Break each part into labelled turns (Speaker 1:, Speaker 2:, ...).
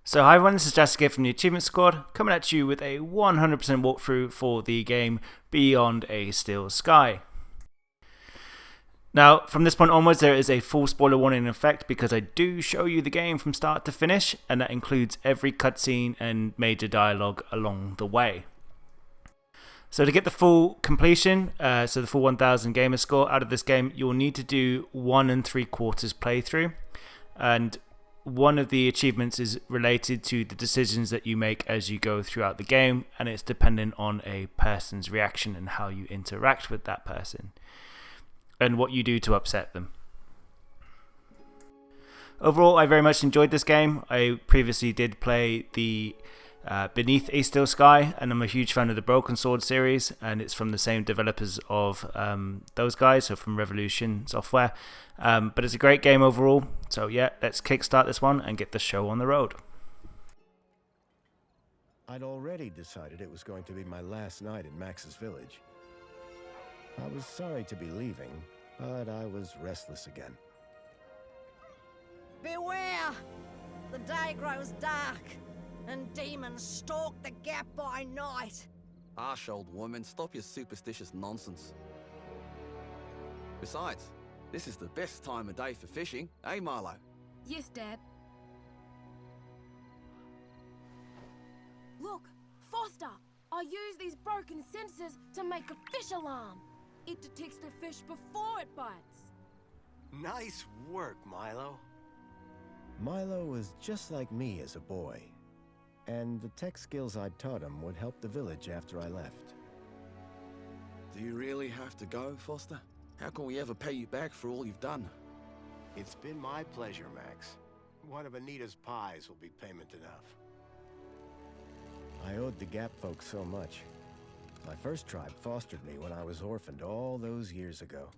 Speaker 1: So hi everyone, this is Drastic from the Achievement Squad, coming at you with a 100% walkthrough for the game Beyond a Steel Sky. Now, from this point onwards, there is a full spoiler warning in effect because I do show you the game from start to finish, and that includes every cutscene and major dialogue along the way. So to get the full completion, so the full 1000 gamer score out of this game, you'll need to do 1 3/4 playthrough, and one of the achievements is related to the decisions that you make as you go throughout the game, and it's dependent on a person's reaction and how you interact with that person and what you do to upset them. Overall, I very much enjoyed this game. I previously did play the Beneath a Steel Sky, and I'm a huge fan of the Broken Sword series, and it's from the same developers of those guys, so from Revolution Software. But it's a great game overall, so yeah, let's kickstart this one and get the show on the road.
Speaker 2: I'd already decided it was going to be my last night in Max's village. I was sorry to be leaving, but I was restless again.
Speaker 3: Beware! The day grows dark, and demons stalk the gap by night.
Speaker 4: Harsh old woman, stop your superstitious nonsense. Besides, this is the best time of day for fishing, eh, Milo?
Speaker 5: Yes, Dad. Look, Foster! I use these broken sensors to make a fish alarm. It detects the fish before it bites.
Speaker 6: Nice work, Milo.
Speaker 2: Milo was just like me as a boy, and the tech skills I'd taught him would help the village after I left.
Speaker 4: Do you really have to go, Foster? How can we ever pay you back for all you've done?
Speaker 6: It's been my pleasure, Max. One of Anita's pies will be payment enough.
Speaker 2: I owed the Gap folks so much. My first tribe fostered me when I was orphaned all those years ago.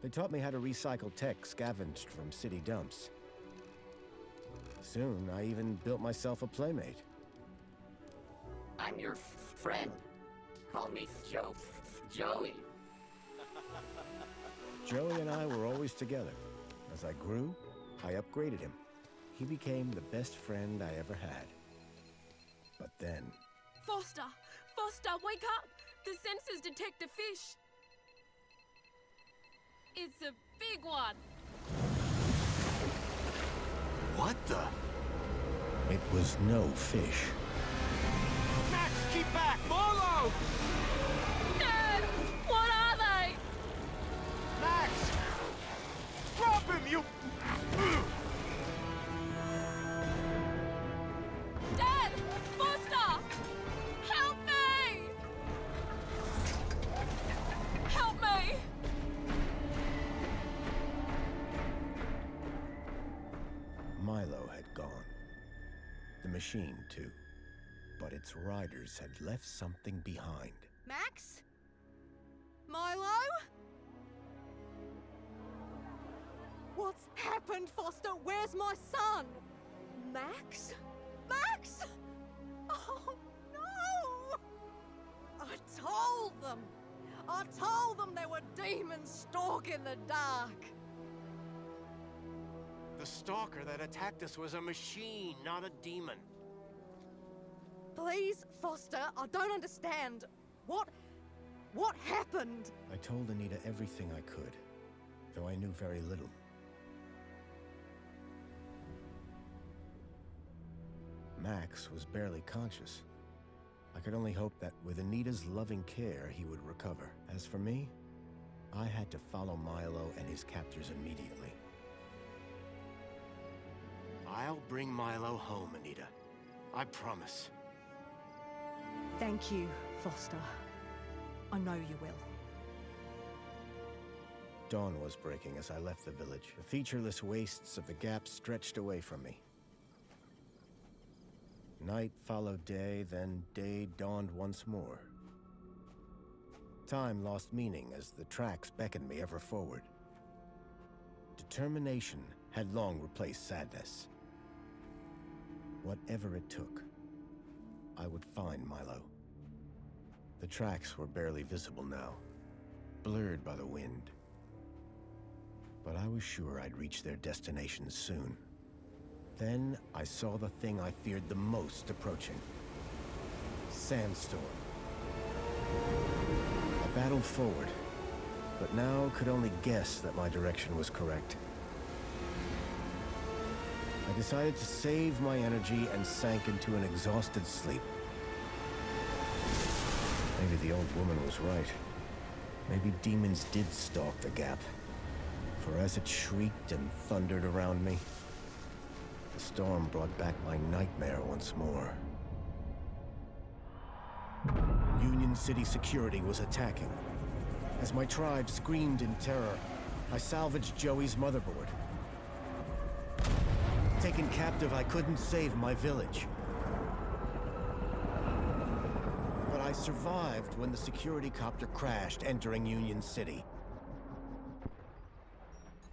Speaker 2: They taught me how to recycle tech scavenged from city dumps. Soon, I even built myself a playmate.
Speaker 7: I'm your friend. Call me Joey.
Speaker 2: Joey and I were always together. As I grew, I upgraded him. He became the best friend I ever had. But then...
Speaker 5: Foster! Foster, wake up! The sensors detect a fish. It's a big one.
Speaker 6: What the?
Speaker 2: It was no fish.
Speaker 6: Max, keep back! Milo!
Speaker 5: Dad! What are they?
Speaker 6: Max! Drop him, you...
Speaker 5: Dad! Foster! Help me! Help me!
Speaker 2: Milo had gone. The machine, too. But its riders had left something behind.
Speaker 3: Max? Milo? What's happened, Foster? Where's my son? Max? Max? Oh, no! I told them there were demons stalking the dark.
Speaker 6: The stalker that attacked us was a machine, not a demon.
Speaker 3: Please, Foster, I don't understand. What happened?
Speaker 2: I told Anita everything I could, though I knew very little. Max was barely conscious. I could only hope that with Anita's loving care, he would recover. As for me, I had to follow Milo and his captors immediately.
Speaker 6: I'll bring Milo home, Anita. I promise.
Speaker 3: Thank you, Foster. I know you will.
Speaker 2: Dawn was breaking as I left the village. The featureless wastes of the Gap stretched away from me. Night followed day, then day dawned once more. Time lost meaning as the tracks beckoned me ever forward. Determination had long replaced sadness. Whatever it took, I would find Milo. The tracks were barely visible now, blurred by the wind. But I was sure I'd reach their destination soon. Then I saw the thing I feared the most approaching. Sandstorm. I battled forward, but now could only guess that my direction was correct. I decided to save my energy and sank into an exhausted sleep. Maybe the old woman was right. Maybe demons did stalk the gap. For as it shrieked and thundered around me, the storm brought back my nightmare once more. Union City security was attacking. As my tribe screamed in terror, I salvaged Joey's motherboard. Taken captive, I couldn't save my village. But I survived when the security copter crashed, entering Union City.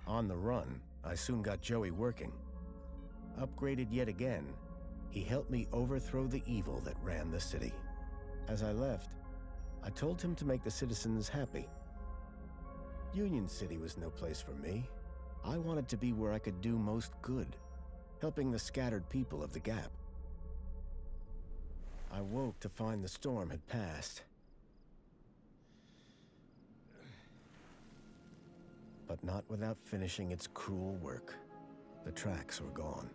Speaker 2: On the run, I soon got Joey working. Upgraded yet again, he helped me overthrow the evil that ran the city. As I left, I told him to make the citizens happy. Union City was no place for me. I wanted to be where I could do most good, helping the scattered people of the Gap. I woke to find the storm had passed. But not without finishing its cruel work. The tracks were gone.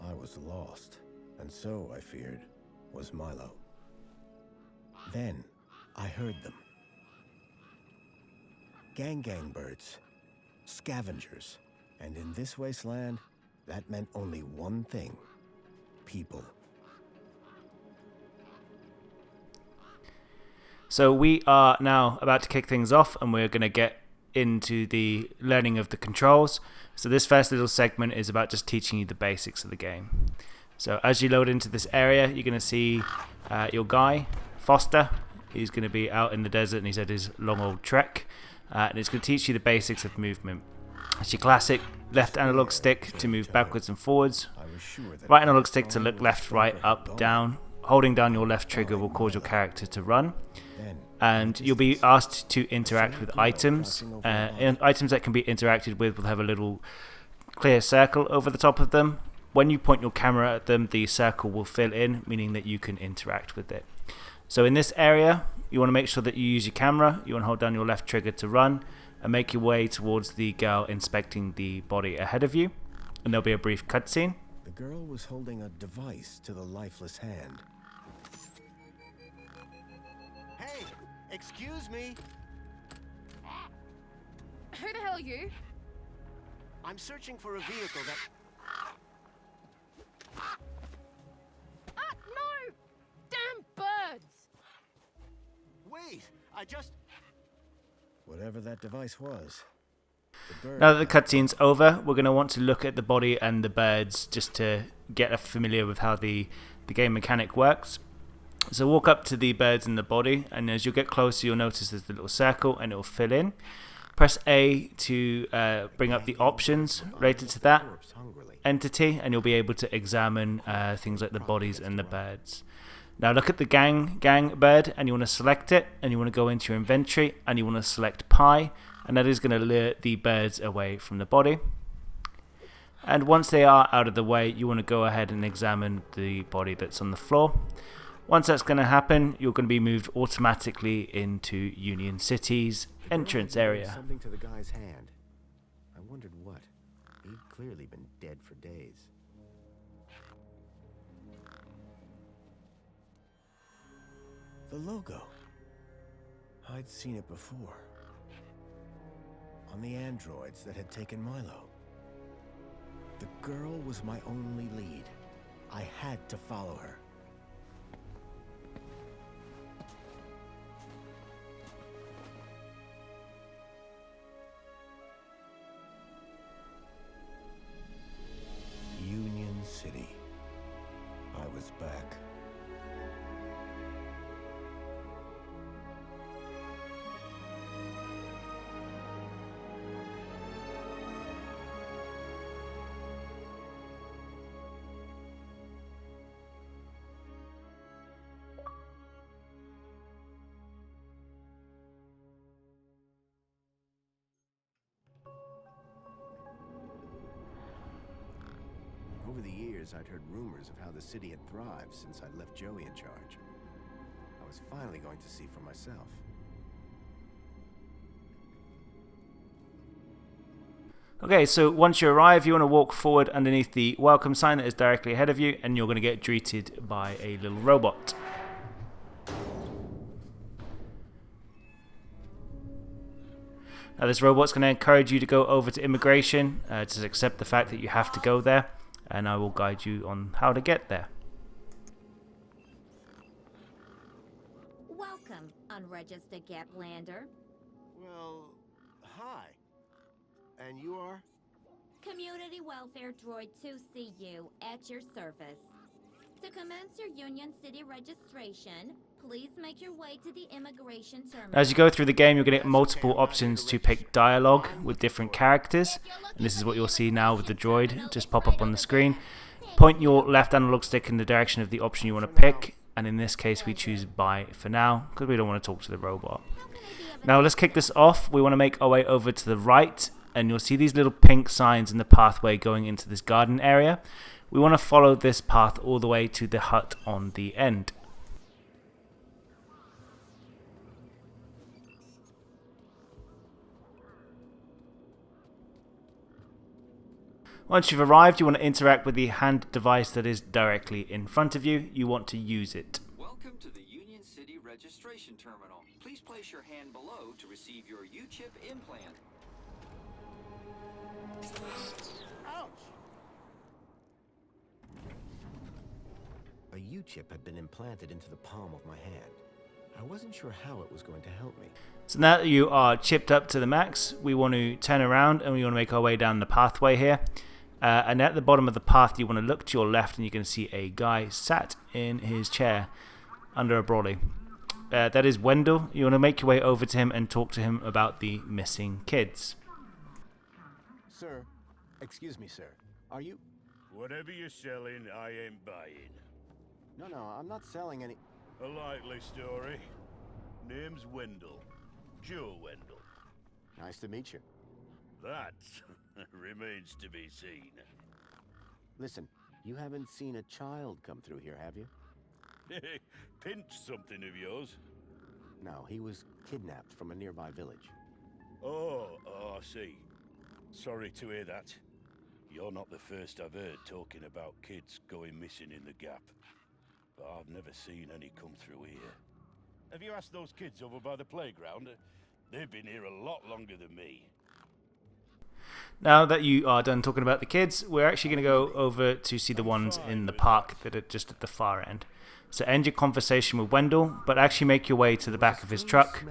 Speaker 2: I was lost, and so, I feared, was Milo. Then, I heard them. Gang birds, scavengers, and in this wasteland, that meant only one thing: people.
Speaker 1: So we are now about to kick things off, and we're going to get into the learning of the controls. So this first little segment is about just teaching you the basics of the game. So as you load into this area, you're going to see your guy, Foster. He's going to be out in the desert, and he's had his long old trek. And it's going to teach you the basics of movement. It's your classic left analog stick to move backwards and forwards. Right analog stick to look left, right, up, down. Holding down your left trigger will cause your character to run. And you'll be asked to interact with items. And items that can be interacted with will have a little clear circle over the top of them. When you point your camera at them, the circle will fill in, meaning that you can interact with it. So in this area, you want to make sure that you use your camera. You want to hold down your left trigger to run and make your way towards the girl inspecting the body ahead of you. And there'll be a brief cutscene.
Speaker 2: The girl was holding a device to the lifeless hand. Hey, excuse me.
Speaker 5: Who the hell are you?
Speaker 2: I'm searching for a vehicle that...
Speaker 5: No! Damn birds!
Speaker 2: Wait, I just... Whatever that device was.
Speaker 1: Now that the cutscene's over, we're going to want to look at the body and the birds just to get familiar with how the game mechanic works. So walk up to the birds and the body, and as you get closer, you'll notice there's the little circle and it will fill in. Press A to bring up the options related to that entity, and you'll be able to examine things like the bodies and the birds. Now look at the gang bird, and you want to select it, and you want to go into your inventory, and you want to select pie, and that is going to lure the birds away from the body. And once they are out of the way, you want to go ahead and examine the body that's on the floor. Once that's going to happen, you're going to be moved automatically into Union City's entrance area.
Speaker 2: Something to the guy's hand. I wondered what. He'd clearly been dead for days. The logo. I'd seen it before. On the androids that had taken Milo. The girl was my only lead. I had to follow her. Union City. I was back. Over the years, I'd heard rumors of how the city had thrived since I'd left Joey in charge. I was finally going to see for myself.
Speaker 1: Okay, so once you arrive, you want to walk forward underneath the welcome sign that is directly ahead of you, and you're going to get greeted by a little robot. Now this robot's going to encourage you to go over to immigration, just accept the fact that you have to go there, and I will guide you on how to get there.
Speaker 8: Welcome, unregistered Gaplander.
Speaker 6: Well, hi. And you are?
Speaker 8: Community Welfare Droid 2CU at your service. To commence your Union City registration, please make your way to the immigration terminal.
Speaker 1: As you go through the game, you're going to get multiple options to pick dialogue with different characters. And this is what you'll see now with the droid. Just pop up on the screen. Point your left analog stick in the direction of the option you want to pick. And in this case, we choose buy for now, because we don't want to talk to the robot. Now let's kick this off. We want to make our way over to the right. And you'll see these little pink signs in the pathway going into this garden area. We want to follow this path all the way to the hut on the end. Once you've arrived, you want to interact with the hand device that is directly in front of you. You want to use it.
Speaker 9: Welcome to the Union City registration terminal. Please place your hand below to receive your U-chip implant.
Speaker 6: Ouch!
Speaker 2: A U-chip had been implanted into the palm of my hand. I wasn't sure how it was going to help me.
Speaker 1: So now that you are chipped up to the max, we want to turn around and we want to make our way down the pathway here. And at the bottom of the path, you want to look to your left and you can see a guy sat in his chair under a brolly. That is Wendell. You want to make your way over to him and talk to him about the missing kids.
Speaker 6: Sir, excuse me, sir. Are you...
Speaker 10: Whatever you're selling, I ain't buying.
Speaker 6: No, I'm not selling any...
Speaker 10: A likely story. Name's Wendell. Joe Wendell.
Speaker 6: Nice to meet you.
Speaker 10: That remains to be seen.
Speaker 6: Listen, you haven't seen a child come through here, have you?
Speaker 10: Pinch something of yours?
Speaker 6: No, he was kidnapped from a nearby village.
Speaker 10: Oh, I see. Sorry to hear that. You're not the first I've heard talking about kids going missing in the Gap. But I've never seen any come through here. Have you asked those kids over by the playground? They've been here a lot longer than me.
Speaker 1: Now that you are done talking about the kids, we're actually going to go over to see the ones in the park that are just at the far end. So end your conversation with Wendell, but actually make your way to the back of his truck,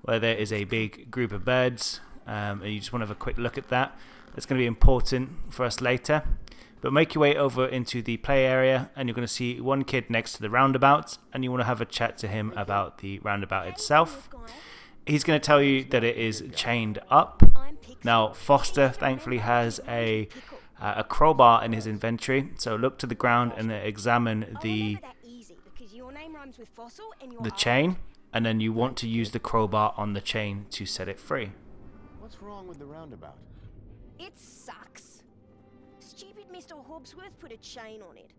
Speaker 1: where there is a big group of birds, and you just want to have a quick look at that. It's going to be important for us later. But make your way over into the play area, and you're going to see one kid next to the roundabout, and you want to have a chat to him about the roundabout itself. He's going to tell you that it is chained up. Now, Foster thankfully has a crowbar in his inventory, so look to the ground and examine the chain, and then you want to use the crowbar on the chain to set it free.
Speaker 6: What's wrong with the roundabout?
Speaker 11: It sucks. Stupid Mr. Hobbsworth put a chain on it.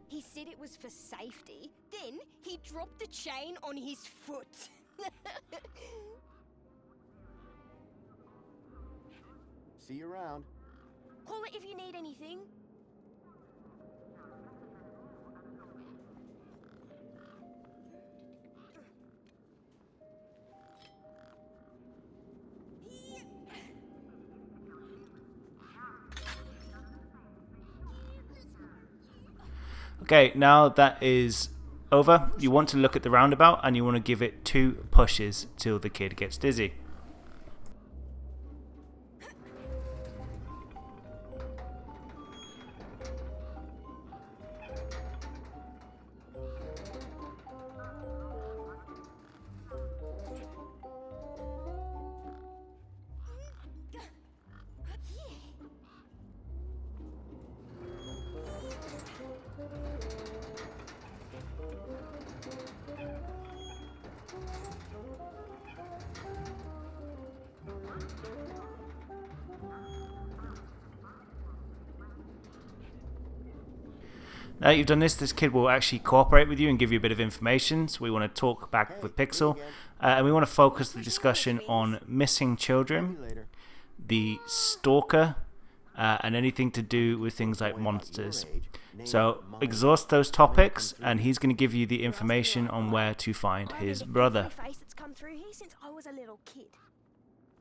Speaker 11: He said it was for safety, then he dropped the chain on his foot.
Speaker 6: See you around.
Speaker 11: Call it if you need anything.
Speaker 1: Okay, now that is over, you want to look at the roundabout and you want to give it 2 pushes till the kid gets dizzy. Now that you've done this, this kid will actually cooperate with you and give you a bit of information. So we want to talk back with Pixel, and we want to focus the discussion on missing children, the stalker, and anything to do with things like monsters. So exhaust those topics, and he's going to give you the information on where to find his brother.
Speaker 11: Face that's come through here since I was a little kid.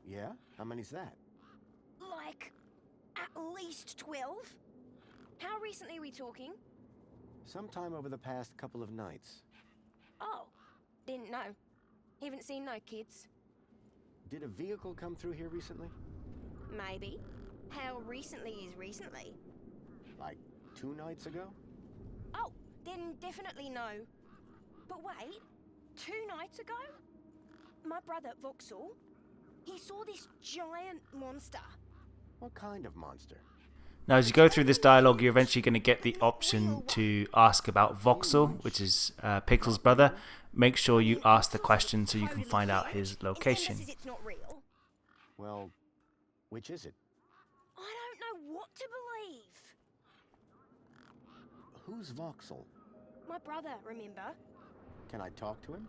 Speaker 2: Yeah? How many's that?
Speaker 11: Like, at least 12. How recently are we talking?
Speaker 2: Sometime over the past couple of nights.
Speaker 11: Oh, didn't know. Haven't seen no kids.
Speaker 2: Did a vehicle come through here recently?
Speaker 11: Maybe. How recently is recently?
Speaker 2: Like 2 nights ago?
Speaker 11: Oh, then definitely no. But wait, 2 nights ago? My brother, Voxel, he saw this giant monster.
Speaker 2: What kind of monster?
Speaker 1: Now, as you go through this dialogue, you're eventually going to get the option to ask about Voxel, which is Pixel's brother. Make sure you ask the question so you can find out his location.
Speaker 11: It's not real.
Speaker 2: Well, which is it?
Speaker 11: I don't know what to believe.
Speaker 2: Who's Voxel?
Speaker 11: My brother, remember?
Speaker 2: Can I talk to him?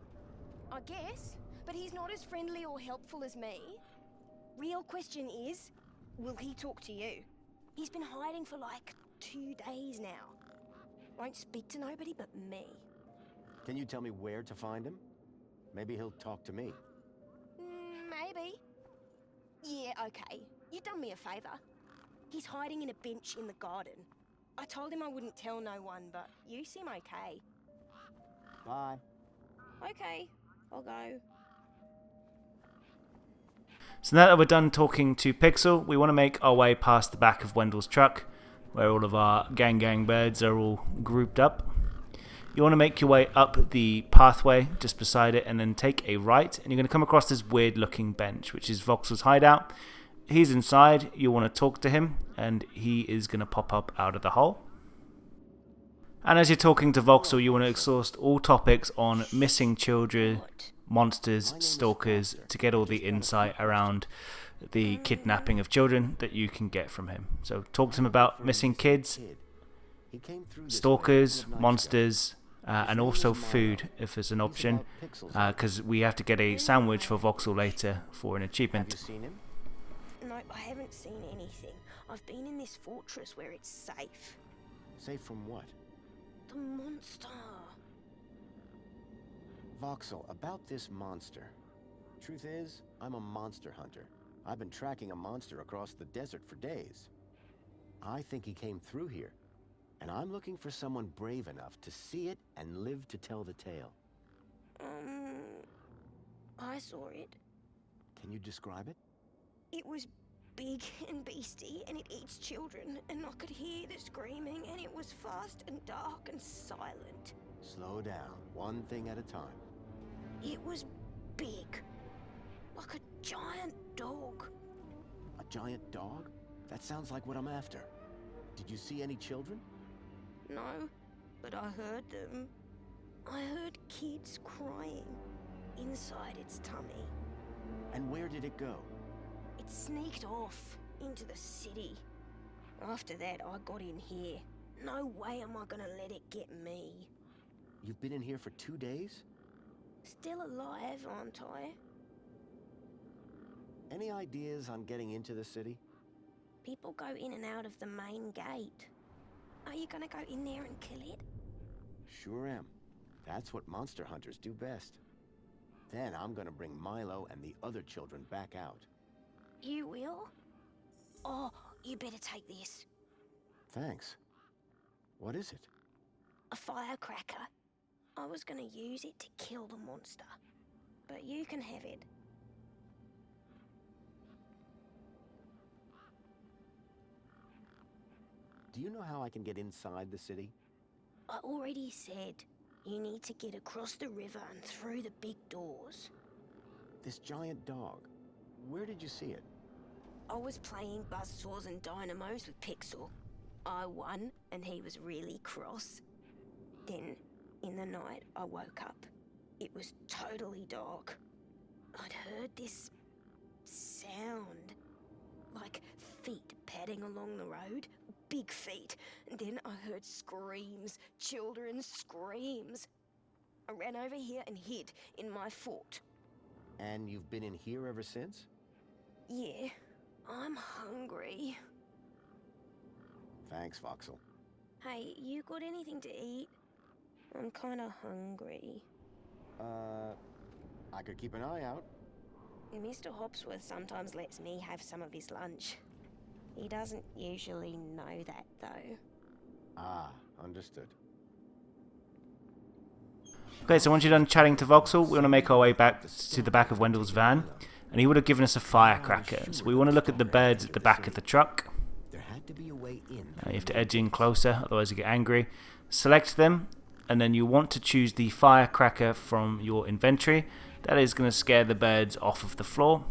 Speaker 11: I guess, but he's not as friendly or helpful as me. Real question is, will he talk to you? He's been hiding for like 2 days now. Won't speak to nobody but me.
Speaker 2: Can you tell me where to find him? Maybe he'll talk to me.
Speaker 11: Maybe. Yeah, okay. You done me a favor. He's hiding in a bench in the garden. I told him I wouldn't tell no one, but you seem okay.
Speaker 2: Bye.
Speaker 11: Okay, I'll go.
Speaker 1: So now that we're done talking to Pixel, we want to make our way past the back of Wendell's truck, where all of our gang birds are all grouped up. You want to make your way up the pathway just beside it and then take a right, and you're going to come across this weird looking bench, which is Voxel's hideout. He's inside, you want to talk to him, and he is going to pop up out of the hole. And as you're talking to Voxel, you want to exhaust all topics on missing children, monsters, stalkers, to get all the insight around the kidnapping of children that you can get from him. So talk to him about missing kids, stalkers, monsters, and also food if there's an option, because we have to get a sandwich for Voxel later for an achievement.
Speaker 2: Have you seen him?
Speaker 11: No, I haven't seen anything. I've been in this fortress where it's safe.
Speaker 2: Safe from what?
Speaker 11: The monster.
Speaker 2: Voxel, about this monster. Truth is, I'm a monster hunter. I've been tracking a monster across the desert for days. I think he came through here, and I'm looking for someone brave enough to see it and live to tell the tale.
Speaker 11: I saw it.
Speaker 2: Can you describe it?
Speaker 11: It was big and beastie, and it eats children, and I could hear the screaming, and it was fast and dark and silent.
Speaker 2: Slow down, one thing at a time.
Speaker 11: It was big, like a giant dog.
Speaker 2: A giant dog? That sounds like what I'm after. Did you see any children?
Speaker 11: No, but I heard them. I heard kids crying inside its tummy.
Speaker 2: And where did it go?
Speaker 11: It sneaked off into the city. After that, I got in here. No way am I gonna let it get me.
Speaker 2: You've been in here for 2 days?
Speaker 11: Still alive, aren't I?
Speaker 2: Any ideas on getting into the city?
Speaker 11: People go in and out of the main gate. Are you gonna go in there and kill it?
Speaker 2: Sure am. That's what monster hunters do best. Then I'm gonna bring Milo and the other children back out.
Speaker 11: You will? Oh, you better take this.
Speaker 2: Thanks. What is it?
Speaker 11: A firecracker. I was gonna use it to kill the monster, but you can have it.
Speaker 2: Do you know how I can get inside the city?
Speaker 11: I already said you need to get across the river and through the big doors.
Speaker 2: This giant dog. Where did you see it?
Speaker 11: I was playing buzzsaws and dynamos with Pixel. I won, and he was really cross. Then, in the night, I woke up. It was totally dark. I'd heard this sound, like feet padding along the road, big feet, and then I heard screams, children's screams. I ran over here and hid in my fort.
Speaker 2: And you've been in here ever since?
Speaker 11: Yeah, I'm hungry.
Speaker 2: Thanks, Voxel.
Speaker 11: Hey, you got anything to eat? I'm kinda hungry.
Speaker 2: I could keep an eye out.
Speaker 11: Mr. Hopsworth sometimes lets me have some of his lunch. He doesn't usually know that, though.
Speaker 2: Ah, understood.
Speaker 1: Okay, so once you're done chatting to Voxel, we want to make our way back to the back of Wendell's van, and he would have given us a firecracker. So we want to look at the birds at the back of the truck.
Speaker 2: There had to be a way in.
Speaker 1: You have to edge in closer, otherwise you get angry. Select them, and then you want to choose the firecracker from your inventory. That is going to scare the birds off of the floor,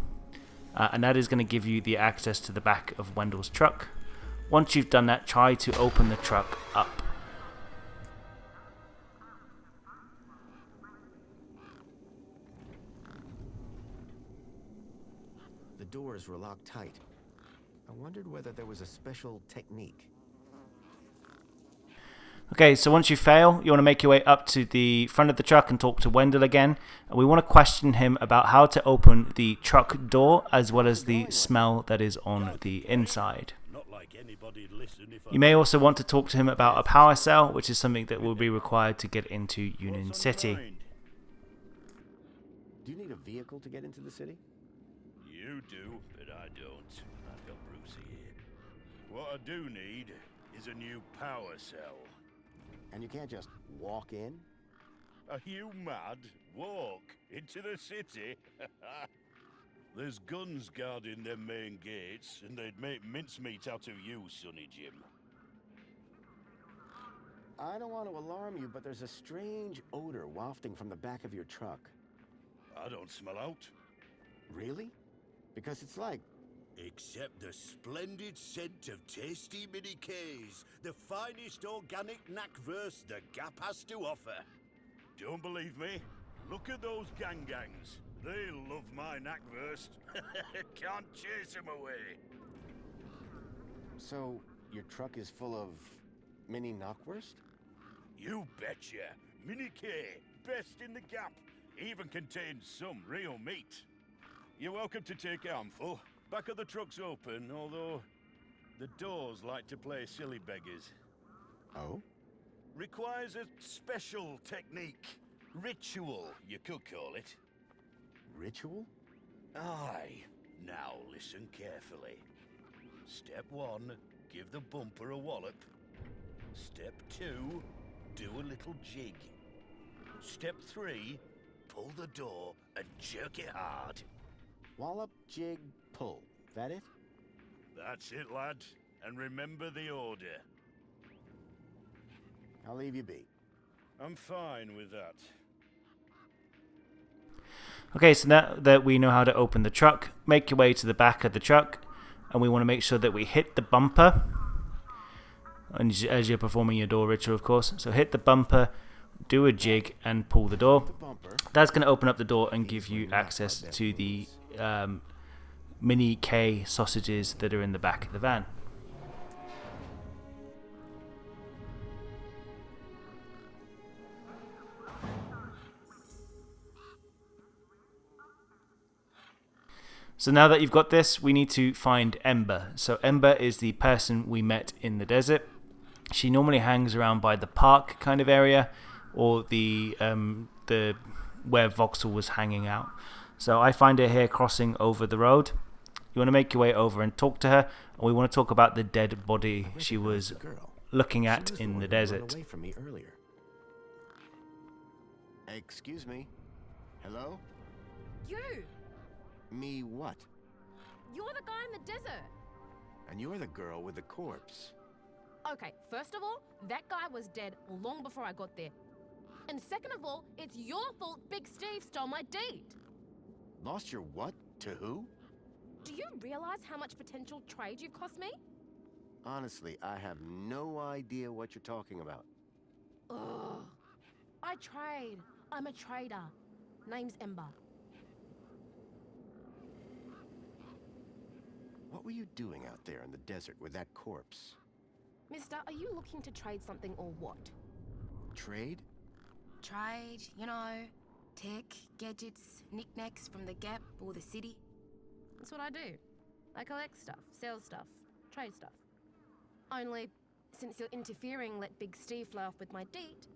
Speaker 1: and that is going to give you the access to the back of Wendell's truck. Once you've done that, try to open the truck up.
Speaker 2: The doors were locked tight. I wondered whether there was a special technique.
Speaker 1: Okay, so once you fail, you want to make your way up to the front of the truck and talk to Wendell again. And we want to question him about how to open the truck door, as well as the smell that is on the inside. You may also want to talk to him about a power cell, which is something that will be required to get into Union City.
Speaker 2: Do you need a vehicle to get into the city?
Speaker 10: You do, but I don't. I've got Bruce here. What I do need is a new power cell.
Speaker 2: And you can't just walk in?
Speaker 10: Are you mad? Walk into the city? There's guns guarding them main gates, and they'd make mincemeat out of you, Sonny Jim.
Speaker 2: I don't want to alarm you, but there's a strange odor wafting from the back of your truck.
Speaker 10: I don't smell out.
Speaker 2: Really? Because it's like...
Speaker 12: Except the splendid scent of tasty mini Ks, the finest organic knackverse the Gap has to offer.
Speaker 10: Don't believe me? Look at those gangs. They love my knackwurst. Can't chase them away.
Speaker 2: So, your truck is full of mini knockwurst?
Speaker 10: You betcha. Mini K, best in the Gap. Even contains some real meat. You're welcome to take a handful. Back of the truck's open, although the doors like to play silly beggars.
Speaker 2: Oh?
Speaker 10: Requires a special technique. Ritual, you could call it.
Speaker 2: Ritual?
Speaker 10: Aye. Now listen carefully. Step 1, give the bumper a wallop. Step 2, do a little jig. Step 3, pull the door and jerk it hard.
Speaker 2: Wallop, jig, pull. That it?
Speaker 10: That's it, lad. And remember the order.
Speaker 2: I'll leave you be.
Speaker 10: I'm fine with that.
Speaker 1: Okay, so now that we know how to open the truck, make your way to the back of the truck, and we want to make sure that we hit the bumper, and as you're performing your door ritual, of course. So hit the bumper, do a jig, and pull the door. That's going to open up the door and give you access to the mini K sausages that are in the back of the van. So now that you've got this, we need to find Ember. So Ember is the person we met in the desert. She normally hangs around by the park kind of area, or the where Voxel was hanging out. So I find her here crossing over the road. You want to make your way over and talk to her, and we want to talk about the dead body she was looking at in the desert.
Speaker 2: Away from me earlier. Excuse me. Hello?
Speaker 5: You!
Speaker 2: Me what?
Speaker 5: You're the guy in the desert!
Speaker 2: And you're the girl with the corpse.
Speaker 5: Okay, first of all, that guy was dead long before I got there. And second of all, it's your fault Big Steve stole my deed.
Speaker 2: Lost your what? To who?
Speaker 5: Do you realize how much potential trade you've cost me?
Speaker 2: Honestly, I have no idea what you're talking about.
Speaker 5: Ugh. I trade. I'm a trader. Name's Ember.
Speaker 2: What were you doing out there in the desert with that corpse?
Speaker 5: Mister, are you looking to trade something or what?
Speaker 6: Trade?
Speaker 5: Trade, you know, tech, gadgets, knickknacks from the Gap or the city. That's what I do. I collect stuff, sell stuff, trade stuff. Only, since you're interfering, let Big Steve fly off with my deed,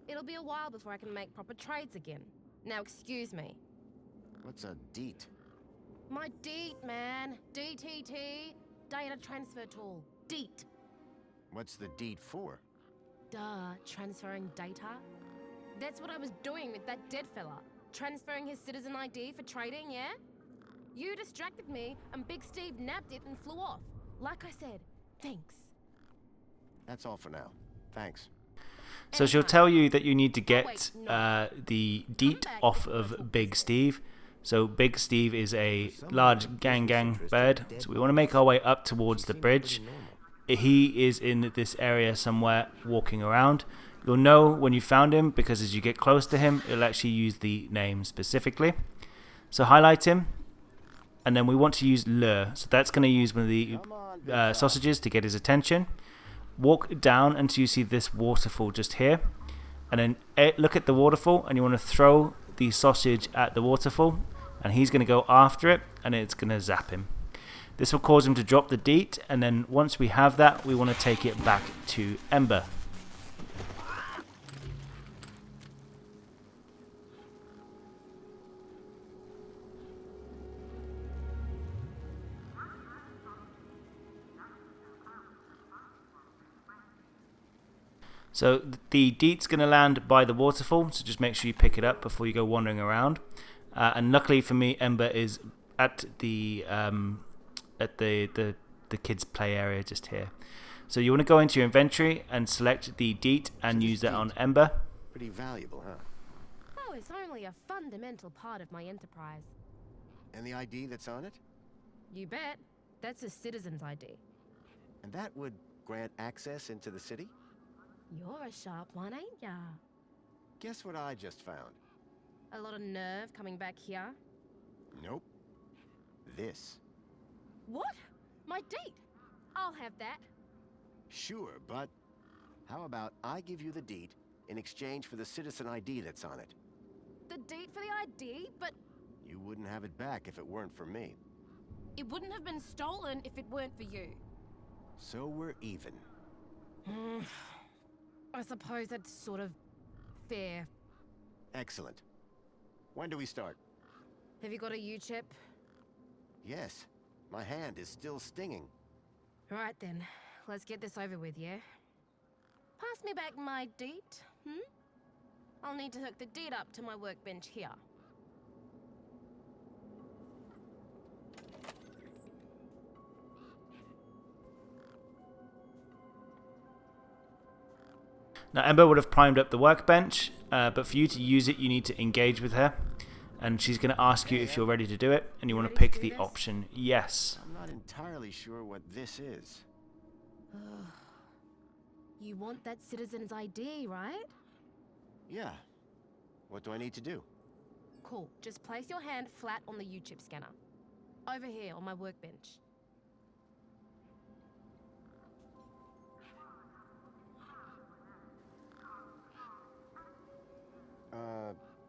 Speaker 5: it'll be a while before I can make proper trades again. Now excuse me.
Speaker 6: What's a deet?
Speaker 5: My deed, man. DTT. Data transfer tool. Deet.
Speaker 6: What's the deet for?
Speaker 5: Duh, transferring data. That's what I was doing with that dead fella. Transferring his citizen ID for trading, yeah? You distracted me, and Big Steve nabbed it and flew off. Like I said, thanks.
Speaker 6: That's all for now. Thanks.
Speaker 1: So she'll tell you that you need to get the deet off of Big Steve. So Big Steve is a large gang bird. So we want to make our way up towards the bridge. He is in this area somewhere walking around. You'll know when you found him because as you get close to him, it'll actually use the name specifically. So highlight him. And then we want to use lure. So that's going to use one of the sausages to get his attention. Walk down until you see this waterfall just here. And then look at the waterfall and you want to throw the sausage at the waterfall. And he's going to go after it and it's going to zap him. This will cause him to drop the deet. And then once we have that, we want to take it back to Ember. So the deet's going to land by the waterfall, so just make sure you pick it up before you go wandering around. And luckily for me, Ember is at the kids' play area just here. So you want to go into your inventory and select the deet and use that on Ember.
Speaker 6: Pretty valuable, huh?
Speaker 5: Oh, it's only a fundamental part of my enterprise.
Speaker 6: And the ID that's on it?
Speaker 5: You bet. That's a citizen's ID.
Speaker 6: And that would grant access into the city?
Speaker 5: You're a sharp one, ain't ya?
Speaker 6: Guess what I just found?
Speaker 5: A lot of nerve coming back here.
Speaker 6: Nope. This.
Speaker 5: What? My deed? I'll have that.
Speaker 6: Sure, but how about I give you the deed in exchange for the citizen ID that's on it?
Speaker 5: The deed for the ID? But
Speaker 6: you wouldn't have it back if it weren't for me.
Speaker 5: It wouldn't have been stolen if it weren't for you.
Speaker 6: So we're even.
Speaker 5: I suppose that's sort of fair.
Speaker 6: Excellent. When do we start?
Speaker 5: Have you got a U-chip?
Speaker 6: Yes. My hand is still stinging.
Speaker 5: Right then. Let's get this over with, yeah? Pass me back my deed, I'll need to hook the deed up to my workbench here.
Speaker 1: Now Ember would have primed up the workbench, but for you to use it you need to engage with her. And she's going to ask you if you're ready to do it, and you want to pick the option yes.
Speaker 6: I'm not entirely sure what this is.
Speaker 5: You want that citizen's ID, right?
Speaker 6: Yeah. What do I need to do?
Speaker 5: Cool. Just place your hand flat on the U-chip scanner. Over here on my workbench.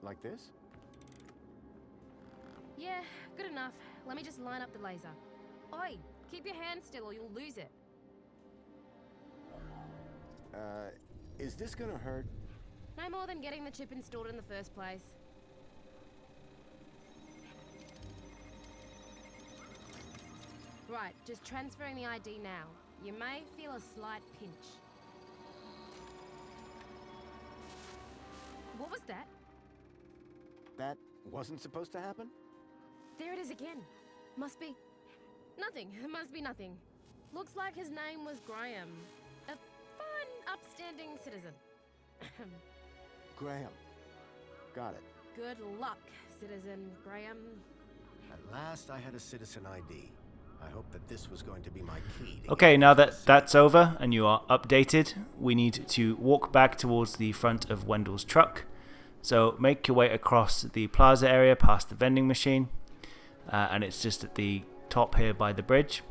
Speaker 6: Like this?
Speaker 5: Yeah, good enough. Let me just line up the laser. Oi, keep your hand still or you'll lose it.
Speaker 6: Is this gonna hurt?
Speaker 5: No more than getting the chip installed in the first place. Right, just transferring the ID now. You may feel a slight pinch. What was that?
Speaker 6: That wasn't supposed to happen?
Speaker 5: There it is again. Must be... nothing. It must be nothing. Looks like his name was Graham. A fine, upstanding citizen.
Speaker 6: Graham. Got it.
Speaker 5: Good luck, Citizen Graham.
Speaker 6: At last I had a citizen ID. I hope that this was going to be my key.
Speaker 1: Okay, now that that's over and you are updated, we need to walk back towards the front of Wendell's truck. So make your way across the plaza area past the vending machine, and it's just at the top here by the bridge.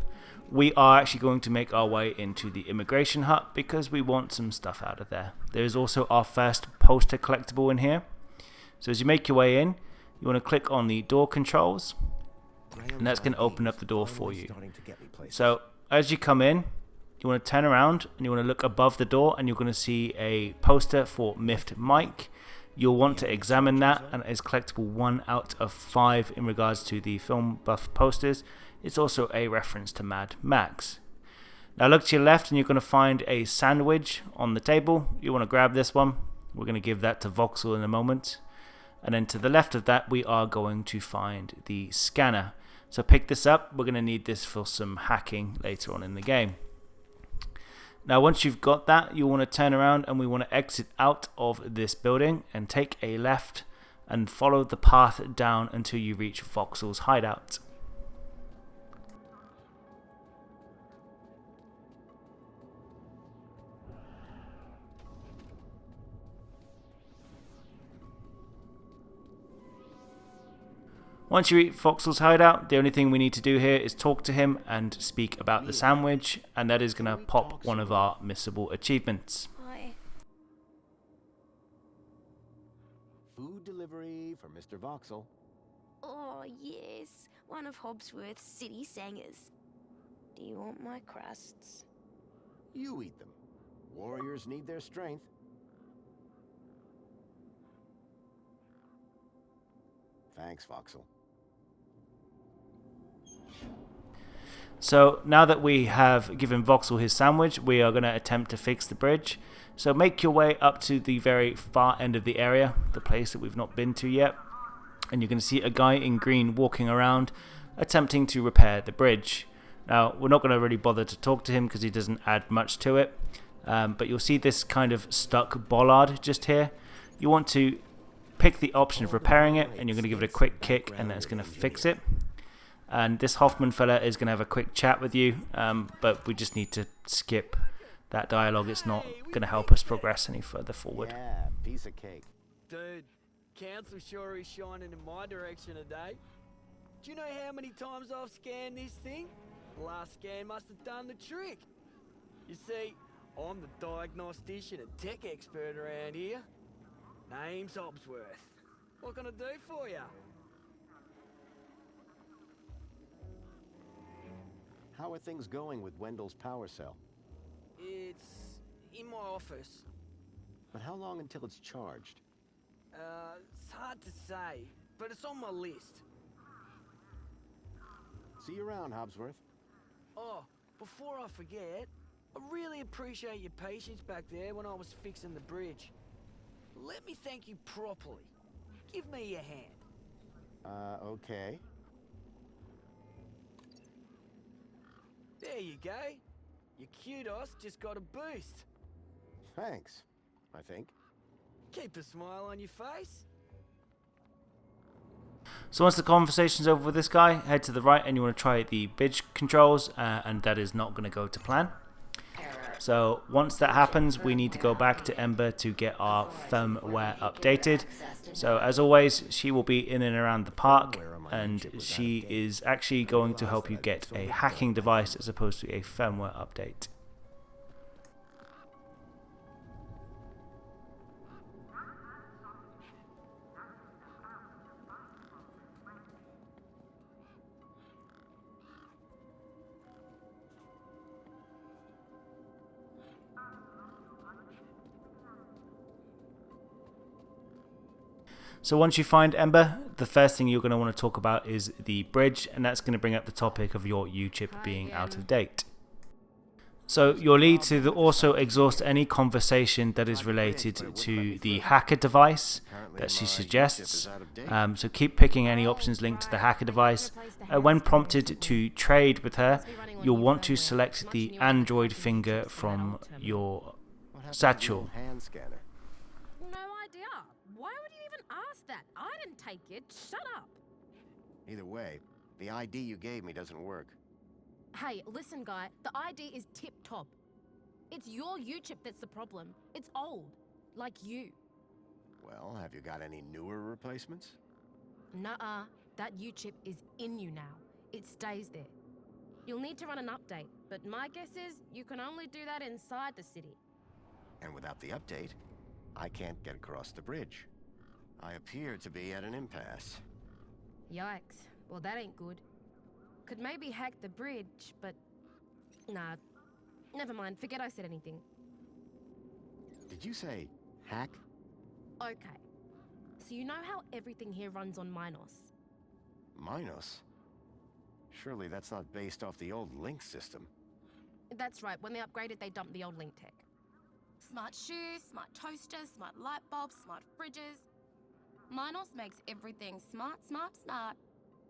Speaker 1: we are actually going to make our way into the immigration hut because we want some stuff out of there. There is also our first poster collectible in here. So as you make your way in, you want to click on the door controls, and that's going to open up the door for you. So as you come in, you want to turn around and you want to look above the door, and you're going to see a poster for Miffed Mike. You'll want to examine that, and it is collectible 1 out of 5 in regards to the film buff posters. It's also a reference to Mad Max. Now look to your left and you're going to find a sandwich on the table. You want to grab this one. We're going to give that to Voxel in a moment. And then to the left of that we are going to find the scanner. So pick this up. We're going to need this for some hacking later on in the game. Now once you've got that, you want to turn around and we want to exit out of this building and take a left and follow the path down until you reach Voxel's hideout. Once you reach Voxel's hideout, the only thing we need to do here is talk to him and speak about the sandwich, and that is going to pop one of our missable achievements.
Speaker 11: Hi.
Speaker 6: Food delivery for Mr. Voxel.
Speaker 11: Oh, yes. One of Hobsworth's city singers. Do you want my crusts?
Speaker 6: You eat them. Warriors need their strength. Thanks, Voxel.
Speaker 1: So now that we have given Voxel his sandwich, we are going to attempt to fix the bridge. So make your way up to the very far end of the area, the place that we've not been to yet. And you're going to see a guy in green walking around attempting to repair the bridge. Now we're not going to really bother to talk to him because he doesn't add much to it. But you'll see this kind of stuck bollard just here. You want to pick the option of repairing it, and you're going to give it a quick kick, and then it's going to fix it. And this Hoffman fella is going to have a quick chat with you, but we just need to skip that dialogue. It's not going to help us progress any further forward.
Speaker 6: Yeah, piece of cake.
Speaker 13: Dude, council sure is shining in my direction today. Do you know how many times I've scanned this thing? The last scan must have done the trick. You see, I'm the diagnostician and tech expert around here. Name's Hobsworth. What can I do for you?
Speaker 6: How are things going with Wendell's power cell?
Speaker 13: It's in my office.
Speaker 6: But how long until it's charged?
Speaker 13: It's hard to say, but it's on my list.
Speaker 6: See you around, Hobsworth.
Speaker 13: Oh, before I forget, I really appreciate your patience back there when I was fixing the bridge. Let me thank you properly. Give me a hand.
Speaker 6: Okay.
Speaker 13: There you go. Your kudos just got a boost.
Speaker 6: Thanks, I think.
Speaker 13: Keep a smile on your face.
Speaker 1: So once the conversation's over with this guy, head to the right and you want to try the bridge controls, and that is not going to go to plan. So once that happens, we need to go back to Ember to get our firmware updated. So as always, she will be in and around the park, and she is actually going to help you get a hacking device as opposed to a firmware update. So once you find Ember, the first thing you're going to want to talk about is the bridge, and that's going to bring up the topic of your U-chip being out of date. So you'll need to also exhaust any conversation that is related to the hacker device that she suggests. So keep picking any options linked to the hacker device. When prompted to trade with her, you'll want to select the Android finger from your satchel.
Speaker 5: No idea. Why would you even ask that? I didn't take it. Shut up.
Speaker 6: Either way, the ID you gave me doesn't work.
Speaker 5: Hey, listen, guy. The ID is tip-top. It's your U-chip that's the problem. It's old. Like you.
Speaker 6: Well, have you got any newer replacements?
Speaker 5: Nuh-uh. That U-chip is in you now. It stays there. You'll need to run an update, but my guess is you can only do that inside the city.
Speaker 6: And without the update, I can't get across the bridge. I appear to be at an impasse.
Speaker 5: Yikes. Well, that ain't good. Could maybe hack the bridge, but... Nah. Never mind. Forget I said anything.
Speaker 6: Did you say hack?
Speaker 5: Okay. So you know how everything here runs on Minos?
Speaker 6: Minos? Surely that's not based off the old Link system.
Speaker 5: That's right. When they upgraded, they dumped the old Link tech. Smart shoes, smart toasters, smart light bulbs, smart fridges. Minos makes everything smart.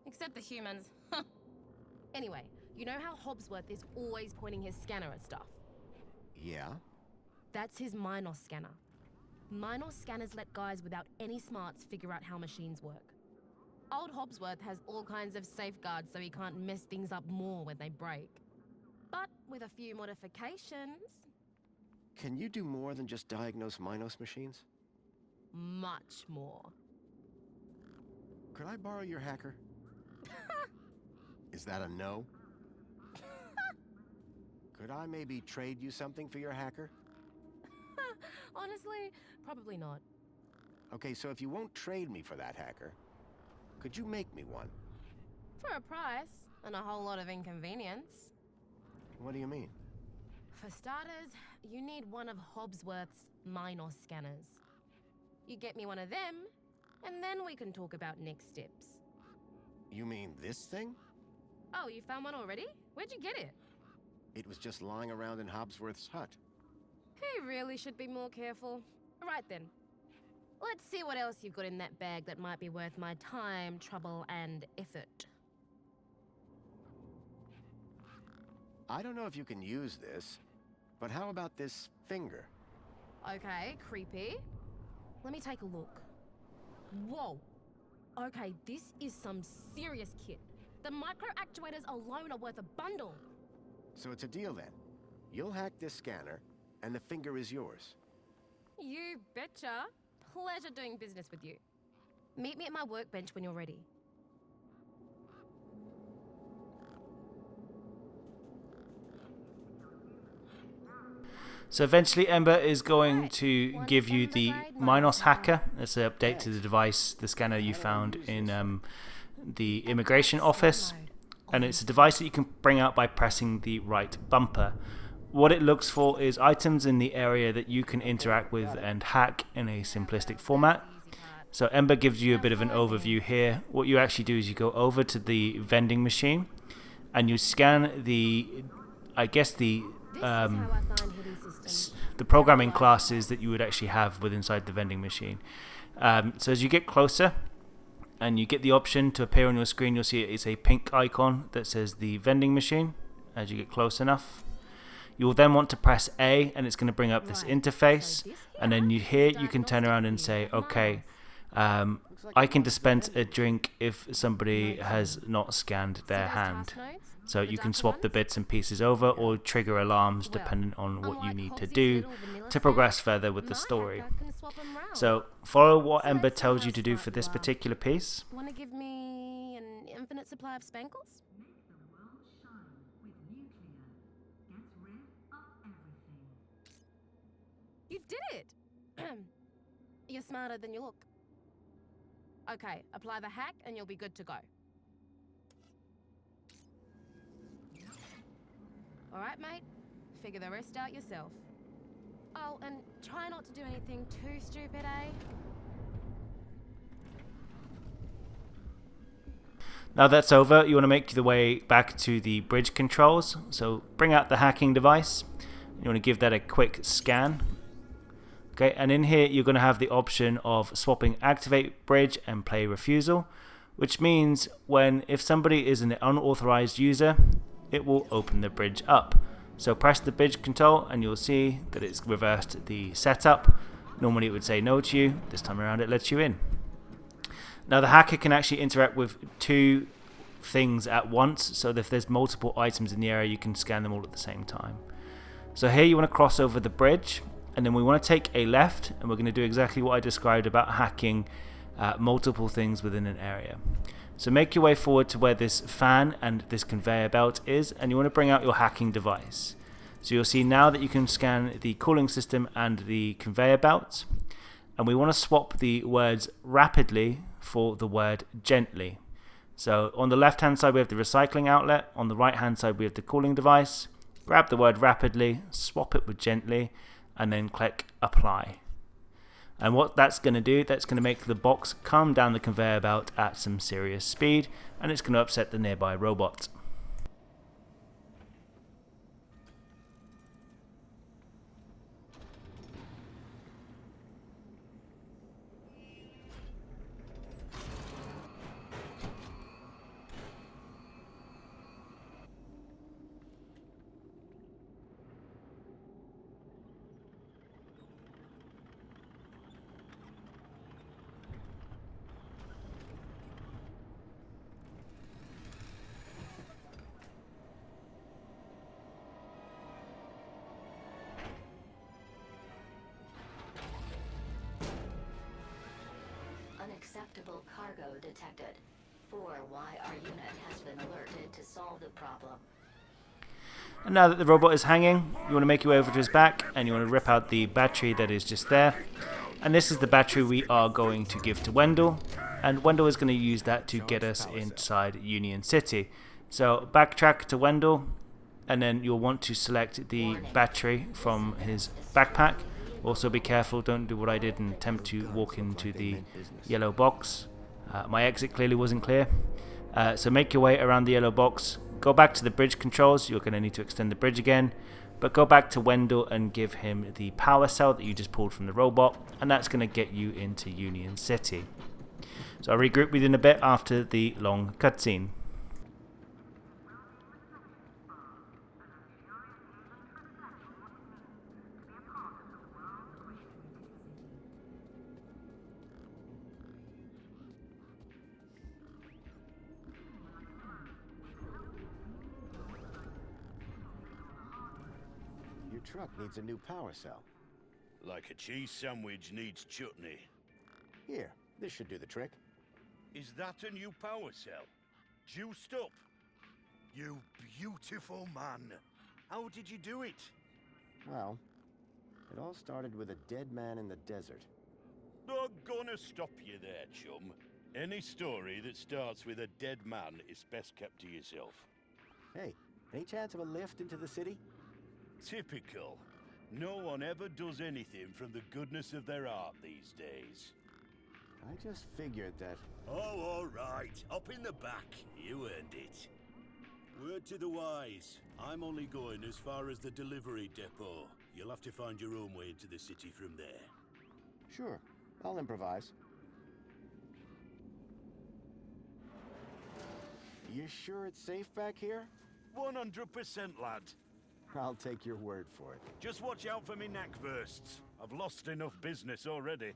Speaker 5: Except the humans. Anyway, you know how Hobbsworth is always pointing his scanner at stuff?
Speaker 6: Yeah?
Speaker 5: That's his Minos scanner. Minos scanners let guys without any smarts figure out how machines work. Old Hobbsworth has all kinds of safeguards so he can't mess things up more when they break. But with a few modifications...
Speaker 6: Can you do more than just diagnose Minos machines?
Speaker 5: Much more.
Speaker 6: Could I borrow your hacker? Is that a no? Could I maybe trade you something for your hacker?
Speaker 5: Honestly, probably not.
Speaker 6: Okay, so if you won't trade me for that hacker, could you make me one?
Speaker 5: For a price, and a whole lot of inconvenience.
Speaker 6: What do you mean?
Speaker 5: For starters, you need one of Hobbsworth's Minos scanners. You get me one of them, and then we can talk about next steps.
Speaker 6: You mean this thing?
Speaker 5: Oh, you found one already? Where'd you get it?
Speaker 6: It was just lying around in Hobbsworth's hut.
Speaker 5: He really should be more careful. Right then. Let's see what else you've got in that bag that might be worth my time, trouble, and effort.
Speaker 6: I don't know if you can use this, but how about this finger?
Speaker 5: Okay, creepy. Let me take a look. Whoa. Okay, this is some serious kit. The micro actuators alone are worth a bundle.
Speaker 6: So it's a deal then. You'll hack this scanner, and the finger is yours.
Speaker 5: You betcha. Pleasure doing business with you. Meet me at my workbench when you're ready.
Speaker 1: So eventually Ember is going to give you the Minos hacker. That's an update to the device, the scanner you found in the immigration office. And it's a device that you can bring out by pressing the right bumper. What it looks for is items in the area that you can interact with and hack in a simplistic format. So Ember gives you a bit of an overview here. What you actually do is you go over to the vending machine and you scan the, I guess the programming classes that you would actually have with inside the vending machine. So as you get closer and you get the option to appear on your screen, you'll see it's a pink icon that says the vending machine. As you get close enough, you will then want to press A and it's going to bring up this interface, and then you can turn around and say, okay, I can dispense a drink if somebody has not scanned their hand. So you can swap the bits and pieces over or trigger alarms depending on what you need to do to progress further with the story. So follow what Ember tells you to do for this particular piece.
Speaker 5: Want to give me an infinite supply of spankles? You did it! You're smarter than you look. Okay, apply the hack and you'll be good to go. Alright, mate. Figure the rest out yourself. Oh, and try not to do anything too stupid, eh?
Speaker 1: Now that's over, you want to make the way back to the bridge controls. So bring out the hacking device. You want to give that a quick scan. Okay, and in here you're going to have the option of swapping activate bridge and play refusal, which means if somebody is an unauthorized user, it will open the bridge up. So press the bridge control and you'll see that it's reversed the setup. Normally it would say no to you, this time around it lets you in. Now the hacker can actually interact with two things at once, so if there's multiple items in the area you can scan them all at the same time. So here you want to cross over the bridge, and then we want to take a left, and we're going to do exactly what I described about hacking multiple things within an area. So make your way forward to where this fan and this conveyor belt is, and you want to bring out your hacking device. So you'll see now that you can scan the cooling system and the conveyor belt, and we want to swap the words rapidly for the word gently. So on the left hand side we have the recycling outlet, on the right hand side we have the cooling device. Grab the word rapidly, swap it with gently, and then click apply. And what that's going to do, that's going to make the box come down the conveyor belt at some serious speed, and it's going to upset the nearby robot.
Speaker 14: Unacceptable cargo detected. 4, why our unit has been alerted to solve the problem.
Speaker 1: And now that the robot is hanging, you want to make your way over to his back, and you want to rip out the battery that is just there. And this is the battery we are going to give to Wendell, and Wendell is going to use that to get us inside Union City. So backtrack to Wendell, and then you'll want to select the battery from his backpack. Also be careful, don't do what I did and attempt to walk into the yellow box. My exit clearly wasn't clear. So make your way around the yellow box, go back to the bridge controls, you're going to need to extend the bridge again, but go back to Wendell and give him the power cell that you just pulled from the robot, and that's going to get you into Union City. So I'll regroup with you in a bit after the long cutscene.
Speaker 6: Your truck needs a new power cell.
Speaker 10: Like a cheese sandwich needs chutney.
Speaker 6: Here, this should do the trick.
Speaker 10: Is that a new power cell? Juiced up?
Speaker 12: You beautiful man. How did you do it?
Speaker 6: Well, it all started with a dead man in the desert.
Speaker 10: I'm gonna stop you there, chum. Any story that starts with a dead man is best kept to yourself.
Speaker 6: Hey, any chance of a lift into the city?
Speaker 10: Typical. No one ever does anything from the goodness of their heart these days.
Speaker 6: I just figured that...
Speaker 12: Oh, all right. Up in the back. You earned it. Word to the wise. I'm only going as far as the delivery depot. You'll have to find your own way into the city from there.
Speaker 6: Sure, I'll improvise. You sure it's safe back here?
Speaker 10: 100%, lad.
Speaker 6: I'll take your word for it.
Speaker 10: Just watch out for me knackbursts. I've lost enough business already.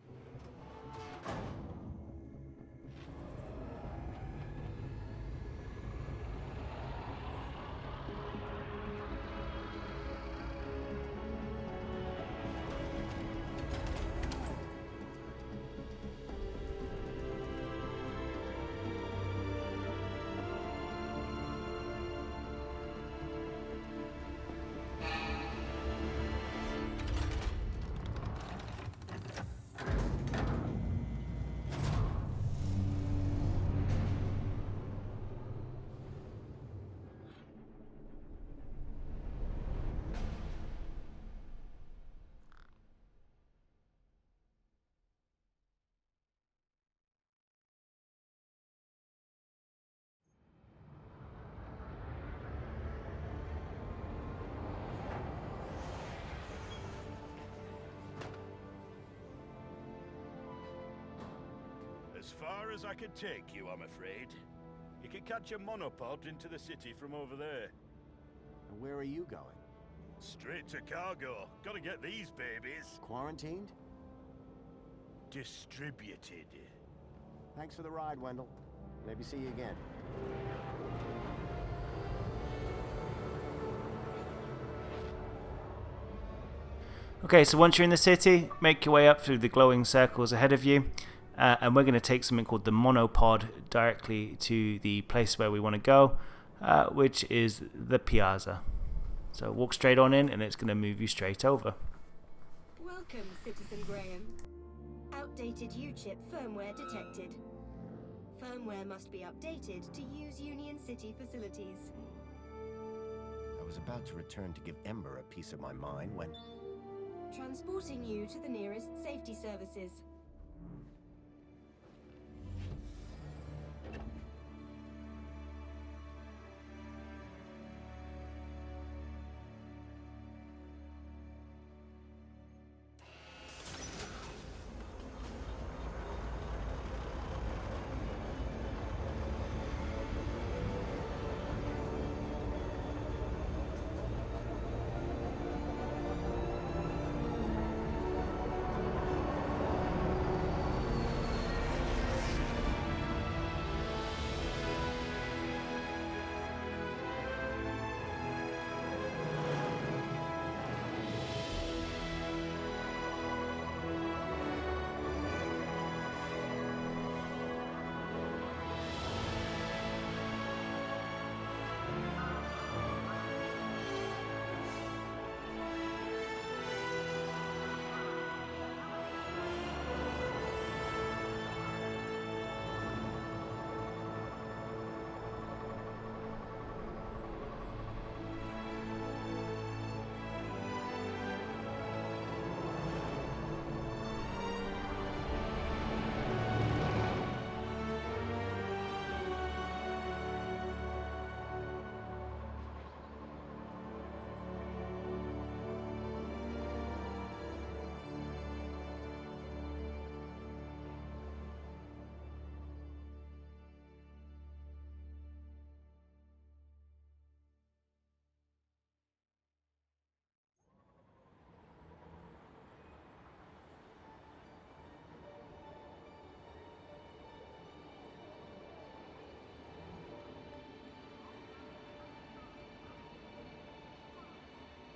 Speaker 10: As far as I could take you, I'm afraid. You could catch a monopod into the city from over there.
Speaker 6: And where are you going?
Speaker 10: Straight to cargo. Gotta get these babies.
Speaker 6: Quarantined?
Speaker 10: Distributed.
Speaker 6: Thanks for the ride, Wendell. Maybe see you again.
Speaker 1: Okay, so once you're in the city, make your way up through the glowing circles ahead of you, and we're going to take something called the monopod directly to the place where we want to go, which is the Piazza. So walk straight on in and it's going to move you straight over.
Speaker 15: Welcome, Citizen Graham. Outdated U-chip firmware detected. Firmware must be updated to use Union City facilities.
Speaker 2: I was about to return to give Ember a piece of my mind when...
Speaker 15: Transporting you to the nearest safety services.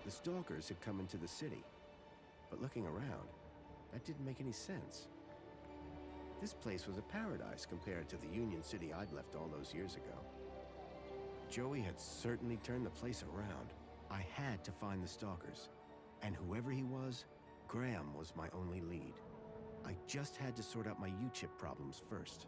Speaker 2: The stalkers had come into the city, but looking around, that didn't make any sense. This place was a paradise compared to the Union City I'd left all those years ago. Joey had certainly turned the place around. I had to find the stalkers, and whoever he was, Graham was my only lead. I just had to sort out my U-chip problems first.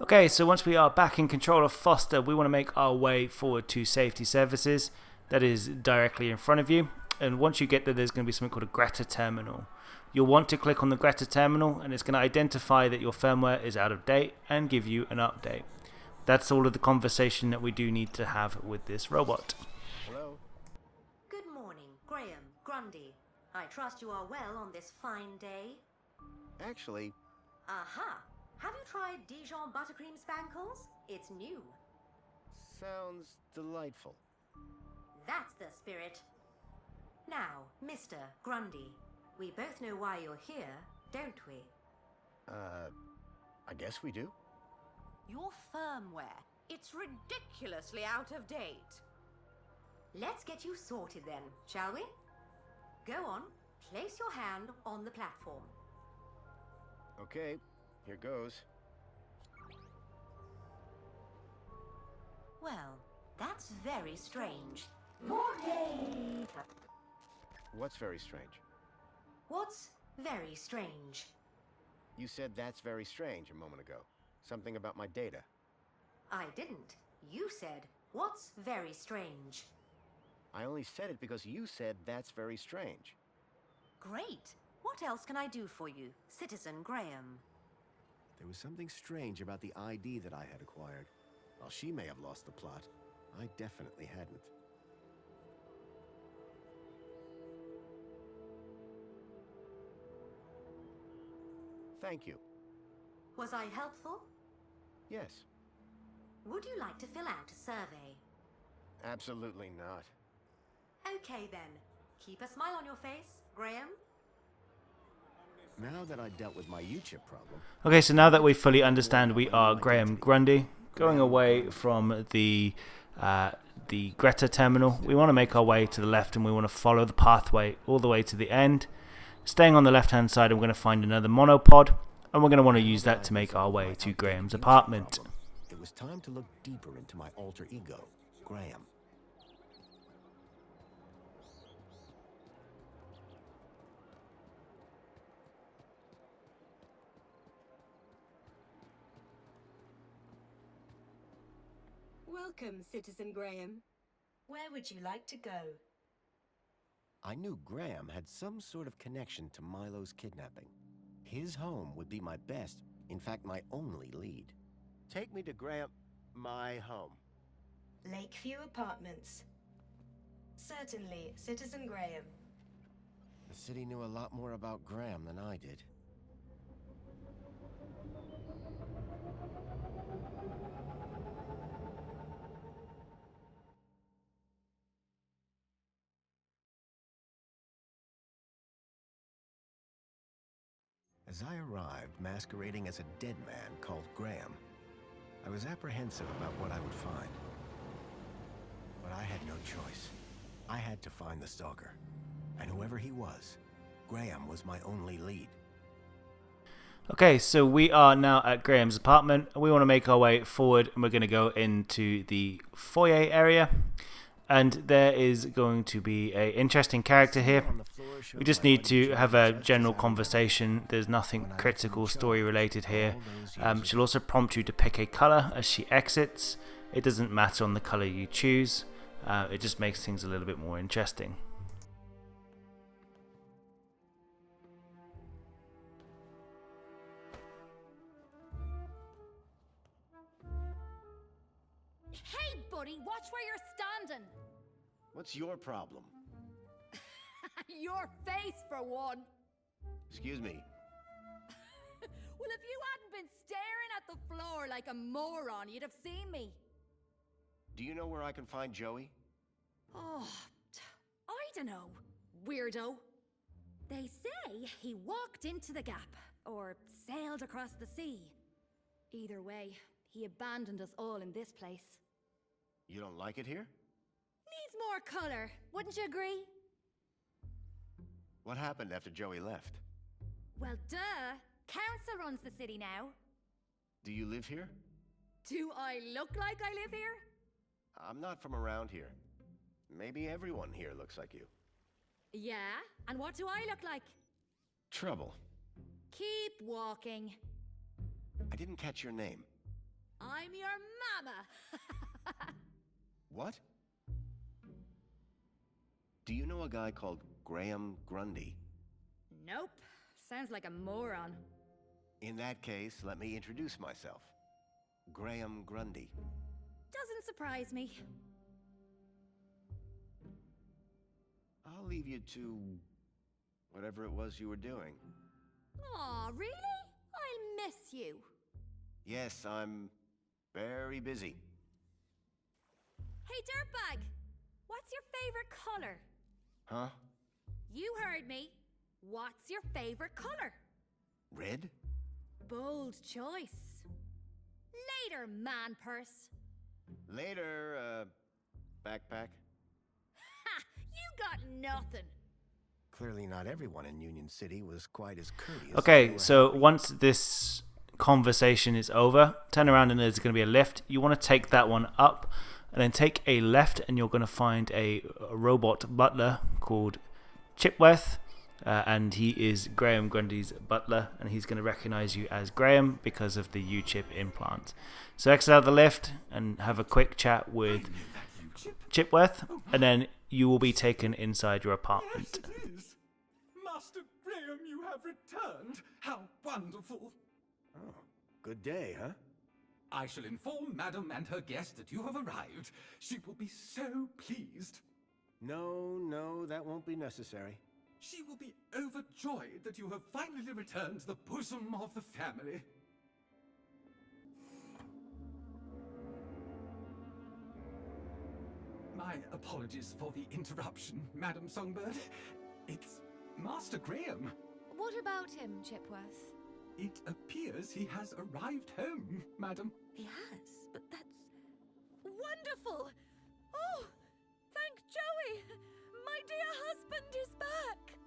Speaker 1: Okay, so once we are back in control of Foster, we want to make our way forward to safety services. That is directly in front of you. And once you get there, there's going to be something called a Greta terminal. You'll want to click on the Greta terminal, and it's going to identify that your firmware is out of date and give you an update. That's all of the conversation that we do need to have with this robot.
Speaker 16: Hello. Good morning, Graham, Grundy. I trust you are well on this fine day.
Speaker 2: Actually...
Speaker 16: Aha! Have you tried Dijon buttercream spankles? It's new.
Speaker 2: Sounds delightful.
Speaker 16: That's the spirit. Now, Mr. Grundy, we both know why you're here, don't we?
Speaker 2: I guess we do.
Speaker 16: Your firmware. It's ridiculously out of date. Let's get you sorted then, shall we? Go on, place your hand on the platform.
Speaker 2: Okay. Here goes.
Speaker 16: Well, that's very strange.
Speaker 2: What's very strange?
Speaker 16: What's very strange?
Speaker 2: You said that's very strange a moment ago. Something about my data.
Speaker 16: I didn't. You said, what's very strange?
Speaker 2: I only said it because you said that's very strange.
Speaker 16: Great. What else can I do for you, Citizen Graham?
Speaker 2: There was something strange about the ID that I had acquired. While she may have lost the plot, I definitely hadn't. Thank you.
Speaker 16: Was I helpful?
Speaker 2: Yes.
Speaker 16: Would you like to fill out a survey?
Speaker 2: Absolutely not.
Speaker 16: Okay then. Keep a smile on your face, Graham.
Speaker 2: Now that I dealt with my U-chip problem...
Speaker 1: Okay, so now that we fully understand we are Graham Grundy, going away from the Greta terminal, we want to make our way to the left and we want to follow the pathway all the way to the end. Staying on the left hand side, I'm going to find another monopod, and we're going to want to use that to make our way to Graham's apartment.
Speaker 2: It was time to look deeper into my alter ego, Graham.
Speaker 15: Welcome, Citizen Graham. Where would you like to go?
Speaker 2: I knew Graham had some sort of connection to Milo's kidnapping. His home would be my best, in fact, my only lead. Take me to my home.
Speaker 15: Lakeview Apartments. Certainly, Citizen Graham.
Speaker 2: The city knew a lot more about Graham than I did. As I arrived, masquerading as a dead man called Graham, I was apprehensive about what I would find. But I had no choice. I had to find the stalker. And whoever he was, Graham was my only lead.
Speaker 1: Okay, so we are now at Graham's apartment. We want to make our way forward, and we're going to go into the foyer area. And there is going to be an interesting character here. We just need to have a general conversation. There's nothing critical story related here. She'll also prompt you to pick a color as she exits. It doesn't matter on the color you choose. It just makes things a little bit more interesting.
Speaker 3: Hey, buddy, watch where you're standing.
Speaker 2: What's your problem?
Speaker 3: Your face, for one.
Speaker 2: Excuse me.
Speaker 3: Well, if you hadn't been staring at the floor like a moron, you'd have seen me.
Speaker 2: Do you know where I can find Joey?
Speaker 3: Oh, I don't know, weirdo. They say he walked into the gap, or sailed across the sea. Either way, he abandoned us all in this place.
Speaker 2: You don't like it here?
Speaker 3: Needs more color, wouldn't you agree?
Speaker 2: What happened after Joey left?
Speaker 3: Well, duh. Council runs the city now.
Speaker 2: Do you live here?
Speaker 3: Do I look like I live here?
Speaker 2: I'm not from around here. Maybe everyone here looks like you.
Speaker 3: Yeah? And what do I look like?
Speaker 2: Trouble.
Speaker 3: Keep walking.
Speaker 2: I didn't catch your name.
Speaker 3: I'm your mama.
Speaker 2: What? Do you know a guy called Graham Grundy?
Speaker 3: Nope. Sounds like a moron.
Speaker 2: In that case, let me introduce myself. Graham Grundy.
Speaker 3: Doesn't surprise me.
Speaker 2: I'll leave you to whatever it was you were doing.
Speaker 3: Aw, really? I'll miss you.
Speaker 2: Yes, I'm very busy.
Speaker 3: Hey, dirtbag! What's your favorite color?
Speaker 2: Huh?
Speaker 3: You heard me. What's your favorite color?
Speaker 2: Red?
Speaker 3: Bold choice. Later, man purse.
Speaker 2: Later, backpack.
Speaker 3: Ha! You got nothing.
Speaker 2: Clearly not everyone in Union City was quite as courteous.
Speaker 1: Okay, so once this conversation is over, turn around and there's going to be a lift. You want to take that one up and then take a left, and you're going to find a robot butler called Chipworth, and he is Graham Grundy's butler, and he's going to recognize you as Graham because of the U-chip implant. So exit out the lift and have a quick chat with Chipworth, and then you will be taken inside your apartment.
Speaker 17: Yes, it is. Master Graham, you have returned. How wonderful.
Speaker 2: Oh, good day, huh?
Speaker 17: I shall inform Madam and her guest that you have arrived. She will be so pleased.
Speaker 2: No, that won't be necessary.
Speaker 17: She will be overjoyed that you have finally returned to the bosom of the family. My apologies for the interruption, Madam Songbird. It's Master Graham.
Speaker 3: What about him, Chipworth?
Speaker 17: It appears he has arrived home, Madam.
Speaker 3: He has? But that's wonderful! Oh, thank Joey! My dear husband is back!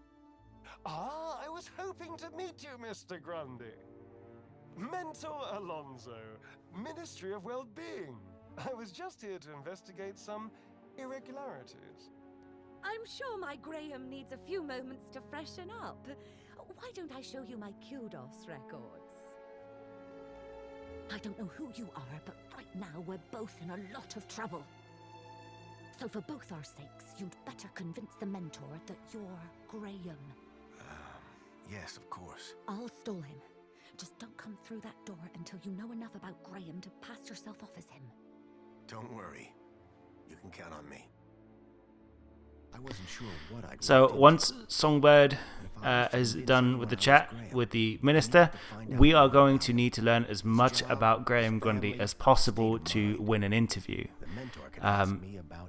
Speaker 2: Ah,
Speaker 18: was hoping to meet you, Mr. Grundy. Mentor Alonso, Ministry of Well-Being. I was just here to investigate some irregularities.
Speaker 19: I'm sure my Graham needs a few moments to freshen up. Why don't I show you my kudos records? I don't know who you are, but right now we're both in a lot of trouble. So for both our sakes, you'd better convince the mentor that you're Graham.
Speaker 2: Yes, of course.
Speaker 19: I'll stall him. Just don't come through that door until you know enough about Graham to pass yourself off as him.
Speaker 2: Don't worry. You can count on me. I wasn't sure what I'd
Speaker 1: So once Songbird is done with the chat with the minister, we are going to need to learn as much about Graham Grundy as possible to win an interview.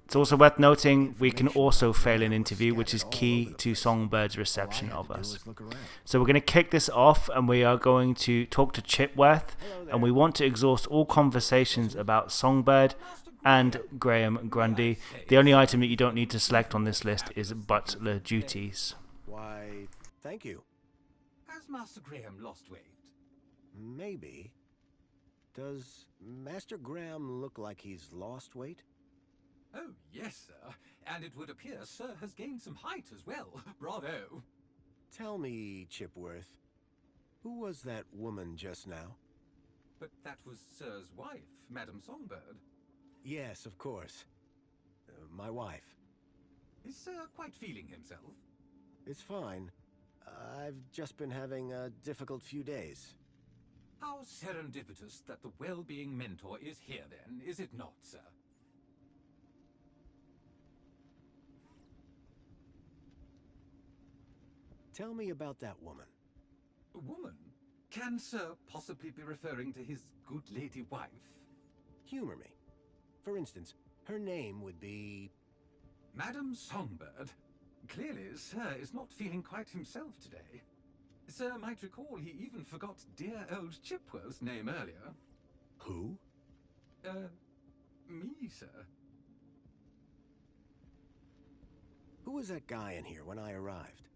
Speaker 1: It's also worth noting we can also fail an interview, which is key to Songbird's reception of us. So we're going to kick this off and we are going to talk to Chipworth, and we want to exhaust all conversations about Songbird and Graham Grundy. The only item that you don't need to select on this list is butler duties.
Speaker 2: Why, thank you.
Speaker 17: Has Master Graham lost weight?
Speaker 2: Maybe. Does Master Graham look like he's lost weight?
Speaker 17: Oh, yes, sir. And it would appear Sir has gained some height as well. Bravo.
Speaker 2: Tell me, Chipworth, who was that woman just now?
Speaker 17: But that was Sir's wife, Madam Songbird.
Speaker 2: Yes, of course. My wife.
Speaker 17: Is Sir quite feeling himself?
Speaker 2: It's fine. I've just been having a difficult few days.
Speaker 17: How serendipitous that the well-being mentor is here then, is it not, sir?
Speaker 2: Tell me about that woman.
Speaker 17: A woman? Can Sir possibly be referring to his good lady wife?
Speaker 2: Humor me. For instance, her name would be...
Speaker 17: Madam Songbird. Clearly, Sir is not feeling quite himself today. Sir might recall he even forgot dear old Chipworth's name earlier.
Speaker 2: Who?
Speaker 17: Me, sir.
Speaker 2: Who was that guy in here when I arrived?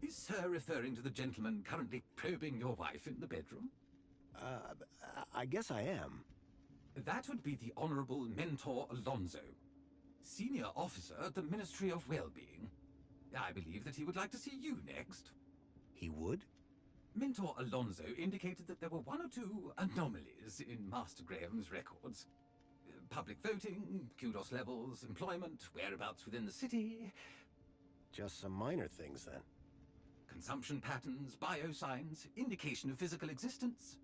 Speaker 17: Is Sir referring to the gentleman currently probing your wife in the bedroom?
Speaker 2: I guess I am.
Speaker 17: That would be the Honourable Mentor Alonso, Senior Officer at the Ministry of Well-Being. I believe that he would like to see you next.
Speaker 2: He would?
Speaker 17: Mentor Alonso indicated that there were one or two anomalies in Master Graham's records. Public voting, kudos levels, employment, whereabouts within the city.
Speaker 2: Just some minor things, then.
Speaker 17: Consumption patterns, biosigns, indication of physical existence.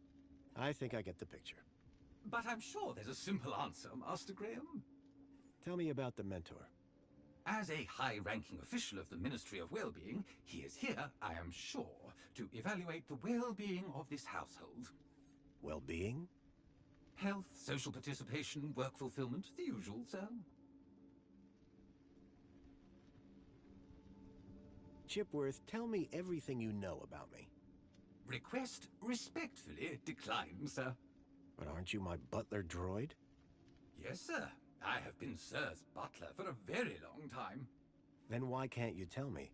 Speaker 2: I think I get the picture.
Speaker 17: But I'm sure there's a simple answer, Master Graham.
Speaker 2: Tell me about the mentor.
Speaker 17: As a high-ranking official of the Ministry of Well-Being, he is here, I am sure, to evaluate the well-being of this household.
Speaker 2: Well-being?
Speaker 17: Health, social participation, work fulfillment, the usual, sir.
Speaker 2: Chipworth, tell me everything you know about me.
Speaker 17: Request respectfully declined, sir.
Speaker 2: But aren't you my butler droid?
Speaker 17: Yes, sir. I have been Sir's butler for a very long time.
Speaker 2: Then why can't you tell me?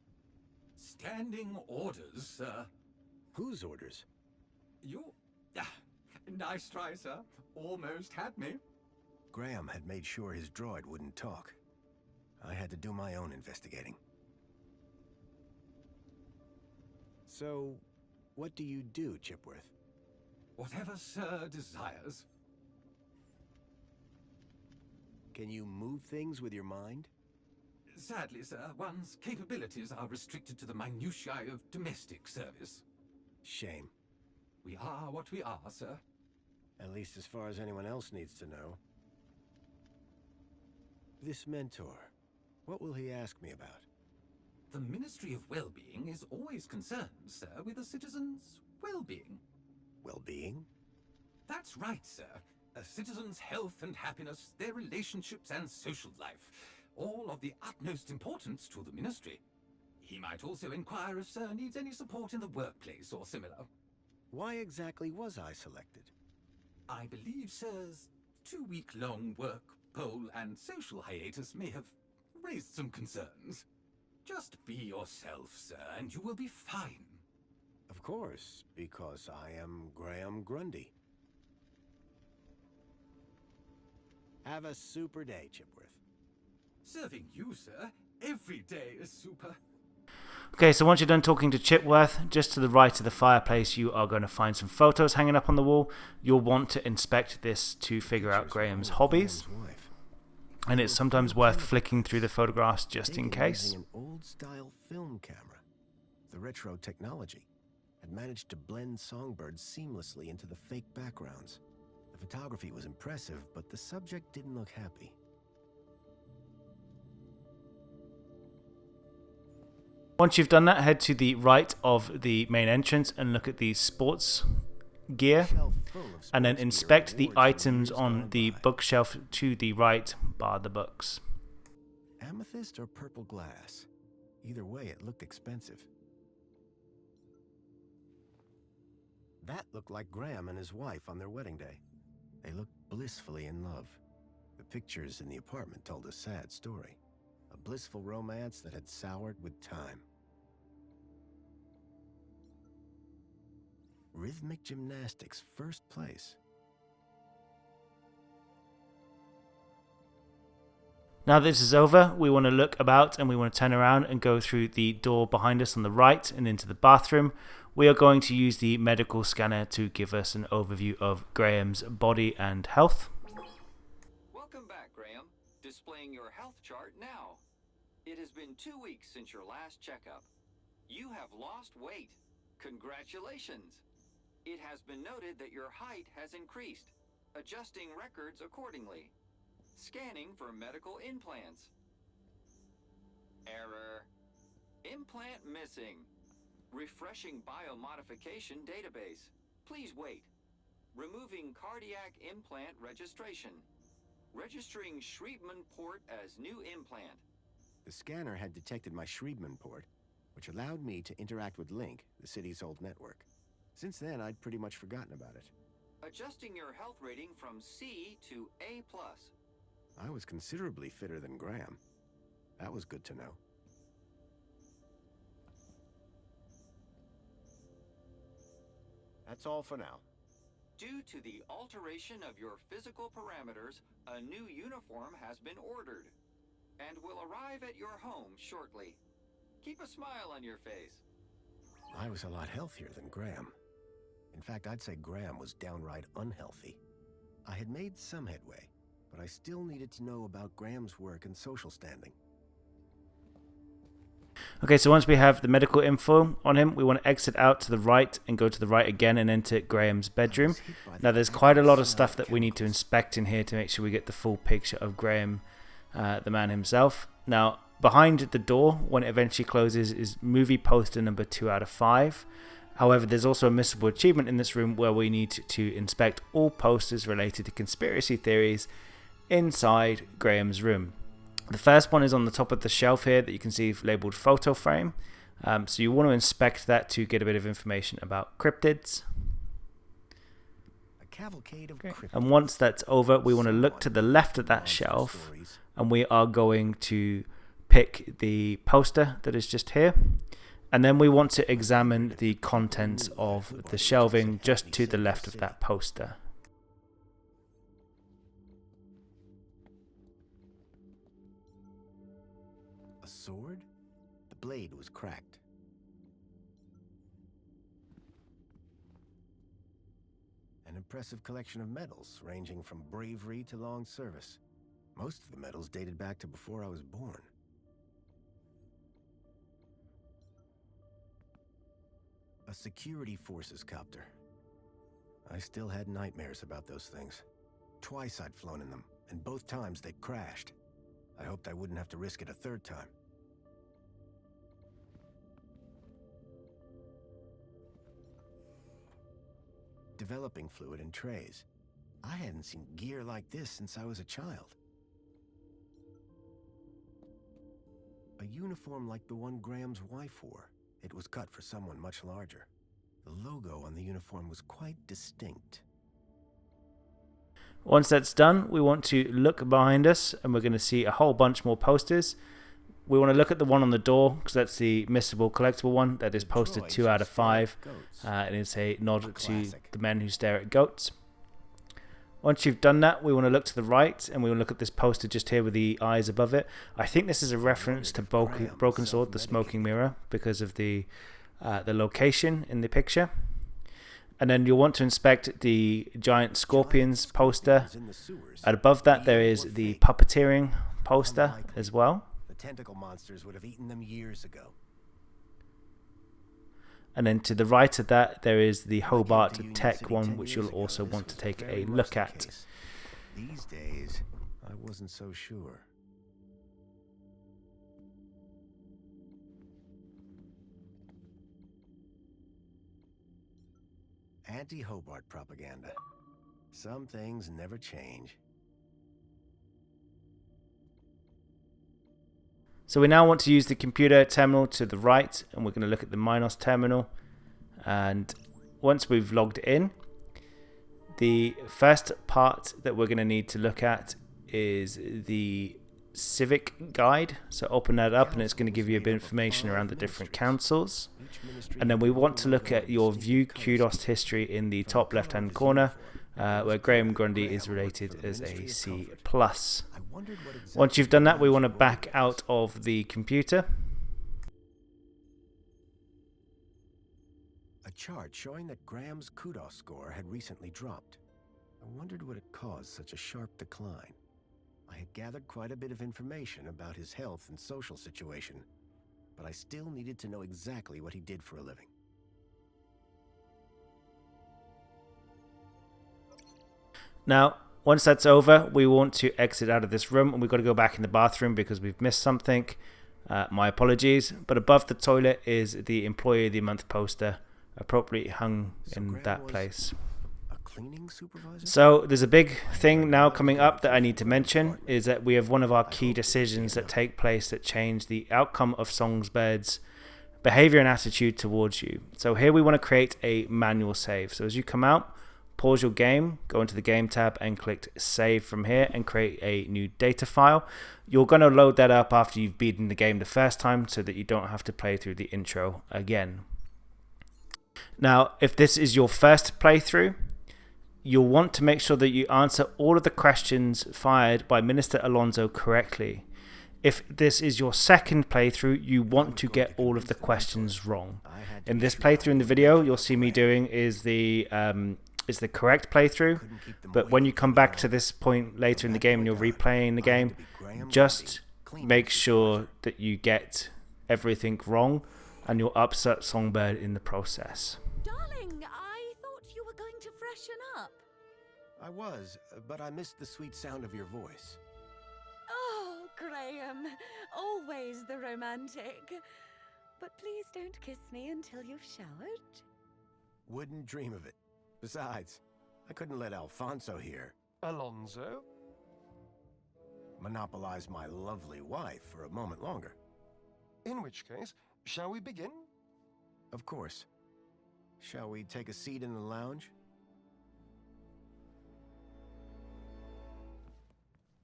Speaker 17: Standing orders, sir.
Speaker 2: Whose orders?
Speaker 17: You... nice try, sir. Almost had me.
Speaker 2: Graham had made sure his droid wouldn't talk. I had to do my own investigating. So, what do you do, Chipworth?
Speaker 17: Whatever Sir desires.
Speaker 2: Can you move things with your mind?
Speaker 17: Sadly, sir, one's capabilities are restricted to the minutiae of domestic service.
Speaker 2: Shame.
Speaker 17: We are what we are, sir.
Speaker 2: At least as far as anyone else needs to know. This mentor, what will he ask me about?
Speaker 17: The Ministry of Well-Being is always concerned, sir, with a citizen's well-being.
Speaker 2: Well-being?
Speaker 17: That's right, sir. A citizen's health and happiness, their relationships and social life, all of the utmost importance to the Ministry. He might also inquire if Sir needs any support in the workplace or similar.
Speaker 2: Why exactly was I selected?
Speaker 17: I believe Sir's 2-week-long work, poll and social hiatus may have raised some concerns. Just be yourself, sir, and you will be fine.
Speaker 2: course, because I am Graham Grundy. Have a super day, Chipworth.
Speaker 17: Serving you, sir. Every day is super.
Speaker 1: Okay, so once you're done talking to Chipworth, just to the right of the fireplace, you are going to find some photos hanging up on the wall. You'll want to inspect this to figure out Graham's hobbies. And it's sometimes worth flicking through the photographs just in case.
Speaker 2: Using an old-style film camera. The retro technology had managed to blend songbirds seamlessly into the fake backgrounds. The photography was impressive, but the subject didn't look happy.
Speaker 1: Once you've done that, head to the right of the main entrance and look at the sports gear, and then inspect the items on the bookshelf to the right, bar the books.
Speaker 2: Amethyst or purple glass? Either way, it looked expensive. That looked like Graham and his wife on their wedding day. They looked blissfully in love. The pictures in the apartment told a sad story. A blissful romance that had soured with time. Rhythmic gymnastics, first place.
Speaker 1: Now this is over, we want to look about and we want to turn around and go through the door behind us on the right and into the bathroom. We are going to use the medical scanner to give us an overview of Graham's body and health.
Speaker 9: Welcome back, Graham. Displaying your health chart now. It has been 2 weeks since your last checkup. You have lost weight. Congratulations. It has been noted that your height has increased, adjusting records accordingly. Scanning for medical implants. Error. Implant missing. Refreshing biomodification database. Please wait. Removing cardiac implant registration. Registering Schriebman port as new implant.
Speaker 2: The scanner had detected my Schriebman port, which allowed me to interact with Link, the city's old network. Since then, I'd pretty much forgotten about it.
Speaker 9: Adjusting your health rating from C to A+.
Speaker 2: I was considerably fitter than Graham. That was good to know. That's all for now.
Speaker 9: Due to the alteration of your physical parameters, a new uniform has been ordered and will arrive at your home shortly. Keep a smile on your face.
Speaker 2: I was a lot healthier than Graham. In fact, I'd say Graham was downright unhealthy. I had made some headway, but I still needed to know about Graham's work and social standing.
Speaker 1: Okay, so once we have the medical info on him, we want to exit out to the right and go to the right again and enter Graham's bedroom. Now there's quite a lot of stuff that we need to inspect in here to make sure we get the full picture of Graham, the man himself. Now behind the door, when it eventually closes, is movie poster number 2 out of 5. However, there's also a missable achievement in this room where we need to inspect all posters related to conspiracy theories inside Graham's room. The first one is on the top of the shelf here that you can see labeled photo frame. So you want to inspect that to get a bit of information about cryptids.
Speaker 2: A cavalcade of cryptids.
Speaker 1: And once that's over, we want to look to the left of that shelf and we are going to pick the poster that is just here. And then we want to examine the contents of the shelving just to the left of that poster.
Speaker 2: A sword? The blade was cracked. An impressive collection of medals ranging from bravery to long service. Most of the medals dated back to before I was born. A security forces copter. I still had nightmares about those things. Twice I'd flown in them, and both times they'd crashed. I hoped I wouldn't have to risk it a third time. Developing fluid in trays. I hadn't seen gear like this since I was a child. A uniform like the one Graham's wife wore. It was cut for someone much larger. The logo on the uniform was quite distinct.
Speaker 1: Once that's done, we want to look behind us and we're going to see a whole bunch more posters. we want to look at the one on the door because that's the missable collectible one that is posted 2 out of 5. And it's a nod to the men who stare at goats. Once you've done that, we want to look to the right and we will look at this poster just here with the eyes above it. I think this is a reference to Broken Sword, the smoking mirror, because of the location in the picture. And then you'll want to inspect the giant scorpions poster. And above that there is the puppeteering poster as well.
Speaker 2: The tentacle monsters would have eaten them years ago.
Speaker 1: And then to the right of that there is the Hobart Tech one, which you'll also want to take a look at.
Speaker 2: These days, I wasn't so sure. Anti-Hobart propaganda. Some things never change.
Speaker 1: So we now want to use the computer terminal to the right, and we're going to look at the Minos terminal. And once we've logged in, the first part that we're going to need to look at is the civic guide. So open that up and it's going to give you a bit of information around the different councils. And then we want to look at your view kudos history in the top left hand corner, where Graham Grundy is rated as a C+. Once you've done that, we want to back out of the computer.
Speaker 2: A chart showing that Graham's kudos score had recently dropped. I wondered what had caused such a sharp decline. I had gathered quite a bit of information about his health and social situation, but I still needed to know exactly what he did for a living.
Speaker 1: Now, once that's over, we want to exit out of this room, and we've got to go back in the bathroom because we've missed something. My apologies. But above the toilet is the Employee of the Month poster, appropriately hung in that place.
Speaker 2: A cleaning supervisor?
Speaker 1: So there's a big thing now coming up that I need to mention, is that we have one of our key decisions that take place that change the outcome of Songbird's behavior and attitude towards you. So here we want to create a manual save. So as you come out, pause your game, go into the game tab and click save from here and create a new data file. You're going to load that up after you've beaten the game the first time so that you don't have to play through the intro again. Now, if this is your first playthrough, you'll want to make sure that you answer all of the questions fired by Minister Alonso correctly. If this is your second playthrough, you want to get all of the questions wrong. In this playthrough in the video, you'll see me doing is the correct playthrough, but when you come back to this point later in the game and you're replaying the game, just make sure that you get everything wrong and you'll upset Songbird in the process.
Speaker 19: Darling, I thought you were going to freshen up.
Speaker 2: I was, but I missed the sweet sound of your voice.
Speaker 19: Oh, Graham, always the romantic. But please don't kiss me until you've showered.
Speaker 2: Wouldn't dream of it. Besides, I couldn't let Alfonso here.
Speaker 18: Alonso?
Speaker 2: Monopolize my lovely wife for a moment longer.
Speaker 18: In which case, shall we begin?
Speaker 2: Of course. Shall we take a seat in the lounge?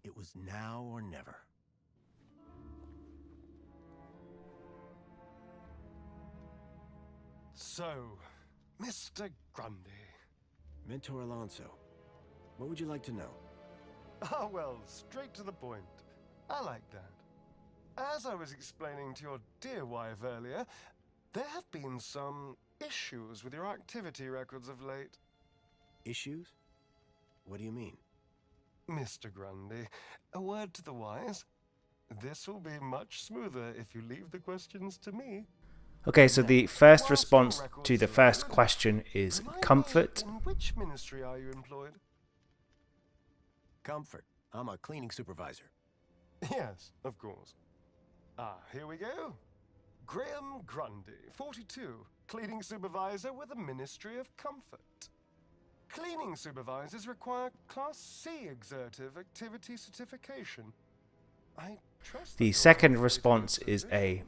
Speaker 2: It was now or never.
Speaker 18: So, Mr. Grundy.
Speaker 2: Mentor Alonso, what would you like to know?
Speaker 18: Ah, well, straight to the point. I like that. As I was explaining to your dear wife earlier, there have been some issues with your activity records of late.
Speaker 2: Issues? What do you mean?
Speaker 18: Mr. Grundy, a word to the wise. This will be much smoother if you leave the questions to me.
Speaker 1: Okay, so the first response to the first question is comfort.
Speaker 18: In which ministry are you employed?
Speaker 2: Comfort. I'm a cleaning supervisor.
Speaker 18: Yes, of course. Ah, here we go. Graham Grundy, 42, cleaning supervisor with the Ministry of Comfort. Cleaning supervisors require Class C exertive activity certification. I trust
Speaker 1: The second response is A+.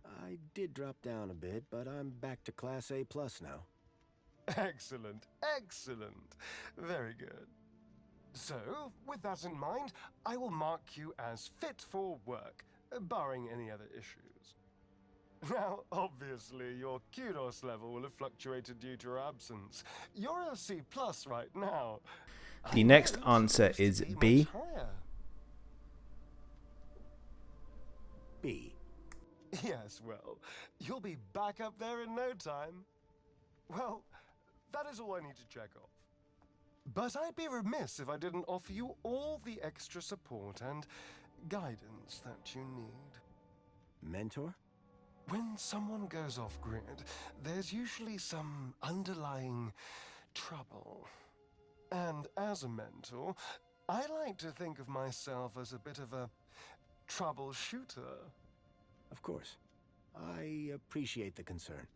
Speaker 2: I did drop down a bit, but I'm back to Class A+ now.
Speaker 18: Excellent, excellent. Very good. So, with that in mind, I will mark you as fit for work, barring any other issues. Now, obviously, your kudos level will have fluctuated due to your absence. You're a C+ right now.
Speaker 1: The next answer is B.
Speaker 2: B.
Speaker 18: Yes, well, you'll be back up there in no time. Well, that is all I need to check off. But I'd be remiss if I didn't offer you all the extra support and guidance that you need.
Speaker 2: Mentor?
Speaker 18: When someone goes off-grid, there's usually some underlying trouble. And as a mentor, I like to think of myself as a bit of a troubleshooter.
Speaker 2: Of course. I appreciate the concern.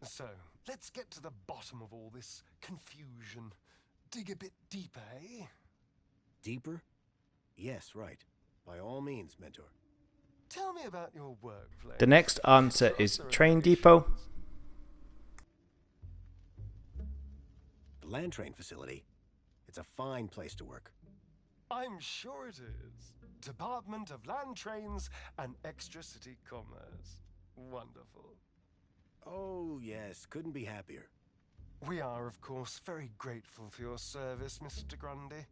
Speaker 18: So, let's get to the bottom of all this confusion. Dig a bit deeper, eh?
Speaker 2: Deeper? Yes, right. By all means, Mentor.
Speaker 18: Tell me about your workplace.
Speaker 1: The next answer is train depot.
Speaker 2: The land train facility. It's a fine place to work.
Speaker 18: I'm sure it is. Department of Land Trains and Extra City Commerce. Wonderful.
Speaker 2: Oh, yes. Couldn't be happier.
Speaker 18: We are, of course, very grateful for your service, Mr. Grundy.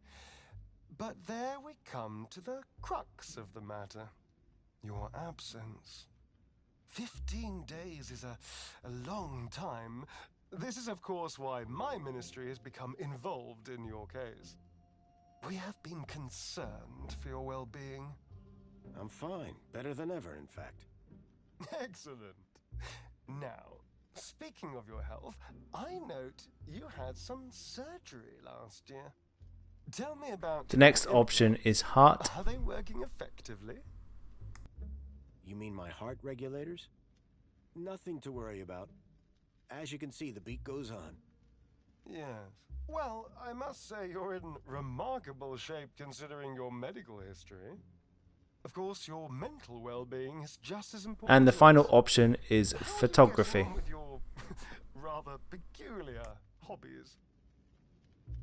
Speaker 18: But there we come to the crux of the matter. Your absence. 15 days is a long time. This is, of course, why my ministry has become involved in your case. We have been concerned for your well-being.
Speaker 2: I'm fine. Better than ever, in fact.
Speaker 18: Excellent. Now, speaking of your health, I note you had some surgery last year. Tell me about...
Speaker 1: The next option is heart.
Speaker 18: Are they working effectively?
Speaker 2: You mean my heart regulators? Nothing to worry about. As you can see, the beat goes on.
Speaker 18: Yes. Well, I must say you're in remarkable shape considering your medical history. Of course, your mental well-being is just as important.
Speaker 1: And the final option is photography.
Speaker 18: How do you get on with your rather peculiar hobbies?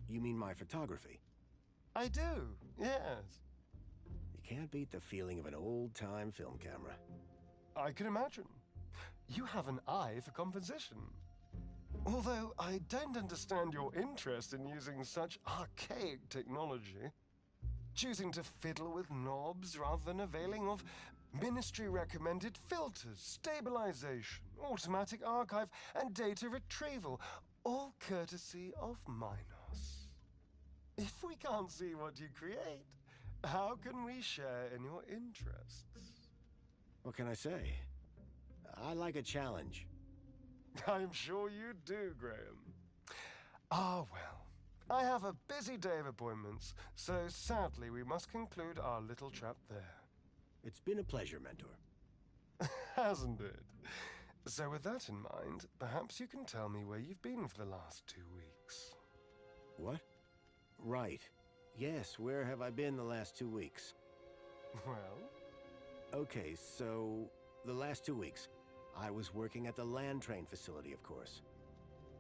Speaker 2: You mean my photography?
Speaker 18: I do, yes.
Speaker 2: You can't beat the feeling of an old-time film camera.
Speaker 18: I can imagine. You have an eye for composition. Although I don't understand your interest in using such archaic technology. Choosing to fiddle with knobs rather than availing of ministry-recommended filters, stabilization, automatic archive, and data retrieval, all courtesy of Minos. If we can't see what you create, how can we share in your interests?
Speaker 2: What can I say? I like a challenge.
Speaker 18: I'm sure you do, Graham. Ah, well. I have a busy day of appointments, so sadly we must conclude our little chat there.
Speaker 2: It's been a pleasure, Mentor.
Speaker 18: Hasn't it? So with that in mind, perhaps you can tell me where you've been for the last 2 weeks.
Speaker 2: What? Right. Yes, where have I been the last 2 weeks?
Speaker 18: Well?
Speaker 2: Okay, so the last 2 weeks, I was working at the land train facility, of course.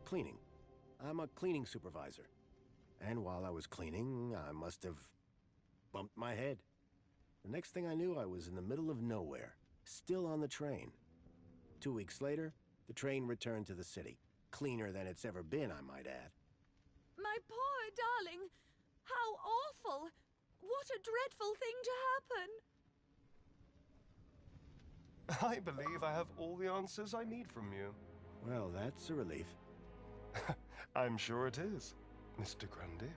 Speaker 2: Cleaning. I'm a cleaning supervisor. And while I was cleaning, I must have bumped my head. The next thing I knew, I was in the middle of nowhere, still on the train. 2 weeks later, the train returned to the city. Cleaner than it's ever been, I might add.
Speaker 19: My poor darling! How awful! What a dreadful thing to happen!
Speaker 18: I believe I have all the answers I need from you.
Speaker 2: Well, that's a relief.
Speaker 18: I'm sure it is, Mr. Grundy.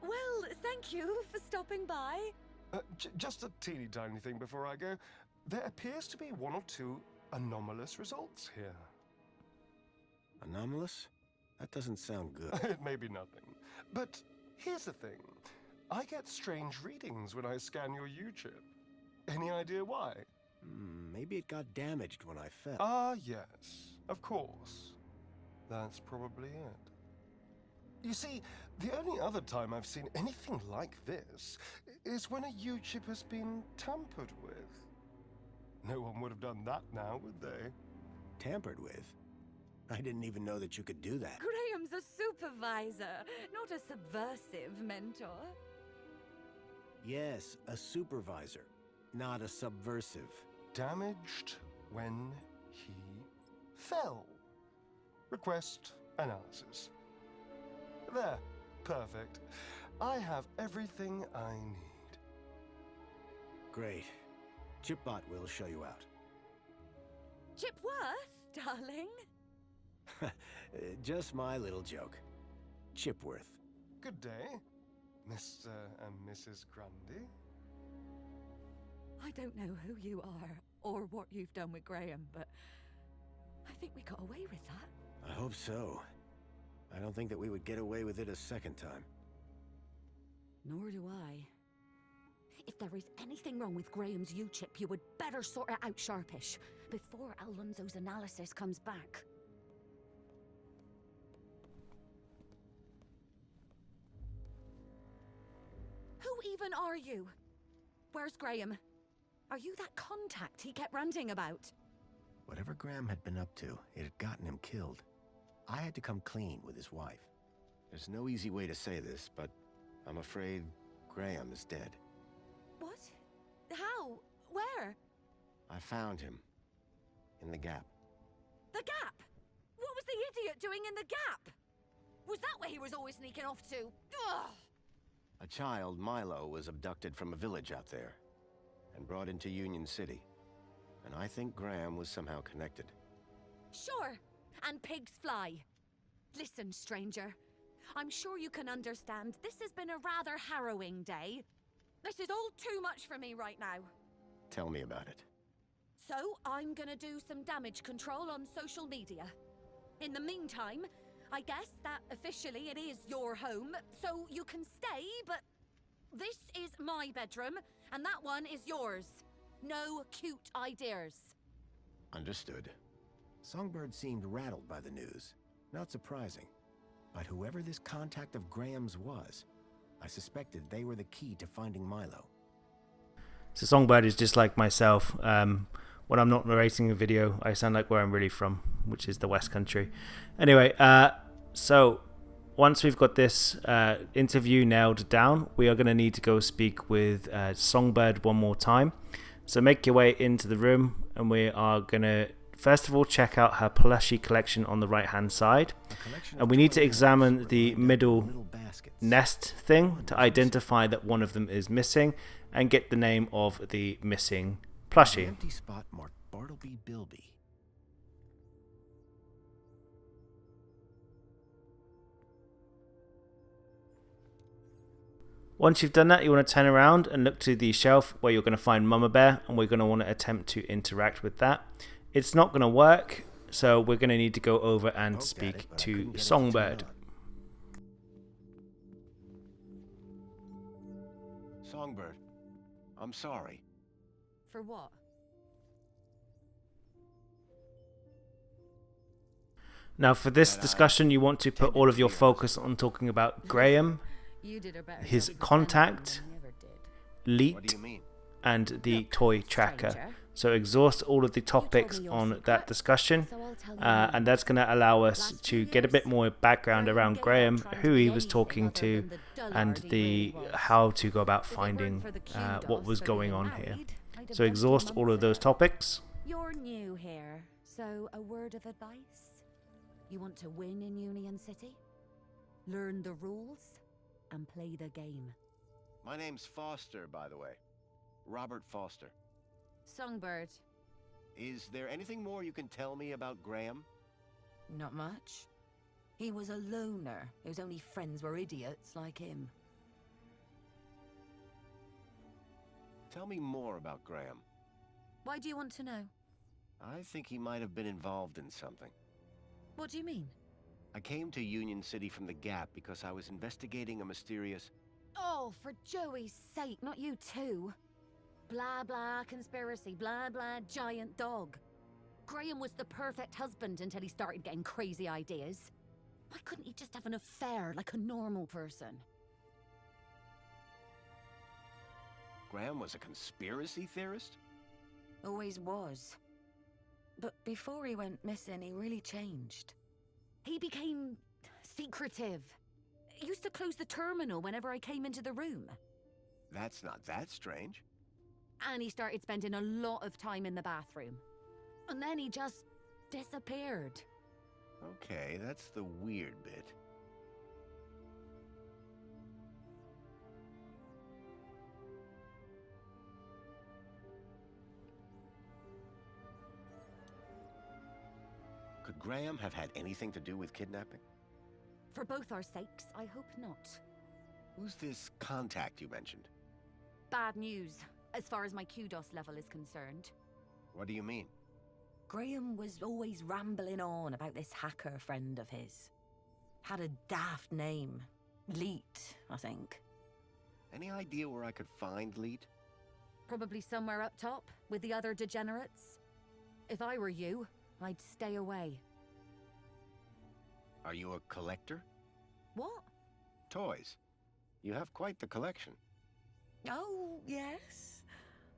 Speaker 19: Well, thank you for stopping by.
Speaker 18: Just a teeny tiny thing before I go. There appears to be 1 or 2 anomalous results here.
Speaker 2: Anomalous? That doesn't sound good.
Speaker 18: It may be nothing. But here's the thing. I get strange readings when I scan your U-chip. Any idea why?
Speaker 2: Maybe it got damaged when I fell.
Speaker 18: Ah, yes. Of course. That's probably it. You see, the only other time I've seen anything like this is when a U-chip has been tampered with. No one would have done that now, would they?
Speaker 2: Tampered with? I didn't even know that you could do that.
Speaker 19: Graham's a supervisor, not a subversive mentor.
Speaker 2: Yes, a supervisor, not a subversive.
Speaker 18: Damaged when he fell. Request analysis. There. Perfect. I have everything I need.
Speaker 2: Great. Chipbot will show you out.
Speaker 19: Chipworth, darling?
Speaker 2: Just my little joke. Chipworth.
Speaker 18: Good day, Mr. and Mrs. Grundy.
Speaker 19: I don't know who you are or what you've done with Graham, but I think we got away with that.
Speaker 2: I hope so. I don't think that we would get away with it a second time.
Speaker 19: Nor do I. If there is anything wrong with Graham's U-chip, you would better sort it out sharpish, before Alonso's analysis comes back. Who even are you? Where's Graham? Are you that contact he kept ranting about?
Speaker 2: Whatever Graham had been up to, it had gotten him killed. I had to come clean with his wife. There's no easy way to say this, but I'm afraid Graham is dead.
Speaker 19: What? How? Where?
Speaker 2: I found him. In the Gap.
Speaker 19: The Gap? What was the idiot doing in the Gap? Was that where he was always sneaking off to? Ugh!
Speaker 2: A child, Milo, was abducted from a village out there and brought into Union City. And I think Graham was somehow connected.
Speaker 19: Sure, and pigs fly. Listen, stranger. I'm sure you can understand this has been a rather harrowing day. This is all too much for me right now.
Speaker 2: Tell me about it.
Speaker 19: So, I'm gonna do some damage control on social media. In the meantime, I guess that officially it is your home, so you can stay, but this is my bedroom, and that one is yours. No cute ideas.
Speaker 2: Understood. Songbird seemed rattled by the news. Not surprising. But whoever this contact of Graham's was, I suspected they were the key to finding Milo.
Speaker 1: So Songbird is just like myself. When I'm not narrating a video, I sound like where I'm really from, which is the West Country. Anyway, so once we've got this interview nailed down, we are going to need to go speak with Songbird one more time. So make your way into the room, and we are going to first of all check out her plushie collection on the right hand side, and we need to examine the middle nest thing to identify that one of them is missing and get the name of the missing plushie.
Speaker 2: An empty spot marked Bartleby Bilby.
Speaker 1: Once you've done that, you want to turn around and look to the shelf where you're going to find Mama Bear, and we're going to want to attempt to interact with that. It's not going to work, so we're going to need to go over and speak to Songbird.
Speaker 2: Songbird, I'm sorry.
Speaker 19: For what?
Speaker 1: Now, for this discussion, you want to put all of your focus on talking about Graham, his contact, Leet, and the toy tracker. So exhaust all of the topics on that discussion, and that's going to allow us to get a bit more background around Graham, who he was talking to, and the how to go about finding what was going on here. So exhaust all of those topics.
Speaker 19: You're new here, so a word of advice? You want to win in Union City? Learn the rules and play the game.
Speaker 6: My name's Foster, by the way. Robert Foster.
Speaker 5: Songbird.
Speaker 6: Is there anything more you can tell me about Graham?
Speaker 5: Not much. He was a loner whose only friends were idiots like him.
Speaker 6: Tell me more about Graham.
Speaker 19: Why do you want to know?
Speaker 6: I think he might have been involved in something.
Speaker 19: What do you mean?
Speaker 6: I came to Union City from the Gap because I was investigating a mysterious...
Speaker 19: Oh, for Joey's sake, not you too. Blah blah conspiracy, blah blah giant dog. Graham was the perfect husband until he started getting crazy ideas. Why couldn't he just have an affair like a normal person?
Speaker 6: Graham was a conspiracy theorist?
Speaker 5: Always was. But before he went missing, he really changed.
Speaker 19: He became secretive. He used to close the terminal whenever I came into the room.
Speaker 6: That's not that strange.
Speaker 19: And he started spending a lot of time in the bathroom. And then he just disappeared.
Speaker 6: Okay, that's the weird bit. Could Graham have had anything to do with kidnapping?
Speaker 19: For both our sakes, I hope not.
Speaker 6: Who's this contact you mentioned?
Speaker 19: Bad news, as far as my kudos level is concerned.
Speaker 6: What do you mean?
Speaker 19: Graham was always rambling on about this hacker friend of his. Had a daft name. Leet, I think.
Speaker 6: Any idea where I could find Leet?
Speaker 19: Probably somewhere up top, with the other degenerates. If I were you, I'd stay away.
Speaker 6: Are you a collector?
Speaker 19: What?
Speaker 6: Toys. You have quite the collection.
Speaker 19: Oh, yes.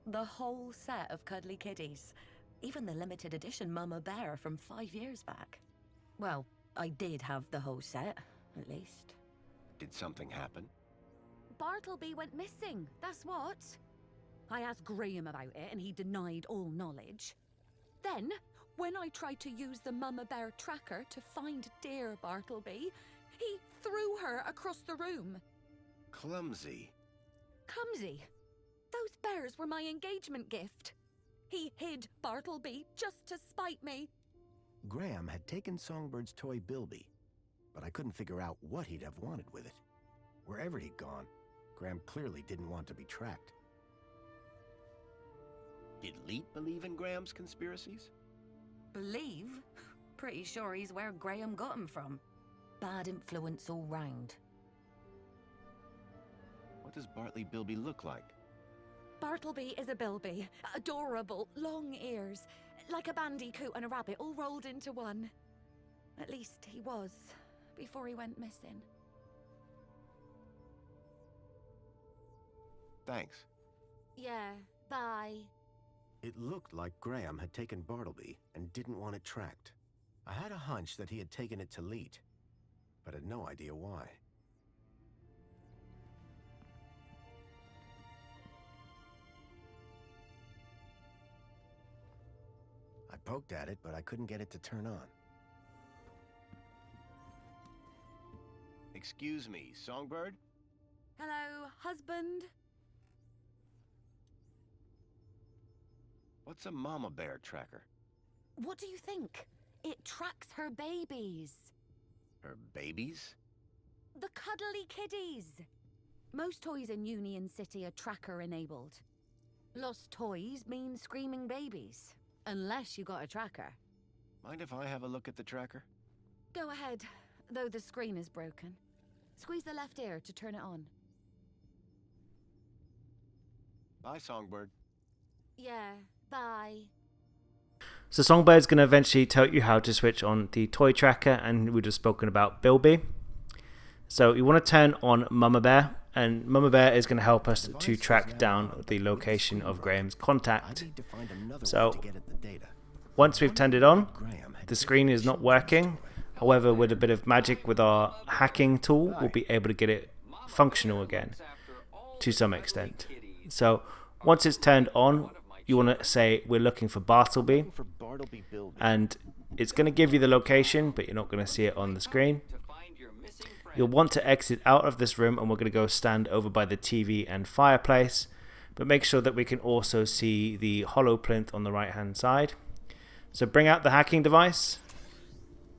Speaker 19: The whole set of cuddly kiddies. Even the limited edition Mama Bear from 5 years back. Well, I did have the whole set, at least.
Speaker 6: Did something happen?
Speaker 19: Bartleby went missing, that's what. I asked Graham about it and he denied all knowledge. Then, when I tried to use the Mama Bear tracker to find dear Bartleby, he threw her across the room.
Speaker 6: Clumsy.
Speaker 19: Clumsy? Those bears were my engagement gift. He hid Bartleby just to spite me.
Speaker 2: Graham had taken Songbird's toy Bilby, but I couldn't figure out what he'd have wanted with it. Wherever he'd gone, Graham clearly didn't want to be tracked.
Speaker 6: Did Leet believe in Graham's conspiracies?
Speaker 19: Believe? Pretty sure he's where Graham got him from. Bad influence all round.
Speaker 6: What does Bartley Bilby look like?
Speaker 19: Bartleby is a Bilby. Adorable, long ears. Like a bandicoot and a rabbit all rolled into one. At least he was, before he went missing.
Speaker 6: Thanks.
Speaker 19: Yeah, bye.
Speaker 2: It looked like Graham had taken Bartleby and didn't want it tracked. I had a hunch that he had taken it to Leet, but had no idea why. I poked at it, but I couldn't get it to turn on.
Speaker 6: Excuse me, Songbird?
Speaker 19: Hello, husband?
Speaker 6: What's a mama bear tracker?
Speaker 19: What do you think? It tracks her babies.
Speaker 6: Her babies?
Speaker 19: The cuddly kiddies. Most toys in Union City are tracker-enabled. Lost toys mean screaming babies. Unless you got a tracker.
Speaker 6: Mind if I have a look at the tracker?
Speaker 19: Go ahead, though the screen is broken. Squeeze the left ear to turn it on.
Speaker 6: Bye, Songbird.
Speaker 19: Yeah, bye.
Speaker 1: So Songbird's going to eventually tell you how to switch on the toy tracker, and we've just spoken about Bilby. So you want to turn on Mama Bear, and Mama Bear is going to help us to track down the location of Graham's contact. So once we've turned it on, the screen is not working. However, with a bit of magic with our hacking tool, we'll be able to get it functional again to some extent. So once it's turned on, you want to say we're looking for Bartleby, and it's going to give you the location, but you're not going to see it on the screen. You'll want to exit out of this room, and we're going to go stand over by the TV and fireplace, but make sure that we can also see the hollow plinth on the right hand side. So bring out the hacking device,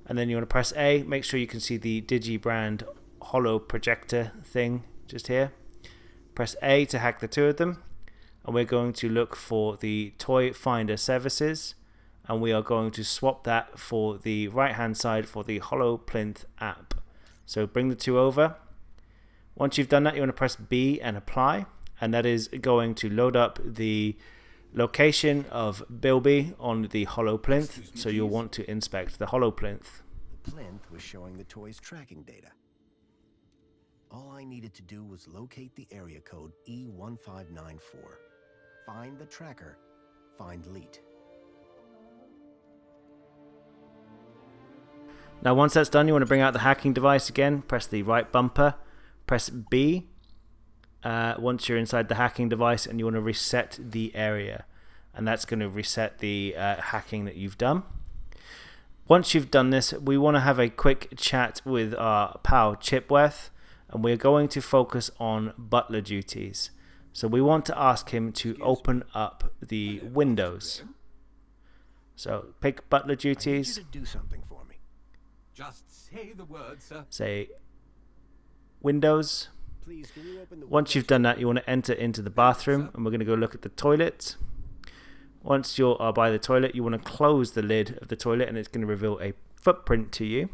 Speaker 1: and then you want to press A. Make sure you can see the DigiBrand hollow projector thing just here. Press A to hack the two of them, and we're going to look for the Toy Finder services, and we are going to swap that for the right hand side for the hollow plinth app. So bring the two over. Once you've done that, you want to press B and apply, and that is going to load up the location of Bilby on the hollow plinth. So you'll want to inspect the hollow plinth.
Speaker 2: The plinth was showing the toy's tracking data. All I needed to do was locate the area code E1594. Find the tracker, find Leet.
Speaker 1: Now once that's done, you want to bring out the hacking device again, press the right bumper, press B, once you're inside the hacking device, and you want to reset the area, and that's going to reset the hacking that you've done. Once you've done this, we want to have a quick chat with our pal Chipworth, and we're going to focus on butler duties. So we want to ask him to open up the windows. So pick butler duties.
Speaker 2: I need you to do something for me.
Speaker 17: Just say the word, sir.
Speaker 1: Say windows.
Speaker 2: Please, can you open the
Speaker 1: Once you've done that, you want to enter into the bathroom, and we're going to go look at the toilet. Once you are by the toilet, you want to close the lid of the toilet, and it's going to reveal a footprint to you.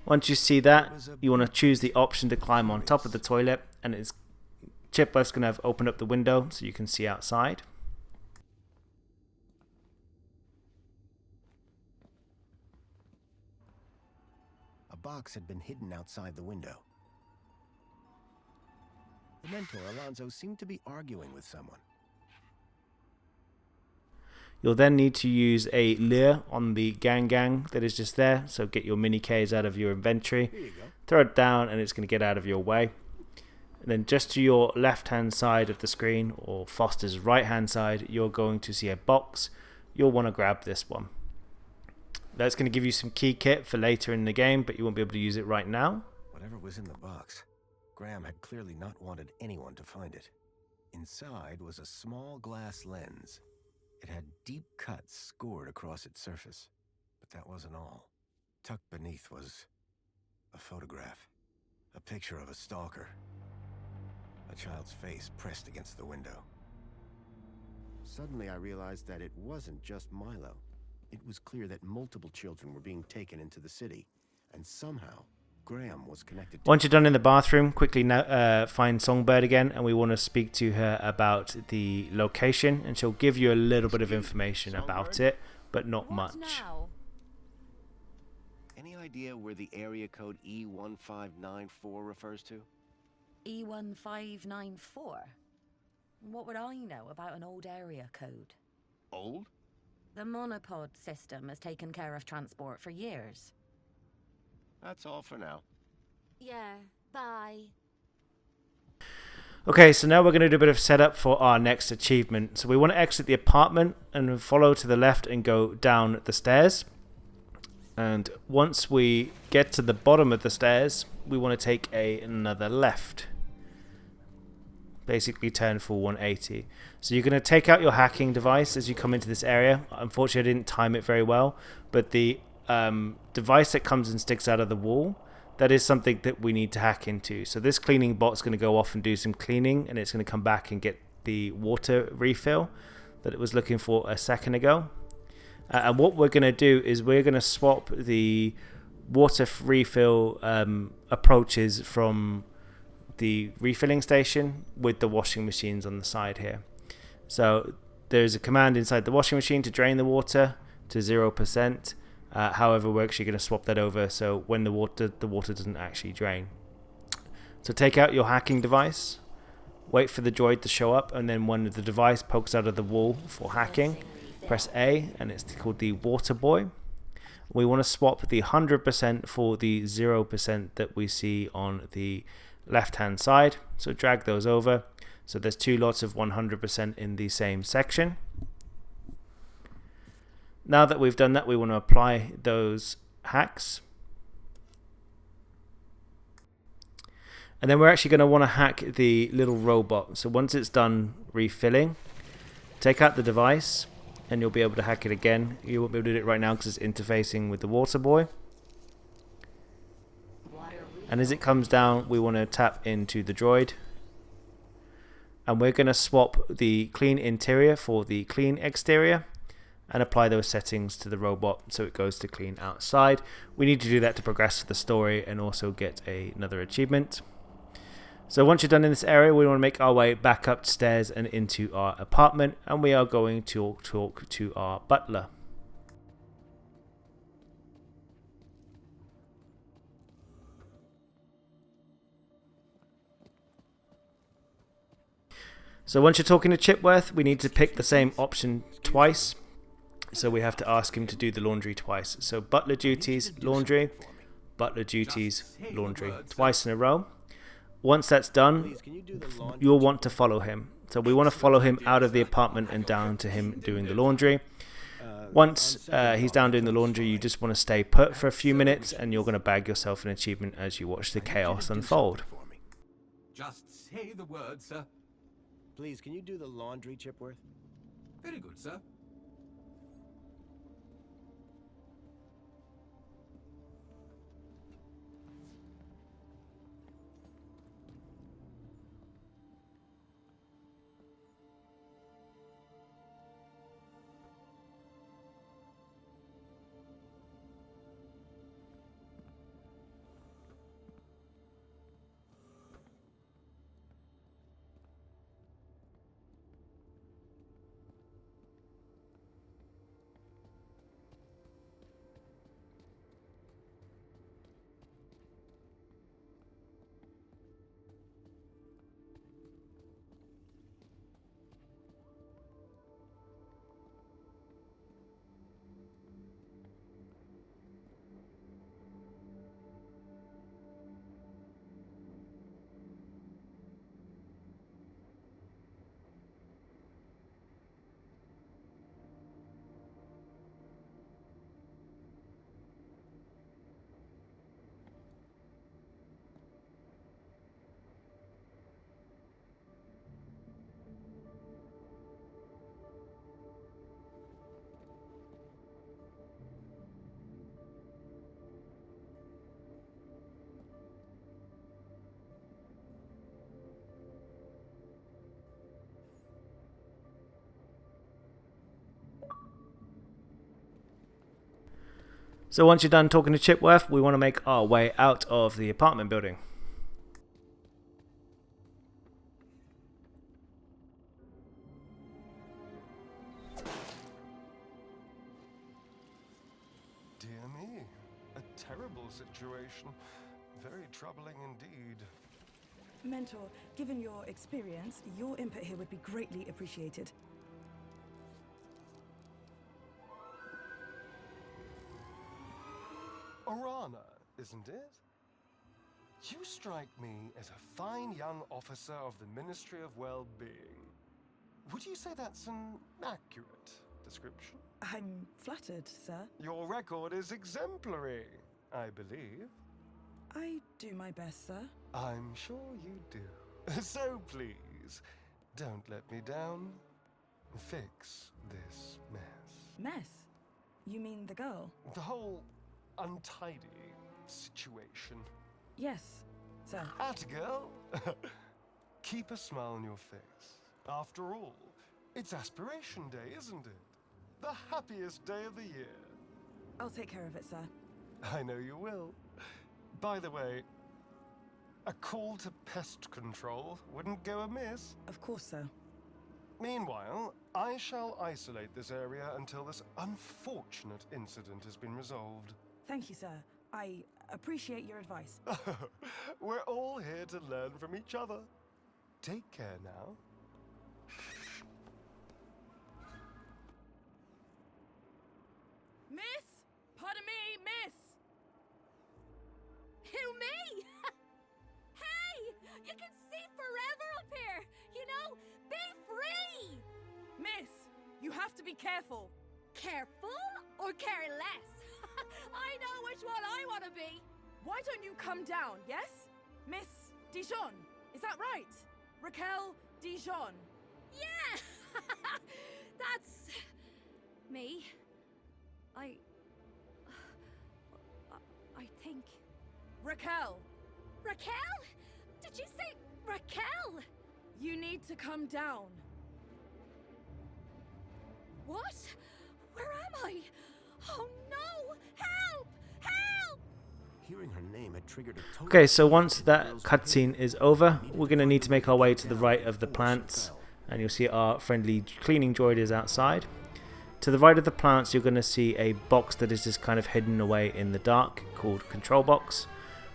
Speaker 1: Once you see that, you want to choose the option to climb on top of the toilet, and it's Chipworth's going to have opened up the window so you can see outside.
Speaker 2: A box had been hidden outside the window. The mentor, Alonzo, seemed to be arguing with someone.
Speaker 1: You'll then need to use a lure on the gang that is just there. So get your mini Ks out of your inventory, throw it down, and it's going to get out of your way. And then just to your left hand side of the screen, or Foster's right hand side, you're going to see a box. You'll want to grab this one. That's going to give you some key kit for later in the game, but you won't be able to use it right now.
Speaker 2: Whatever was in the box, Graham had clearly not wanted anyone to find it. Inside was a small glass lens. It had deep cuts scored across its surface, but that wasn't all. Tucked beneath was a photograph, a picture of a stalker, a child's face pressed against the window. Suddenly I realized that it wasn't just Milo. It was clear that multiple children were being taken into the city, and somehow Graham was connected to...
Speaker 1: Once you're done in the bathroom, quickly find Songbird again, and we want to speak to her about the location, and she'll give you a little bit of information about it, but not much.
Speaker 6: Now? Any idea where the area code E1594 refers to?
Speaker 19: E1594? What would I know about an old area code?
Speaker 6: Old?
Speaker 19: The monopod system has taken care of transport for years.
Speaker 6: That's all for now.
Speaker 8: Yeah, bye.
Speaker 1: Okay, so now we're going to do a bit of setup for our next achievement. So we want to exit the apartment and follow to the left and go down the stairs. And once we get to the bottom of the stairs, we want to take another left. Basically turn full 180. So you're going to take out your hacking device as you come into this area. Unfortunately, I didn't time it very well, but the device that comes and sticks out of the wall, that is something that we need to hack into. So this cleaning bot's going to go off and do some cleaning, and it's going to come back and get the water refill that it was looking for a second ago. And what we're going to do is we're going to swap the water refill approaches from the refilling station with the washing machines on the side here. So there's a command inside the washing machine to drain the water to 0%. However, we're actually going to swap that over so when the water doesn't actually drain. So take out your hacking device, wait for the droid to show up, and then when the device pokes out of the wall for hacking, press A, and it's called the water boy. We want to swap the 100% for the 0% that we see on the left hand side. So drag those over. So there's two lots of 100% in the same section. Now that we've done that, we want to apply those hacks. And then we're actually going to want to hack the little robot. So once it's done refilling, take out the device and you'll be able to hack it again. You won't be able to do it right now because it's interfacing with the water boy. And as it comes down, we want to tap into the droid. And we're going to swap the clean interior for the clean exterior and apply those settings to the robot so it goes to clean outside. We need to do that to progress the story and also get another achievement. So once you're done in this area, we want to make our way back upstairs and into our apartment, and we are going to talk to our butler. So once you're talking to Chipworth, we need to pick the same option twice. So we have to ask him to do the laundry twice. So butler duties, laundry, butler duties, laundry, twice in a row. Once that's done, you'll want to follow him. So we want to follow him out of the apartment and down to him doing the laundry. Once he's down doing the laundry, you just want to stay put for a few minutes, and you're going to bag yourself an achievement as you watch the chaos unfold.
Speaker 17: Just say the word, sir.
Speaker 2: Please, can you do the laundry, Chipworth?
Speaker 17: Very good, sir.
Speaker 1: So once you're done talking to Chipworth, we want to make our way out of the apartment building.
Speaker 18: Dear me, a terrible situation. Very troubling indeed.
Speaker 20: Mentor, given your experience, your input here would be greatly appreciated.
Speaker 18: Orana, isn't it? You strike me as a fine young officer of the Ministry of Well-Being. Would you say that's an accurate description?
Speaker 20: I'm flattered, sir.
Speaker 18: Your record is exemplary, I believe.
Speaker 20: I do my best, sir.
Speaker 18: I'm sure you do. So please, don't let me down. Fix this mess.
Speaker 20: Mess? You mean the girl?
Speaker 18: The whole untidy situation.
Speaker 20: Yes, sir.
Speaker 18: Girl. Keep a smile on your face. After all, it's Aspiration Day, isn't it? The happiest day of the year.
Speaker 20: I'll take care of it, sir.
Speaker 18: I know you will. By the way, a call to pest control wouldn't go amiss.
Speaker 20: Of course, sir.
Speaker 18: Meanwhile, I shall isolate this area until this unfortunate incident has been resolved.
Speaker 20: Thank you, sir. I appreciate your advice.
Speaker 18: We're all here to learn from each other. Take care now.
Speaker 20: Miss? Pardon me, miss!
Speaker 3: Who, me? Hey! You can see forever up here! You know, be free!
Speaker 20: Miss, you have to be careful.
Speaker 3: Careful or careless? I know which one I want to be.
Speaker 20: Why don't you come down, yes? Miss Dijon, is that right? Raquel Dijon.
Speaker 3: Yeah! That's... me. I think...
Speaker 20: Raquel!
Speaker 3: Raquel? Did you say Raquel?
Speaker 20: You need to come down.
Speaker 3: What? Where am I? Oh no! Help! Help!
Speaker 2: Hearing her name had triggered a total...
Speaker 1: Okay, so once that cutscene is over, we're going to need to make our way to the right of the plants, and you'll see our friendly cleaning droid is outside. To the right of the plants, you're going to see a box that is just kind of hidden away in the dark called Control Box.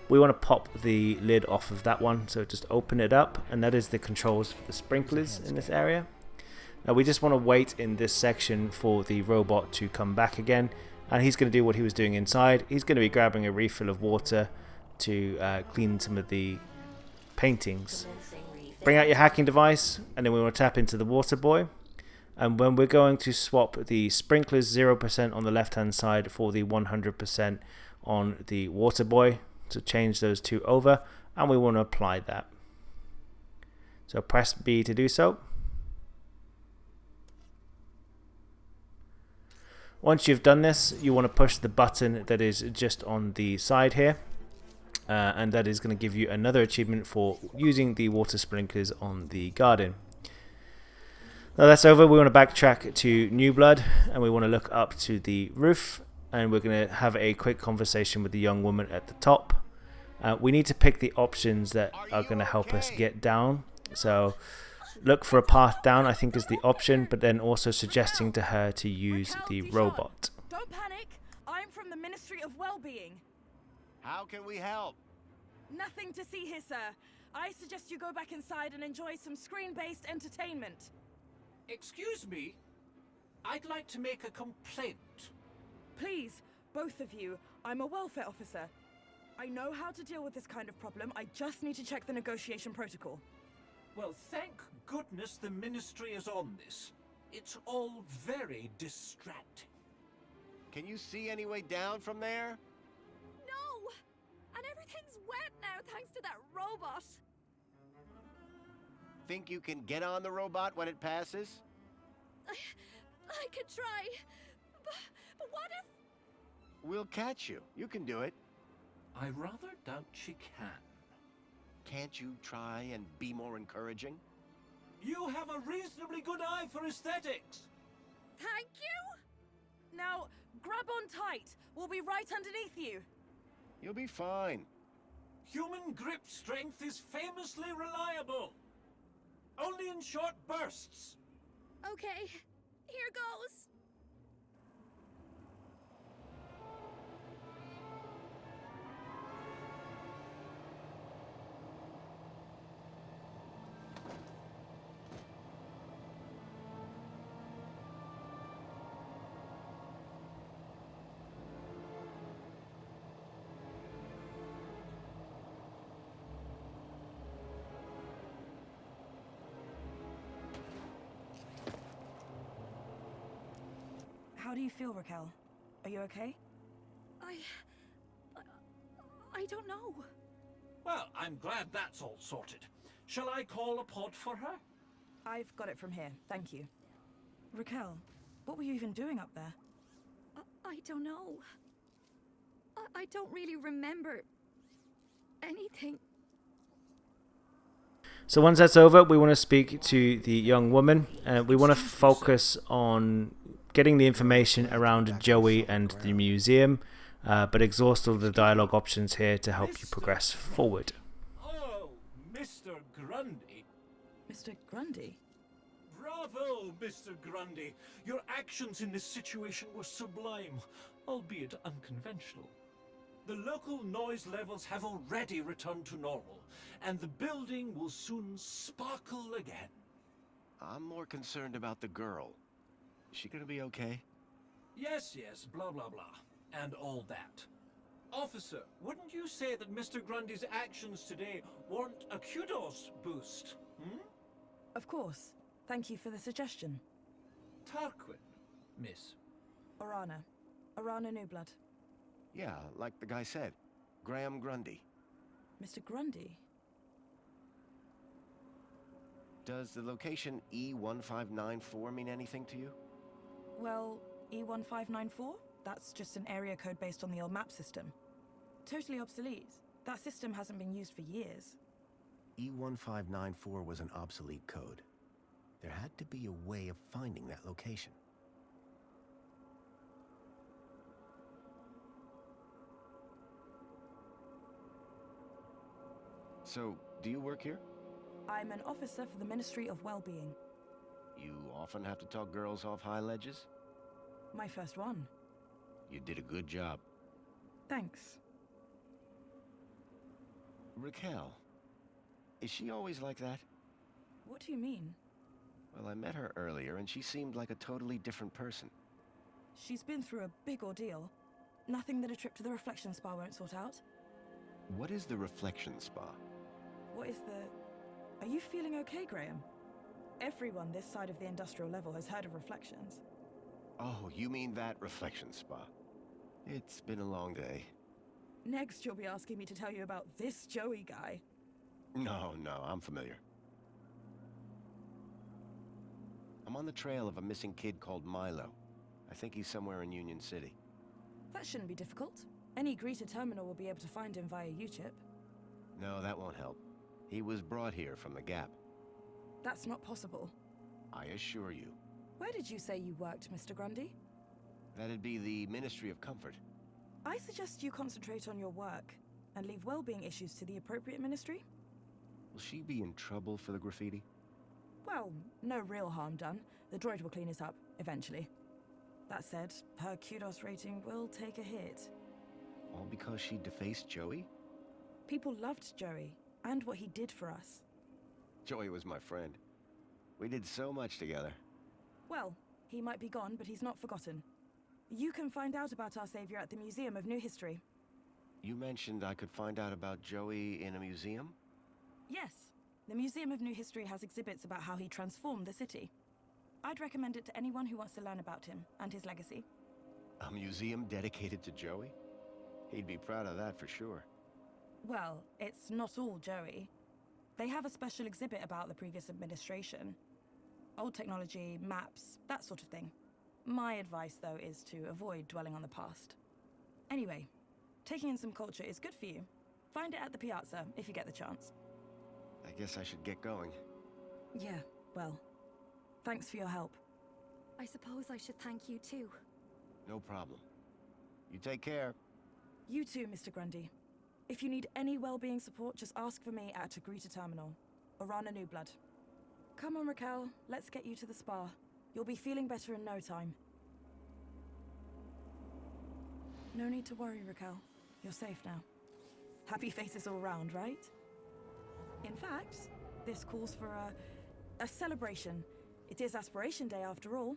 Speaker 1: We want to pop the lid off of that one, so just open it up, and that is the controls for the sprinklers in this area. Now we just want to wait in this section for the robot to come back again, and he's going to do what he was doing inside. He's going to be grabbing a refill of water to clean some of the paintings. Bring out your hacking device, and then we want to tap into the water boy. And when we're going to swap the sprinklers 0% on the left hand side for the 100% on the water boy, to change those two over, and we want to apply that. So press B to do so. Once you've done this, you want to push the button that is just on the side here, and that is going to give you another achievement for using the water sprinklers on the garden. Now that's over, we want to backtrack to New Blood, and we want to look up to the roof, and we're going to have a quick conversation with the young woman at the top. We need to pick the options that are going to help us get down. So look for a path down, I think, is the option, but then also suggesting to her to use the robot.
Speaker 20: Don't panic. I'm from the Ministry of Wellbeing.
Speaker 6: How can we help?
Speaker 20: Nothing to see here, sir. I suggest you go back inside and enjoy some screen-based entertainment.
Speaker 21: Excuse me? I'd like to make a complaint.
Speaker 20: Please, both of you. I'm a welfare officer. I know how to deal with this kind of problem. I just need to check the negotiation protocol.
Speaker 21: Well, thank goodness the Ministry is on this. It's all very distracting.
Speaker 6: Can you see any way down from there?
Speaker 3: No! And everything's wet now thanks to that robot.
Speaker 6: Think you can get on the robot when it passes?
Speaker 3: I could try. But what if...
Speaker 6: We'll catch you. You can do it.
Speaker 21: I rather doubt she can.
Speaker 6: Can't you try and be more encouraging?
Speaker 21: You have a reasonably good eye for aesthetics.
Speaker 20: Thank you! Now, grab on tight. We'll be right underneath you.
Speaker 6: You'll be fine.
Speaker 21: Human grip strength is famously reliable. Only in short bursts.
Speaker 3: Okay, here goes.
Speaker 20: How do you feel, Raquel? Are you okay?
Speaker 3: I don't know.
Speaker 21: Well, I'm glad that's all sorted. Shall I call a pod for her?
Speaker 20: I've got it from here, thank you. Raquel, what were you even doing up there?
Speaker 3: I don't know. I don't really remember anything.
Speaker 1: So once that's over, we want to speak to the young woman. We want to focus on getting the information around Joey and the museum, but exhaust all the dialogue options here to help you progress forward.
Speaker 21: Oh, Mr. Grundy.
Speaker 20: Mr. Grundy?
Speaker 21: Bravo, Mr. Grundy. Your actions in this situation were sublime, albeit unconventional. The local noise levels have already returned to normal, and the building will soon sparkle again.
Speaker 6: I'm more concerned about the girl. Is she gonna be okay?
Speaker 21: Yes, blah, blah, blah, and all that. Officer, wouldn't you say that Mr. Grundy's actions today warrant a kudos boost,
Speaker 20: Of course. Thank you for the suggestion.
Speaker 21: Tarquin, miss.
Speaker 20: Orana. Orana Newblood.
Speaker 6: Yeah, like the guy said. Graham Grundy.
Speaker 20: Mr. Grundy?
Speaker 6: Does the location E1594 mean anything to you?
Speaker 20: Well, E1594? That's just an area code based on the old map system. Totally obsolete. That system hasn't been used for years.
Speaker 2: E1594 was an obsolete code. There had to be a way of finding that location.
Speaker 6: So, do you work here?
Speaker 20: I'm an officer for the Ministry of Wellbeing.
Speaker 6: You often have to talk girls off high ledges?
Speaker 20: My first one.
Speaker 6: You did a good job.
Speaker 20: Thanks.
Speaker 6: Raquel, is she always like that?
Speaker 20: What do you mean?
Speaker 6: Well, I met her earlier and she seemed like a totally different person.
Speaker 20: She's been through a big ordeal. Nothing that a trip to the reflection spa won't sort out.
Speaker 6: What is the reflection spa?
Speaker 20: What is the... Are you feeling okay, Graham? Everyone this side of the industrial level has heard of Reflections.
Speaker 2: Oh, you mean that reflection spa? It's been a long day.
Speaker 20: Next, you'll be asking me to tell you about this Joey guy.
Speaker 2: No, I'm familiar. I'm on the trail of a missing kid called Milo. I think he's somewhere in Union City.
Speaker 20: That shouldn't be difficult. Any greeter terminal will be able to find him via U-chip.
Speaker 2: No, that won't help. He was brought here from the Gap.
Speaker 20: That's not possible.
Speaker 2: I assure you.
Speaker 20: Where did you say you worked, Mr. Grundy?
Speaker 2: That'd be the Ministry of Comfort.
Speaker 20: I suggest you concentrate on your work and leave well-being issues to the appropriate ministry.
Speaker 2: Will she be in trouble for the graffiti?
Speaker 20: Well, no real harm done. The droid will clean it up, eventually. That said, her kudos rating will take a hit.
Speaker 2: All because she defaced Joey?
Speaker 20: People loved Joey, and what he did for us.
Speaker 2: Joey was my friend. We did so much together.
Speaker 20: Well, he might be gone, but he's not forgotten. You can find out about our savior at the Museum of New History.
Speaker 2: You mentioned I could find out about Joey in a museum?
Speaker 20: Yes. The Museum of New History has exhibits about how he transformed the city. I'd recommend it to anyone who wants to learn about him and his legacy.
Speaker 2: A museum dedicated to Joey? He'd be proud of that for sure.
Speaker 20: Well, it's not all Joey. They have a special exhibit about the previous administration. Old technology, maps, that sort of thing. My advice, though, is to avoid dwelling on the past. Anyway, taking in some culture is good for you. Find it at the piazza if you get the chance.
Speaker 2: I guess I should get going.
Speaker 20: Yeah, well, thanks for your help.
Speaker 3: I suppose I should thank you too.
Speaker 2: No problem. You take care.
Speaker 20: You too, Mr. Grundy. If you need any well-being support, just ask for me at a greeter terminal, or Rana New Blood. Come on, Raquel, let's get you to the spa. You'll be feeling better in no time. No need to worry, Raquel. You're safe now. Happy faces all round, right? In fact, this calls for a celebration. It is Aspiration Day after all.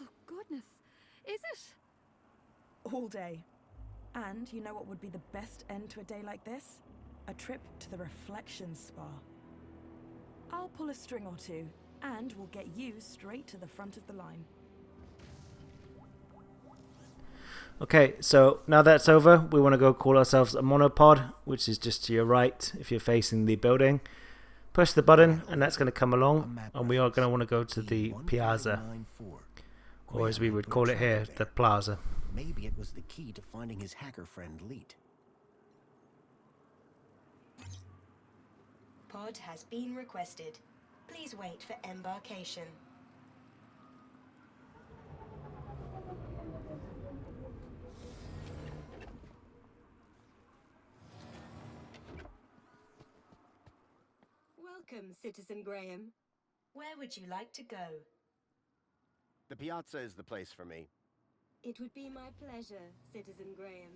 Speaker 3: Oh, goodness. Is it?
Speaker 20: All day. And you know what would be the best end to a day like this? A trip to the Reflections Spa. I'll pull a string or two, and we'll get you straight to the front of the line.
Speaker 1: Okay, so now that's over, we want to go call ourselves a monopod, which is just to your right if you're facing the building. Push the button, and that's going to come along, and we are going to want to go to the piazza, or as we would call it here, the plaza.
Speaker 2: Maybe it was the key to finding his hacker friend, Leet.
Speaker 15: Pod has been requested. Please wait for embarkation. Welcome, Citizen Graham. Where would you like to go?
Speaker 2: The piazza is the place for me.
Speaker 15: It would be my pleasure, Citizen Graham.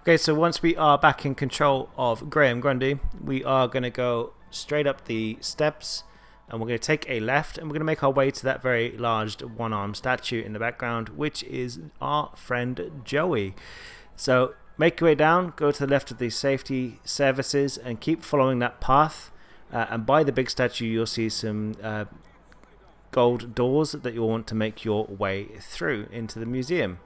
Speaker 1: Okay, so once we are back in control of Graham Grundy, we are going to go straight up the steps, and we're going to take a left, and we're going to make our way to that very large one-armed statue in the background, which is our friend Joey. So make your way down, go to the left of the safety services, and keep following that path. And by the big statue, you'll see some gold doors that you'll want to make your way through into the museum.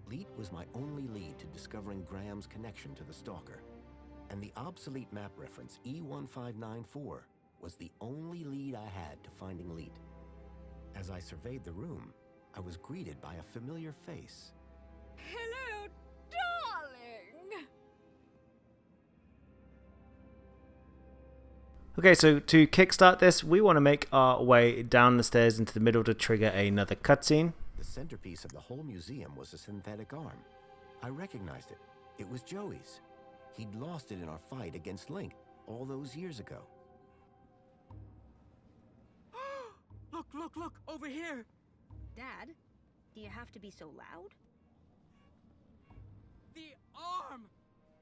Speaker 2: Leet was my only lead to discovering Graham's connection to the Stalker, and the obsolete map reference E1594 was the only lead I had to finding Leet. As I surveyed the room, I was greeted by a familiar face.
Speaker 3: Hello, darling!
Speaker 1: Okay, so to kickstart this, we want to make our way down the stairs into the middle to trigger another cutscene.
Speaker 2: The centerpiece of the whole museum was a synthetic arm. I recognized it. It was Joey's. He'd lost it in our fight against Link all those years ago.
Speaker 13: Look, look, look, over here!
Speaker 11: Dad, do you have to be so loud?
Speaker 13: The arm!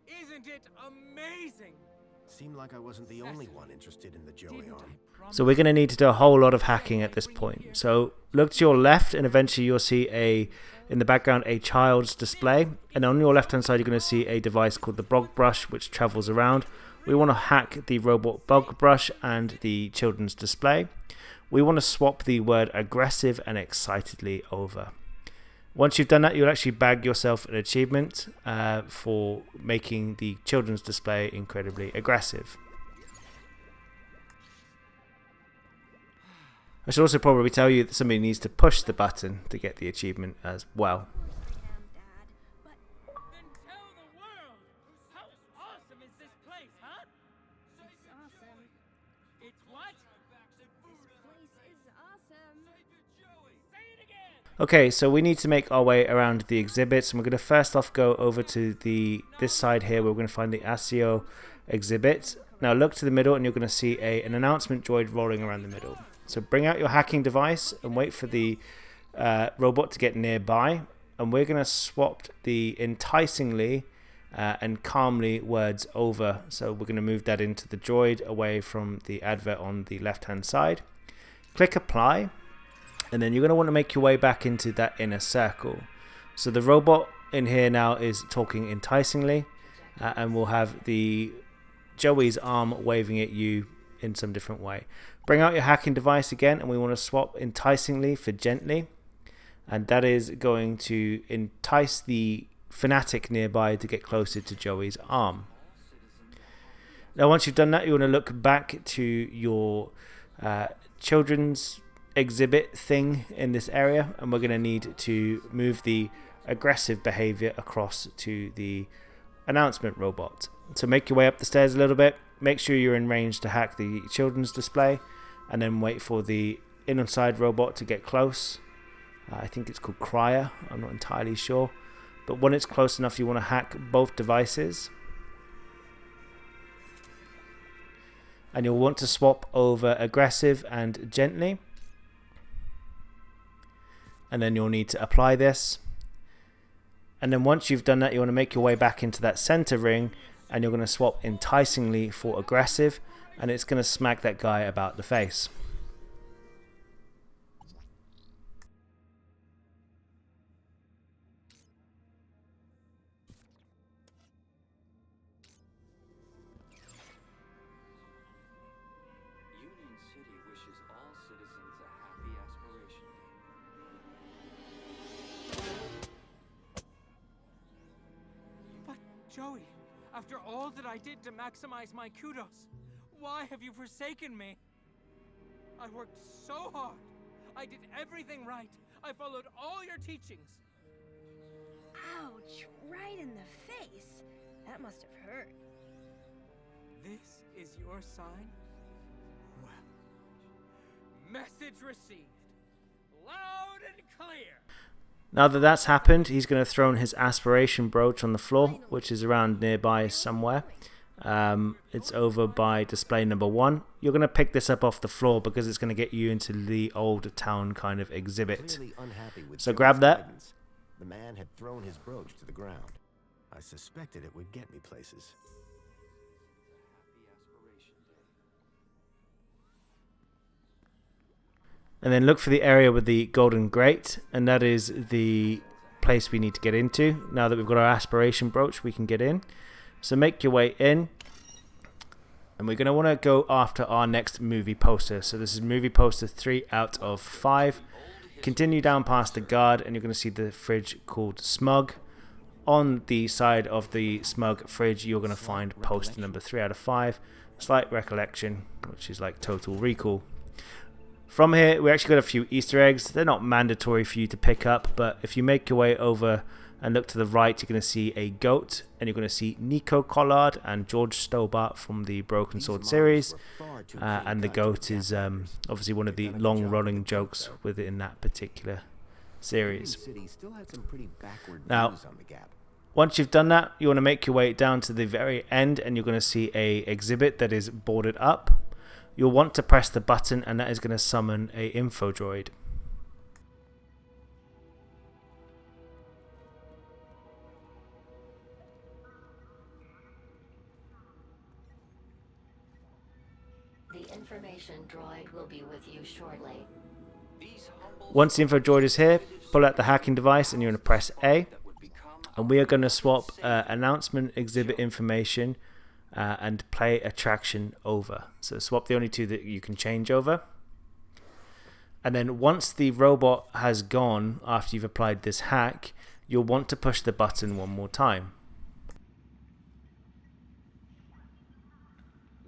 Speaker 13: Isn't it amazing?
Speaker 2: Seemed like I wasn't the only one interested in the Joey arm.
Speaker 1: So we're going to need to do a whole lot of hacking at this point. So look to your left and eventually you'll see in the background a child's display. And on your left hand side you're going to see a device called the Bog Brush which travels around. We want to hack the robot Bog Brush and the children's display. We want to swap the word aggressive and excitedly over. Once you've done that, you'll actually bag yourself an achievement for making the children's display incredibly aggressive. I should also probably tell you that somebody needs to push the button to get the achievement as well. Okay, so we need to make our way around the exhibits, and we're going to first off go over to this side here where we're going to find the ASIO exhibit. Now look to the middle and you're going to see an announcement droid rolling around the middle. So bring out your hacking device and wait for the robot to get nearby, and we're going to swap the enticingly and calmly words over. So we're going to move that into the droid away from the advert on the left hand side. Click apply. And then you're going to want to make your way back into that inner circle. So the robot in here now is talking enticingly, and we'll have the Joey's arm waving at you in some different way. Bring out your hacking device again, and we want to swap enticingly for gently, and that is going to entice the fanatic nearby to get closer to Joey's arm. Now once you've done that, you want to look back to your children's exhibit thing in this area, and we're going to need to move the aggressive behavior across to the announcement robot. So make your way up the stairs a little bit, make sure you're in range to hack the children's display, and then wait for the inside robot to get close. I think it's called Crier, I'm not entirely sure, but when it's close enough you want to hack both devices. And you'll want to swap over aggressive and gently. And then you'll need to apply this. And then once you've done that, you want to make your way back into that center ring, and you're going to swap enticingly for aggressive, and it's going to smack that guy about the face.
Speaker 9: Union City wishes all citizens a happy aspiration day.
Speaker 13: But, Joey, after all that I did to maximize my kudos, why have you forsaken me? I worked so hard. I did everything right. I followed all your teachings.
Speaker 11: Ouch, right in the face. That must have hurt.
Speaker 13: This is your sign? Well, message received. Loud and clear.
Speaker 1: Now that that's happened, he's going to throw his aspiration brooch on the floor, which is around nearby somewhere. It's over by display number 1. You're going to pick this up off the floor because it's going to get you into the old town kind of exhibit. So grab that.
Speaker 2: The man had thrown his brooch to the ground. I suspected it would get me places.
Speaker 1: And then look for the area with the golden grate, and that is the place we need to get into. Now that we've got our aspiration brooch, we can get in. So make your way in, and we're going to want to go after our next movie poster. So this is movie poster 3 out of 5. Continue down past the guard, and you're going to see the fridge called Smug. On the side of the Smug fridge, you're going to find poster number 3 out of 5, Slight Recollection, which is like Total Recall. From here, we actually got a few Easter eggs. They're not mandatory for you to pick up, but if you make your way over and look to the right, you're going to see a goat, and you're going to see Nico Collard and George Stobart from the Broken Sword series, and the goat is obviously one of the long rolling jokes within that particular series. Now, once you've done that, you want to make your way down to the very end, and you're going to see a exhibit that is boarded up. You'll want to press the button, and that is going to summon a info droid.
Speaker 14: The information droid will be with you shortly.
Speaker 1: Once the info droid is here, pull out the hacking device and you're going to press A. And we are going to swap announcement, exhibit information, and play attraction over. So swap the only two that you can change over. And then once the robot has gone after you've applied this hack, you'll want to push the button one more time.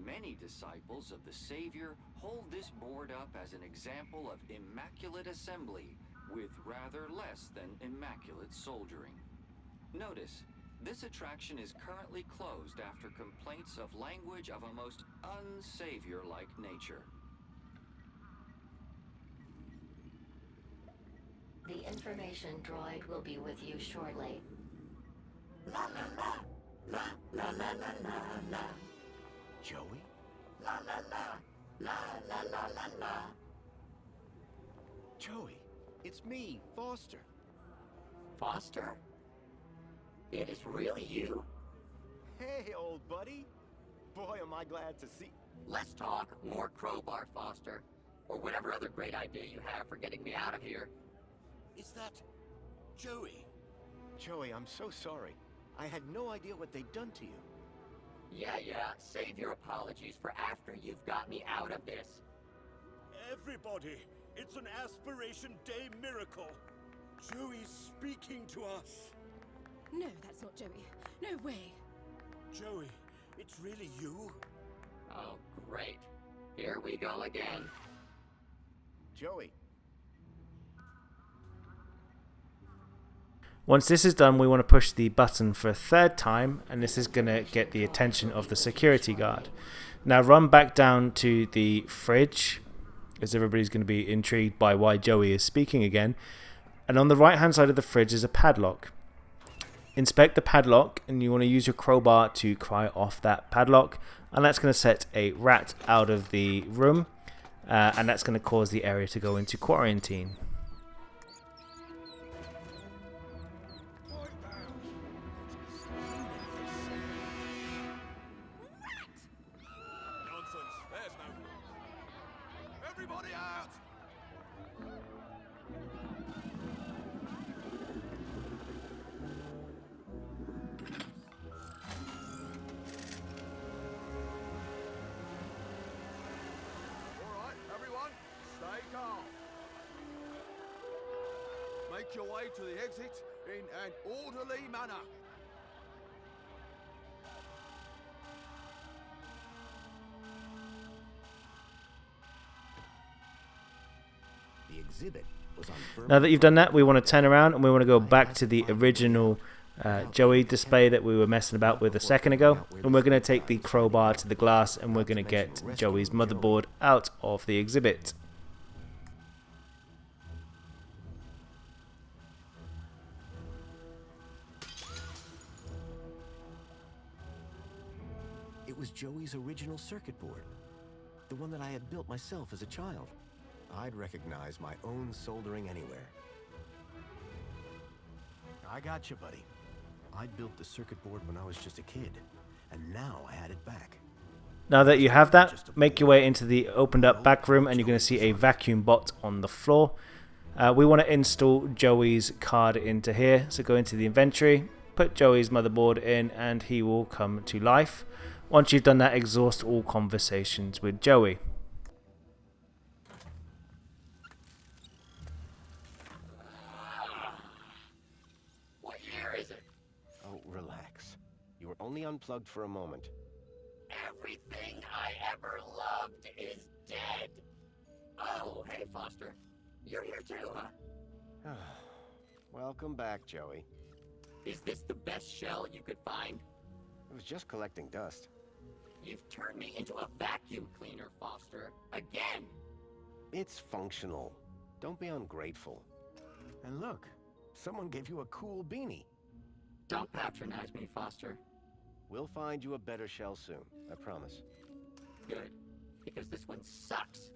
Speaker 9: Many disciples of the Savior hold this board up as an example of immaculate assembly with rather less than immaculate soldiering. Notice, this attraction is currently closed after complaints of language of a most unsavior-like nature.
Speaker 14: The information droid will be with you shortly.
Speaker 6: La la la, la la la la la la. Joey? La la la, la la la la la. Joey, it's me, Foster.
Speaker 7: Foster? It is really you?
Speaker 6: Hey, old buddy. Boy, am I glad to see...
Speaker 7: Let's talk more crowbar, Foster. Or whatever other great idea you have for getting me out of here.
Speaker 12: Is that Joey?
Speaker 6: Joey, I'm so sorry. I had no idea what they'd done to you.
Speaker 7: Yeah, save your apologies for after you've got me out of this.
Speaker 12: Everybody, it's an Aspiration Day miracle. Joey's speaking to us.
Speaker 5: No, that's not Joey. No way.
Speaker 12: Joey, it's really you?
Speaker 7: Oh, great. Here we go again.
Speaker 6: Joey.
Speaker 1: Once this is done, we want to push the button for a third time, and this is going to get the attention of the security guard. Now run back down to the fridge, as everybody's going to be intrigued by why Joey is speaking again. And on the right hand side of the fridge is a padlock. Inspect the padlock, and you want to use your crowbar to pry off that padlock, and that's going to set a rat out of the room, and that's going to cause the area to go into quarantine.
Speaker 4: Make your way to the exit in an orderly manner.
Speaker 6: The exhibit was on...
Speaker 1: Now that you've done that, we want to turn around and we want to go back to the original Joey display that we were messing about with a second ago, and we're going to take the crowbar to the glass and we're going to get Joey's motherboard out of the exhibit.
Speaker 6: It was Joey's original circuit board, the one that I had built myself as a child. I'd recognize my own soldering anywhere. I got you, buddy. I built the circuit board when I was just a kid, and now I had it back.
Speaker 1: Now that you have that, make your way into the opened up back room, and you're going to see a vacuum bot on the floor. We want to install Joey's card into here, so go into the inventory, put Joey's motherboard in, and he will come to life. Once you've done that, exhaust all conversations with Joey.
Speaker 7: What year is it?
Speaker 6: Oh, relax. You were only unplugged for a moment.
Speaker 7: Everything I ever loved is dead. Oh, hey, Foster. You're here too, huh?
Speaker 6: Welcome back, Joey.
Speaker 7: Is this the best shell you could find?
Speaker 2: It was just collecting dust.
Speaker 7: You've turned me into a vacuum cleaner, Foster. Again!
Speaker 2: It's functional. Don't be ungrateful. And look, someone gave you a cool beanie.
Speaker 7: Don't patronize me, Foster.
Speaker 2: We'll find you a better shell soon, I promise.
Speaker 7: Good, because this one sucks.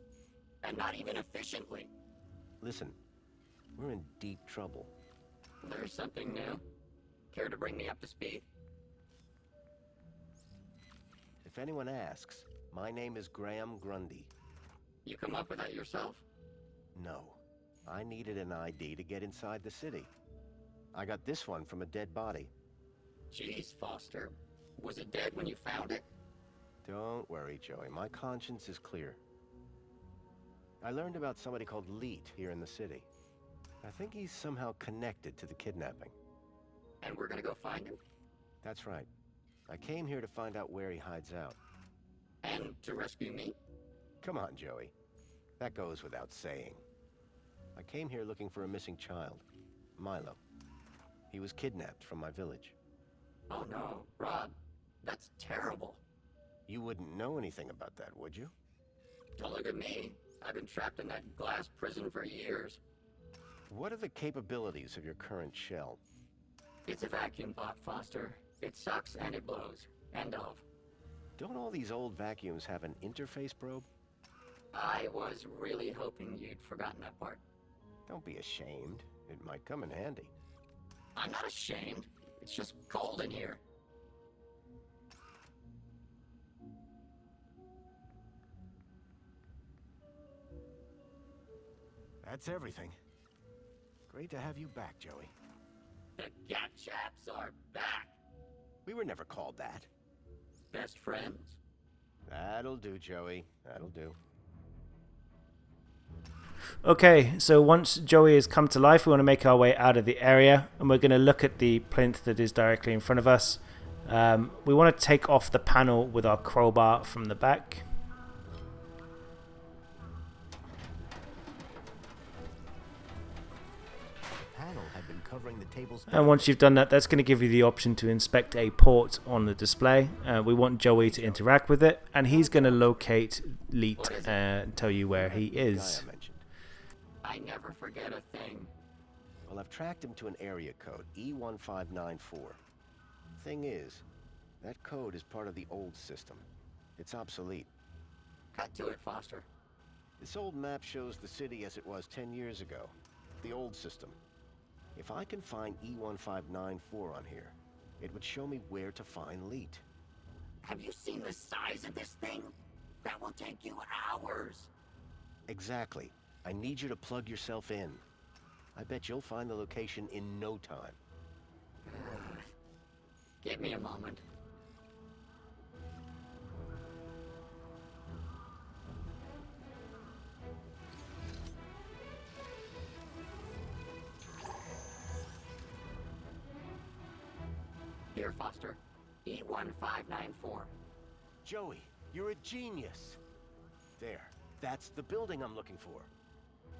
Speaker 7: And not even efficiently.
Speaker 2: Listen, we're in deep trouble.
Speaker 7: There's something new. Care to bring me up to speed?
Speaker 2: If anyone asks, my name is Graham Grundy.
Speaker 7: You come up with that yourself?
Speaker 2: No. I needed an ID to get inside the city. I got this one from a dead body.
Speaker 7: Jeez, Foster. Was it dead when you found it?
Speaker 2: Don't worry, Joey. My conscience is clear. I learned about somebody called Leet here in the city. I think he's somehow connected to the kidnapping.
Speaker 7: And we're gonna go find him?
Speaker 2: That's right. I came here to find out where he hides out.
Speaker 7: And to rescue me?
Speaker 2: Come on, Joey. That goes without saying. I came here looking for a missing child, Milo. He was kidnapped from my village.
Speaker 7: Oh no, Rob. That's terrible.
Speaker 2: You wouldn't know anything about that, would you?
Speaker 7: Don't look at me. I've been trapped in that glass prison for years.
Speaker 2: What are the capabilities of your current shell?
Speaker 7: It's a vacuum pot, Foster. It sucks and it blows. End of.
Speaker 2: Don't all these old vacuums have an interface probe?
Speaker 7: I was really hoping you'd forgotten that part.
Speaker 2: Don't be ashamed. It might come in handy.
Speaker 7: I'm not ashamed. It's just cold in here.
Speaker 2: That's everything. Great to have you back, Joey.
Speaker 7: The Gat Chaps are back.
Speaker 2: We were never called that.
Speaker 7: Best friends?
Speaker 2: That'll do, Joey. That'll do.
Speaker 1: Okay, so once Joey has come to life, we want to make our way out of the area, and we're going to look at the plinth that is directly in front of us. We want to take off the panel with our crowbar from the back. And once you've done that, that's going to give you the option to inspect a port on the display. We want Joey to interact with it, and he's going to locate Leet and tell you where he is.
Speaker 7: I never forget a thing.
Speaker 2: Well, I've tracked him to an area code, E1594. Thing is, that code is part of the old system. It's obsolete.
Speaker 7: Cut to it, Foster.
Speaker 2: This old map shows the city as it was 10 years ago. The old system. If I can find E1594 on here, it would show me where to find Leet.
Speaker 7: Have you seen the size of this thing? That will take you hours.
Speaker 2: Exactly. I need you to plug yourself in. I bet you'll find the location in no time.
Speaker 7: Give me a moment. Here, Foster. E1594.
Speaker 2: Joey, you're a genius. There. That's the building I'm looking for.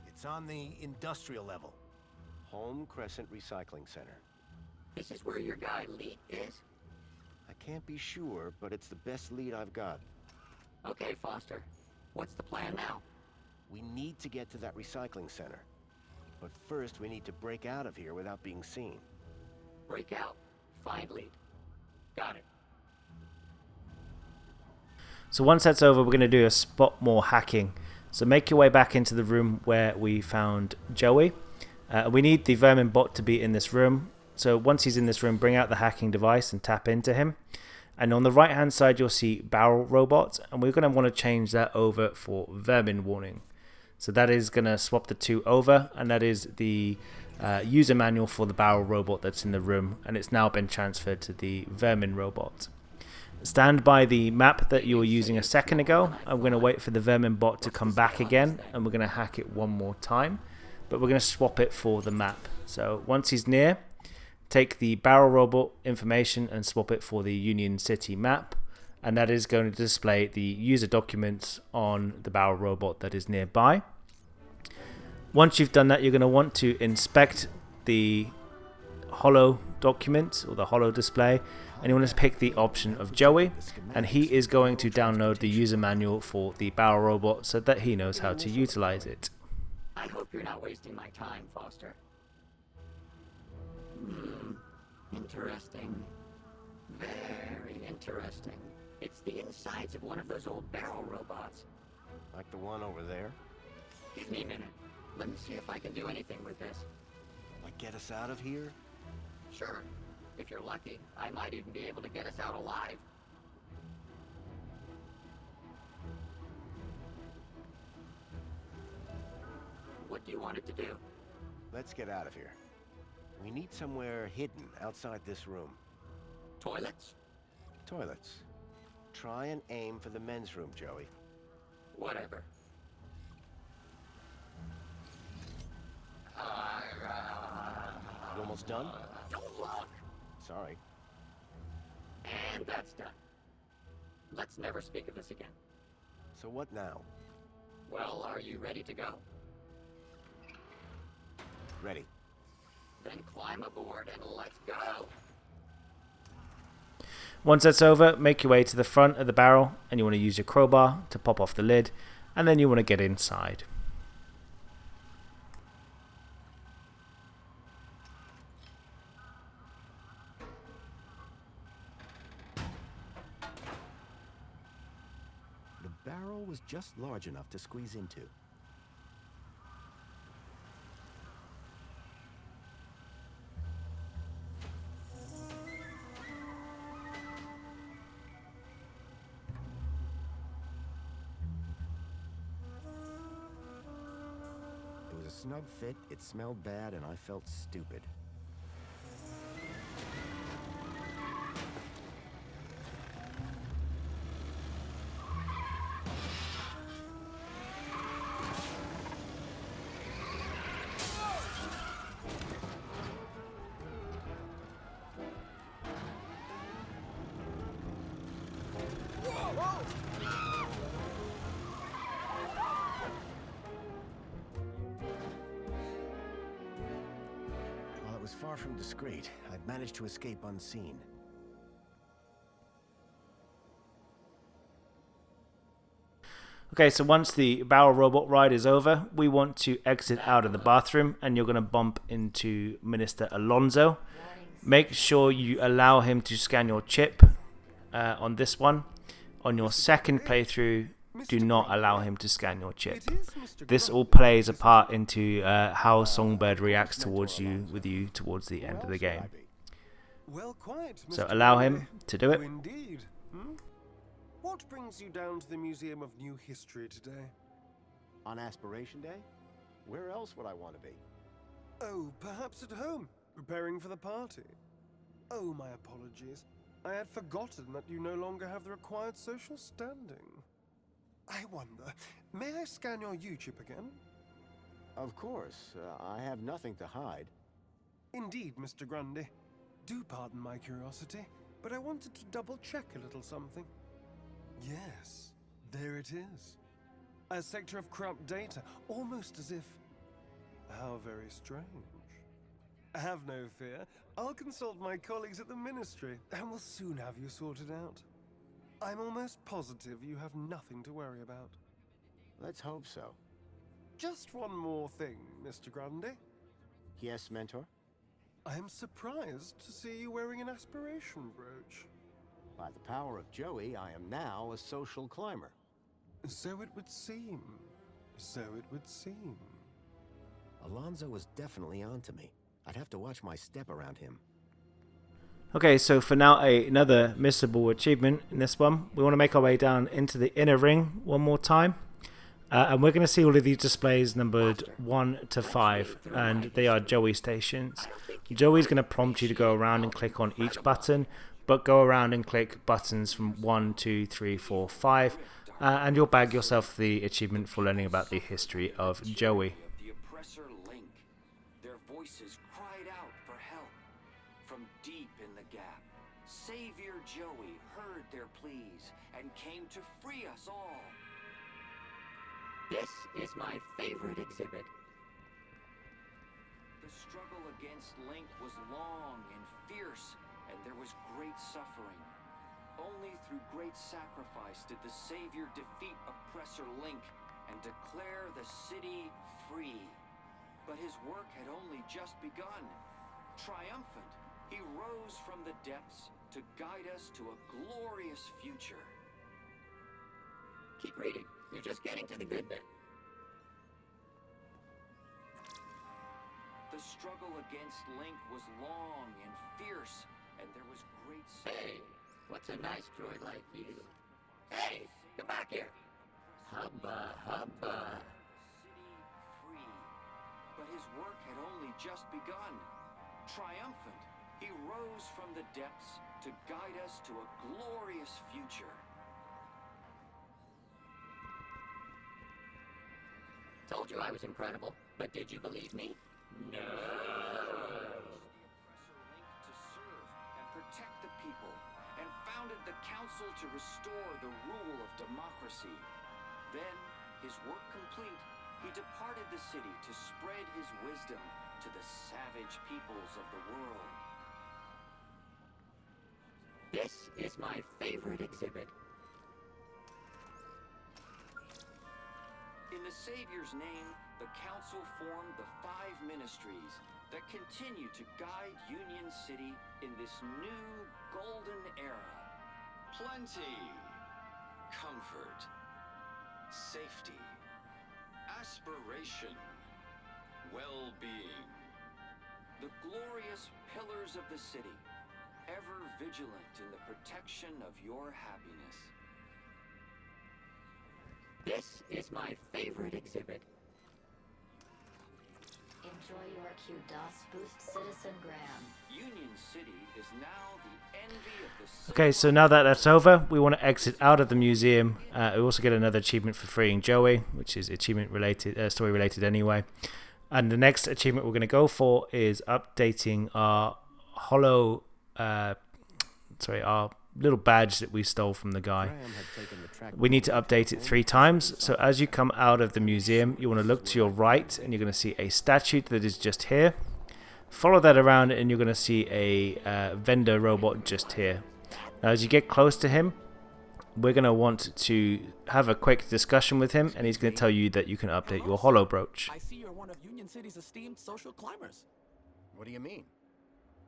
Speaker 2: It's on the industrial level. Home Crescent Recycling Center.
Speaker 7: This is where your guy Leet is?
Speaker 2: I can't be sure, but it's the best lead I've got.
Speaker 7: Okay, Foster. What's the plan now?
Speaker 2: We need to get to that recycling center. But first, we need to break out of here without being seen.
Speaker 7: Break out. Find Leet. Got it.
Speaker 1: So once that's over, we're going to do a spot more hacking. So make your way back into the room where we found Joey. We need the vermin bot to be in this room. So once he's in this room, bring out the hacking device and tap into him. And on the right hand side, you'll see barrel robot. And we're going to want to change that over for vermin warning. So that is going to swap the two over. And that is the user manual for the barrel robot that's in the room. And it's now been transferred to the vermin robot. Stand by the map that you were using a second ago. I'm going to wait for the vermin bot to come back again, and we're going to hack it one more time, but we're going to swap it for the map. So once he's near, take the barrel robot information and swap it for the Union City map, and that is going to display the user documents on the barrel robot that is nearby. Once you've done that, you're going to want to inspect the hollow document or the holo display, and you want to pick the option of Joey, and he is going to download the user manual for the barrel robot so that he knows how to utilize it.
Speaker 7: I hope you're not wasting my time, Foster. Interesting. Very interesting. It's the insides of one of those old barrel robots.
Speaker 2: Like the one over there?
Speaker 7: Give me a minute. Let me see if I can do anything with this.
Speaker 2: Like get us out of here?
Speaker 7: Sure. If you're lucky, I might even be able to get us out alive. What do you want it to do?
Speaker 2: Let's get out of here. We need somewhere hidden outside this room.
Speaker 7: Toilets?
Speaker 2: Toilets. Try and aim for the men's room, Joey.
Speaker 7: Whatever.
Speaker 2: You almost done?
Speaker 7: Don't look.
Speaker 2: Sorry.
Speaker 7: And that's done. Let's never speak of this again.
Speaker 2: So what now?
Speaker 7: Well, are you ready to go?
Speaker 2: Ready.
Speaker 7: Then climb aboard and let's go.
Speaker 1: Once that's over, make your way to the front of the barrel, and you want to use your crowbar to pop off the lid, and then you want to get inside.
Speaker 2: The barrel was just large enough to squeeze into. Snug fit, it smelled bad, and I felt stupid. Far from discreet, I'd managed to escape unseen.
Speaker 1: Okay, so once the barrel robot ride is over, we want to exit out of the bathroom, and you're going to bump into Minister Alonso. Make sure you allow him to scan your chip on this one. On your second playthrough, do not allow him to scan your chip. This all plays a part into how Songbird reacts towards you towards the end of the game. So allow him to do it.
Speaker 18: Indeed. What brings you down to the Museum of New History today?
Speaker 2: On Aspiration Day? Where else would I want to be?
Speaker 18: Oh, perhaps at home, preparing for the party. Oh, my apologies. I had forgotten that you no longer have the required social standing. I wonder, may I scan your U-chip again?
Speaker 2: Of course. I have nothing to hide.
Speaker 18: Indeed, Mr. Grundy. Do pardon my curiosity, but I wanted to double-check a little something. Yes, there it is. A sector of corrupt data, almost as if... How very strange. Have no fear. I'll consult my colleagues at the Ministry, and we'll soon have you sorted out. I'm almost positive you have nothing to worry about.
Speaker 2: Let's hope so.
Speaker 18: Just one more thing, Mr. Grundy.
Speaker 2: Yes, Mentor?
Speaker 18: I'm surprised to see you wearing an aspiration brooch.
Speaker 2: By the power of Joey, I am now a social climber.
Speaker 18: So it would seem. So it would seem.
Speaker 2: Alonso was definitely onto me. I'd have to watch my step around him.
Speaker 1: Okay, so for now, another missable achievement in this one. We want to make our way down into the inner ring one more time. And we're going to see all of these displays numbered 1 to 5, and they are Joey stations. Joey's going to prompt you to go around and click on each button, but go around and click buttons from 1, 2, 3, 4, 5, and you'll bag yourself the achievement for learning about the history of Joey.
Speaker 9: The oppressor Link. Their voices cried out for help from deep in the gap. Savior Joey heard their pleas and came to free us all.
Speaker 7: This is my favorite exhibit.
Speaker 9: The The struggle against Link was long and fierce, and there was great suffering. Only through great sacrifice did the Savior defeat oppressor Link and declare the city free. But his work had only just begun. Triumphant, he rose from the depths to guide us to a glorious future.
Speaker 7: Keep reading. You're just getting to the good bit.
Speaker 9: The struggle against Link was long and fierce, and there was great...
Speaker 7: Hey, what's a nice droid like you? Hey, come back here. Hubba, hubba.
Speaker 9: Free. But his work had only just begun. Triumphant, he rose from the depths to guide us to a glorious future.
Speaker 7: Told you I was incredible, but did you believe me? No.
Speaker 9: To serve and protect the people, and founded the council to restore the rule of democracy. Then, his work complete, he departed the city to spread his wisdom to the savage peoples of the world.
Speaker 7: This is my favorite exhibit.
Speaker 9: In the Savior's name, the Council formed the 5 ministries that continue to guide Union City in this new golden era.
Speaker 10: Plenty, comfort, safety, aspiration, well-being.
Speaker 9: The glorious pillars of the city, ever vigilant in the protection of your happiness.
Speaker 7: This is my favorite exhibit.
Speaker 14: Enjoy your QDOS boost, Citizen Graham.
Speaker 9: Union City is now the envy of the...
Speaker 1: Okay, so now that that's over, we want to exit out of the museum. We also get another achievement for freeing Joey, which is achievement related, story related anyway. And the next achievement we're going to go for is updating our our little badge that we stole from the guy. We need to update it 3 times. So as you come out of the museum, you want to look to your right and you're going to see a statue that is just here. Follow that around and you're going to see a vendor robot just here. Now as you get close to him, we're going to want to have a quick discussion with him, and he's going to tell you that you can update your holo brooch.
Speaker 22: I see you're one of Union City's esteemed social climbers.
Speaker 2: What do you mean?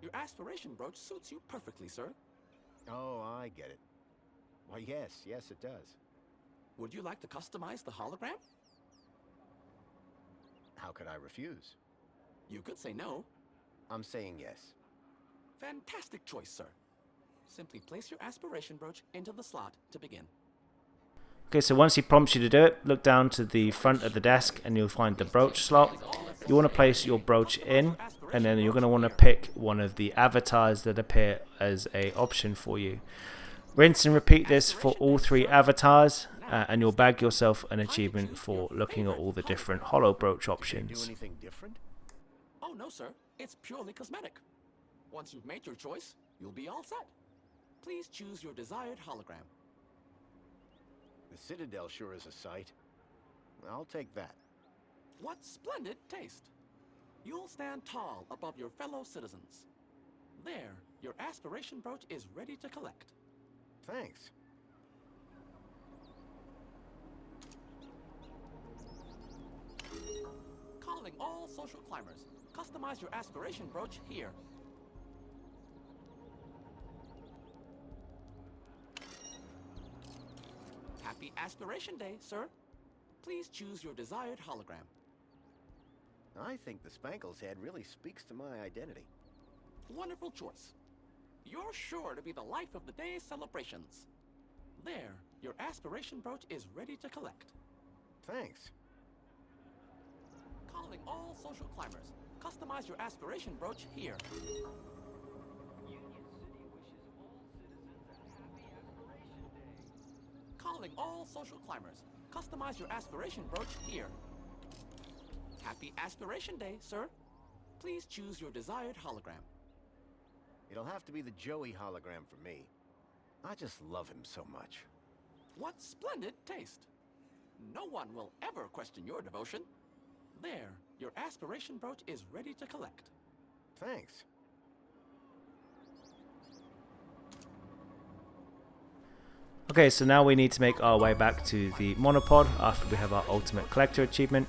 Speaker 22: Your aspiration brooch suits you perfectly, sir.
Speaker 2: Oh, I get it. Why, yes, it does.
Speaker 22: Would you like to customize the hologram?
Speaker 2: How could I refuse?
Speaker 22: You could say no.
Speaker 2: I'm saying yes.
Speaker 22: Fantastic choice, sir. Simply place your aspiration brooch into the slot to begin.
Speaker 1: Okay, so once he prompts you to do it, look down to the front of the desk and you'll find the brooch slot. You want to place your brooch in, and then you're going to want to pick one of the avatars that appear as an option for you. Rinse and repeat this for all 3 avatars, and you'll bag yourself an achievement for looking at all the different holo brooch options.
Speaker 2: Do anything different?
Speaker 22: Oh, no, sir. It's purely cosmetic. Once you've made your choice, you'll be all set. Please choose your desired hologram.
Speaker 2: The Citadel sure is a sight. I'll take that.
Speaker 22: What splendid taste! You'll stand tall above your fellow citizens. There, your aspiration brooch is ready to collect.
Speaker 2: Thanks.
Speaker 22: Calling all social climbers. Customize your aspiration brooch here. Happy Aspiration Day, sir. Please choose your desired hologram.
Speaker 2: I think the Spankles head really speaks to my identity.
Speaker 22: Wonderful choice. You're sure to be the life of the day's celebrations. There, your aspiration brooch is ready to collect.
Speaker 2: Thanks.
Speaker 22: Calling all social climbers. Customize your aspiration brooch here. Calling all social climbers. Customize your aspiration brooch here. Happy Aspiration Day, sir. Please choose your desired hologram.
Speaker 2: It'll have to be the Joey hologram for me. I just love him so much.
Speaker 22: What splendid taste. No one will ever question your devotion. There, Your aspiration brooch is ready to collect.
Speaker 2: Thanks.
Speaker 1: Okay, so now we need to make our way back to the monopod after we have our ultimate collector achievement,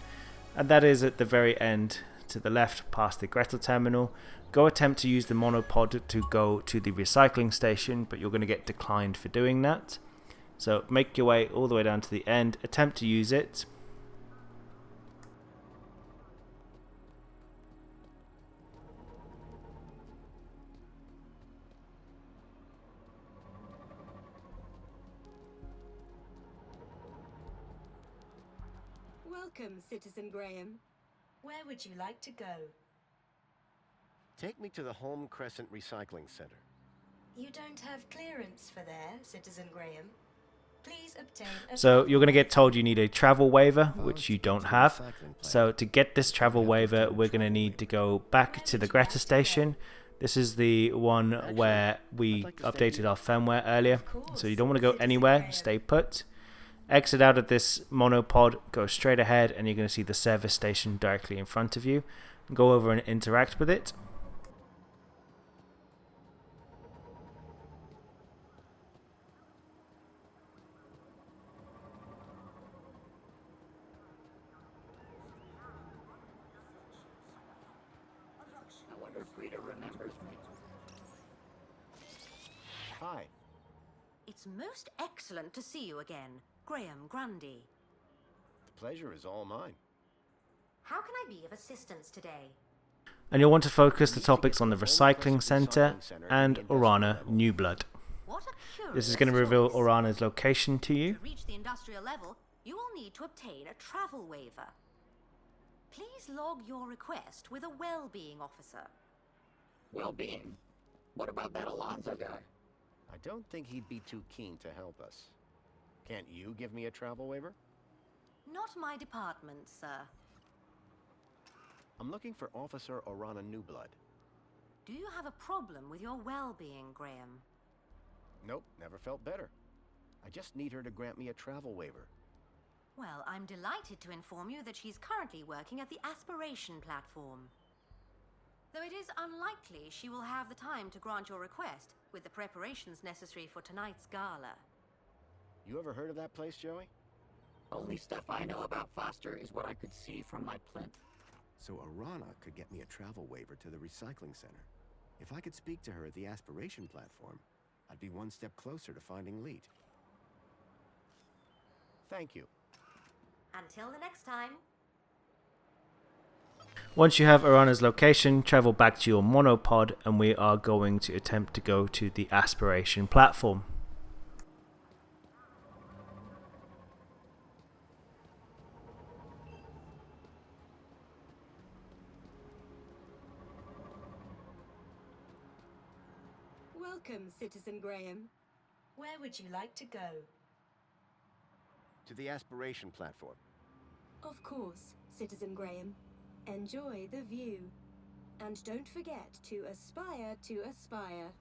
Speaker 1: and that is at the very end to the left past the Gretel terminal. Go attempt to use the monopod to go to the recycling station, but you're going to get declined for doing that. So make your way all the way down to the end, attempt to use it.
Speaker 15: Welcome, Citizen Graham.
Speaker 16: Where would you like to go?
Speaker 2: Take me to the Home Crescent Recycling Center.
Speaker 16: You don't have clearance for there, Citizen Graham. Please obtain a...
Speaker 1: So you're going to get told you need a travel waiver, which you don't have. So to get this travel waiver, we're going to need to go back to the Greta station. This is the one where we updated our firmware earlier. So you don't want to go anywhere, stay put. Exit out of this monopod, go straight ahead, and you're going to see the service station directly in front of you. Go over and interact with it.
Speaker 7: I wonder if Rita remembers me.
Speaker 2: Hi.
Speaker 19: It's most excellent to see you again, Graham Grundy.
Speaker 2: The pleasure is all mine.
Speaker 19: How can I be of assistance today?
Speaker 1: And you'll want to focus the topics on the recycling center and Orana New Blood. This is going to reveal Orana's location to you.
Speaker 19: To reach the industrial level, you will need to obtain a travel waiver. Please log your request with a well-being officer.
Speaker 7: Well-being? What about that Alonzo guy?
Speaker 2: I don't think he'd be too keen to help us. Can't you give me a travel waiver?
Speaker 19: Not my department, sir.
Speaker 2: I'm looking for Officer Orana Newblood.
Speaker 19: Do you have a problem with your well-being, Graham?
Speaker 2: Nope, never felt better. I just need her to grant me a travel waiver.
Speaker 19: Well, I'm delighted to inform you that she's currently working at the aspiration platform. Though it is unlikely she will have the time to grant your request with the preparations necessary for tonight's gala.
Speaker 2: You ever heard of that place, Joey?
Speaker 7: Only stuff I know about Foster is what I could see from my plinth.
Speaker 2: So Orana could get me a travel waiver to the recycling center. If I could speak to her at the aspiration platform, I'd be one step closer to finding Leet. Thank you.
Speaker 19: Until the next time.
Speaker 1: Once you have Orana's location, travel back to your monopod, and we are going to attempt to go to the aspiration platform.
Speaker 15: Welcome, Citizen Graham.
Speaker 16: Where would you like to go?
Speaker 2: To the aspiration platform.
Speaker 15: Of course, Citizen Graham. Enjoy the view. And don't forget to aspire to aspire.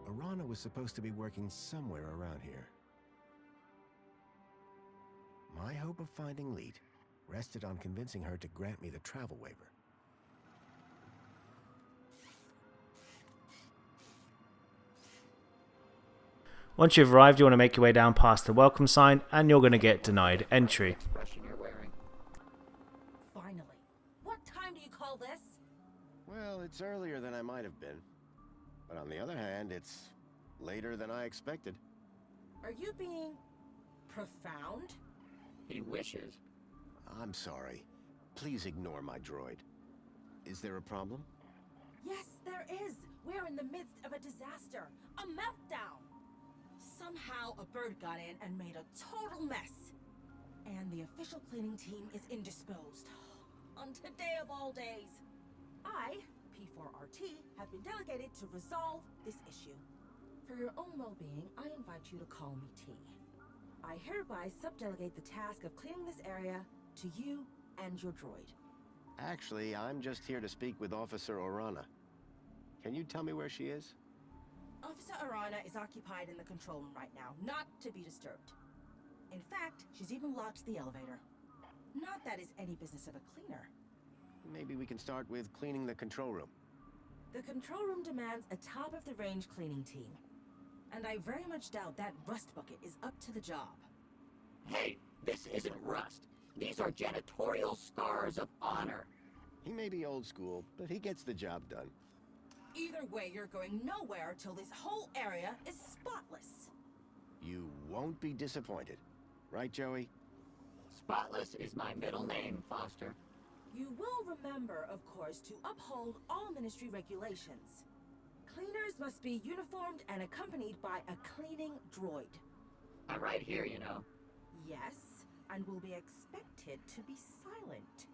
Speaker 2: Orana was supposed to be working somewhere around here. My hope of finding Leet rested on convincing her to grant me the travel waiver.
Speaker 1: Once you've arrived, you want to make your way down past the welcome sign, and you're going to get denied entry.
Speaker 23: Finally. What time do you call this?
Speaker 2: Well, it's earlier than I might have been. But on the other hand, it's later than I expected.
Speaker 23: Are you being profound?
Speaker 7: He wishes.
Speaker 2: I'm sorry. Please ignore my droid. Is there a problem?
Speaker 23: Yes, there is. We're in the midst of a disaster. A meltdown. Somehow a bird got in and made a total mess. And the official cleaning team is indisposed. On today of all days. I, P4RT, have been delegated to resolve this issue. For your own well-being, I invite you to call me T. I hereby subdelegate the task of cleaning this area to you and your droid.
Speaker 2: Actually, I'm just here to speak with Officer Orana. Can you tell me where she is?
Speaker 23: Officer Arana is occupied in the control room right now, not to be disturbed. In fact, she's even locked the elevator. Not that is any business of a cleaner.
Speaker 2: Maybe we can start with cleaning the control room.
Speaker 23: The control room demands a top-of-the-range cleaning team. And I very much doubt that rust bucket is up to the job.
Speaker 7: Hey, this isn't rust. These are janitorial scars of honor.
Speaker 2: He may be old school, but he gets the job done.
Speaker 23: Either way, you're going nowhere till this whole area is spotless.
Speaker 2: You won't be disappointed. Right, Joey?
Speaker 7: Spotless is my middle name, Foster.
Speaker 23: You will remember, of course, to uphold all ministry regulations. Cleaners must be uniformed and accompanied by a cleaning droid.
Speaker 7: I'm right here, you know.
Speaker 23: Yes, and will be expected to be silent.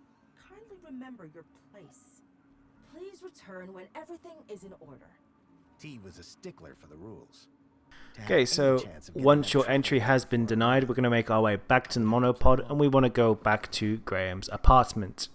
Speaker 23: Kindly remember your place. Please return when everything is in order.
Speaker 2: T was a stickler for the rules.
Speaker 1: Okay, so once your entry has been denied, we're going to make our way back to the monopod, and we want to go back to Graham's apartment.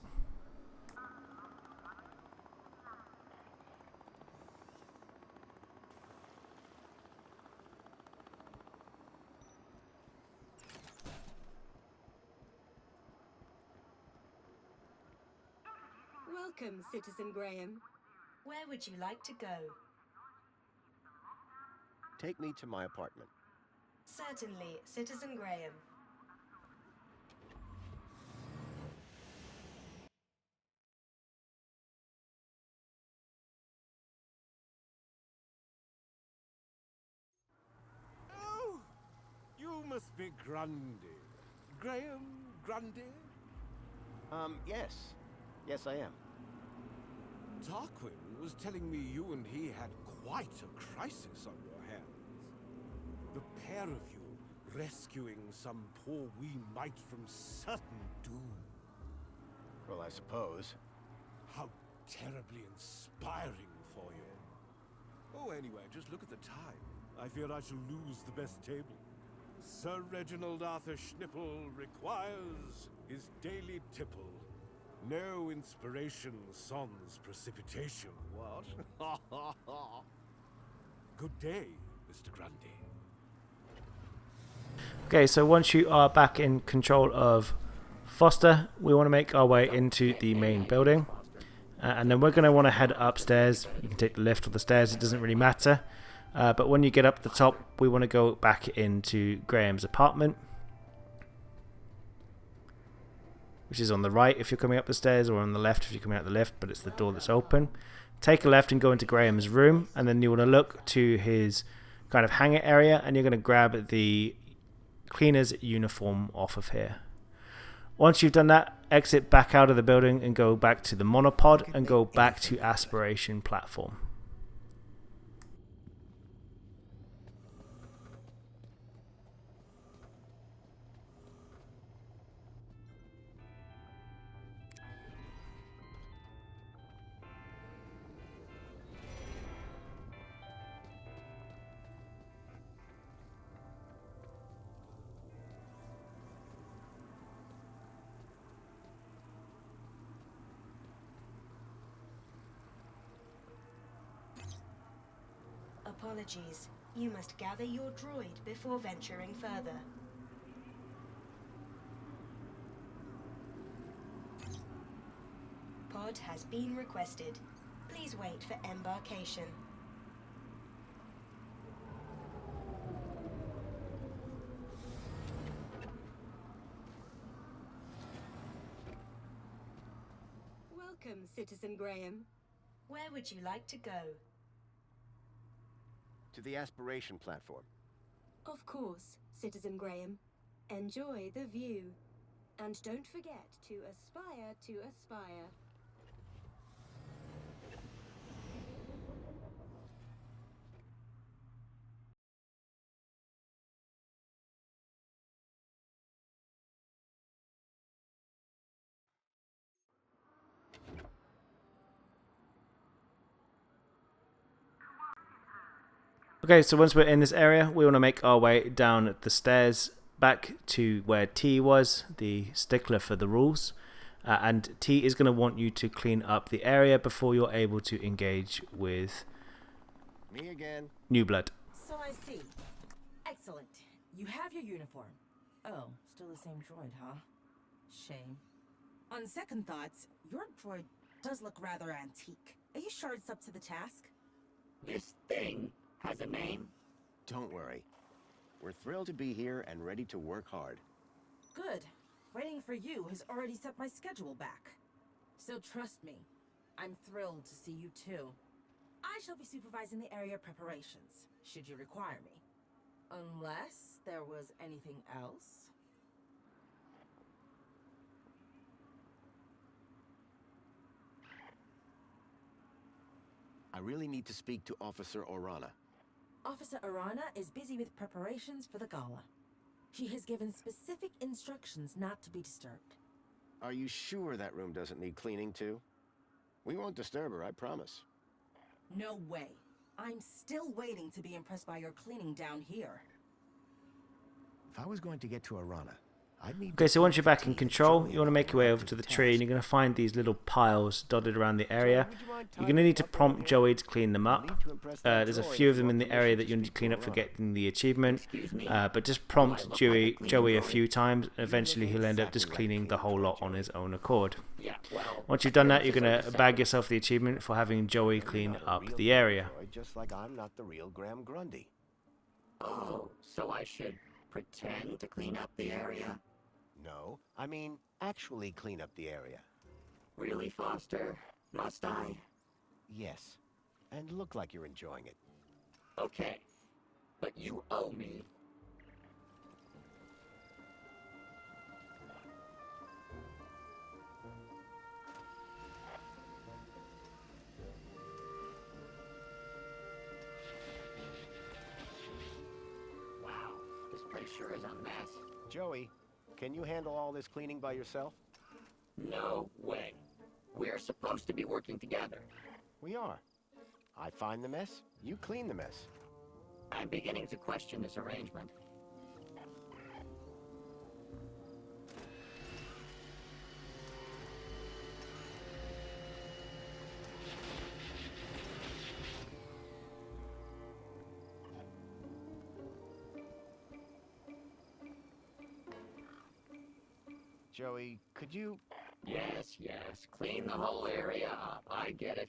Speaker 15: Welcome, Citizen Graham.
Speaker 16: Where would you like to go?
Speaker 2: Take me to my apartment.
Speaker 16: Certainly, Citizen Graham.
Speaker 12: Oh, you must be Grundy. Graham Grundy?
Speaker 2: Yes. Yes, I am.
Speaker 12: Tarquin was telling me you and he had quite a crisis on your hands. The pair of you rescuing some poor wee mite from certain doom.
Speaker 2: Well, I suppose.
Speaker 12: How terribly inspiring for you. Oh, anyway, just look at the time. I fear I shall lose the best table. Sir Reginald Arthur Schnipple requires his daily tipple. No inspiration sans precipitation, what? Good day, Mr. Grundy.
Speaker 1: Okay, so once you are back in control of Foster, we want to make our way into the main building. And then we're going to want to head upstairs. You can take the lift or the stairs, it doesn't really matter. But when you get up the top, we want to go back into Graham's apartment, which is on the right if you're coming up the stairs, or on the left if you're coming out the lift, but it's the door that's open. Take a left and go into Graham's room, and then you want to look to his kind of hangar area, and you're going to grab the cleaner's uniform off of here. Once you've done that, exit back out of the building and go back to the monopod and go back to aspiration platform.
Speaker 11: Apologies. You must gather your droid before venturing further. Pod has been requested. Please wait for embarkation.
Speaker 15: Welcome, Citizen Graham.
Speaker 16: Where would you like to go?
Speaker 2: To the aspiration platform.
Speaker 15: Of course, Citizen Graham. Enjoy the view. And don't forget to aspire to aspire.
Speaker 1: Okay, so once we're in this area, we want to make our way down the stairs back to where T was, the stickler for the rules. And T is going to want you to clean up the area before you're able to engage with
Speaker 2: Me again.
Speaker 1: New Blood.
Speaker 23: So I see. Excellent. You have your uniform. Oh, still the same droid, huh? Shame. On second thoughts, your droid does look rather antique. Are you sure it's up to the task?
Speaker 7: This thing has a name?
Speaker 2: Don't worry. We're thrilled to be here and ready to work hard.
Speaker 23: Good. Waiting for you has already set my schedule back. So trust me, I'm thrilled to see you too. I shall be supervising the area preparations, should you require me. Unless there was anything else?
Speaker 2: I really need to speak to Officer Orana.
Speaker 23: Officer Arana is busy with preparations for the gala. She has given specific instructions not to be disturbed.
Speaker 2: Are you sure that room doesn't need cleaning too? We won't disturb her, I promise.
Speaker 23: No way. I'm still waiting to be impressed by your cleaning down here.
Speaker 2: If I was going to get to Arana, I'd need...
Speaker 1: Okay, so once you're back in control, you want to make your way over to the tree, and you're going to find these little piles dotted around the area. You're going to need to prompt Joey to clean them up. There's a few of them in the area that you need to clean up for getting the achievement, but just prompt Joey a few times, and eventually he'll end up just cleaning the whole lot on his own accord. Once you've done that, you're going to bag yourself the achievement for having Joey clean up the area.
Speaker 2: Just like I'm not the real Graham Grundy.
Speaker 7: Oh, so I should pretend to clean up the area?
Speaker 2: No, I mean actually clean up the area.
Speaker 7: Really, Foster? Must I?
Speaker 2: Yes, and look like you're enjoying it.
Speaker 7: Okay, but you owe me. Wow, this place sure is a mess.
Speaker 2: Joey, can you handle all this cleaning by yourself?
Speaker 7: No way. We're supposed to be working together.
Speaker 2: We are. I find the mess, you clean the mess.
Speaker 7: I'm beginning to question this arrangement.
Speaker 2: Joey, could you...
Speaker 7: Yes, clean the whole area up. I get it.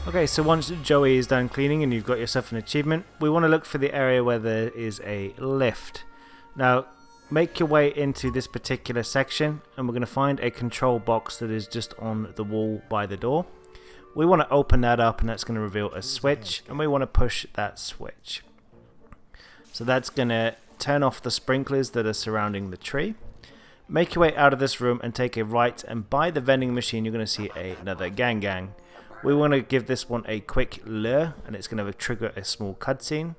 Speaker 1: Okay, so once Joey is done cleaning and you've got yourself an achievement, we want to look for the area where there is a lift. Now, make your way into this particular section, and we're going to find a control box that is just on the wall by the door. We want to open that up, and that's going to reveal a switch, and we want to push that switch. So that's going to turn off the sprinklers that are surrounding the tree. Make your way out of this room and take a right, and by the vending machine you're going to see another gang. We want to give this one a quick lure, and it's going to trigger a small cutscene.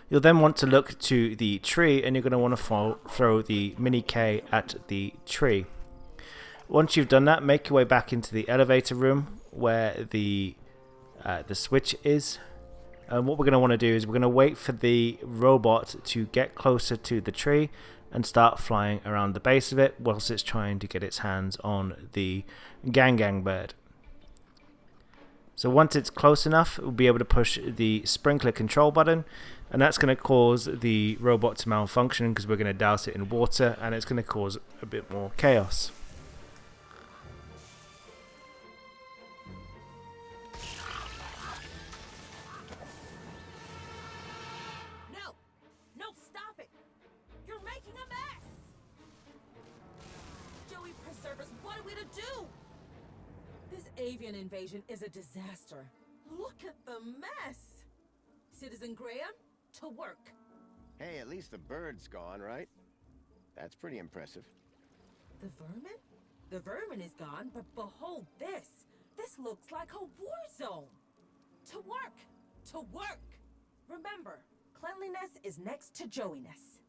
Speaker 1: You'll then want to look to the tree, and you're going to want to throw the mini K at the tree. Once you've done that, make your way back into the elevator room where the switch is. And what we're going to want to do is we're going to wait for the robot to get closer to the tree and start flying around the base of it whilst it's trying to get its hands on the gang bird. So once it's close enough, we'll be able to push the sprinkler control button, and that's going to cause the robot to malfunction because we're going to douse it in water, and it's going to cause a bit more chaos.
Speaker 23: No! No, stop it! You're making a mess! Joey, preserve us, what are we to do? This avian invasion is a disaster. Look at the mess! Citizen Graham, to work.
Speaker 2: Hey, at least the bird's gone, right? That's pretty impressive.
Speaker 23: The vermin? The vermin is gone, but behold this! This looks like a war zone! To work! To work! Remember, cleanliness is next to Joey-ness.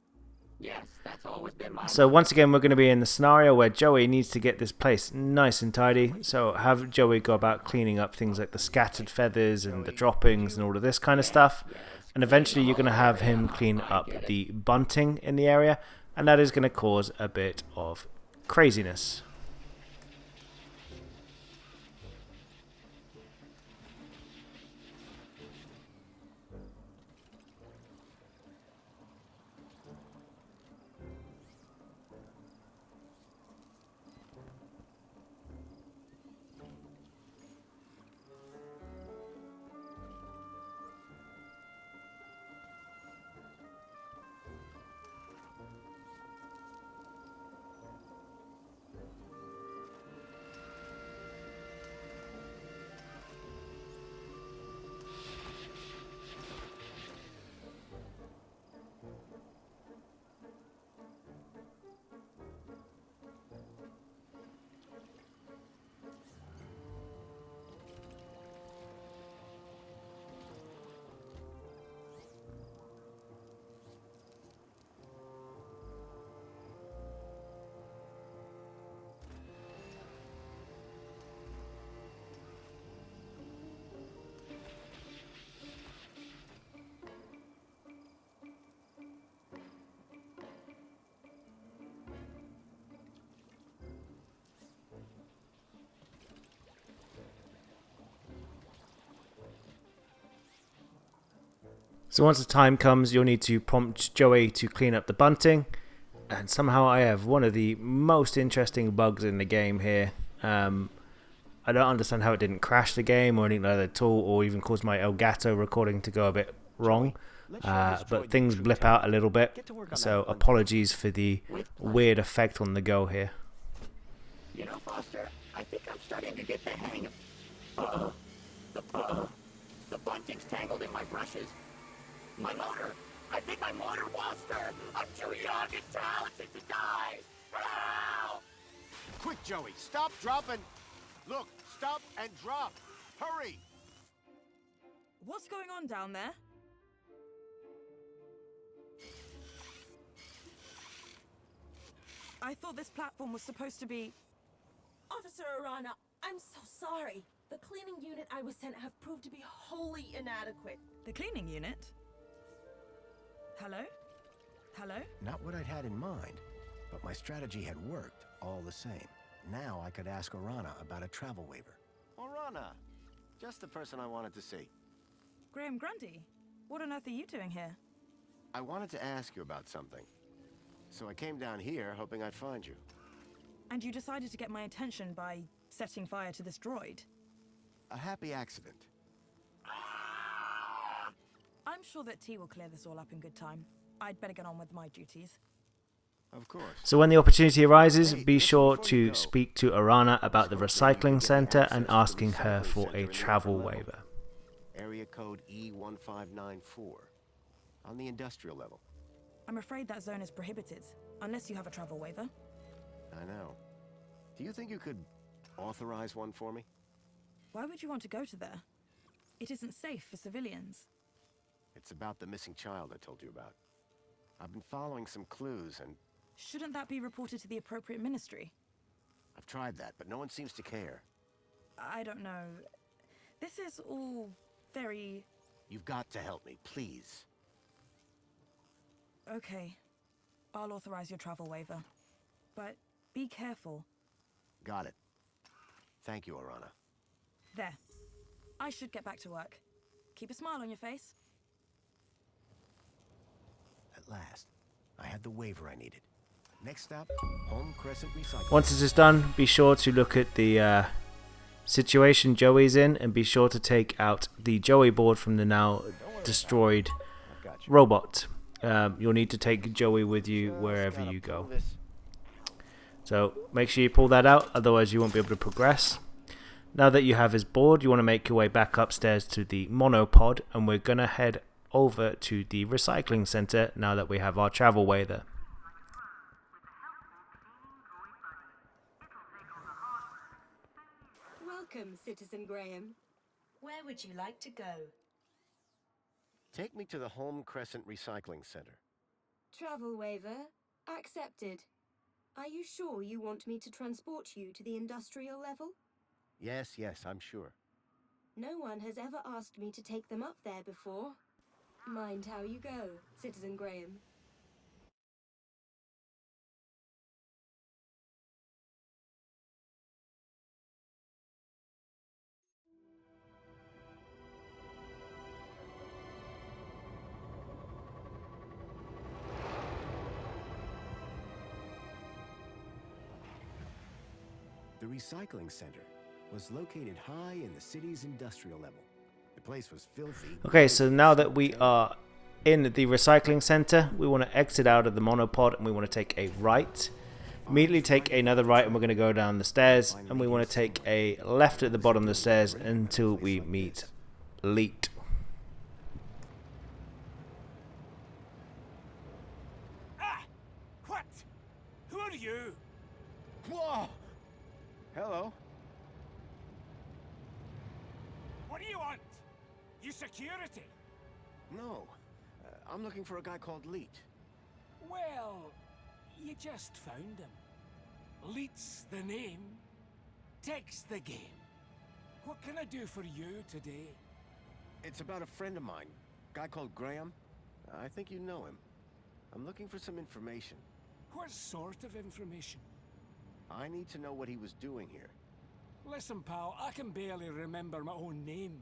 Speaker 7: Yes, that's always been my...
Speaker 1: So once again, we're going to be in the scenario where Joey needs to get this place nice and tidy. So have Joey go about cleaning up things like the scattered feathers and the droppings and all of this kind of stuff. And eventually you're going to have him clean up the bunting in the area. And that is going to cause a bit of craziness. So once the time comes, you'll need to prompt Joey to clean up the bunting. And somehow I have one of the most interesting bugs in the game here. I don't understand how it didn't crash the game or anything like that at all, or even cause my Elgato recording to go a bit wrong. But things blip out a little bit, so apologies for the weird effect on the go here.
Speaker 7: You know, Foster, I think I'm starting to get the hang of... The bunting's tangled in my brushes. My motor! I think my motor lost her! I'm too young and talented to die! Ow!
Speaker 2: Quick, Joey, stop, drop, and... Look, stop and drop! Hurry!
Speaker 20: What's going on down there? I thought this platform was supposed to be...
Speaker 23: Officer Arana, I'm so sorry. The cleaning unit I was sent have proved to be wholly inadequate.
Speaker 20: The cleaning unit? Hello? Hello?
Speaker 2: Not what I'd had in mind, but my strategy had worked all the same. Now I could ask Arana about a travel waiver. Arana! Just the person I wanted to see.
Speaker 20: Graham Grundy, what on earth are you doing here?
Speaker 2: I wanted to ask you about something. So I came down here hoping I'd find you.
Speaker 20: And you decided to get my attention by setting fire to this droid?
Speaker 2: A happy accident.
Speaker 20: I'm sure that T will clear this all up in good time. I'd better get on with my duties.
Speaker 2: Of course.
Speaker 1: So when the opportunity arises, be sure to speak to Arana about the recycling center and asking her for a travel waiver.
Speaker 2: Area code E1594. On the industrial level.
Speaker 20: I'm afraid that zone is prohibited, unless you have a travel waiver.
Speaker 2: I know. Do you think you could authorize one for me?
Speaker 20: Why would you want to go to there? It isn't safe for civilians.
Speaker 2: It's about the missing child I told you about. I've been following some clues and...
Speaker 20: Shouldn't that be reported to the appropriate ministry?
Speaker 2: I've tried that, but no one seems to care.
Speaker 20: I don't know. This is all very...
Speaker 2: You've got to help me, please.
Speaker 20: Okay. I'll authorize your travel waiver. But be careful.
Speaker 2: Got it. Thank you, Arana.
Speaker 20: There. I should get back to work. Keep a smile on your face.
Speaker 2: At last, I had the waiver I needed. Next stop, Home Crescent Recycling.
Speaker 1: Once this is done, be sure to look at the situation Joey's in, and be sure to take out the Joey board from the now destroyed robot. You'll need to take Joey with you wherever you go. So make sure you pull that out, otherwise you won't be able to progress. Now that you have his board, you want to make your way back upstairs to the monopod, and we're going to head over to the recycling center now that we have our travel way there.
Speaker 15: Welcome, Citizen Graham.
Speaker 16: Where would you like to go?
Speaker 2: Take me to the Home Crescent Recycling Center.
Speaker 15: Travel waiver accepted. Are you sure you want me to transport you to the industrial level?
Speaker 2: Yes, I'm sure.
Speaker 15: No one has ever asked me to take them up there before. Mind how you go, Citizen Graham.
Speaker 2: The recycling center was located high in the city's industrial level. The place was filthy.
Speaker 1: Okay, so now that we are in the recycling center, we want to exit out of the monopod and we want to take a right. Immediately take another right and we're going to go down the stairs, and we want to take a left at the bottom of the stairs until we meet Leet.
Speaker 12: Ah! What? Who are you?
Speaker 2: Whoa! Hello.
Speaker 12: What do you want? You security?
Speaker 2: No. I'm looking for a guy called Leet.
Speaker 12: Well, you just found him. Leet's the name. Tech's the game. What can I do for you today?
Speaker 2: It's about a friend of mine. A guy called Graham. I think you know him. I'm looking for some information.
Speaker 12: What sort of information?
Speaker 2: I need to know what he was doing here.
Speaker 12: Listen, pal, I can barely remember my own name.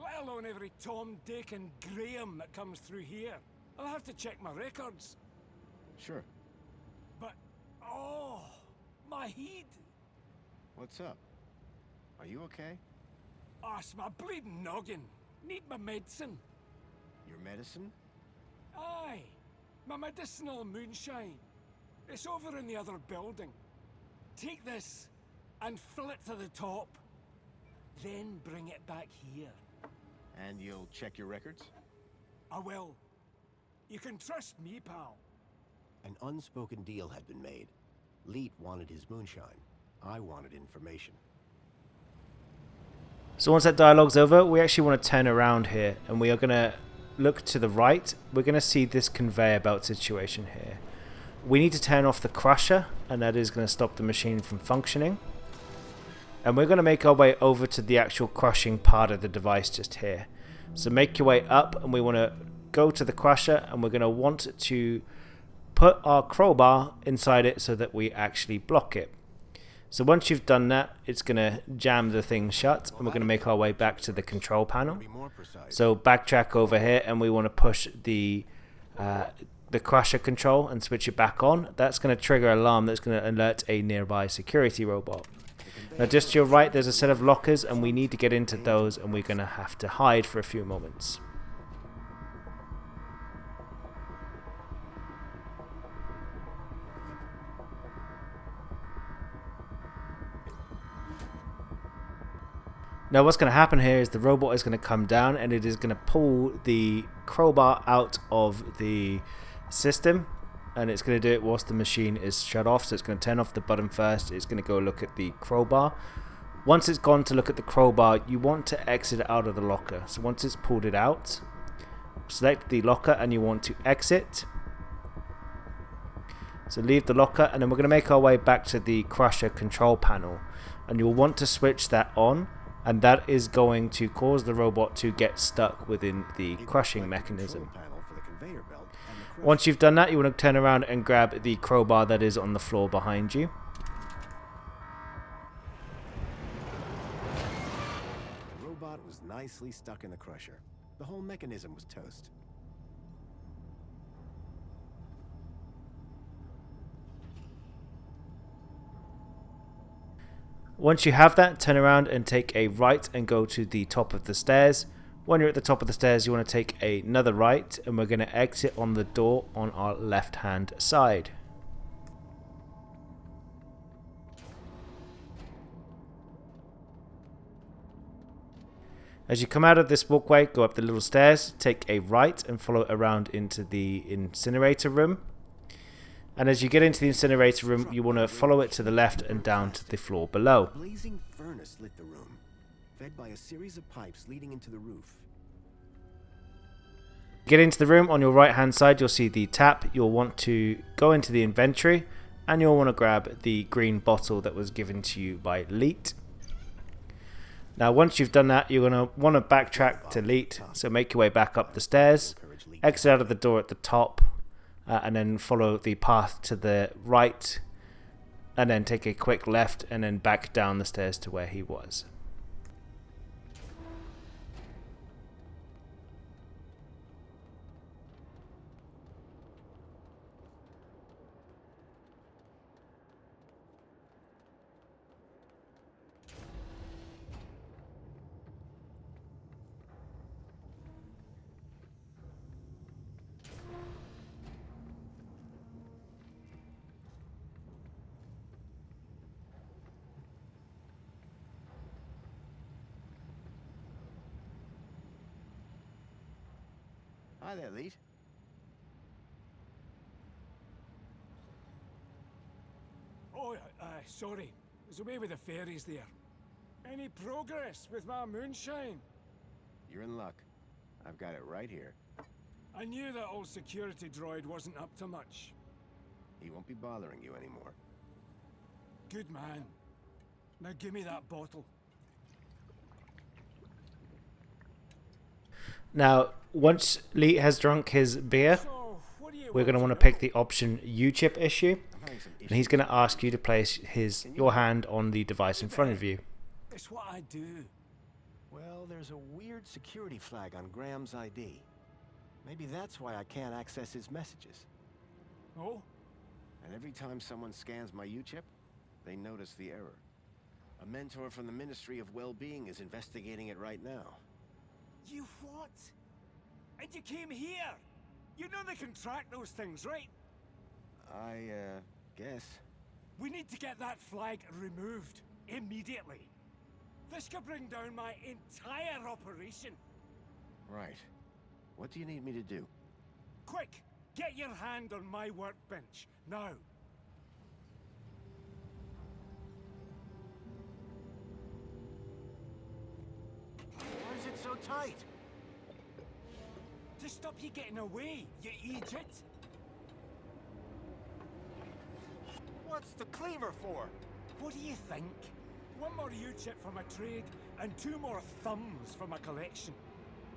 Speaker 12: Let alone every Tom, Dick and Graham that comes through here. I'll have to check my records.
Speaker 2: Sure.
Speaker 12: But, oh, my head.
Speaker 2: What's up? Are you okay?
Speaker 12: Oh, it's my bleeding noggin. Need my medicine.
Speaker 2: Your medicine?
Speaker 12: Aye, my medicinal moonshine. It's over in the other building. Take this and fill it to the top. Then bring it back here.
Speaker 2: And you'll check your records?
Speaker 12: I will. You can trust me, pal.
Speaker 2: An unspoken deal had been made. Leet wanted his moonshine. I wanted information.
Speaker 1: So once that dialogue's over, we actually want to turn around here, and we are going to look to the right. We're going to see this conveyor belt situation here. We need to turn off the crusher, and that is going to stop the machine from functioning. And we're going to make our way over to the actual crushing part of the device just here. So make your way up, and we want to go to the crusher, and we're going to want to put our crowbar inside it so that we actually block it. So once you've done that, it's going to jam the thing shut, and we're going to make our way back to the control panel. So backtrack over here, and we want to push the crusher control and switch it back on. That's going to trigger an alarm that's going to alert a nearby security robot. Now just to your right, there's a set of lockers, and we need to get into those, and we're going to have to hide for a few moments. Now what's going to happen here is the robot is going to come down, and it is going to pull the crowbar out of the system, and it's going to do it whilst the machine is shut off. So it's going to turn off the button first. It's going to go look at the crowbar. Once it's gone to look at the crowbar, you want to exit out of the locker. So once it's pulled it out, select the locker and you want to exit. So leave the locker, and then we're going to make our way back to the crusher control panel, and you'll want to switch that on, and that is going to cause the robot to get stuck within the crushing mechanism. Once you've done that, you want to turn around and grab the crowbar that is on the floor behind you.
Speaker 2: The robot was nicely stuck in the crusher. The whole mechanism was toast.
Speaker 1: Once you have that, turn around and take a right and go to the top of the stairs. When you're at the top of the stairs, you want to take another right, and we're going to exit on the door on our left hand side. As you come out of this walkway, go up the little stairs, take a right and follow around into the incinerator room. And as you get into the incinerator room, you want to follow it to the left and down to the floor below.
Speaker 2: A blazing furnace lit the room, fed by a series of pipes leading into the roof.
Speaker 1: Get into the room, on your right hand side you'll see the tap. You'll want to go into the inventory and you'll want to grab the green bottle that was given to you by Leet. Now once you've done that, you're going to want to backtrack to Leet, so make your way back up the stairs, exit out of the door at the top, and then follow the path to the right, and then take a quick left and then back down the stairs to where he was.
Speaker 2: Hi there, Leet.
Speaker 8: Oh, sorry. I was away with the fairies there. Any progress with my moonshine?
Speaker 2: You're in luck. I've got it right here.
Speaker 8: I knew that old security droid wasn't up to much.
Speaker 2: He won't be bothering you anymore.
Speaker 8: Good man. Now give me that bottle.
Speaker 1: Now, once Leet has drunk his beer, we're going to want to pick the option U-chip issue, and he's going to ask you to place your hand on the device in front of you.
Speaker 8: It's what I do.
Speaker 2: Well, there's a weird security flag on Graham's ID. Maybe that's why I can't access his messages.
Speaker 8: Oh?
Speaker 2: And every time someone scans my U-chip, they notice the error. A mentor from the Ministry of Well-Being is investigating it right now.
Speaker 8: You what? And you came here? You know they can track those things, right?
Speaker 2: I, guess.
Speaker 8: We need to get that flag removed. Immediately. This could bring down my entire operation.
Speaker 2: Right. What do you need me to do?
Speaker 8: Quick! Get your hand on my workbench. Now.
Speaker 2: Why is it so tight?
Speaker 8: To stop you getting away, you idiot!
Speaker 2: What's the cleaver for?
Speaker 8: What do you think? One more U-chip for my trade, and 2 more thumbs for my collection.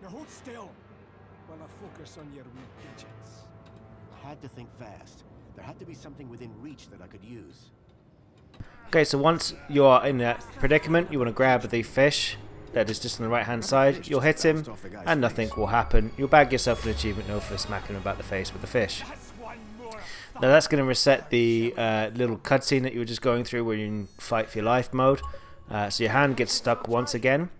Speaker 8: Now hold still, while I focus on your wee digits.
Speaker 2: I had to think fast. There had to be something within reach that I could use.
Speaker 1: Okay, so once you are in that predicament, you want to grab the fish that is just on the right hand side. You'll hit him and nothing will happen. You'll bag yourself an achievement note for smacking him about the face with the fish. Now that's going to reset the little cutscene that you were just going through where you're in fight for your life mode. So your hand gets stuck once again.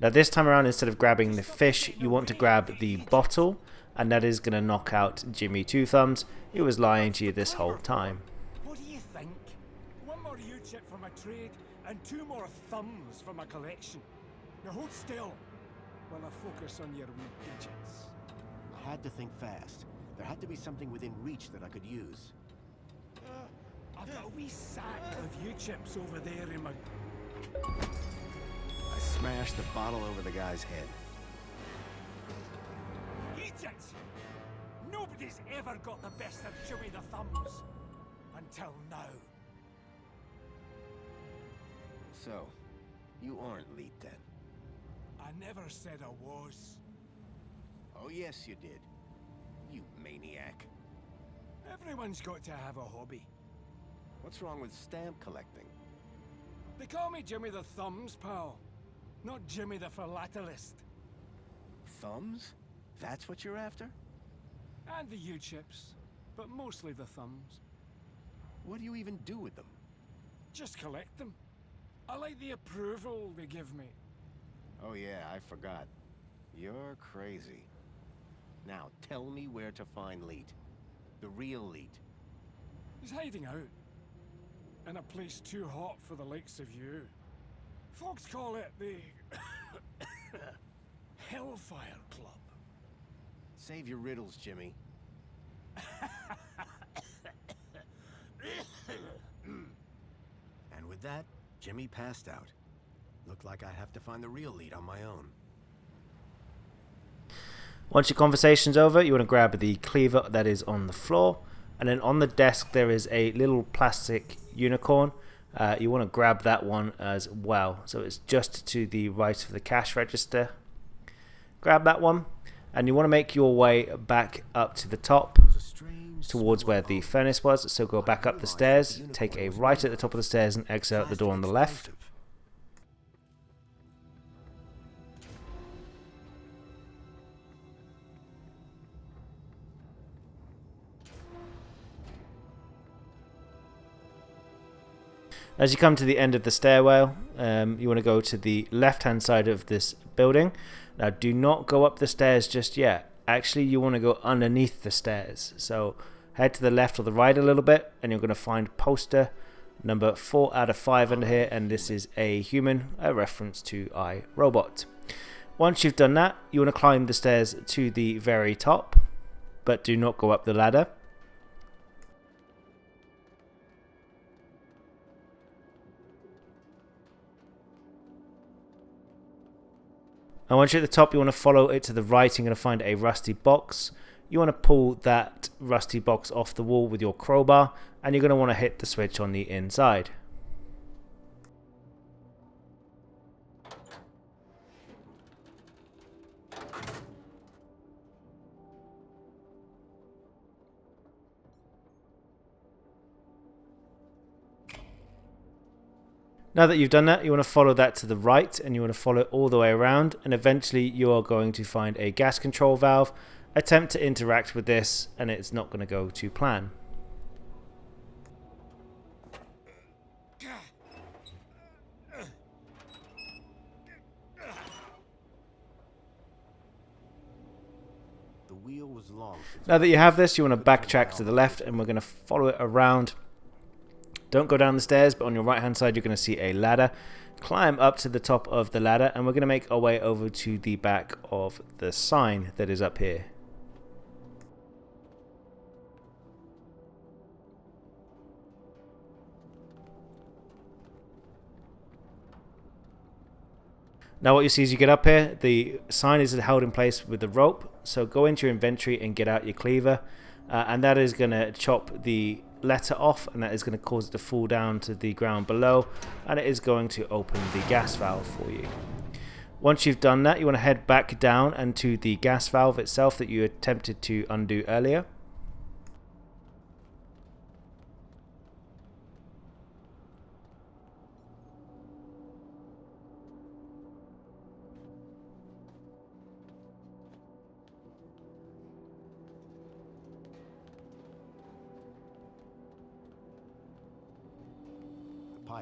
Speaker 1: Now this time around, instead of grabbing the fish, you want to grab the bottle, and that is going to knock out Jimmy Two Thumbs. He was lying to you this whole time.
Speaker 8: What do you think? One more U-chip for my trade, and 2 more thumbs for my collection. Now hold still, while I focus on your wee digits.
Speaker 2: I had to think fast. There had to be something within reach that I could use.
Speaker 8: I've got a wee sack of U-chips over there in my...
Speaker 2: I smashed the bottle over the guy's head.
Speaker 8: Idiot! Nobody's ever got the best of Joey the Thumbs. Until now.
Speaker 2: So, you aren't Leet then?
Speaker 8: I never said I was.
Speaker 2: Oh yes you did. You maniac.
Speaker 8: Everyone's got to have a hobby.
Speaker 2: What's wrong with stamp collecting?
Speaker 8: They call me Jimmy the Thumbs, pal. not Jimmy the philatelist.
Speaker 2: Thumbs? That's what you're after?
Speaker 8: And the U-chips, but mostly the thumbs.
Speaker 2: What do you even do with them?
Speaker 8: Just collect them. I like the approval they give me.
Speaker 2: Oh yeah, I forgot. You're crazy. Now, tell me where to find Leet. The real Leet.
Speaker 8: He's hiding out. In a place too hot for the likes of you. Folks call it the... Hellfire Club.
Speaker 2: Save your riddles, Jimmy. And with that, Jimmy passed out. Looked like I have to find the real Leet on my own.
Speaker 1: Once your conversation's over, you want to grab the cleaver that is on the floor, and then on the desk there is a little plastic unicorn. You want to grab that one as well, so it's just to the right of the cash register. Grab that one, and you want to make your way back up to the top towards where the furnace was. So go back up the stairs, take a right at the top of the stairs, and exit out the door on the left. As you come to the end of the stairwell, you want to go to the left hand side of this building. Now do not go up the stairs just yet. Actually, you want to go underneath the stairs. So head to the left or the right a little bit, and you're going to find poster number 4 out of 5 under here, and this is a human, a reference to iRobot. Once you've done that, you want to climb the stairs to the very top, but do not go up the ladder. And once you're at the top, you want to follow it to the right. You're going to find a rusty box. You want to pull that rusty box off the wall with your crowbar, and you're going to want to hit the switch on the inside. Now that you've done that, you want to follow that to the right, and you want to follow it all the way around, and eventually you are going to find a gas control valve. Attempt to interact with this, and it's not going to go to plan.
Speaker 2: The wheel was long.
Speaker 1: Now that you have this, you want to backtrack to the left, and we're going to follow it around. Don't go down the stairs, but on your right hand side you're going to see a ladder. Climb up to the top of the ladder, and we're going to make our way over to the back of the sign that is up here. Now what you see as you get up here, the sign is held in place with the rope, so go into your inventory and get out your cleaver, and that is going to chop the letter off, and that is going to cause it to fall down to the ground below, and it is going to open the gas valve for you. Once you've done that, you want to head back down and to the gas valve itself that you attempted to undo earlier.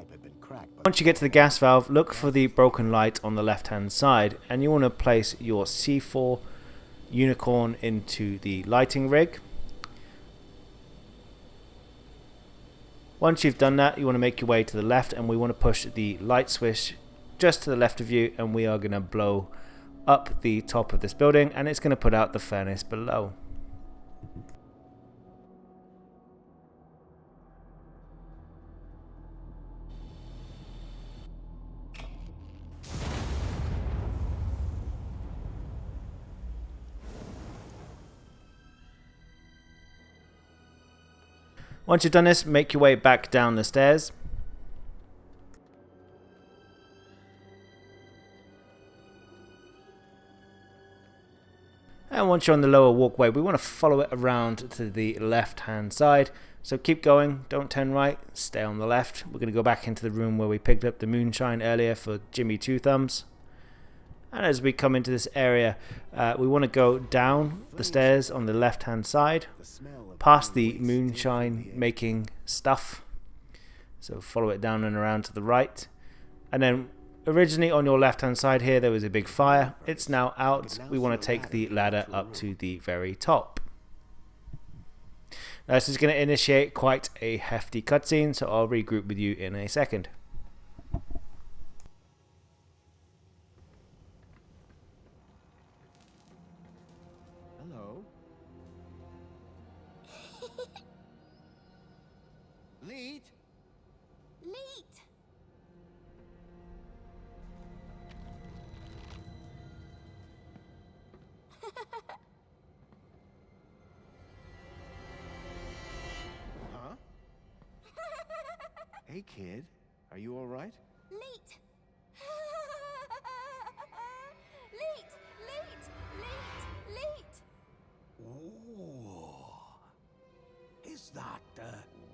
Speaker 2: Had been cracked.
Speaker 1: Once you get to the gas valve, look for the broken light on the left hand side, and you want to place your C4 unicorn into the lighting rig. Once you've done that, you want to make your way to the left, and we want to push the light switch just to the left of you, and we are going to blow up the top of this building, and it's going to put out the furnace below. Once you've done this, make your way back down the stairs. And once you're on the lower walkway, we want to follow it around to the left hand side. So keep going, don't turn right, stay on the left. We're going to go back into the room where we picked up the moonshine earlier for Jimmy Two Thumbs. And as we come into this area, we want to go down the stairs on the left hand side, past the moonshine making stuff. So follow it down and around to the right. And then originally on your left hand side here there was a big fire. It's now out. We want to take the ladder up to the very top. Now, this is going to initiate quite a hefty cutscene, so I'll regroup with you in a second.
Speaker 2: Hello. Leet?
Speaker 11: Leet!
Speaker 2: Huh? Hey, kid. Are you all right?
Speaker 11: Leet! Leet! Leet! Leet! Leet!
Speaker 8: Oh. Is that,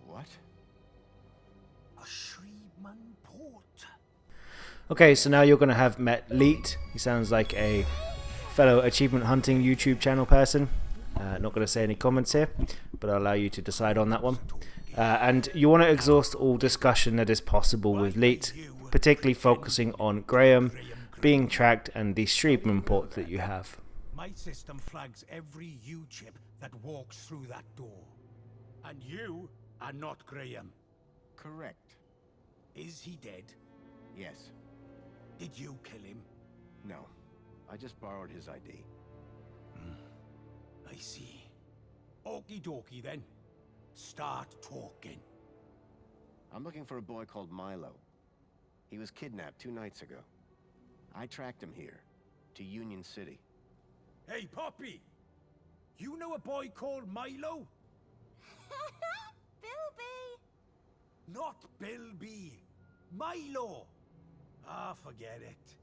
Speaker 2: What?
Speaker 8: a Shreedman port?
Speaker 1: Okay, so now you're going to have met Leet. He sounds like a fellow achievement hunting YouTube channel person. Not going to say any comments here, but I'll allow you to decide on that one. And you want to exhaust all discussion that is possible with Leet, particularly focusing on Graham being tracked and the Shreedman port that you have.
Speaker 8: My system flags every U-chip that walks through that door. And you are not Graham.
Speaker 2: Correct.
Speaker 8: Is he dead?
Speaker 2: Yes.
Speaker 8: Did you kill him?
Speaker 2: No. I just borrowed his ID.
Speaker 8: I see. Okie dokie then. Start talking.
Speaker 2: I'm looking for a boy called Milo. He was kidnapped 2 nights ago. I tracked him here, to Union City.
Speaker 8: Hey, Poppy! You know a boy called Milo?
Speaker 11: Bilby!
Speaker 8: Not Bilby. Milo! Ah, forget it.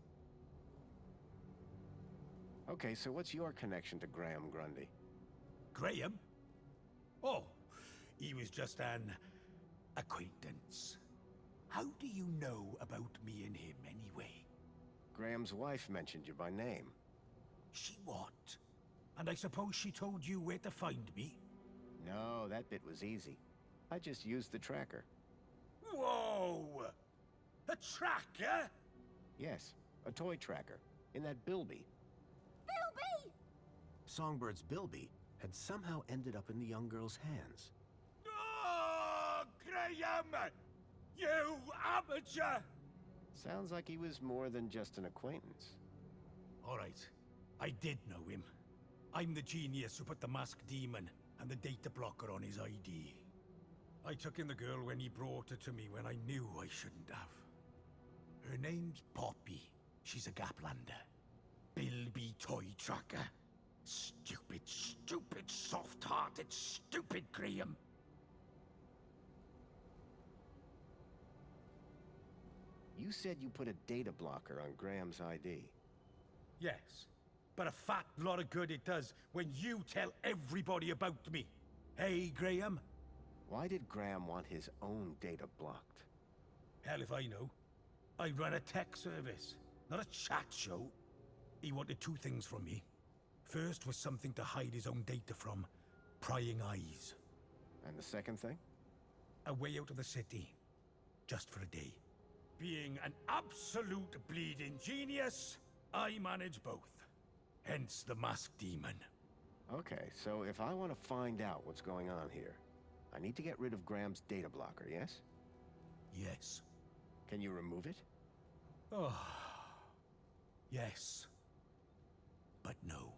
Speaker 2: Okay, so what's your connection to Graham Grundy?
Speaker 8: Graham? Oh, he was just an acquaintance. How do you know about me and him anyway?
Speaker 2: Graham's wife mentioned you by name.
Speaker 8: She what? And I suppose she told you where to find me?
Speaker 2: No, that bit was easy. I just used the tracker.
Speaker 8: Whoa! A tracker?
Speaker 2: Yes, a toy tracker. In that Bilby.
Speaker 11: Bilby!
Speaker 2: Songbird's Bilby had somehow ended up in the young girl's hands.
Speaker 8: Oh, Graham! You amateur!
Speaker 2: Sounds like he was more than just an acquaintance.
Speaker 8: All right, I did know him. I'm the genius who put the masked demon and the data blocker on his ID. I took in the girl when he brought her to me when I knew I shouldn't have. Her name's Poppy. She's a Gaplander. Bilby toy tracker. Stupid, stupid, soft-hearted, stupid Graham.
Speaker 2: You said you put a data blocker on Graham's ID.
Speaker 8: Yes, but a fat lot of good it does when you tell everybody about me. Hey, Graham?
Speaker 2: Why did Graham want his own data blocked?
Speaker 8: Hell if I know. I run a tech service, not a chat show. He wanted 2 things from me. First was something to hide his own data from. Prying eyes.
Speaker 2: And the second thing?
Speaker 8: A way out of the city. Just for a day. Being an absolute bleeding genius, I manage both. Hence the masked demon.
Speaker 2: Okay, so if I want to find out what's going on here, I need to get rid of Graham's data blocker, yes?
Speaker 8: Yes.
Speaker 2: Can you remove it?
Speaker 8: Oh. Yes. But no.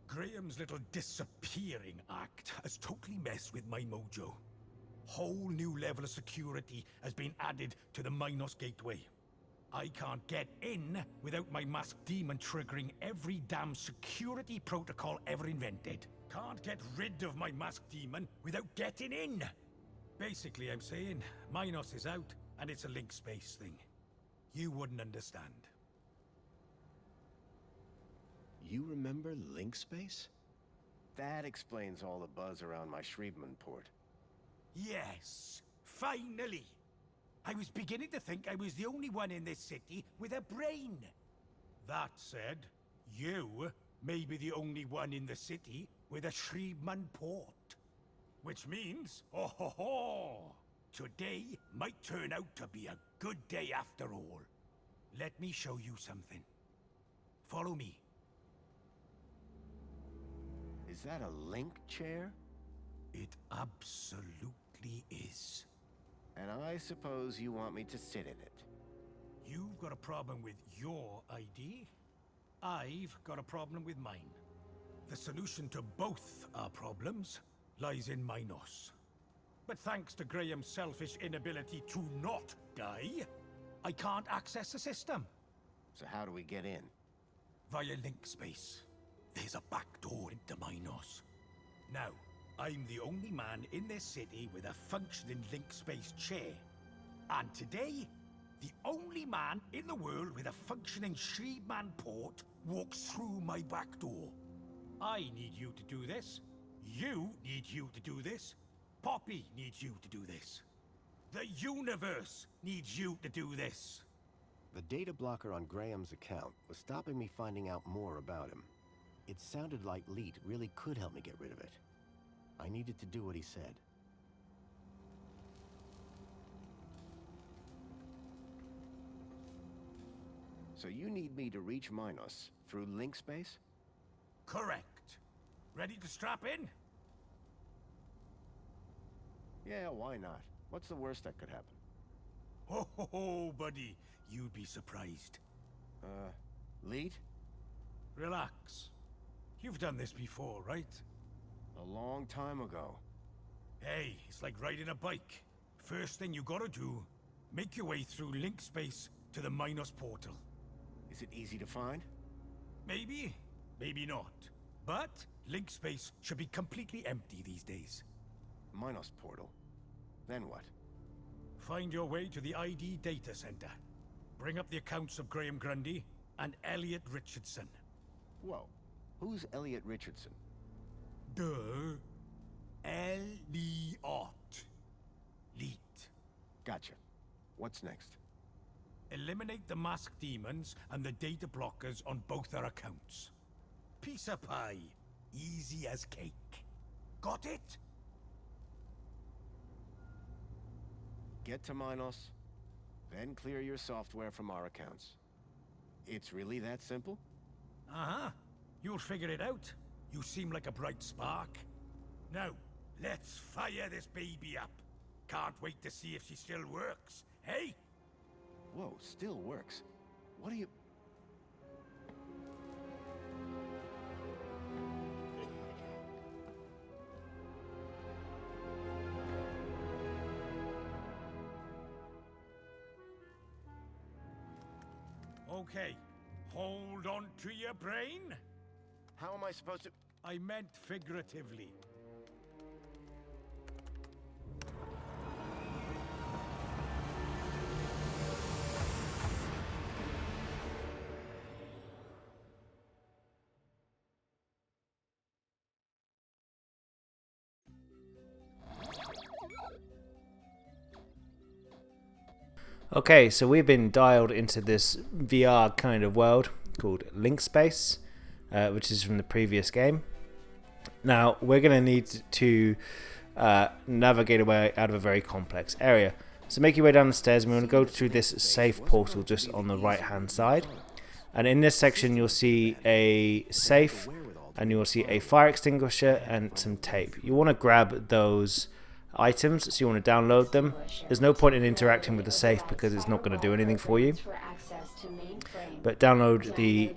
Speaker 8: Graham's little disappearing act has totally messed with my mojo. Whole new level of security has been added to the Minos Gateway. I can't get in without my masked demon triggering every damn security protocol ever invented. Can't get rid of my masked demon without getting in. Basically, I'm saying Minos is out and it's a link space thing. You wouldn't understand.
Speaker 2: You remember link space? That explains all the buzz around my Shreedman port.
Speaker 8: Yes, finally! I was beginning to think I was the only one in this city with a brain. That said, you may be the only one in the city with a Shreebman port. Which means, oh ho ho! Today might turn out to be a good day after all. Let me show you something. Follow me.
Speaker 2: Is that a link chair?
Speaker 8: It absolutely is.
Speaker 2: And I suppose you want me to sit in it.
Speaker 8: You've got a problem with your ID. I've got a problem with mine. The solution to both our problems lies in Minos. But thanks to Graham's selfish inability to not die, I can't access the system.
Speaker 2: So how do we get in?
Speaker 8: Via link space. There's a back door into Minos. Now, I'm the only man in this city with a functioning link space chair. And today, the only man in the world with a functioning Shreebman port walks through my back door. I need you to do this. You need you to do this. Poppy needs you to do this. The universe needs you to do this.
Speaker 2: The data blocker on Graham's account was stopping me finding out more about him. It sounded like Leet really could help me get rid of it. I needed to do what he said. So you need me to reach Minos through link space?
Speaker 8: Correct. Ready to strap in?
Speaker 2: Yeah, why not? What's the worst that could happen?
Speaker 8: Ho ho ho, buddy. You'd be surprised.
Speaker 2: Leet?
Speaker 8: Relax. You've done this before, right?
Speaker 2: A long time ago.
Speaker 8: Hey, it's like riding a bike. First thing you gotta do, make your way through link space to the Minos portal.
Speaker 2: Is it easy to find?
Speaker 8: Maybe, maybe not. But link space should be completely empty these days.
Speaker 2: Minos portal. Then what?
Speaker 8: Find your way to the ID data center. Bring up the accounts of Graham Grundy and Elliot Richardson.
Speaker 2: Whoa. Who's Elliot Richardson?
Speaker 8: Duh. Elliot. Leet.
Speaker 2: Gotcha. What's next?
Speaker 8: Eliminate the masked demons and the data blockers on both our accounts. Piece of pie. Easy as cake. Got it?
Speaker 2: Get to Minos, then clear your software from our accounts. It's really that simple?
Speaker 8: Uh-huh. You'll figure it out. You seem like a bright spark. Now, let's fire this baby up. Can't wait to see if she still works, hey?
Speaker 2: Whoa, still works. What do you...
Speaker 8: Okay, hold on to your brain.
Speaker 2: How am I supposed to...
Speaker 8: I meant figuratively.
Speaker 1: Okay, so we've been dialed into this VR kind of world called Link Space, which is from the previous game. Now, we're going to need to navigate away out of a very complex area. So make your way down the stairs, and we're going to go through this safe portal just on the right-hand side. And in this section, you'll see a safe, and you'll see a fire extinguisher and some tape. You want to grab those items, so you want to download them. There's no point in interacting with the safe because it's not going to do anything for you. But download the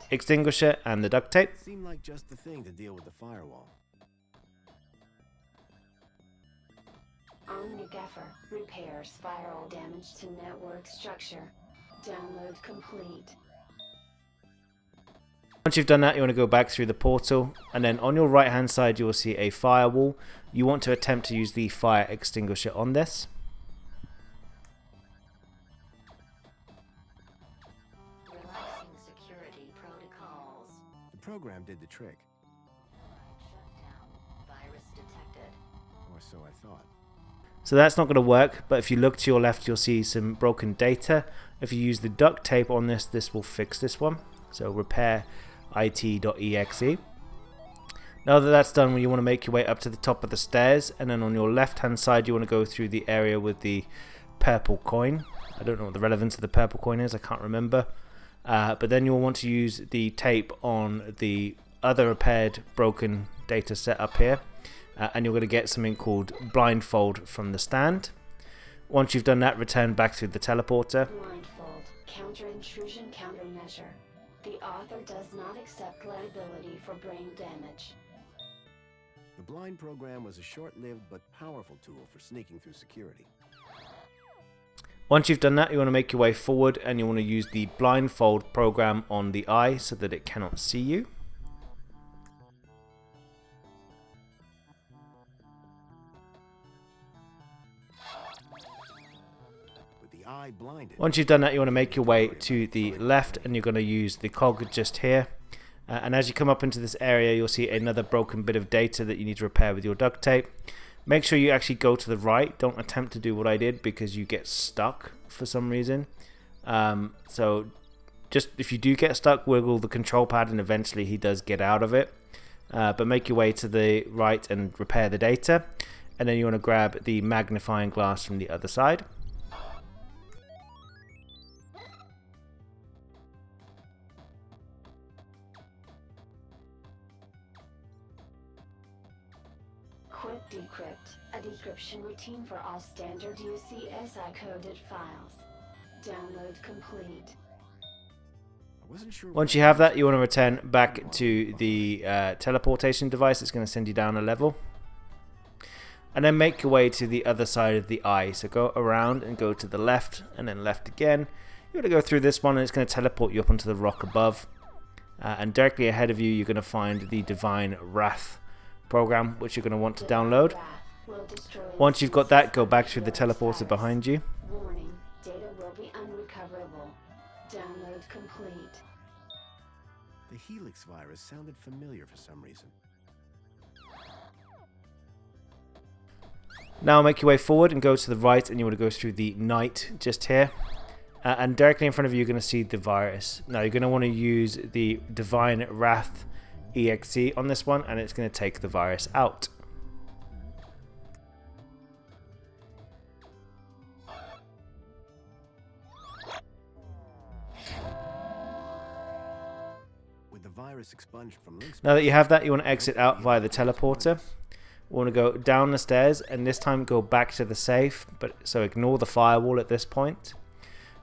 Speaker 1: extinguisher and the duct tape.
Speaker 2: Seemed like just the thing to deal with the firewall.
Speaker 14: Omnigaffer repairs spiral damage to network structure. Download complete.
Speaker 1: Once you've done that, you want to go back through the portal, and then on your right hand side you will see a firewall. You want to attempt to use the fire extinguisher on this.
Speaker 14: Relaxing security protocols.
Speaker 2: The program did the trick.
Speaker 14: Shutdown. Virus detected.
Speaker 2: Or so I thought.
Speaker 1: So that's not going to work, but if you look to your left, you'll see some broken data. If you use the duct tape on this, this will fix this one. So repair it.exe. Now that that's done, you want to make your way up to the top of the stairs, and then on your left hand side you want to go through the area with the purple coin. I don't know what the relevance of the purple coin is, I can't remember. But then you'll want to use the tape on the other repaired broken data set up here, and you're going to get something called blindfold from the stand. Once you've done that, return back to the teleporter.
Speaker 14: Blindfold. Counter intrusion countermeasure. The author does not accept liability for brain damage.
Speaker 2: The blind program was a short-lived but powerful tool for sneaking through security.
Speaker 1: Once you've done that, you want to make your way forward, and you want to use the blindfold program on the eye so that it cannot see you. Once you've done that, you want to make your way to the left, and you're going to use the cog just here. And as you come up into this area, you'll see another broken bit of data that you need to repair with your duct tape. Make sure you actually go to the right. Don't attempt to do what I did, because you get stuck for some reason. So just if you do get stuck, wiggle the control pad, and eventually he does get out of it. But make your way to the right and repair the data. And then you want to grab the magnifying glass from the other side.
Speaker 14: Quick Decrypt, a decryption routine for all standard UCSI coded files. Download complete.
Speaker 1: Once you have that, you want to return back to the teleportation device. It's going to send you down a level. And then make your way to the other side of the eye. So go around and go to the left, and then left again. You're going to go through this one, and it's going to teleport you up onto the rock above. And directly ahead of you, you're going to find the Divine Wrath program, which you're going to want to download. Once you've got that, go back through the teleporter behind you.
Speaker 14: Warning, data will be unrecoverable. Download complete.
Speaker 2: The Helix virus sounded familiar for some reason.
Speaker 1: Now make your way forward and go to the right, and you want to go through the night just here. And directly in front of you, you're going to see the virus. Now you're going to want to use the Divine Wrath exe on this one, and it's going to take the virus out.
Speaker 2: With the virus expunged from links.
Speaker 1: Now that you have that, you want to exit out via the teleporter. We want to go down the stairs, and this time go back to the safe, but so ignore the firewall at this point.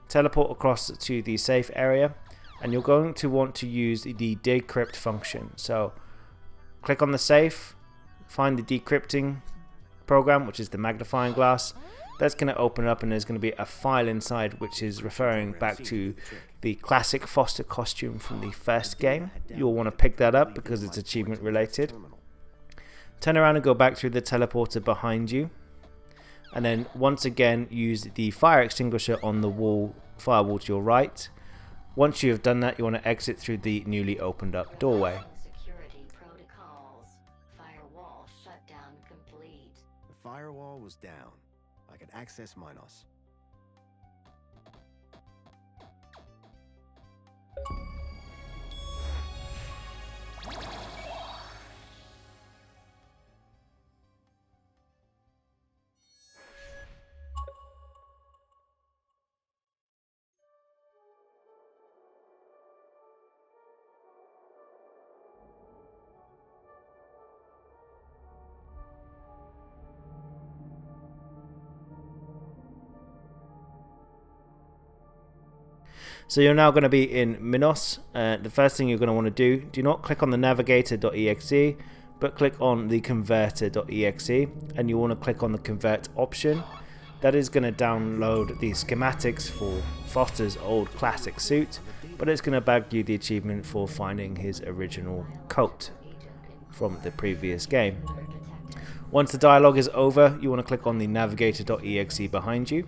Speaker 1: Teleport across to the safe area, and you're going to want to use the decrypt function. So click on the safe, find the decrypting program, which is the magnifying glass. That's going to open up, and there's going to be a file inside which is referring back to the classic Foster costume from the first game. You'll want to pick that up because it's achievement related. Turn around and go back through the teleporter behind you, and then once again use the fire extinguisher on the wall, firewall to your right. Once you have done that, you want to exit through the newly opened up doorway.
Speaker 14: Security protocols. Firewall shutdown complete.
Speaker 2: The firewall was down. I could access Minos.
Speaker 1: So you're now going to be in Minos. The first thing you're going to want to do not click on the navigator.exe, but click on the converter.exe, and you want to click on the convert option. That is going to download the schematics for Foster's old classic suit, but it's going to bag you the achievement for finding his original coat from the previous game. Once the dialogue is over, you want to click on the navigator.exe behind you.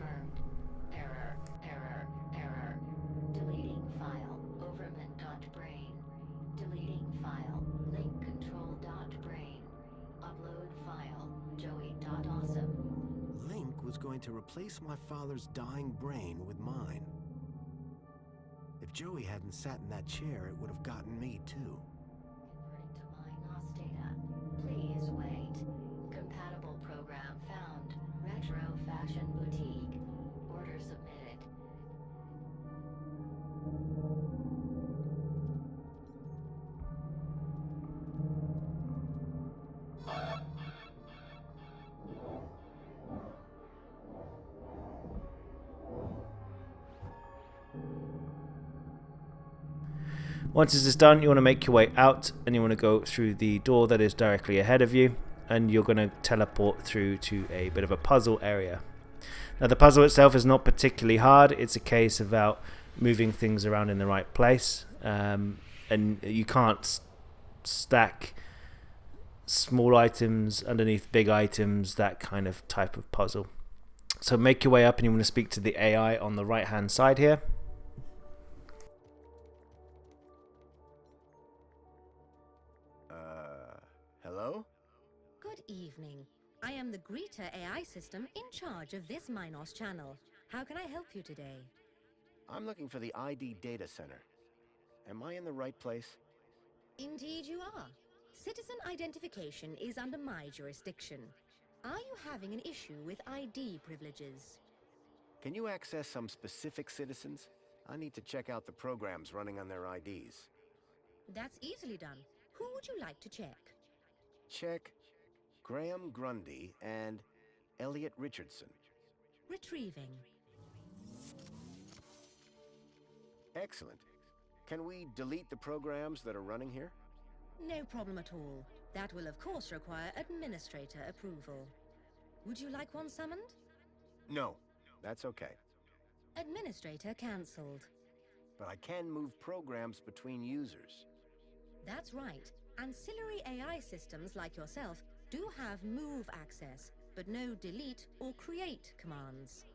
Speaker 14: Deleting file. Overman.brain. Deleting file. Link control.brain. Upload file. Joey.awesome.
Speaker 2: Link going to replace my father's dying brain with mine. If Joey hadn't sat in that chair, it would have gotten me too.
Speaker 14: Converting to mine NOS data. Please wait. Compatible program found. Retro Fashion Boutique. Order submitted.
Speaker 1: Once this is done, you want to make your way out and you want to go through the door that is directly ahead of you, and you're going to teleport through to a bit of a puzzle area. Now the puzzle itself is not particularly hard. It's a case about moving things around in the right place, and you can't stack small items underneath big items, that kind of type of puzzle. So make your way up and you want to speak to the AI on the right hand side here.
Speaker 2: Hello?
Speaker 19: Good evening. I am the Greeter AI system in charge of this Minos channel. How can I help you today?
Speaker 2: I'm looking for the ID data center. Am I in the right place?
Speaker 19: Indeed you are. Citizen identification is under my jurisdiction. Are you having an issue with ID privileges?
Speaker 2: Can you access some specific citizens? I need to check out the programs running on their IDs.
Speaker 19: That's easily done. Who would you like to check?
Speaker 2: Check Graham Grundy and Elliot Richardson.
Speaker 19: Retrieving.
Speaker 2: Excellent. Can we delete the programs that are running here?
Speaker 19: No problem at all. That will of course require administrator approval. Would you like one summoned?
Speaker 2: No, that's okay.
Speaker 19: Administrator cancelled.
Speaker 2: But I can move programs between users.
Speaker 19: That's right. Ancillary AI systems like yourself do have move access, but no delete or create commands.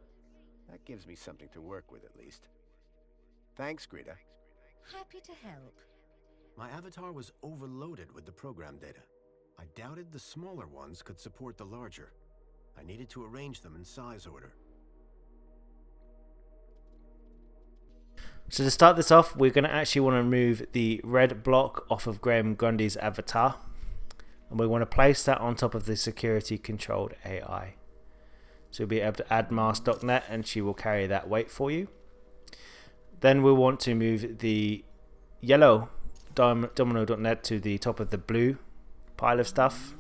Speaker 2: That gives me something to work with at least. Thanks, Greta.
Speaker 19: Happy to help.
Speaker 2: My avatar was overloaded with the program data. I doubted the smaller ones could support the larger. I needed to arrange them in size order.
Speaker 1: So to start this off, we're going to actually want to remove the red block off of Graham Grundy's avatar, and we want to place that on top of the security controlled AI. So you'll be able to add mask.net and she will carry that weight for you. Then we'll want to move the yellow domino.net to the top of the blue pile of stuff.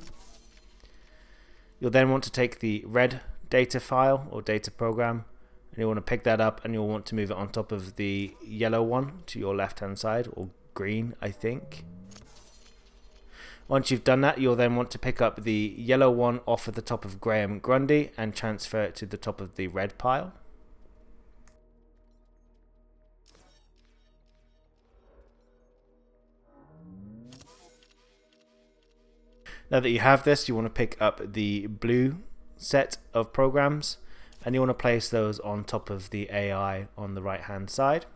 Speaker 1: You'll then want to take the red data file or data program, and you'll want to pick that up and you'll want to move it on top of the yellow one to your left hand side, or green I think. Once you've done that, you'll then want to pick up the yellow one off of the top of Graham Grundy and transfer it to the top of the red pile. Now that you have this, you want to pick up the blue set of programs and you want to place those on top of the AI on the right hand side.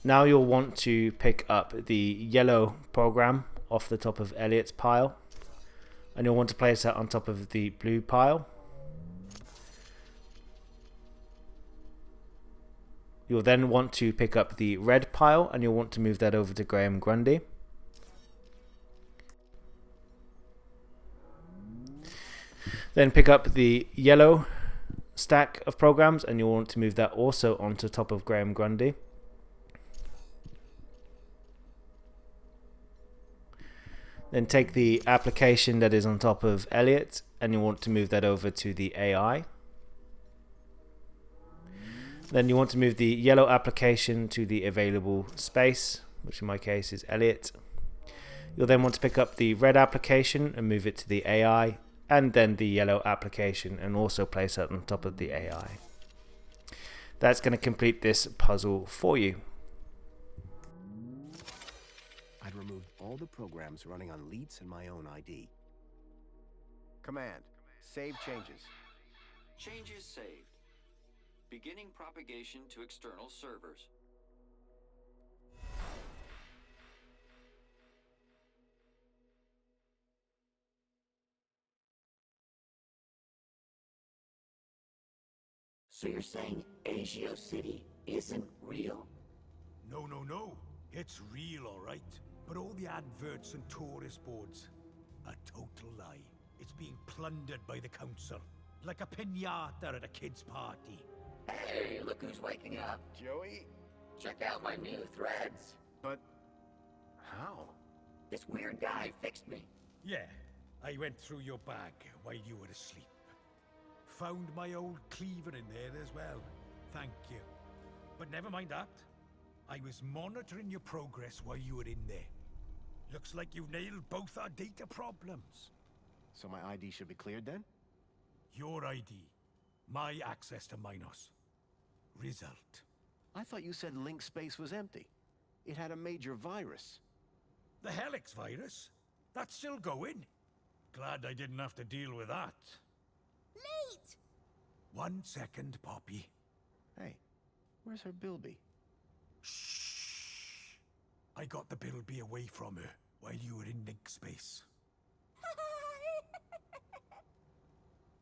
Speaker 1: Now you'll want to pick up the yellow program off the top of Elliot's pile and you'll want to place that on top of the blue pile. You'll then want to pick up the red pile and you'll want to move that over to Graham Grundy. Then pick up the yellow stack of programs and you'll want to move that also onto top of Graham Grundy. Then take the application that is on top of Elliot and you want to move that over to the AI. Then you want to move the yellow application to the available space, which in my case is Elliot. You'll then want to pick up the red application and move it to the AI, and then the yellow application and also place that on top of the AI. That's going to complete this puzzle for you.
Speaker 2: I'd removed all the programs running on Leets and my own ID. Command, save changes.
Speaker 9: Changes saved. Beginning propagation to external servers.
Speaker 7: So you're saying Agio City isn't real?
Speaker 8: No, no, no. It's real, all right. But all the adverts and tourist boards, a total lie. It's being plundered by the council, like a piñata at a kid's party.
Speaker 7: Hey, look who's waking up.
Speaker 2: Joey?
Speaker 7: Check out my new threads.
Speaker 2: But how?
Speaker 7: This weird guy fixed me.
Speaker 8: Yeah, I went through your bag while you were asleep. Found my old cleaver in there as well. Thank you. But never mind that. I was monitoring your progress while you were in there. Looks like you've nailed both our data problems.
Speaker 2: So my ID should be cleared then?
Speaker 8: Your ID. My access to Minos. Result.
Speaker 2: I thought you said link space was empty. It had a major virus.
Speaker 8: The Helix virus? That's still going? Glad I didn't have to deal with that.
Speaker 11: Late!
Speaker 8: 1 second, Poppy.
Speaker 2: Hey, where's her Bilby?
Speaker 8: Shh. I got the Bilby away from her while you were in link space.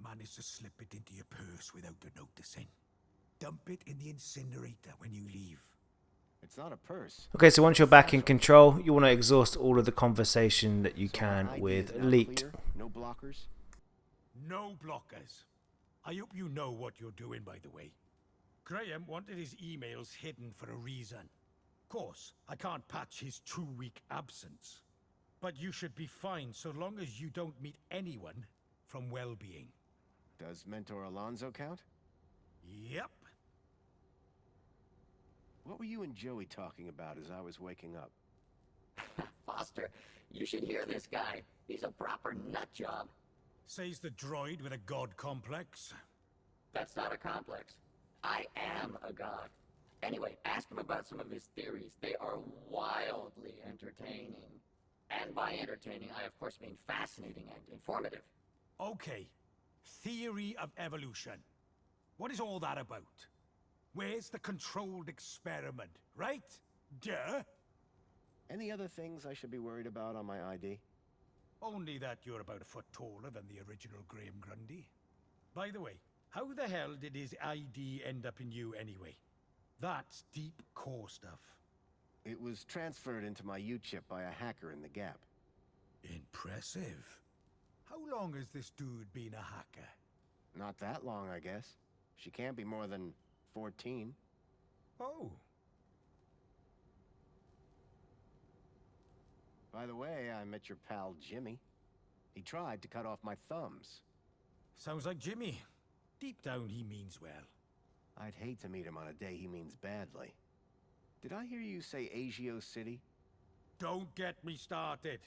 Speaker 8: Managed to slip it into your purse without her noticing. Dump it in the incinerator when you leave.
Speaker 2: It's not a purse.
Speaker 1: Okay, so once you're back in control, you want to exhaust all of the conversation that you can with Elite.
Speaker 2: No blockers?
Speaker 8: No blockers. I hope you know what you're doing, by the way. Graham wanted his emails hidden for a reason. Of course, I can't patch his 2-week absence. But you should be fine so long as you don't meet anyone from well-being.
Speaker 2: Does Mentor Alonso count?
Speaker 8: Yep.
Speaker 2: What were you and Joey talking about as I was waking up?
Speaker 7: Foster, you should hear this guy. He's a proper nut job.
Speaker 8: Says the droid with a god complex.
Speaker 7: That's not a complex. I am a god. Anyway, ask him about some of his theories. They are wildly entertaining. And by entertaining, I of course mean fascinating and informative.
Speaker 8: Okay. Theory of evolution. What is all that about? Where's the controlled experiment, right? Duh.
Speaker 2: Any other things I should be worried about on my ID?
Speaker 8: Only that you're about a foot taller than the original Graham Grundy. By the way, how the hell did his ID end up in you anyway? That's deep core stuff.
Speaker 2: It was transferred into my U-chip by a hacker in the Gap.
Speaker 8: Impressive. How long has this dude been a hacker?
Speaker 2: Not that long, I guess. She can't be more than 14.
Speaker 8: Oh.
Speaker 2: By the way, I met your pal Jimmy. He tried to cut off my thumbs.
Speaker 8: Sounds like Jimmy. Deep down, he means well.
Speaker 2: I'd hate to meet him on a day he means badly. Did I hear you say Agio City?
Speaker 8: Don't get me started.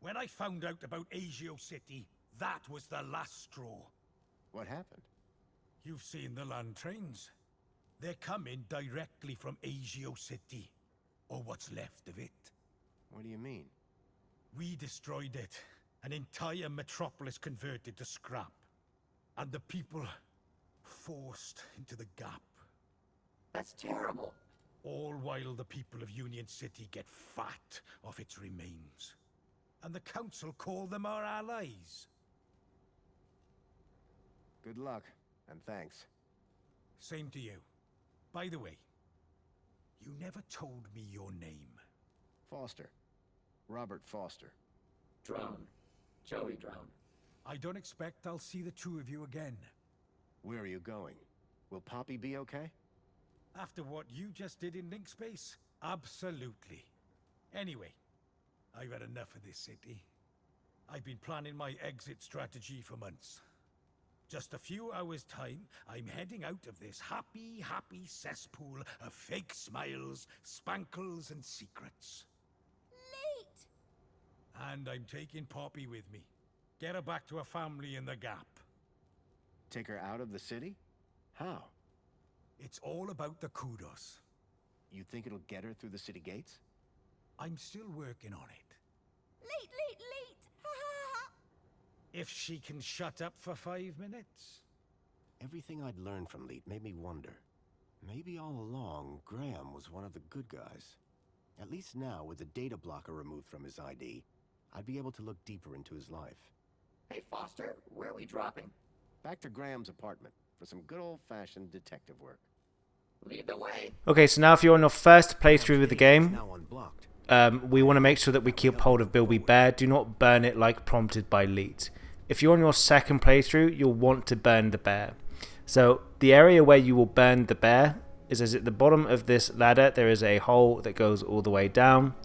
Speaker 8: When I found out about Agio City, that was the last straw.
Speaker 2: What happened?
Speaker 8: You've seen the land trains. They're coming directly from Agio City. Or what's left of it.
Speaker 2: What do you mean?
Speaker 8: We destroyed it. An entire metropolis converted to scrap. And the people forced into the Gap.
Speaker 7: That's terrible.
Speaker 8: All while the people of Union City get fat off its remains. And the council call them our allies.
Speaker 2: Good luck, and thanks.
Speaker 8: Same to you. By the way, you never told me your name.
Speaker 2: Foster. Robert Foster.
Speaker 7: Drone. Joey Drone.
Speaker 8: I don't expect I'll see the two of you again.
Speaker 2: Where are you going? Will Poppy be okay?
Speaker 8: After what you just did in Link Space? Absolutely. Anyway, I've had enough of this city. I've been planning my exit strategy for months. Just a few hours' time, I'm heading out of this happy cesspool of fake smiles, spankles, and secrets.
Speaker 11: Late!
Speaker 8: And I'm taking Poppy with me. Get her back to her family in the Gap.
Speaker 2: Take her out of the city? How?
Speaker 8: It's all about the kudos.
Speaker 2: You think it'll get her through the city gates?
Speaker 8: I'm still working on it.
Speaker 11: Late, late, late! Ha ha ha!
Speaker 8: If she can shut up for 5 minutes.
Speaker 2: Everything I'd learned from Leet made me wonder. Maybe all along, Graham was one of the good guys. At least now, with the data blocker removed from his ID, I'd be able to look deeper into his life.
Speaker 7: Hey, Foster, where are we dropping?
Speaker 2: Back to Graham's apartment. for some good old-fashioned detective work.
Speaker 7: Lead the way.
Speaker 1: Okay, so now if you're on your first playthrough of the game, we want to make sure that we keep hold of Bilby Bear. Do not burn it like prompted by Leet. If you're on your second playthrough, you'll want to burn the bear. So the area where you will burn the bear is at the bottom of this ladder. There is a hole that goes all the way down,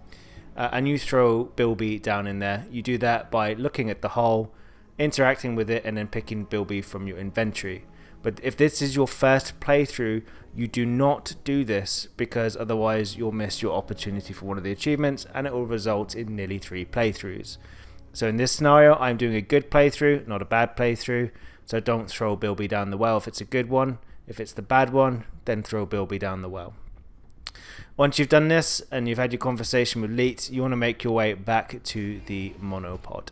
Speaker 1: and you throw Bilby down in there. You do that by looking at the hole, interacting with it, and then picking Bilby from your inventory. But if this is your first playthrough, you do not do this, because otherwise you'll miss your opportunity for one of the achievements, and it will result in nearly 3 playthroughs. So in this scenario, I'm doing a good playthrough, not a bad playthrough. So don't throw Bilby down the well if it's a good one. If it's the bad one, then throw Bilby down the well. Once you've done this and you've had your conversation with Leet, you want to make your way back to the monopod.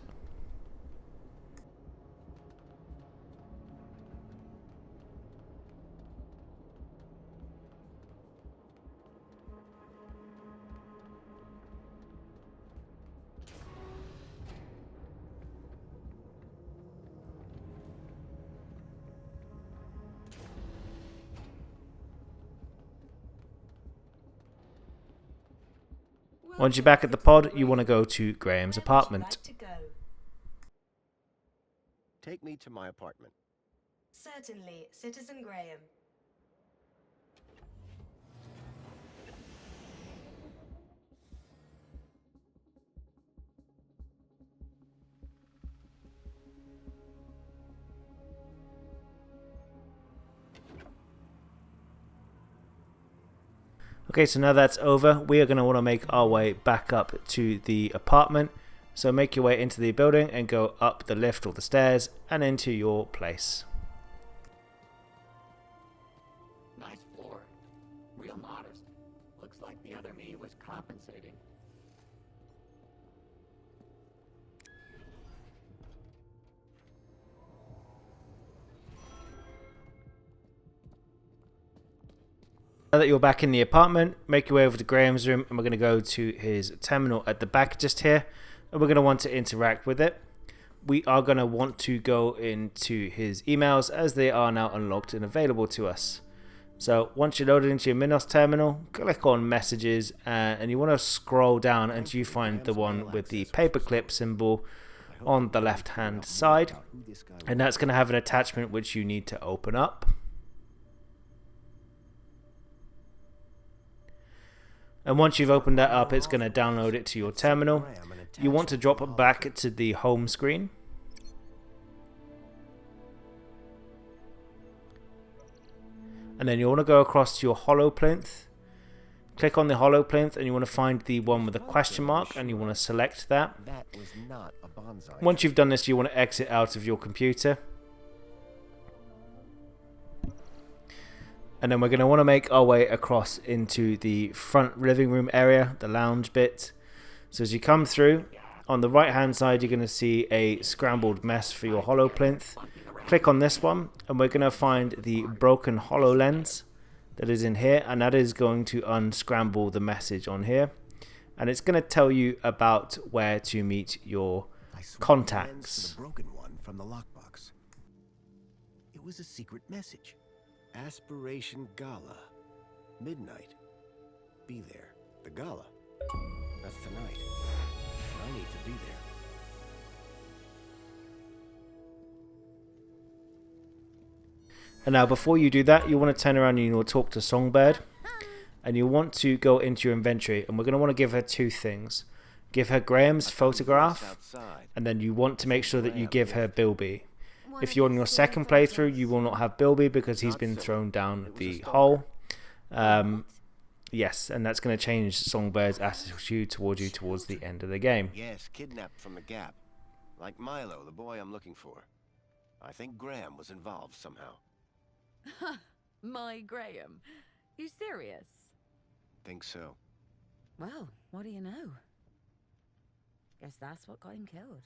Speaker 1: Once you're back at the pod, you want to go to Graham's apartment.
Speaker 2: Take me to my apartment.
Speaker 16: Certainly, Citizen Graham.
Speaker 1: Okay, so now that's over, we are going to want to make our way back up to the apartment. So make your way into the building and go up the lift or the stairs and into your place.
Speaker 7: Nice floor. Real modest. Looks like the other me was compensating.
Speaker 1: Now that you're back in the apartment, make your way over to Graham's room, and we're going to go to his terminal at the back just here, and we're going to want to interact with it. We are going to want to go into his emails as they are now unlocked and available to us. So once you're loaded into your Minos terminal, click on messages, and you want to scroll down until you find the one with the paperclip symbol on the left hand side, and that's going to have an attachment which you need to open up. And once you've opened that up, it's going to download it to your terminal. You want to drop it back to the home screen. And then you want to go across to your hollow plinth. Click on the hollow plinth and you want to find the one with a question mark and you want to select that. Once you've done this, you want to exit out of your computer. And then we're going to want to make our way across into the front living room area, the lounge bit. So as you come through, on the right hand side, you're going to see a scrambled mess for your hollow plinth. Click on this one, and we're going to find the broken HoloLens that is in here, and that is going to unscramble the message on here. And it's going to tell you about where to meet your contacts.
Speaker 2: The broken one from the lockbox. It was a secret message. Aspiration Gala. Midnight. Be there. The gala. That's tonight. I need to be there.
Speaker 1: And now before you do that, you want to turn around and you will talk to Songbird. And you want to go into your inventory, and we're going to want to give her 2 things. Give her Graham's photograph, and then you want to make sure that you give her Bilby. If you're on your second playthrough, you will not have Bilby because he's been thrown down the hole. Yes, and that's going to change Songbird's attitude towards you towards the end of the game.
Speaker 2: Yes, kidnapped from the Gap. Like Milo, the boy I'm looking for. I think Graham was involved somehow.
Speaker 3: My Graham? You serious?
Speaker 2: Think so.
Speaker 3: Well, what do you know? Guess that's what got him killed.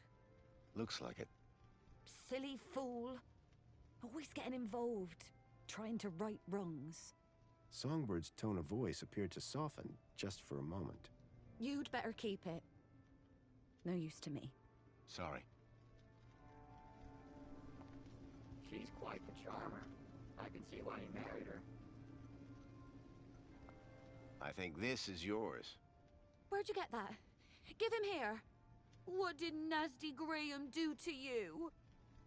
Speaker 2: Looks like it.
Speaker 3: Silly fool. Always getting involved, trying to right wrongs.
Speaker 2: Songbird's tone of voice appeared to soften just for a moment.
Speaker 3: You'd better keep it. No use to me.
Speaker 2: Sorry.
Speaker 7: She's quite the charmer. I can see why he married her.
Speaker 2: I think this is yours.
Speaker 3: Where'd you get that? Give him here. What did nasty Graham do to you?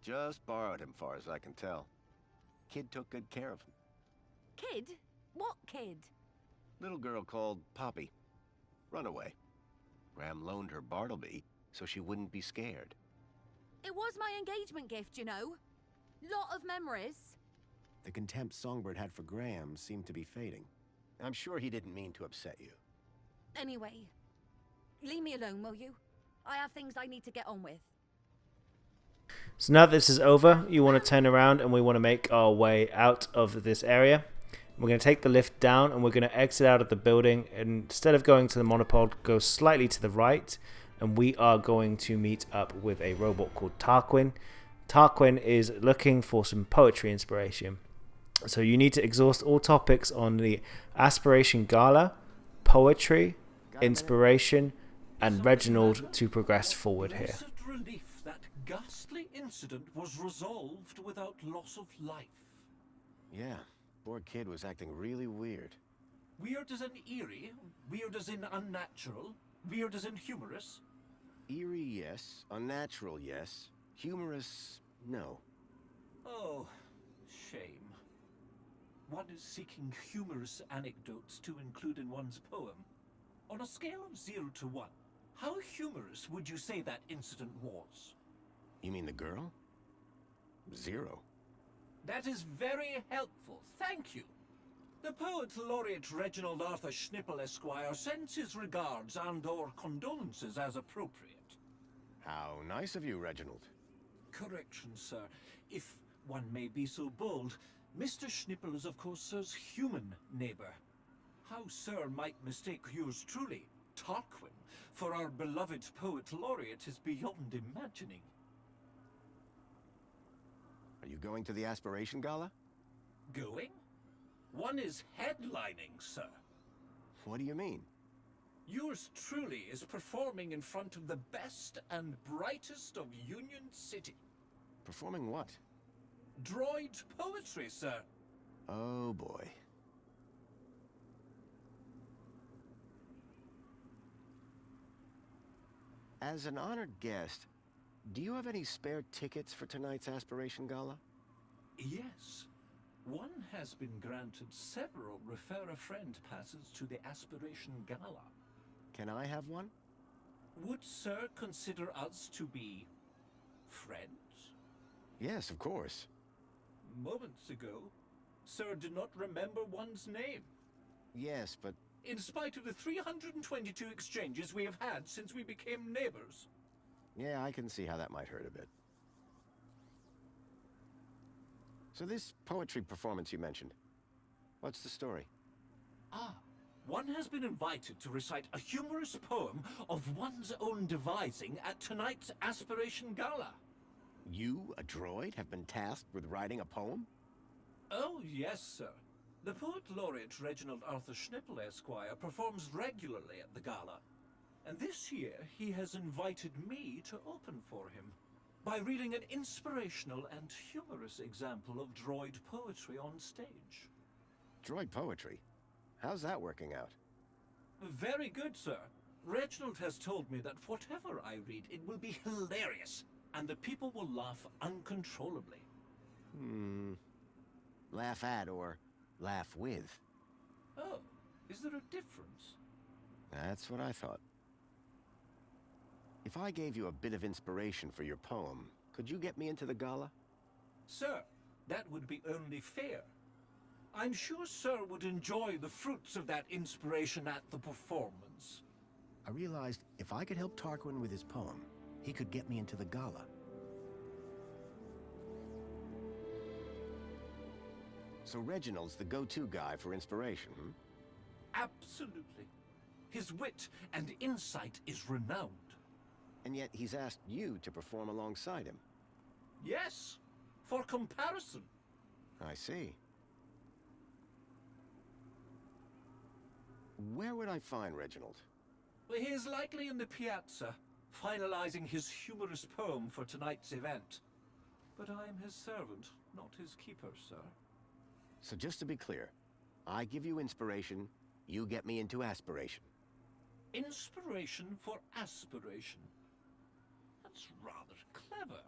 Speaker 2: Just borrowed him, far as I can tell. Kid took good care of him.
Speaker 3: Kid? What kid?
Speaker 2: Little girl called Poppy. Runaway. Graham loaned her Bartleby so she wouldn't be scared.
Speaker 3: It was my engagement gift, you know. Lot of memories.
Speaker 2: The contempt Songbird had for Graham seemed to be fading. I'm sure he didn't mean to upset you.
Speaker 3: Anyway, leave me alone, will you? I have things I need to get on with.
Speaker 1: So now this is over, you want to turn around and we want to make our way out of this area. We're going to take the lift down and we're going to exit out of the building. And instead of going to the monopod, go slightly to the right. And we are going to meet up with a robot called Tarquin. Tarquin is looking for some poetry inspiration. So you need to exhaust all topics on the Aspiration Gala, poetry, inspiration, and Reginald to progress forward here.
Speaker 13: Blessed relief that ghastly incident was resolved without loss of life.
Speaker 2: Yeah, poor kid was acting really weird.
Speaker 13: Weird as in eerie, weird as in unnatural, weird as in humorous.
Speaker 2: Eerie, yes. Unnatural, yes. Humorous, no.
Speaker 13: Oh, shame. One is seeking humorous anecdotes to include in one's poem. On a scale of 0 to 1, how humorous would you say that incident was?
Speaker 2: You mean the girl? 0.
Speaker 13: That is very helpful, thank you. The poet laureate Reginald Arthur Schnipple Esquire sends his regards and/or condolences as appropriate.
Speaker 2: How nice of you, Reginald.
Speaker 13: Correction, sir. If one may be so bold, Mr. Schnipple is of course Sir's human neighbour. How Sir might mistake yours truly, Tarquin, for our beloved poet laureate is beyond imagining.
Speaker 2: Are you going to the Aspiration Gala?
Speaker 13: Going? One is headlining, sir.
Speaker 2: What do you mean?
Speaker 13: Yours truly is performing in front of the best and brightest of Union City.
Speaker 2: Performing what?
Speaker 13: Droid poetry, sir.
Speaker 2: Oh boy. As an honored guest, do you have any spare tickets for tonight's Aspiration Gala?
Speaker 13: Yes. One has been granted several refer-a-friend passes to the Aspiration Gala.
Speaker 2: Can I have one?
Speaker 13: Would Sir consider us to be friends?
Speaker 2: Yes, of course.
Speaker 13: Moments ago, Sir did not remember one's name.
Speaker 2: Yes, but...
Speaker 13: In spite of the 322 exchanges we have had since we became neighbors.
Speaker 2: Yeah, I can see how that might hurt a bit. So this poetry performance you mentioned, what's the story?
Speaker 13: Ah, one has been invited to recite a humorous poem of one's own devising at tonight's Aspiration Gala.
Speaker 2: You, a droid, have been tasked with writing a poem?
Speaker 13: Oh, yes, sir. The poet laureate Reginald Arthur Schnipple Esquire performs regularly at the gala. And this year he has invited me to open for him by reading an inspirational and humorous example of droid poetry on stage.
Speaker 2: Droid poetry? How's that working out?
Speaker 13: Very good, sir. Reginald has told me that whatever I read, it will be hilarious, and the people will laugh uncontrollably.
Speaker 2: Laugh at or laugh with?
Speaker 13: Oh, is there a difference?
Speaker 2: That's what I thought. If I gave you a bit of inspiration for your poem, could you get me into the gala?
Speaker 13: Sir, that would be only fair. I'm sure Sir would enjoy the fruits of that inspiration at the performance.
Speaker 2: I realized if I could help Tarquin with his poem, he could get me into the gala. So Reginald's the go-to guy for inspiration, hmm?
Speaker 13: Absolutely. His wit and insight is renowned.
Speaker 2: And yet he's asked you to perform alongside him.
Speaker 13: Yes, for comparison.
Speaker 2: I see. Where would I find Reginald?
Speaker 13: He is likely in the piazza, finalizing his humorous poem for tonight's event. But I am his servant, not his keeper, sir.
Speaker 2: So just to be clear, I give you inspiration, you get me into aspiration.
Speaker 13: Inspiration for aspiration. That's rather clever.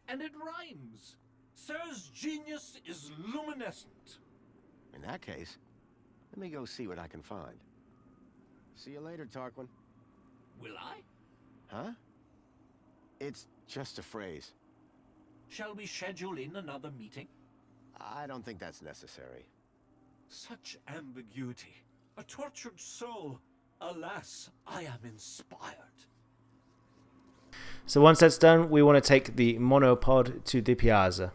Speaker 13: And it rhymes. Sir's genius is luminescent.
Speaker 2: In that case, let me go see what I can find. See you later, Tarquin.
Speaker 13: Will I?
Speaker 2: Huh? It's just a phrase.
Speaker 13: Shall we schedule in another meeting?
Speaker 2: I don't think that's necessary.
Speaker 13: Such ambiguity. A tortured soul. Alas, I am inspired.
Speaker 1: So once that's done, we want to take the monopod to the piazza.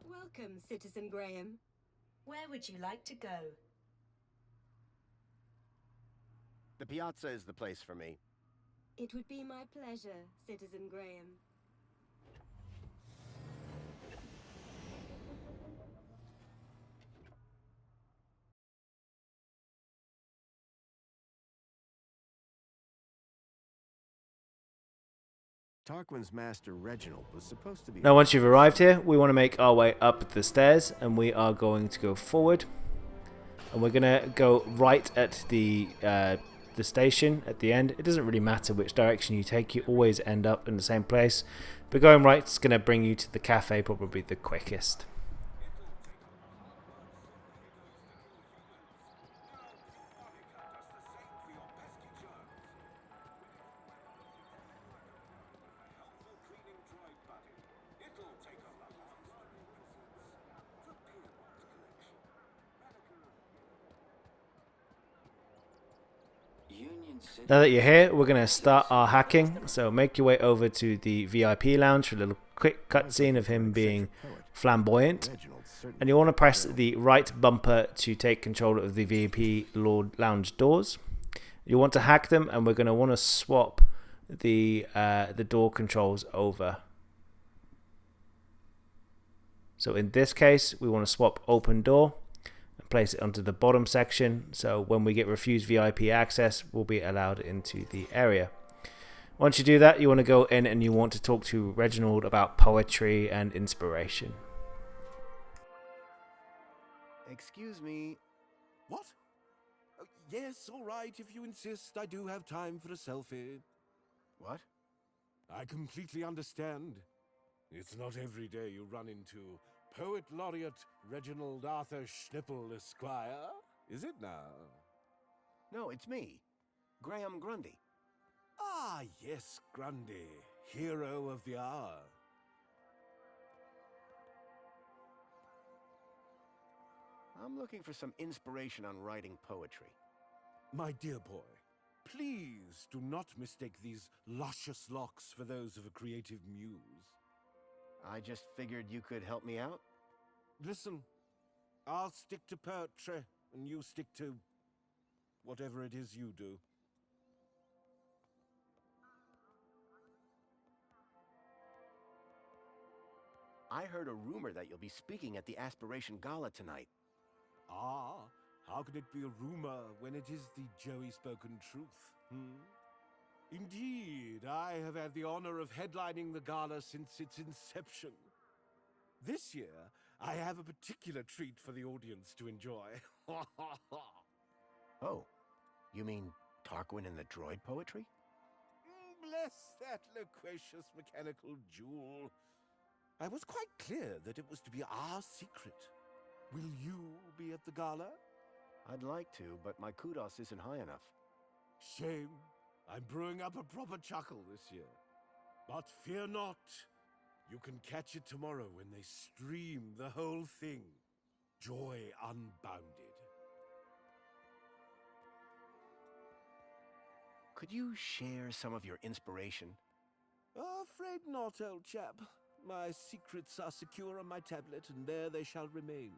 Speaker 15: Welcome, Citizen Graham.
Speaker 16: Where would you like to go?
Speaker 2: The piazza is the place for me.
Speaker 15: It would be my pleasure, Citizen Graham.
Speaker 2: Tarquin's master Reginald was supposed to be...
Speaker 1: Now once you've arrived here, we want to make our way up the stairs, and we are going to go forward. And we're going to go right at the station at the end. It doesn't really matter which direction you take, you always end up in the same place. But going right is going to bring you to the cafe, probably the quickest. Now that you're here, we're going to start our hacking. So make your way over to the VIP lounge for a little quick cutscene of him being flamboyant. And you want to press the right bumper to take control of the VIP lounge doors. You want to hack them, and we're going to want to swap the door controls over. So in this case, we want to swap open door. Place it onto the bottom section, so when we get refused VIP access, we'll be allowed into the area. Once you do that, you want to go in and you want to talk to Reginald about poetry and inspiration.
Speaker 5: Excuse me. What? Yes, all right, if you insist. I do have time for a selfie.
Speaker 2: What?
Speaker 5: I completely understand. It's not every day you run into Poet Laureate Reginald Arthur Schnipple, Esquire, is it now?
Speaker 2: No, it's me, Graham Grundy.
Speaker 5: Ah, yes, Grundy, hero of the hour.
Speaker 2: I'm looking for some inspiration on writing poetry.
Speaker 5: My dear boy, please do not mistake these luscious locks for those of a creative muse.
Speaker 2: I just figured you could help me out.
Speaker 5: Listen, I'll stick to poetry, and you stick to whatever it is you do.
Speaker 2: I heard a rumor that you'll be speaking at the Aspiration Gala tonight.
Speaker 5: Ah, how could it be a rumor when it is the Joey-spoken truth, Indeed, I have had the honor of headlining the gala since its inception. This year, I have a particular treat for the audience to enjoy.
Speaker 2: Oh, you mean Tarquin and the droid poetry?
Speaker 5: Bless that loquacious mechanical jewel. I was quite clear that it was to be our secret. Will you be at the gala?
Speaker 2: I'd like to, but my kudos isn't high enough.
Speaker 5: Shame. I'm brewing up a proper chuckle this year. But fear not. You can catch it tomorrow when they stream the whole thing. Joy unbounded.
Speaker 2: Could you share some of your inspiration?
Speaker 5: Afraid not, old chap. My secrets are secure on my tablet, and there they shall remain.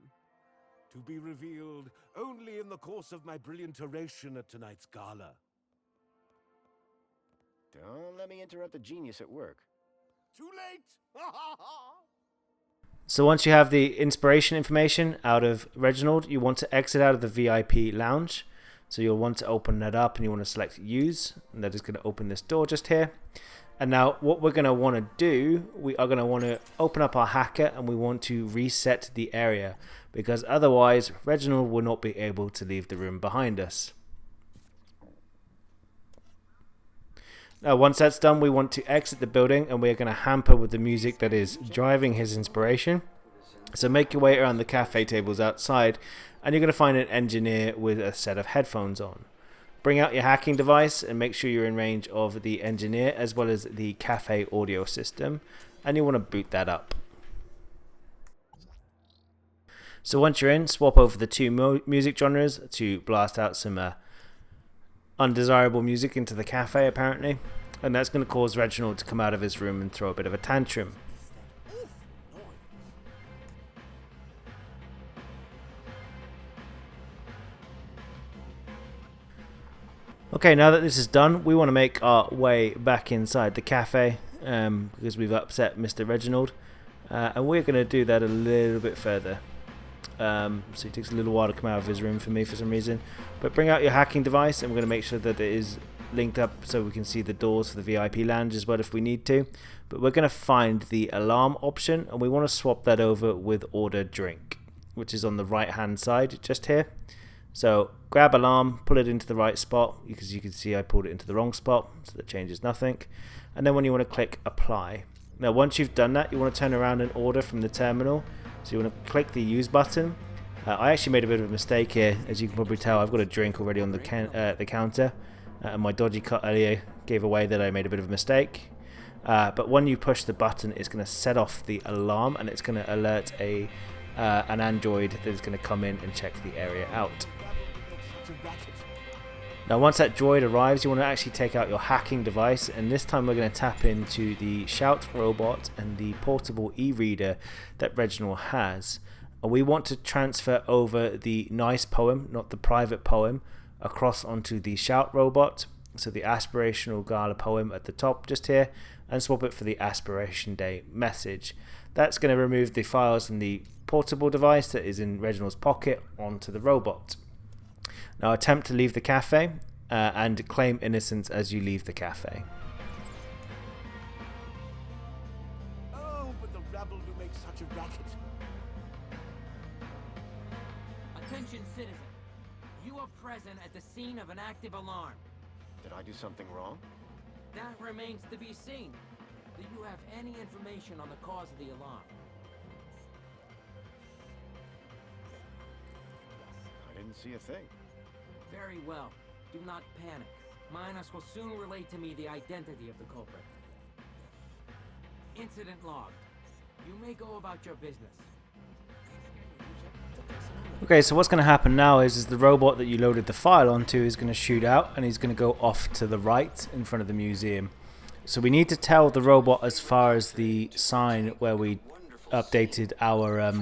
Speaker 5: To be revealed only in the course of my brilliant oration at tonight's gala.
Speaker 2: Don't let me interrupt the genius at work.
Speaker 5: Too late!
Speaker 1: So once you have the inspiration information out of Reginald, you want to exit out of the VIP lounge. So you'll want to open that up and you want to select use, and that is going to open this door just here. And now what we're going to want to do, we are going to want to open up our hacker and we want to reset the area, because otherwise Reginald will not be able to leave the room behind us. Now once that's done, we want to exit the building and we're going to hamper with the music that is driving his inspiration. So make your way around the cafe tables outside and you're going to find an engineer with a set of headphones on. Bring out your hacking device and make sure you're in range of the engineer as well as the cafe audio system, and you want to boot that up. So once you're in, swap over the two music genres to blast out some undesirable music into the cafe apparently, and that's going to cause Reginald to come out of his room and throw a bit of a tantrum. Okay, now that this is done, we want to make our way back inside the cafe because we've upset Mr. Reginald, and we're going to do that a little bit further. So it takes a little while to come out of his room for me for some reason. But bring out your hacking device and we're going to make sure that it is linked up so we can see the doors for the VIP lounge as well if we need to. But we're going to find the alarm option and we want to swap that over with order drink, which is on the right hand side just here. So grab alarm, pull it into the right spot, because you can see I pulled it into the wrong spot, so that changes nothing. And then when you want to click apply. Now once you've done that, you want to turn around and order from the terminal. So you want to click the use button. I actually made a bit of a mistake here. As you can probably tell, I've got a drink already on the counter. And my dodgy cut earlier gave away that I made a bit of a mistake. But when you push the button, it's going to set off the alarm and it's going to alert an android that is going to come in and check the area out. Now once that droid arrives, you want to actually take out your hacking device, and this time we're going to tap into the Shout robot and the portable e-reader that Reginald has. And we want to transfer over the nice poem, not the private poem, across onto the Shout robot, so the aspirational gala poem at the top just here, and swap it for the Aspiration Day message. That's going to remove the files from the portable device that is in Reginald's pocket onto the robot. Now attempt to leave the cafe and claim innocence as you leave the cafe.
Speaker 5: Oh, but the rabble do make such a racket.
Speaker 4: Attention, citizen. You are present at the scene of an active alarm.
Speaker 2: Did I do something wrong?
Speaker 4: That remains to be seen. Do you have any information on the cause of the alarm?
Speaker 2: I didn't see a thing.
Speaker 4: Very well. Do not panic. Minos will soon relate to me the identity of the culprit. Incident logged. You may go about your business.
Speaker 1: Okay, so what's going to happen now is the robot that you loaded the file onto is going to shoot out and he's going to go off to the right in front of the museum. So we need to tell the robot as far as the sign where we updated our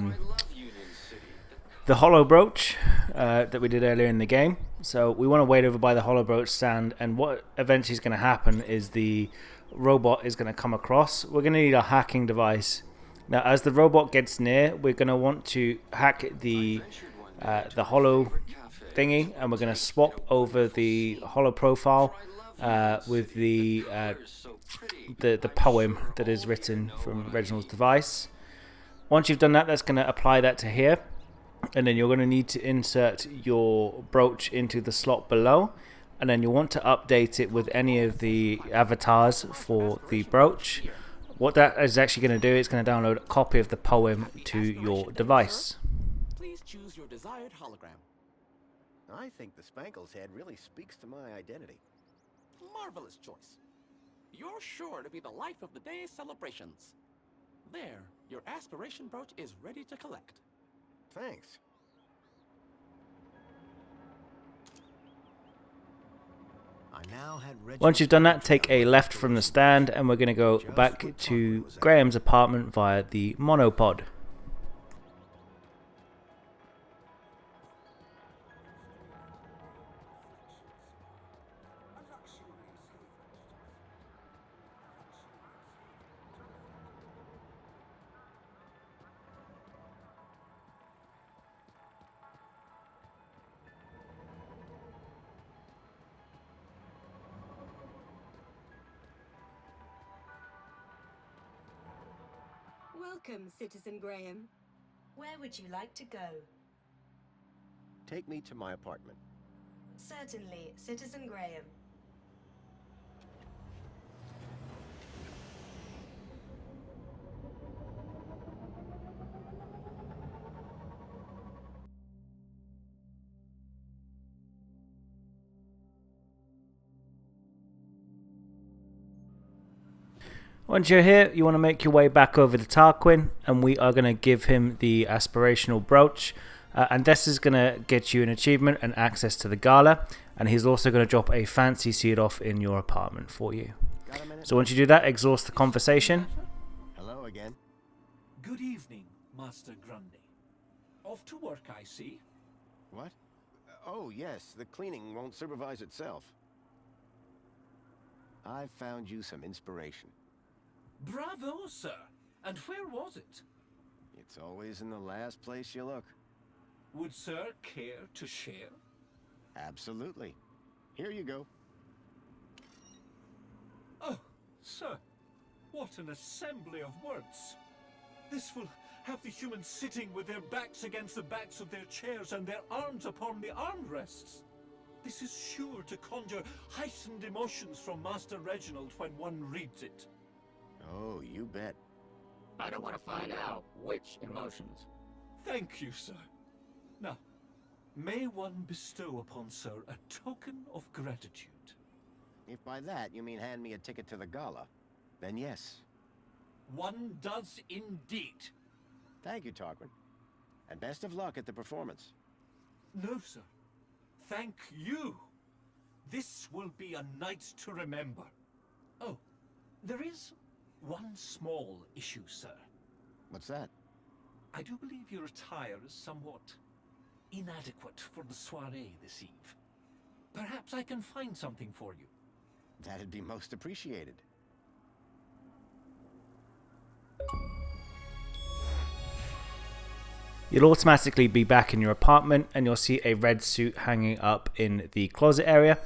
Speaker 1: the hollow brooch that we did earlier in the game. So we want to wait over by the hollow brooch stand, and what eventually is going to happen is the robot is going to come across. We're going to need a hacking device. Now as the robot gets near, we're going to want to hack the hollow thingy, and we're going to swap over the hollow profile with the poem that is written from Reginald's device. Once you've done that, that's going to apply that to here. And then you're going to need to insert your brooch into the slot below, and then you want to update it with any of the avatars for the brooch. What that is actually going to do is going to download a copy of the poem to your device.
Speaker 22: Please choose your desired hologram.
Speaker 2: I think the Spankles head really speaks to my identity.
Speaker 22: Marvelous choice. You're sure to be the life of the day's celebrations. There, your aspiration brooch is ready to collect.
Speaker 2: Thanks. I now had
Speaker 1: Once you've done that, take a left from the stand and we're going to go back to Graham's apartment via the monopod.
Speaker 15: Welcome, Citizen Graham.
Speaker 16: Where would you like to go?
Speaker 2: Take me to my apartment.
Speaker 16: Certainly, Citizen Graham.
Speaker 1: Once you're here, you want to make your way back over to Tarquin, and we are going to give him the aspirational brooch. And this is going to get you an achievement and access to the gala, and he's also going to drop a fancy suit off in your apartment for you. So once you do that, exhaust the conversation.
Speaker 2: Hello again.
Speaker 13: Good evening, Master Grundy. Off to work, I see.
Speaker 2: What? Oh, yes, the cleaning won't supervise itself. I've found you some inspiration.
Speaker 13: Bravo, sir. And where was it?
Speaker 2: It's always in the last place you look.
Speaker 13: Would sir care to share?
Speaker 2: Absolutely. Here you go.
Speaker 13: Oh, sir, what an assembly of words. This will have the humans sitting with their backs against the backs of their chairs and their arms upon the armrests. This is sure to conjure heightened emotions from Master Reginald when one reads it.
Speaker 2: Oh, you bet.
Speaker 7: I don't want to find out which emotions.
Speaker 13: Thank you, sir. Now, may one bestow upon sir a token of gratitude?
Speaker 2: If by that you mean hand me a ticket to the gala, then yes.
Speaker 13: One does indeed.
Speaker 2: Thank you, Tarquin. And best of luck at the performance.
Speaker 13: No, sir. Thank you. This will be a night to remember. Oh, there is one small issue, sir.
Speaker 2: What's that?
Speaker 13: I do believe your attire is somewhat inadequate for the soiree this eve. Perhaps I can find something for you.
Speaker 2: That'd be most appreciated.
Speaker 1: You'll automatically be back in your apartment, and you'll see a red suit hanging up in the closet area.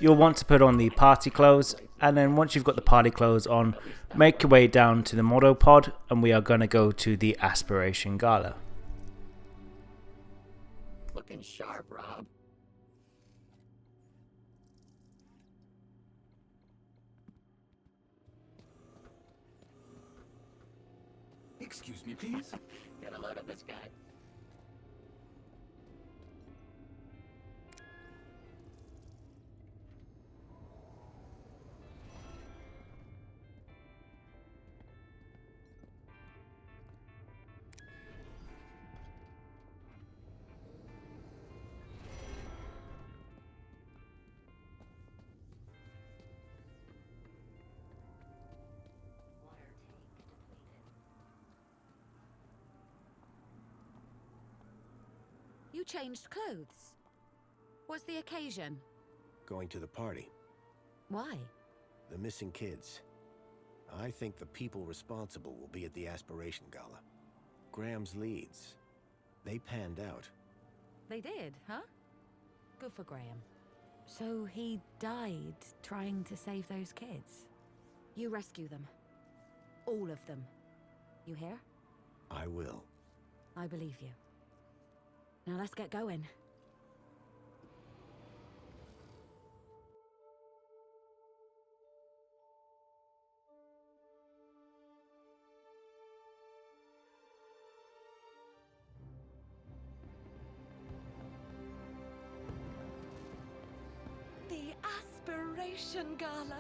Speaker 1: You'll want to put on the party clothes, and then once you've got the party clothes on, make your way down to the motto pod, and we are going to go to the Aspiration Gala.
Speaker 7: Looking sharp, Rob.
Speaker 22: Excuse me, please.
Speaker 7: Get a load of this guy.
Speaker 3: You changed clothes. What's the occasion?
Speaker 2: Going to the party.
Speaker 3: Why?
Speaker 2: The missing kids. I think the people responsible will be at the Aspiration Gala. Graham's leads. They panned out.
Speaker 3: They did, huh? Good for Graham. So he died trying to save those kids. You rescue them. All of them. You hear?
Speaker 2: I will.
Speaker 3: I believe you. Now let's get going. The Aspiration Gala.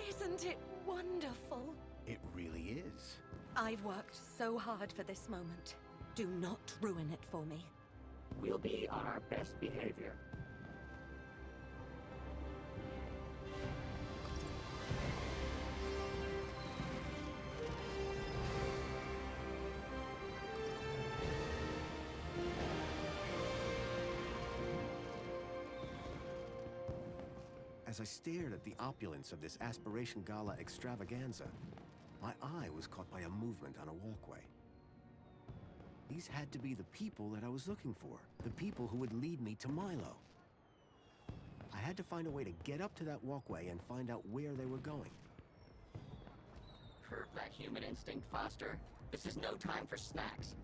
Speaker 3: Isn't it wonderful?
Speaker 2: It really is.
Speaker 3: I've worked so hard for this moment. Do not ruin it for me.
Speaker 7: We'll be on our best behavior.
Speaker 2: As I stared at the opulence of this Aspiration Gala extravaganza, my eye was caught by a movement on a walkway. These had to be the people that I was looking for, the people who would lead me to Milo. I had to find a way to get up to that walkway and find out where they were going.
Speaker 7: Curb that human instinct, Foster. This is no time for snacks.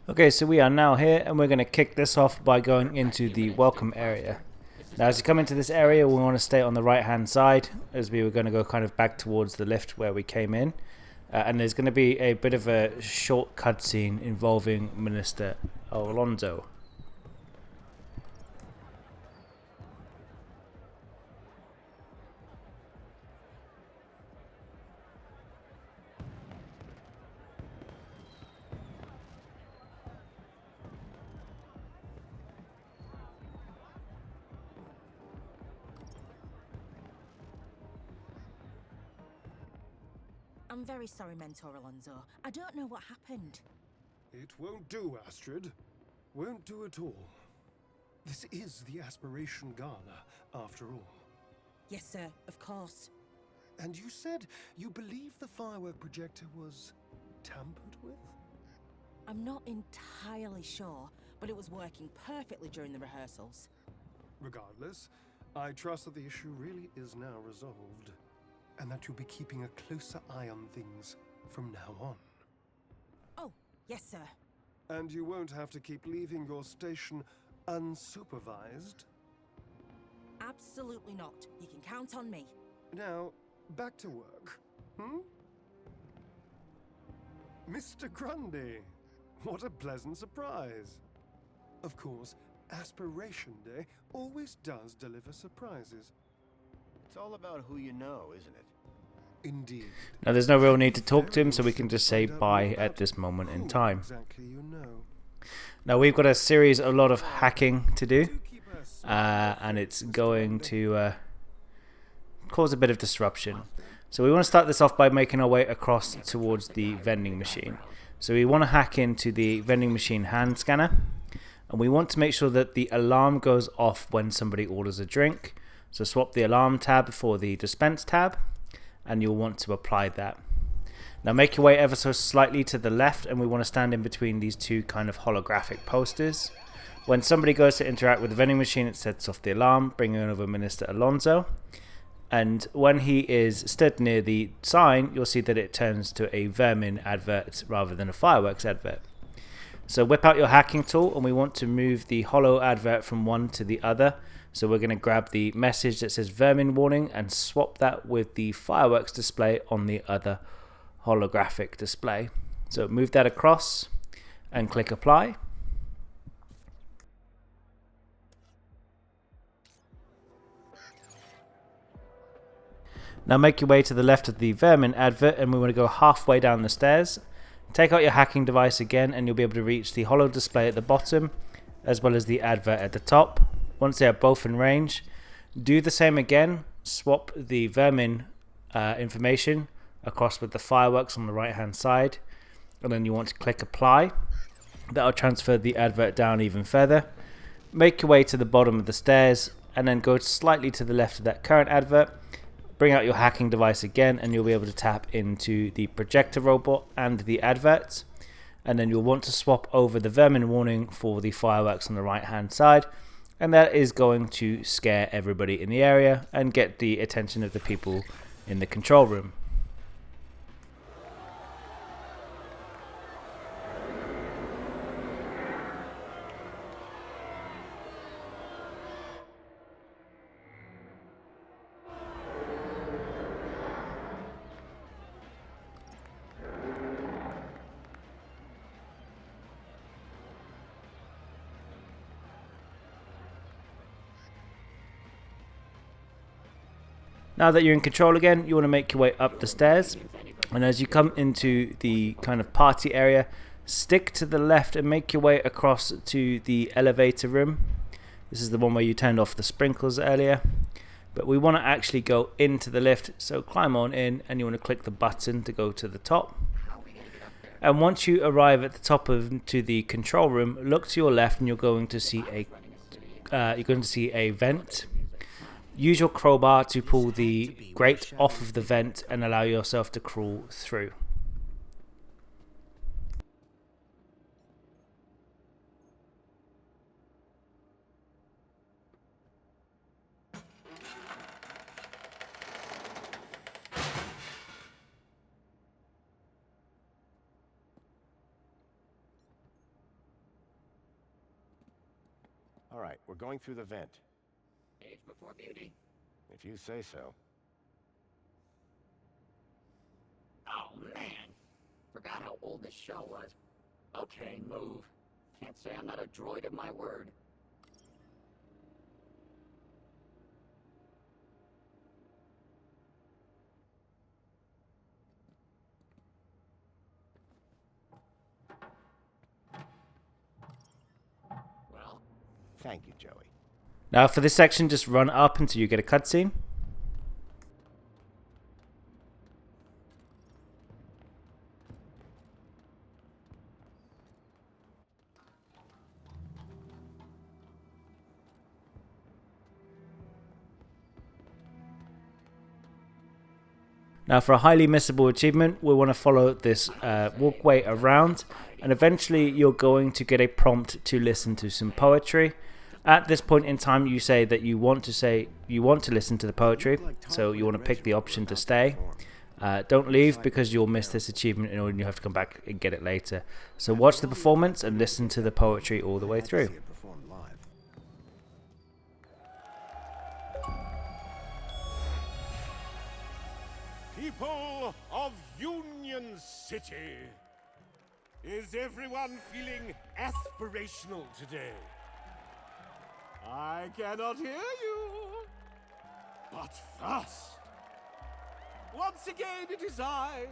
Speaker 1: Okay, so we are now here and we're going to kick this off by going into the welcome area. Now as you come into this area, we want to stay on the right hand side as we were going to go kind of back towards the lift where we came in. And there's going to be a bit of a short cutscene involving Minister Alonso.
Speaker 23: I'm very sorry, Mentor Alonso. I don't know what happened.
Speaker 18: It won't do, Astrid. Won't do at all. This is the Aspiration Gala, after all.
Speaker 23: Yes, sir, of course.
Speaker 18: And you said you believe the firework projector was tampered with?
Speaker 23: I'm not entirely sure, but it was working perfectly during the rehearsals.
Speaker 18: Regardless, I trust that the issue really is now resolved, and that you'll be keeping a closer eye on things from now on.
Speaker 23: Oh, yes, sir.
Speaker 18: And you won't have to keep leaving your station unsupervised?
Speaker 23: Absolutely not. You can count on me.
Speaker 18: Now, back to work, Mr. Grundy, what a pleasant surprise. Of course, Aspiration Day always does deliver surprises.
Speaker 2: It's all about who you know, isn't it?
Speaker 18: Indeed.
Speaker 1: Now there's no real need to talk to him, so we can just say bye at this moment in time.
Speaker 18: Exactly, you know.
Speaker 1: Now we've got a lot of hacking to do, and it's going to cause a bit of disruption. So we want to start this off by making our way across towards the vending machine. So we want to hack into the vending machine hand scanner, and we want to make sure that the alarm goes off when somebody orders a drink. So swap the alarm tab for the dispense tab, and you'll want to apply that. Now make your way ever so slightly to the left, and we want to stand in between these two kind of holographic posters. When somebody goes to interact with the vending machine, it sets off the alarm, bringing over Minister Alonso. And when he is stood near the sign, you'll see that it turns to a vermin advert rather than a fireworks advert. So whip out your hacking tool, and we want to move the holo advert from one to the other. So we're going to grab the message that says vermin warning and swap that with the fireworks display on the other holographic display. So move that across and click apply. Now make your way to the left of the vermin advert, and we want to go halfway down the stairs. Take out your hacking device again, and you'll be able to reach the holo display at the bottom as well as the advert at the top. Once they are both in range, do the same again. Swap the vermin information across with the fireworks on the right hand side, and then you want to click apply. That'll transfer the advert down even further. Make your way to the bottom of the stairs, and then go slightly to the left of that current advert. Bring out your hacking device again, and you'll be able to tap into the projector robot and the adverts. And then you'll want to swap over the vermin warning for the fireworks on the right hand side. And that is going to scare everybody in the area and get the attention of the people in the control room. Now that you're in control again, you want to make your way up the stairs, and as you come into the kind of party area, stick to the left and make your way across to the elevator room. This is the one where you turned off the sprinklers earlier, but we want to actually go into the lift, so climb on in, and you want to click the button to go to the top. And once you arrive at the top to the control room, look to your left, and you're going to see a vent. Use your crowbar to pull the grate off of the vent and allow yourself to crawl through.
Speaker 2: All right, we're going through the vent.
Speaker 7: Age before beauty.
Speaker 2: If you say so.
Speaker 7: Oh, man. Forgot how old this show was. Okay, move. Can't say I'm not a droid of my word. Well,
Speaker 2: thank you, Joey.
Speaker 1: Now for this section, just run up until you get a cutscene. Now for a highly missable achievement, we want to follow this walkway around, and eventually you're going to get a prompt to listen to some poetry. At this point in time, you say that you want to listen to the poetry, so you want to pick the option to stay. Don't leave because you'll miss this achievement and you have to come back and get it later. So watch the performance and listen to the poetry all the way through.
Speaker 5: People of Union City, is everyone feeling aspirational today? I cannot hear you. But first, once again it is I,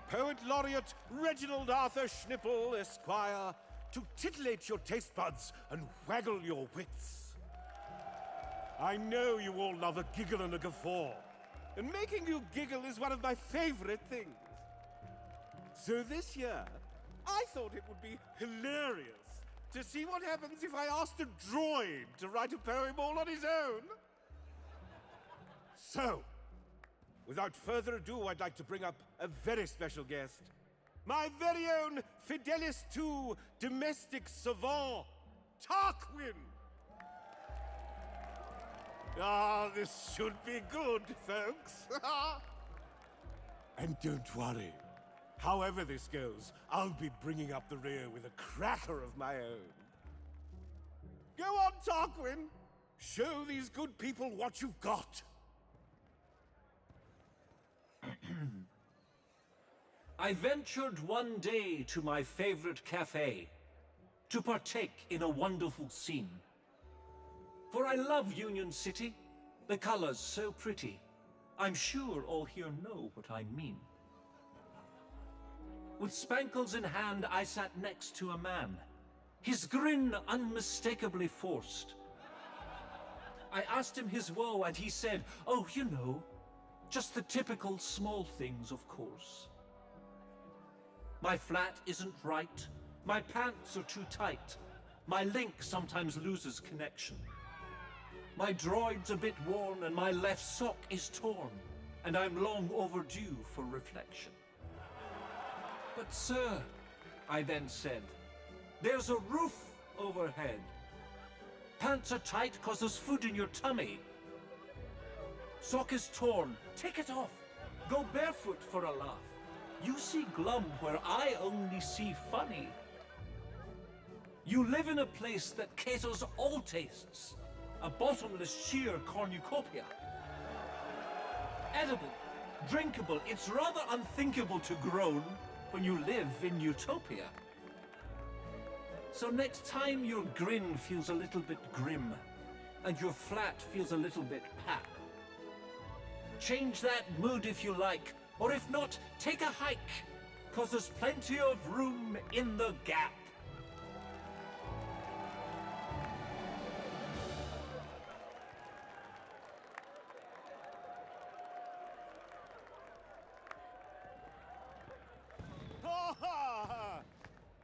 Speaker 5: Poet Laureate Reginald Arthur Schnipple, Esquire, to titillate your taste buds and waggle your wits. I know you all love a giggle and a guffaw, and making you giggle is one of my favorite things. So this year, I thought it would be hilarious to see what happens if I asked a droid to write a poem all on his own. So, without further ado, I'd like to bring up a very special guest. My very own Fidelis II domestic savant, Tarquin. Ah, this should be good, folks. And don't worry. However this goes, I'll be bringing up the rear with a cracker of my own. Go on, Tarquin. Show these good people what you've got.
Speaker 13: I ventured one day to my favorite cafe to partake in a wonderful scene. For I love Union City, the colors so pretty. I'm sure all here know what I mean. With spankles in hand, I sat next to a man, his grin unmistakably forced. I asked him his woe, and he said, "Oh, you know, just the typical small things, of course. My flat isn't right, my pants are too tight, my link sometimes loses connection. My droid's a bit worn, and my left sock is torn, and I'm long overdue for reflection." "But sir," I then said, "there's a roof overhead. Pants are tight 'cause there's food in your tummy. Sock is torn, take it off. Go barefoot for a laugh. You see glum where I only see funny. You live in a place that caters all tastes. A bottomless sheer cornucopia. Edible, drinkable, it's rather unthinkable to groan when you live in utopia. So next time your grin feels a little bit grim, and your flat feels a little bit pap, change that mood if you like, or if not, take a hike, 'cause there's plenty of room in the gap."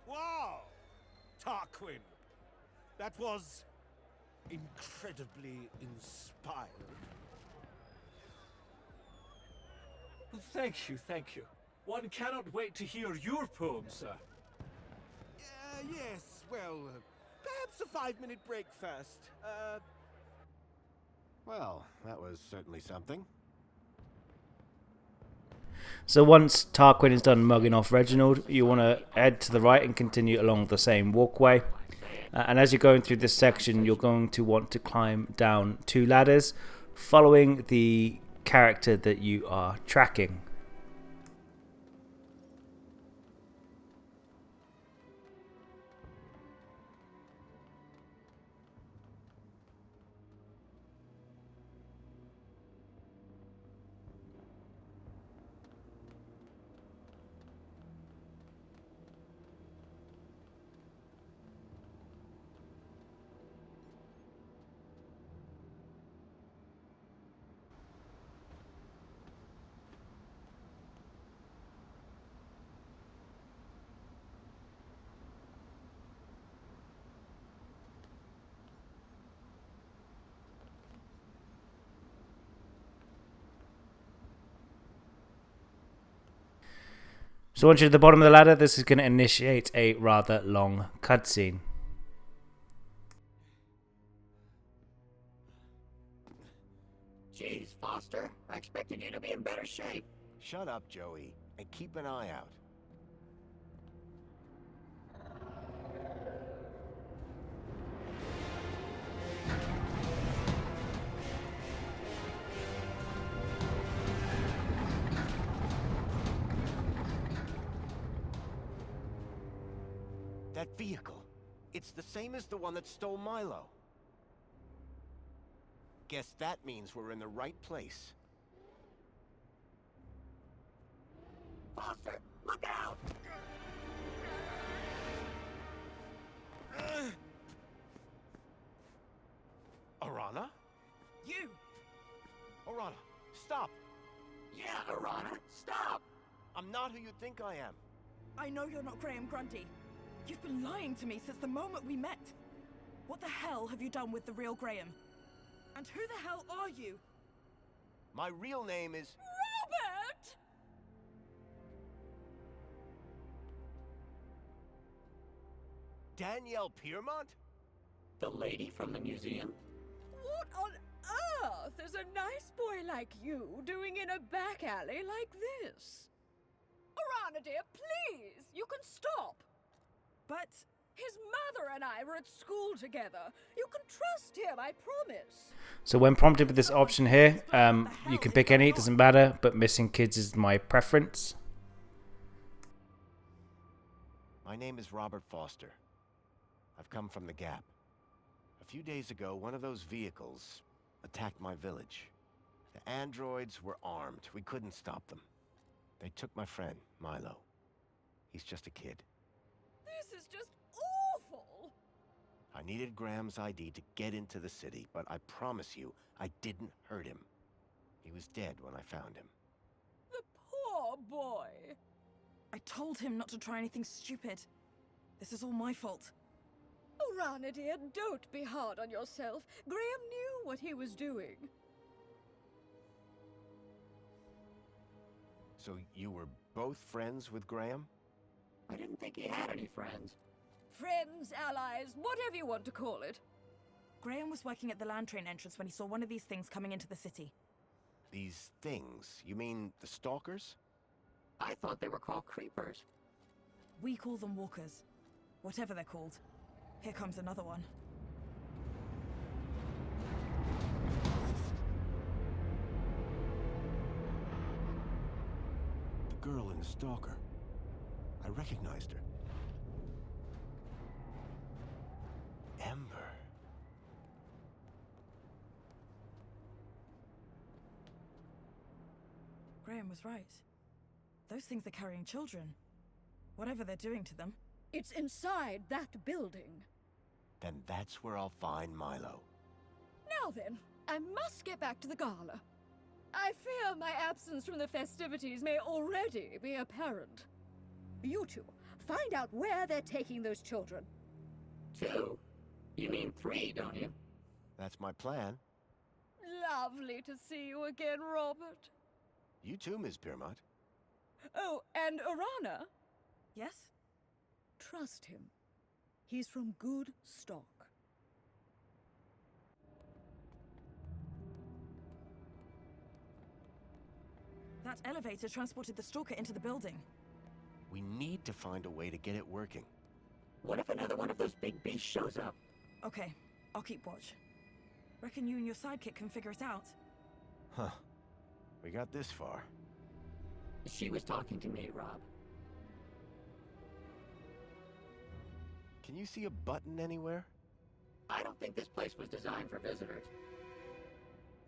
Speaker 5: Wow! Tarquin, that was incredibly inspired.
Speaker 13: Thank you, thank you. One cannot wait to hear your poem, sir.
Speaker 5: Yes, well, perhaps a 5-minute break first.
Speaker 2: Well, that was certainly something.
Speaker 1: So once Tarquin is done mugging off Reginald, you want to head to the right and continue along the same walkway. And as you're going through this section, you're going to want to climb down 2 ladders, following the character that you are tracking. So once you're at the bottom of the ladder, this is going to initiate a rather long cutscene.
Speaker 7: Jeez, Foster. I expected you to be in better shape.
Speaker 2: Shut up, Joey, and keep an eye out. That vehicle. It's the same as the one that stole Milo. Guess that means we're in the right place.
Speaker 7: Foster, look out!
Speaker 2: Arana?
Speaker 20: You!
Speaker 2: Arana, stop!
Speaker 7: Yeah, Arana, stop!
Speaker 2: I'm not who you think I am.
Speaker 20: I know you're not Graham Grundy. You've been lying to me since the moment we met. What the hell have you done with the real Graham? And who the hell are you?
Speaker 2: My real name is...
Speaker 20: Robert!
Speaker 2: Danielle Piermont?
Speaker 7: The lady from the museum?
Speaker 6: What on earth is a nice boy like you doing in a back alley like this? Arana, dear, please, you can stop.
Speaker 20: But...
Speaker 6: his mother and I were at school together. You can trust him, I promise.
Speaker 1: So when prompted with this option here, you can pick any, it doesn't matter, but missing kids is my preference.
Speaker 2: My name is Robert Foster. I've come from the Gap. A few days ago, one of those vehicles attacked my village. The androids were armed. We couldn't stop them. They took my friend, Milo. He's just a kid.
Speaker 6: This is just awful!
Speaker 2: I needed Graham's ID to get into the city, but I promise you, I didn't hurt him. He was dead when I found him.
Speaker 6: The poor boy!
Speaker 20: I told him not to try anything stupid. This is all my fault.
Speaker 6: Arana, dear, don't be hard on yourself. Graham knew what he was doing.
Speaker 2: So you were both friends with Graham?
Speaker 7: I didn't think he had any friends.
Speaker 6: Friends, allies, whatever you want to call it.
Speaker 20: Graham was working at the land train entrance when he saw one of these things coming into the city.
Speaker 2: These things? You mean the stalkers?
Speaker 7: I thought they were called creepers.
Speaker 20: We call them walkers. Whatever they're called. Here comes another one.
Speaker 2: The girl in the stalker. I recognized her. Ember.
Speaker 20: Graham was right. Those things are carrying children. Whatever they're doing to them.
Speaker 6: It's inside that building.
Speaker 2: Then that's where I'll find Milo.
Speaker 6: Now then, I must get back to the gala. I fear my absence from the festivities may already be apparent. You two, find out where they're taking those children.
Speaker 7: 2? You mean 3, don't you?
Speaker 2: That's my plan.
Speaker 6: Lovely to see you again, Robert.
Speaker 2: You too, Miss Piermont.
Speaker 6: Oh, and Arana?
Speaker 20: Yes?
Speaker 6: Trust him. He's from good stock.
Speaker 20: That elevator transported the stalker into the building.
Speaker 2: We need to find a way to get it working.
Speaker 7: What if another one of those big beasts shows up?
Speaker 20: Okay, I'll keep watch. Reckon you and your sidekick can figure it out?
Speaker 2: Huh. We got this far.
Speaker 7: She was talking to me, Rob.
Speaker 2: Can you see a button anywhere?
Speaker 7: I don't think this place was designed for visitors.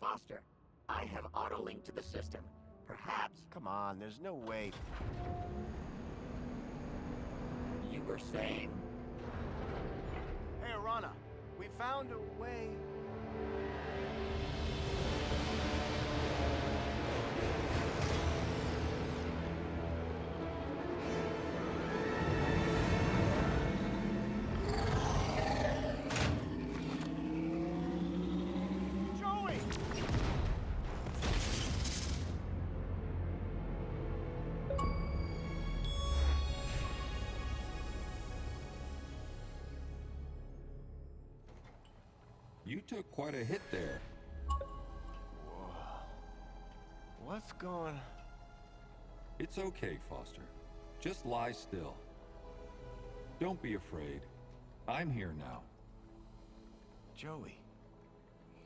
Speaker 7: Foster, I have auto-linked to the system. Perhaps...
Speaker 2: Come on, there's no way.
Speaker 7: You were saying...
Speaker 2: Hey, Arana, we found a way. Joey!
Speaker 9: You took quite a hit there.
Speaker 2: Whoa. What's going...
Speaker 9: It's okay, Foster. Just lie still. Don't be afraid. I'm here now.
Speaker 2: Joey.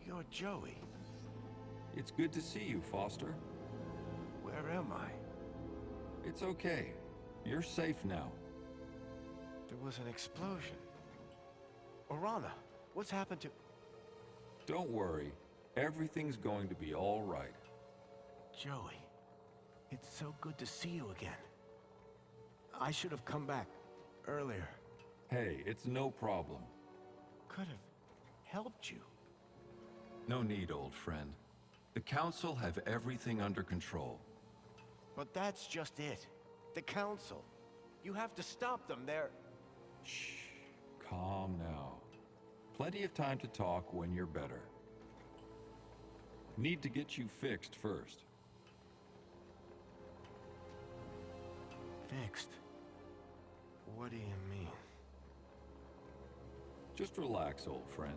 Speaker 2: You're Joey.
Speaker 9: It's good to see you, Foster.
Speaker 2: Where am I?
Speaker 9: It's okay. You're safe now.
Speaker 2: There was an explosion. Arana, what's happened to...
Speaker 9: Don't worry. Everything's going to be all right.
Speaker 2: Joey, it's so good to see you again. I should have come back earlier.
Speaker 9: Hey, it's no problem.
Speaker 2: Could have helped you.
Speaker 9: No need, old friend. The Council have everything under control.
Speaker 2: But that's just it. The Council. You have to stop them. They're...
Speaker 9: Shh. Calm now. Plenty of time to talk when you're better. Need to get you fixed first.
Speaker 2: Fixed? What do you mean?
Speaker 9: Just relax, old friend.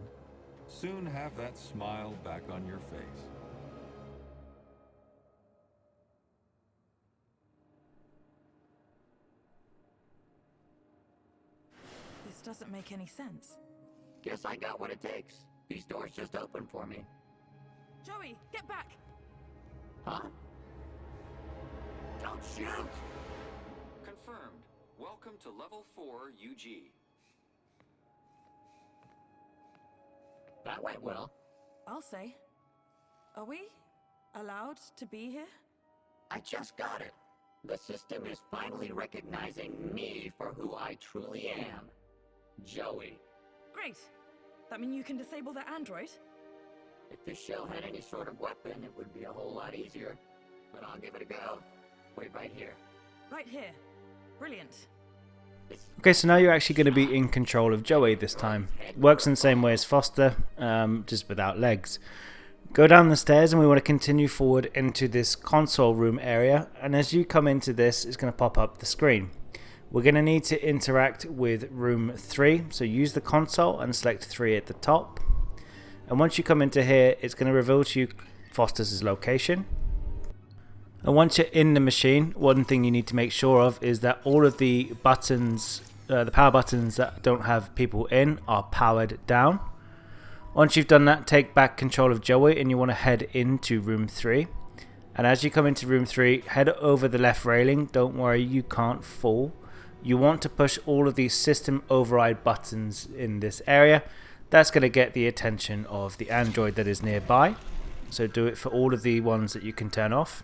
Speaker 9: Soon have that smile back on your face.
Speaker 20: This doesn't make any sense.
Speaker 7: Guess I got what it takes. These doors just opened for me.
Speaker 20: Joey, get back!
Speaker 7: Huh? Don't shoot!
Speaker 9: Confirmed. Welcome to Level 4 UG.
Speaker 7: That went well.
Speaker 20: I'll say. Are we allowed to be here?
Speaker 7: I just got it. The system is finally recognizing me for who I truly am. Joey.
Speaker 20: Great. That mean you can disable the android?
Speaker 7: If this shell had any sort of weapon, it would be a whole lot easier. But I'll give it a go. Wait right here.
Speaker 20: Right here. Brilliant.
Speaker 1: Okay, so now you're actually going to be in control of Joey this time. Works in the same way as Foster, just without legs. Go down the stairs and we want to continue forward into this console room area. And as you come into this, it's going to pop up the screen. We're going to need to interact with room 3. So use the console and select 3 at the top. And once you come into here, it's going to reveal to you Foster's location. And once you're in the machine, one thing you need to make sure of is that all of the buttons, the power buttons that don't have people in, are powered down. Once you've done that, take back control of Joey and you want to head into room 3. And as you come into room 3, head over the left railing. Don't worry, you can't fall. You want to push all of these system override buttons in this area. That's going to get the attention of the android that is nearby. So do it for all of the ones that you can turn off.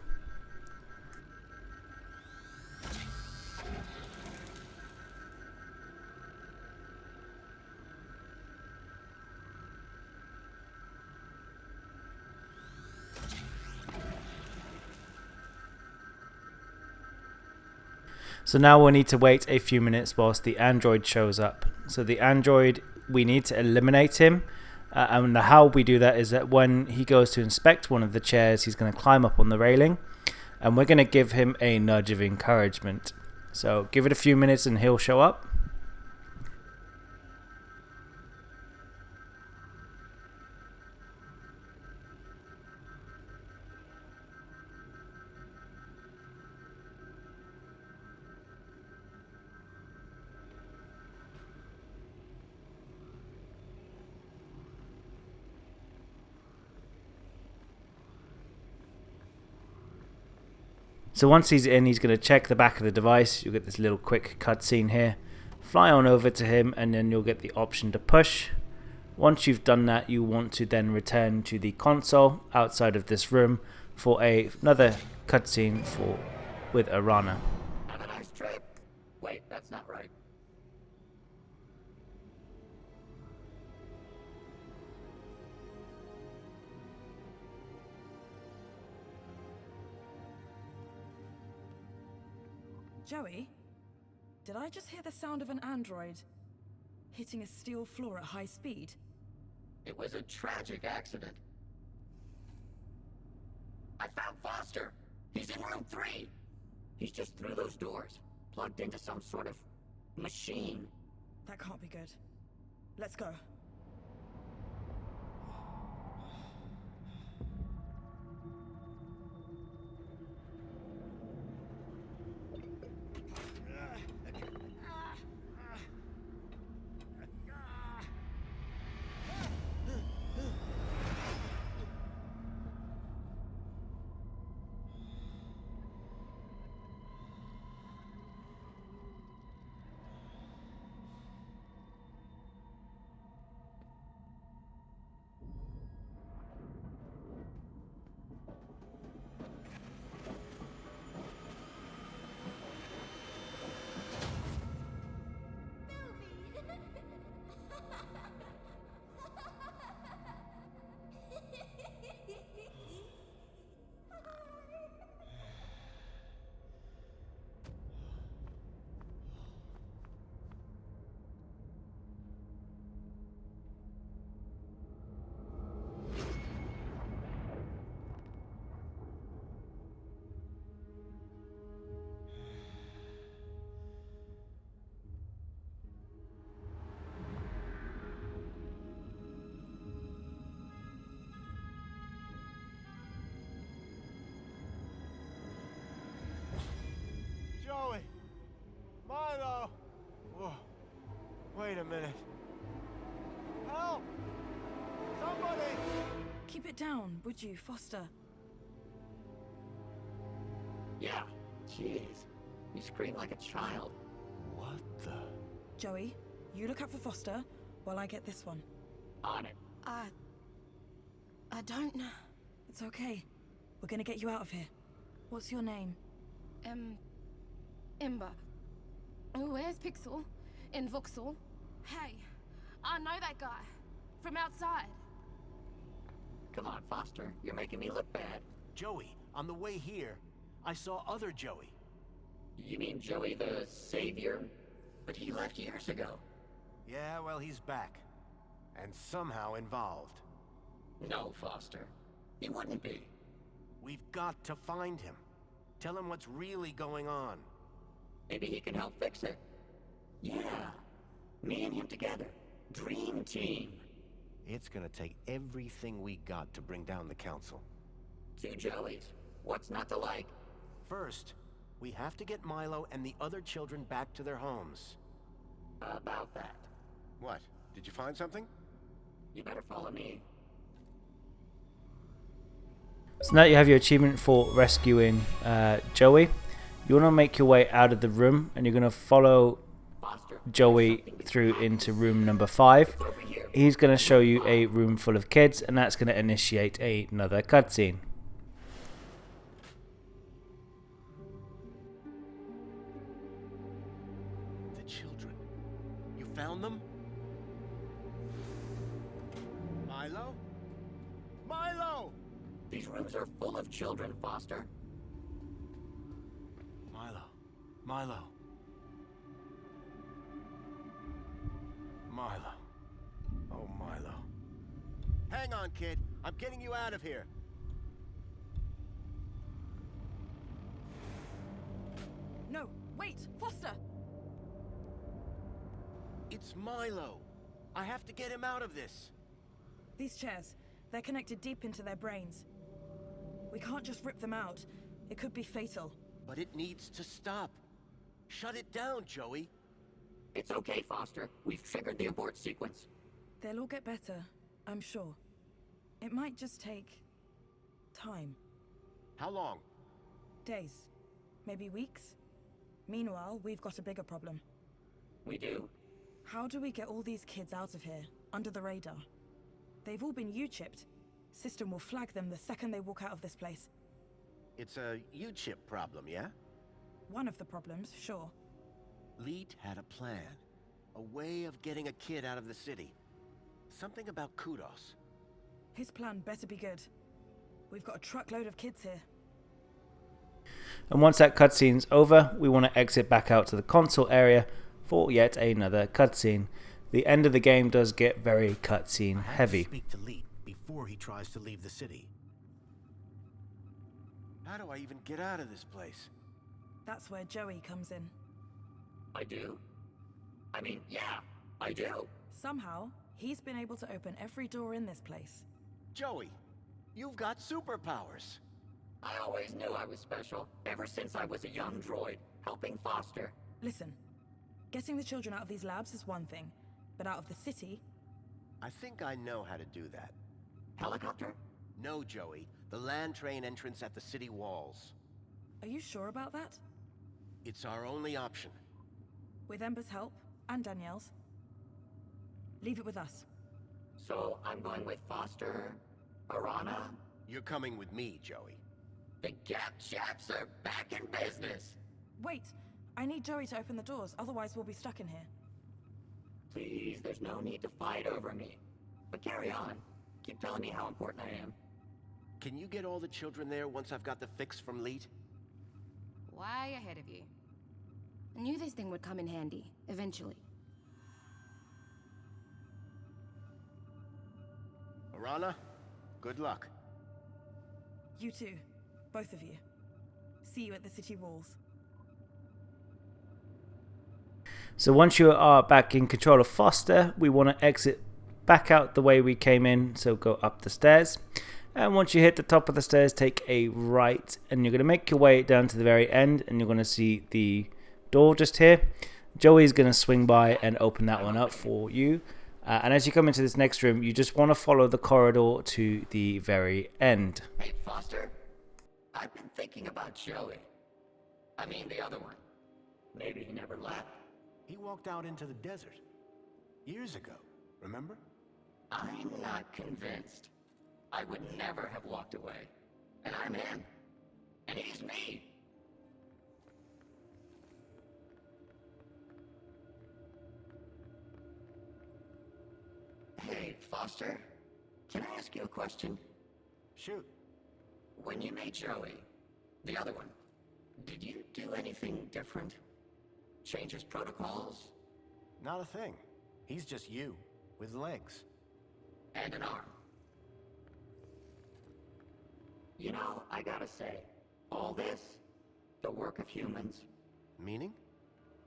Speaker 1: So now we'll need to wait a few minutes whilst the android shows up. So the android, we need to eliminate him. And how we do that is that when he goes to inspect one of the chairs, he's going to climb up on the railing. And we're going to give him a nudge of encouragement. So give it a few minutes and he'll show up. So once he's in, he's going to check the back of the device. You'll get this little quick cutscene here. Fly on over to him, and then you'll get the option to push. Once you've done that, you want to then return to the console outside of this room for another cutscene with Arana.
Speaker 7: Have a nice trip. Wait, that's not right.
Speaker 20: Joey? Did I just hear the sound of an android hitting a steel floor at high speed?
Speaker 7: It was a tragic accident. I found Foster. He's in room 3. He's just through those doors, plugged into some sort of machine.
Speaker 20: That can't be good. Let's go.
Speaker 2: Joey! Milo! Whoa. Wait a minute. Help! Somebody!
Speaker 20: Keep it down, would you, Foster?
Speaker 7: Yeah, jeez. You scream like a child.
Speaker 2: What the?
Speaker 20: Joey, you look out for Foster while I get this one.
Speaker 7: On it.
Speaker 20: I don't know. It's okay. We're gonna get you out of here. What's your name?
Speaker 6: Ember. Where's Pixel? In Vauxhall? Hey, I know that guy. From outside.
Speaker 7: Come on, Foster. You're making me look bad.
Speaker 2: Joey, on the way here, I saw other Joey.
Speaker 7: You mean Joey the Savior? But he left years ago.
Speaker 2: Yeah, well, he's back. And somehow involved.
Speaker 7: No, Foster. He wouldn't be.
Speaker 2: We've got to find him. Tell him what's really going on.
Speaker 7: Maybe he can help fix it. Yeah. Me and him together. Dream team.
Speaker 2: It's gonna take everything we got to bring down the council.
Speaker 7: 2 Joeys. What's not to like?
Speaker 2: First, we have to get Milo and the other children back to their homes.
Speaker 7: About that.
Speaker 2: What? Did you find something?
Speaker 7: You better follow me.
Speaker 1: So now you have your achievement for rescuing Joey. You want to make your way out of the room, and you're going to follow Joey through into room number 5. He's going to show you a room full of kids, and that's going to initiate another cutscene.
Speaker 2: The children. You found them? Milo? Milo!
Speaker 7: These rooms are full of children, Foster.
Speaker 2: Milo. Milo. Oh, Milo. Hang on, kid. I'm getting you out of here.
Speaker 20: No, wait, Foster!
Speaker 2: It's Milo. I have to get him out of this.
Speaker 20: These chairs, they're connected deep into their brains. We can't just rip them out. It could be fatal.
Speaker 2: But it needs to stop. Shut it down, Joey.
Speaker 7: It's okay, Foster. We've triggered the abort sequence.
Speaker 20: They'll all get better, I'm sure. It might just take time.
Speaker 2: How long?
Speaker 20: Days, maybe weeks. Meanwhile, we've got a bigger problem.
Speaker 7: We do?
Speaker 20: How do we get all these kids out of here, under the radar? They've all been U-chipped. System will flag them the second they walk out of this place.
Speaker 2: It's a U-chip problem, yeah?
Speaker 20: One of the problems, sure.
Speaker 2: Leet had a plan. A way of getting a kid out of the city. Something about kudos.
Speaker 20: His plan better be good. We've got a truckload of kids here.
Speaker 1: And once that cutscene's over, we want to exit back out to the console area for yet another cutscene. The end of the game does get very cutscene heavy.
Speaker 2: Speak to Leet before he tries to leave the city. How do I even get out of this place?
Speaker 20: That's where Joey comes in.
Speaker 7: I do? I mean, yeah, I do.
Speaker 20: Somehow, he's been able to open every door in this place.
Speaker 2: Joey, you've got superpowers.
Speaker 7: I always knew I was special, ever since I was a young droid, helping Foster.
Speaker 20: Listen, getting the children out of these labs is one thing, but out of the city...
Speaker 2: I think I know how to do that.
Speaker 7: Helicopter?
Speaker 2: No, Joey. The land train entrance at the city walls.
Speaker 20: Are you sure about that?
Speaker 2: It's our only option.
Speaker 20: With Ember's help, and Danielle's. Leave it with us.
Speaker 7: So, I'm going with Foster... Arana?
Speaker 2: You're coming with me, Joey.
Speaker 7: The Gap chaps are back in business.
Speaker 20: Wait, I need Joey to open the doors, otherwise we'll be stuck in here.
Speaker 7: Please, there's no need to fight over me. But carry on. Keep telling me how important I am.
Speaker 2: Can you get all the children there once I've got the fix from Leet?
Speaker 10: Way ahead of you. I knew this thing would come in handy, eventually.
Speaker 2: Arana, good luck.
Speaker 20: You too. Both of you. See you at the city walls.
Speaker 1: So once you are back in control of Foster, we want to exit back out the way we came in, so go up the stairs. And once you hit the top of the stairs, take a right, and you're going to make your way down to the very end, and you're going to see the door just here. Joey's going to swing by and open that one up for you. And as you come into this next room, you just want to follow the corridor to the very end.
Speaker 7: Hey, Foster. I've been thinking about Joey. I mean, the other one. Maybe he never left.
Speaker 2: He walked out into the desert. Years ago, remember?
Speaker 7: I'm not convinced. I would never have walked away. And I'm him. And he's me. Hey, Foster. Can I ask you a question?
Speaker 2: Shoot.
Speaker 7: When you made Joey, the other one, did you do anything different? Change his protocols?
Speaker 2: Not a thing. He's just you, with legs.
Speaker 7: And an arm. You know, I gotta say, all this, the work of humans.
Speaker 2: Meaning?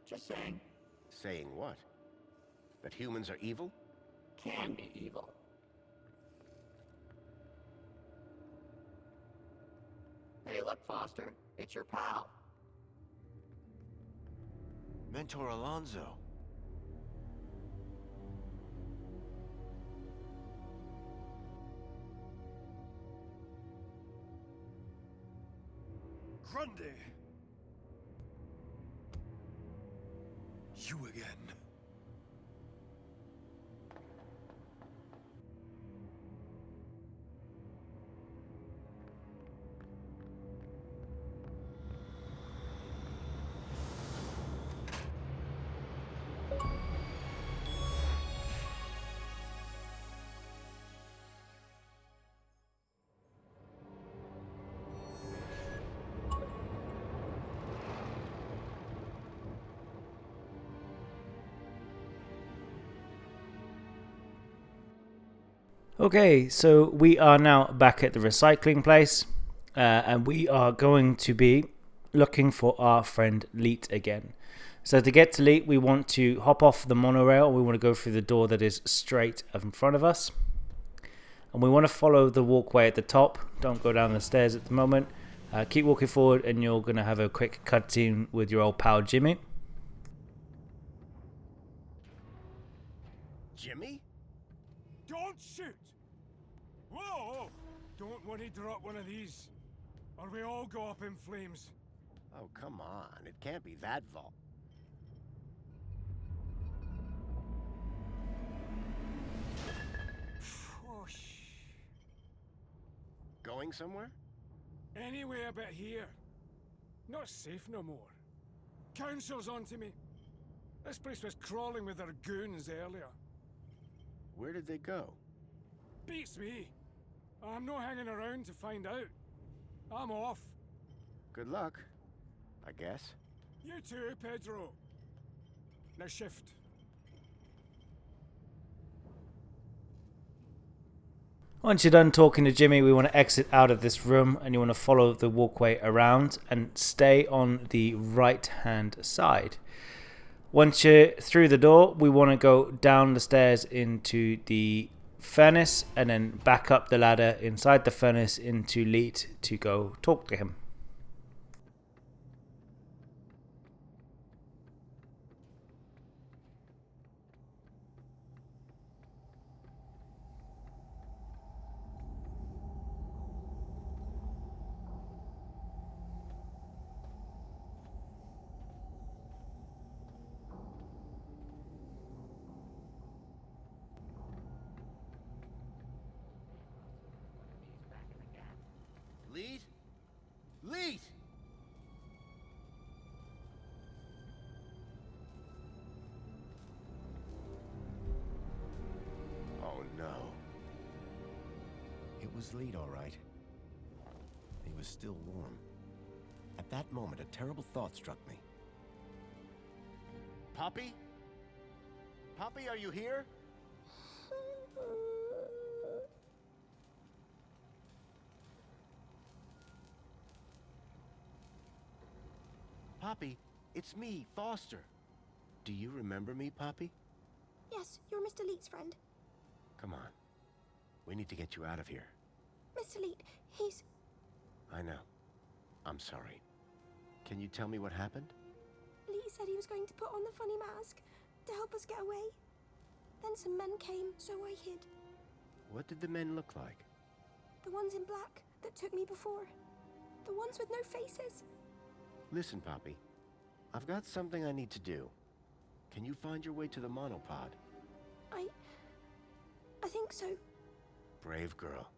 Speaker 7: Just saying.
Speaker 2: Saying what? That humans are evil?
Speaker 7: Can be evil. Hey, look, Foster. It's your pal.
Speaker 2: Mentor Alonso.
Speaker 5: Grundy! You again.
Speaker 1: Okay, so we are now back at the recycling place, and we are going to be looking for our friend Leet again. So to get to Leet, we want to hop off the monorail. We want to go through the door that is straight in front of us. And we want to follow the walkway at the top. Don't go down the stairs at the moment. Keep walking forward, and you're going to have a quick cutscene with your old pal Jimmy.
Speaker 2: Jimmy?
Speaker 5: Don't shoot! Whoa! Don't want to drop one of these, or we all go up in flames.
Speaker 2: Oh, come on. It can't be that vault. Going somewhere?
Speaker 12: Anywhere but here. Not safe no more. Council's onto me. This place was crawling with their goons earlier.
Speaker 2: Where did they go?
Speaker 12: Beats me. I'm not hanging around to find out. I'm off.
Speaker 2: Good luck, I guess.
Speaker 12: You too, Pedro. Now shift.
Speaker 1: Once you're done talking to Jimmy, we want to exit out of this room and you want to follow the walkway around and stay on the right hand side. Once you're through the door, we want to go down the stairs into the furnace and then back up the ladder inside the furnace into Leet to go talk to him.
Speaker 2: Leet? Leet! Oh no. It was Leet, all right. He was still warm. At that moment, a terrible thought struck me. Poppy? Poppy, are you here? Poppy, it's me, Foster. Do you remember me, Poppy?
Speaker 11: Yes, you're Mr. Leet's friend.
Speaker 2: Come on. We need to get you out of here.
Speaker 11: Mr. Leet, he's...
Speaker 2: I know. I'm sorry. Can you tell me what happened?
Speaker 11: Leet said he was going to put on the funny mask to help us get away. Then some men came, so I hid.
Speaker 2: What did the men look like?
Speaker 11: The ones in black that took me before. The ones with no faces.
Speaker 2: Listen, Poppy. I've got something I need to do. Can you find your way to the monopod?
Speaker 11: I think so.
Speaker 2: Brave girl.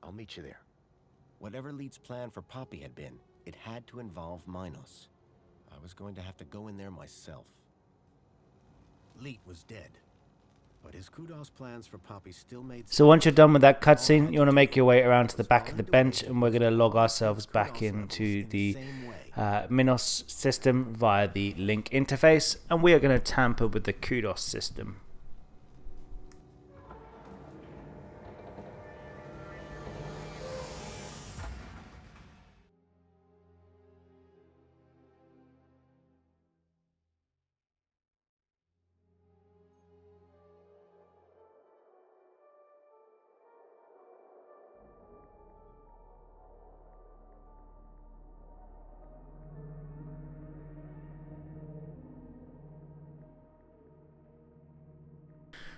Speaker 2: I'll meet you there. Whatever Leet's plan for Poppy had been, it had to involve Minos. I was going to have to go in there myself. Leet was dead, but his kudos plans for Poppy still made sense.
Speaker 1: So once you're done with that cutscene, you want to make your way around to the back of the bench and we're going to log ourselves back into the Minos system via the link interface, and we are going to tamper with the kudos system.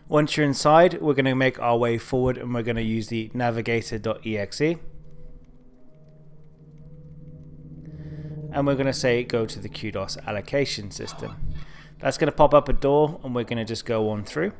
Speaker 1: Once you're inside, we're going to make our way forward and we're going to use the navigator.exe. And we're going to say go to the kudos allocation system. That's going to pop up a door and we're going to just go on through.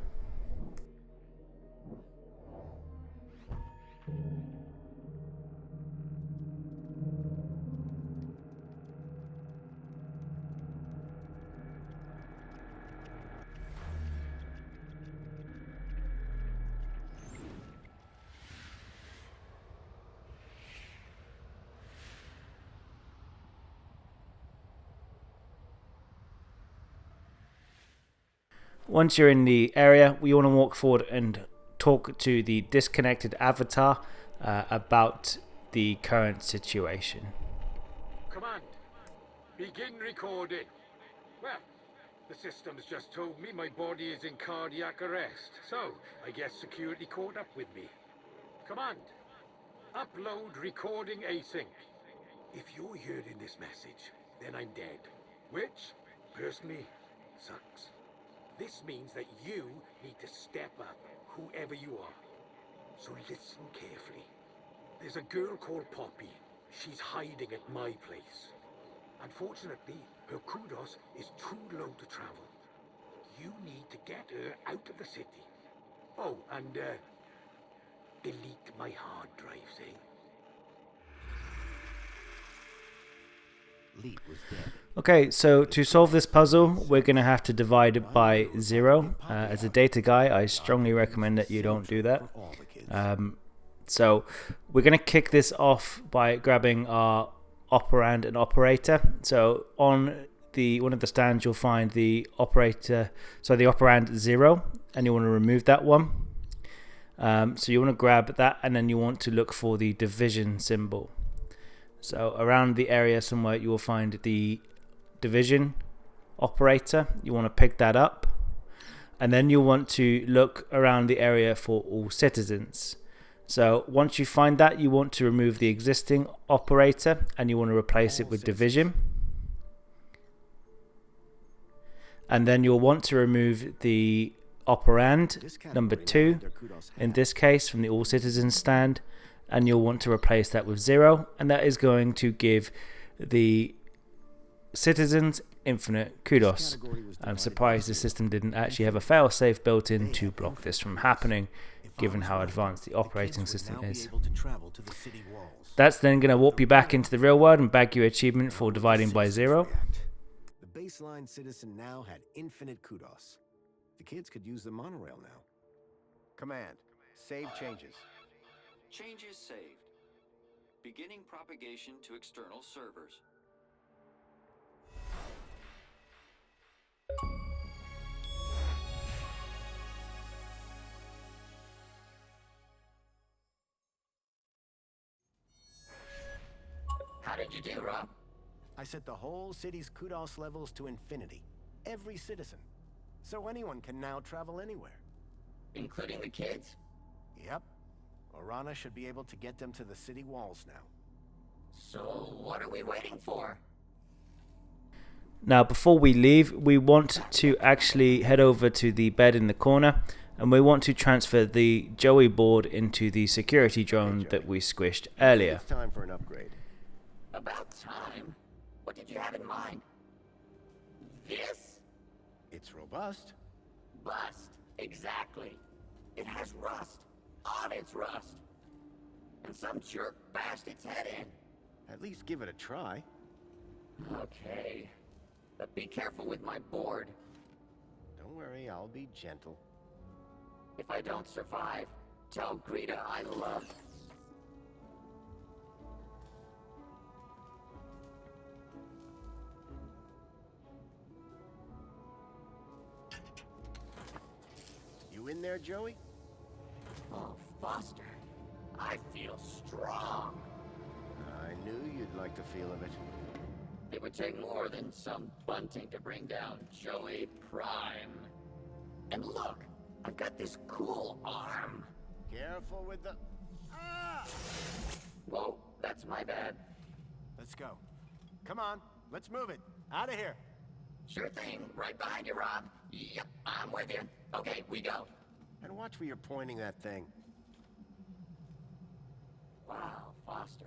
Speaker 1: Once you're in the area, we want to walk forward and talk to the disconnected avatar about the current situation.
Speaker 12: Command, begin recording. Well, the system's just told me my body is in cardiac arrest, so I guess security caught up with me. Command, upload recording async. If you're hearing this message, then I'm dead, which, personally, sucks. This means that you need to step up, whoever you are. So listen carefully. There's a girl called Poppy. She's hiding at my place. Unfortunately, her kudos is too low to travel. You need to get her out of the city. Oh, and delete my hard drives, eh?
Speaker 2: Leet was dead.
Speaker 1: Okay, so to solve this puzzle, we're going to have to divide it by 0. As a data guy, I strongly recommend that you don't do that. So we're going to kick this off by grabbing our operand and operator. So on one of the stands, you'll find the operand 0, and you want to remove that one. So you want to grab that, and then you want to look for the division symbol. So around the area somewhere you will find the division operator. You want to pick that up, and then you want to look around the area for all citizens. So once you find that, you want to remove the existing operator and you want to replace it with division. And then you'll want to remove the operand number 2, in this case from the all citizens stand, and you'll want to replace that with 0, and that is going to give the citizens infinite kudos. I'm surprised the system didn't actually have a failsafe built in to block this from happening, given how advanced the operating system is. That's then going to warp you back into the real world and bag you achievement for dividing by 0.
Speaker 2: The baseline citizen now had infinite kudos. The kids could use the monorail now. Command, save changes.
Speaker 9: Changes saved. Beginning propagation to external servers.
Speaker 7: How did you do, Rob?
Speaker 2: I set the whole city's kudos levels to infinity. Every citizen. So anyone can now travel anywhere.
Speaker 7: Including the kids?
Speaker 2: Yep. Orana should be able to get them to the city walls now.
Speaker 7: So what are we waiting for?
Speaker 1: Now before we leave, we want to actually head over to the bed in the corner, and we want to transfer the Joey board into the security drone that we squished earlier.
Speaker 2: It's time for an upgrade.
Speaker 7: About time? What did you have in mind? This?
Speaker 2: It's robust.
Speaker 7: Bust. Exactly. It has rust on its rust. And some jerk bashed its head in.
Speaker 2: At least give it a try.
Speaker 7: Okay. But be careful with my board.
Speaker 2: Don't worry, I'll be gentle.
Speaker 7: If I don't survive, tell Greta I love.
Speaker 2: You in there, Joey?
Speaker 7: Oh, Foster. I feel strong.
Speaker 2: I knew you'd like the feel of it.
Speaker 7: It would take more than some bunting to bring down Joey Prime. And look, I've got this cool arm.
Speaker 2: Careful with the... Ah!
Speaker 7: Whoa, that's my bad.
Speaker 2: Let's go. Come on, let's move it. Out of here.
Speaker 7: Sure thing. Right behind you, Rob. Yep, I'm with you. Okay, we go.
Speaker 2: And watch where you're pointing that thing.
Speaker 7: Wow, Foster.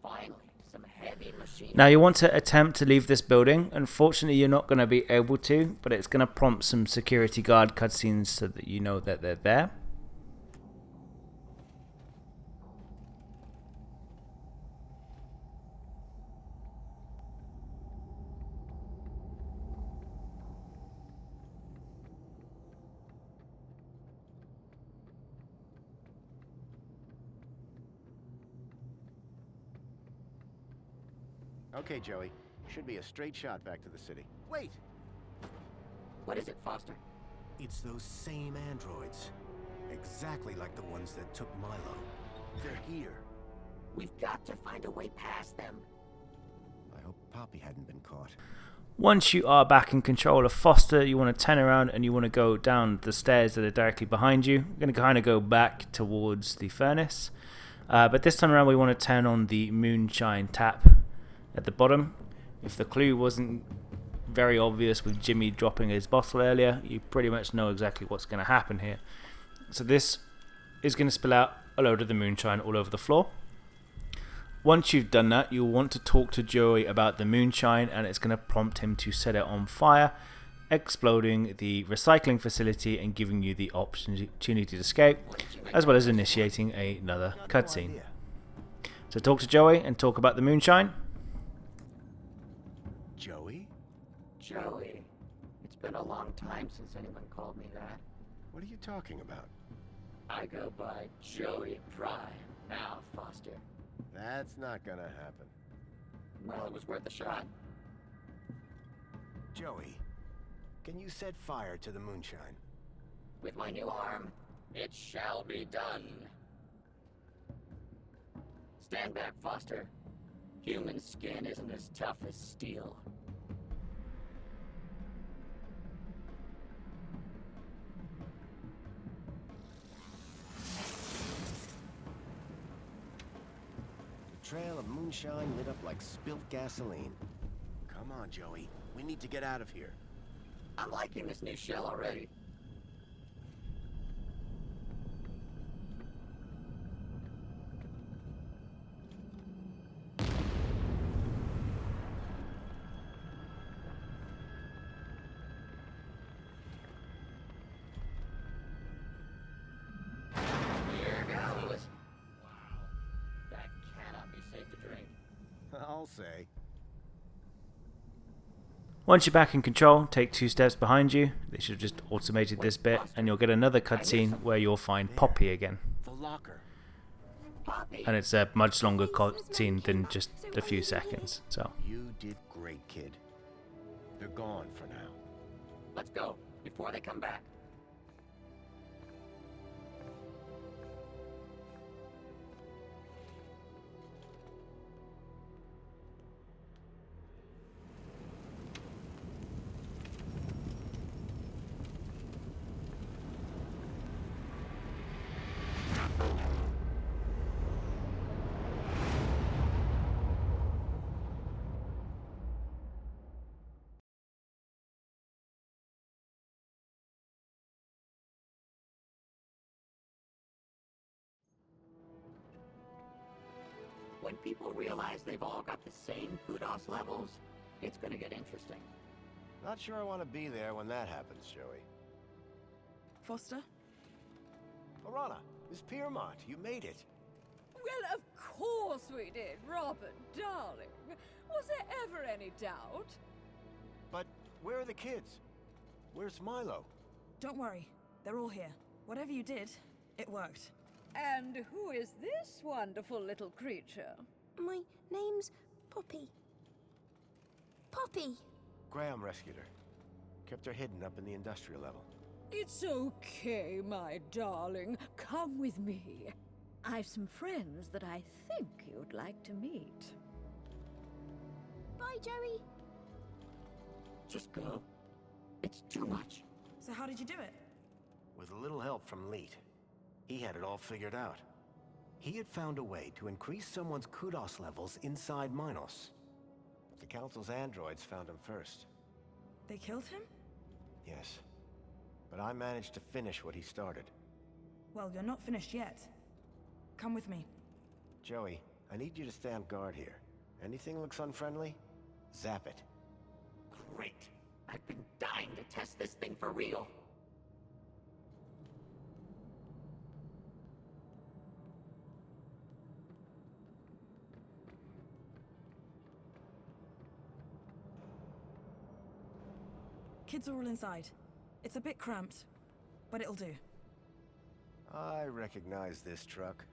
Speaker 7: Finally, some heavy machinery.
Speaker 1: Now you want to attempt to leave this building. Unfortunately, you're not going to be able to, but it's going to prompt some security guard cutscenes so that you know that they're there.
Speaker 2: Okay, Joey. Should be a straight shot back to the city. Wait!
Speaker 7: What is it, Foster?
Speaker 2: It's those same androids. Exactly like the ones that took Milo. They're here.
Speaker 7: We've got to find a way past them.
Speaker 2: I hope Poppy hadn't been caught.
Speaker 1: Once you are back in control of Foster, you want to turn around and you want to go down the stairs that are directly behind you. You're going to kind of go back towards the furnace. But this time around we want to turn on the moonshine tap at the bottom. If the clue wasn't very obvious with Jimmy dropping his bottle earlier, you pretty much know exactly what's going to happen here. So this is going to spill out a load of the moonshine all over the floor. Once you've done that, you'll want to talk to Joey about the moonshine, and it's going to prompt him to set it on fire, exploding the recycling facility and giving you the opportunity to escape, as well as initiating another cutscene. So talk to Joey and talk about the moonshine.
Speaker 2: Joey?
Speaker 7: Joey. It's been a long time since anyone called me that.
Speaker 2: What are you talking about?
Speaker 7: I go by Joey Prime now, Foster.
Speaker 2: That's not gonna happen.
Speaker 7: Well, it was worth a shot.
Speaker 2: Joey, can you set fire to the moonshine?
Speaker 7: With my new arm, it shall be done. Stand back, Foster. Human skin isn't as tough as steel.
Speaker 2: Trail of moonshine lit up like spilt gasoline. Come on, Joey. We need to get out of here.
Speaker 7: I'm liking this new shell already. Here goes. Wow. That cannot be safe to drink.
Speaker 2: I'll say.
Speaker 1: Once you're back in control, take 2 steps behind you. They should have just automated this bit, and you'll get another cutscene where you'll find Poppy again.
Speaker 2: The locker.
Speaker 1: And it's a much longer cutscene than just a few seconds. So
Speaker 2: You did great, kid. They're gone for now.
Speaker 7: Let's go, before they come back. When people realize they've all got the same kudos levels, it's gonna get interesting.
Speaker 2: Not sure I want to be there when that happens, Joey.
Speaker 20: Foster?
Speaker 2: Lorana, Miss Piermont, you made it.
Speaker 6: Well, of course we did, Robert, darling. Was there ever any doubt?
Speaker 2: But where are the kids? Where's Milo?
Speaker 20: Don't worry. They're all here. Whatever you did, it worked.
Speaker 6: And who is this wonderful little creature?
Speaker 11: My name's Poppy. Poppy!
Speaker 2: Graham rescued her. Kept her hidden up in the industrial level.
Speaker 6: It's okay, my darling. Come with me. I've some friends that I think you'd like to meet.
Speaker 11: Bye, Joey.
Speaker 7: Just go. It's too much.
Speaker 20: So how did you do it?
Speaker 2: With a little help from Leet. He had it all figured out. He had found a way to increase someone's kudos levels inside Minos. The Council's androids found him first.
Speaker 20: They killed him?
Speaker 2: Yes. But I managed to finish what he started.
Speaker 20: Well, you're not finished yet. Come with me.
Speaker 2: Joey, I need you to stand guard here. Anything looks unfriendly? Zap it.
Speaker 7: Great. I've been dying to test this thing for real.
Speaker 20: Kids are all inside. It's a bit cramped, but it'll do.
Speaker 2: I recognize this truck.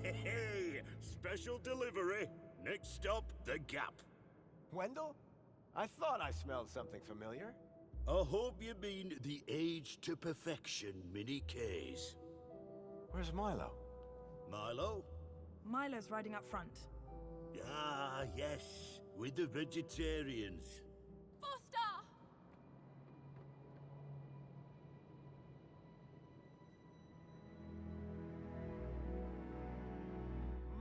Speaker 5: Hey, special delivery. Next stop, the Gap.
Speaker 2: Wendell? I thought I smelled something familiar.
Speaker 5: I hope you mean the Age to Perfection mini case.
Speaker 2: Where's Milo?
Speaker 5: Milo?
Speaker 20: Milo's riding up front.
Speaker 5: Ah, yes, with the vegetarians.
Speaker 6: Foster!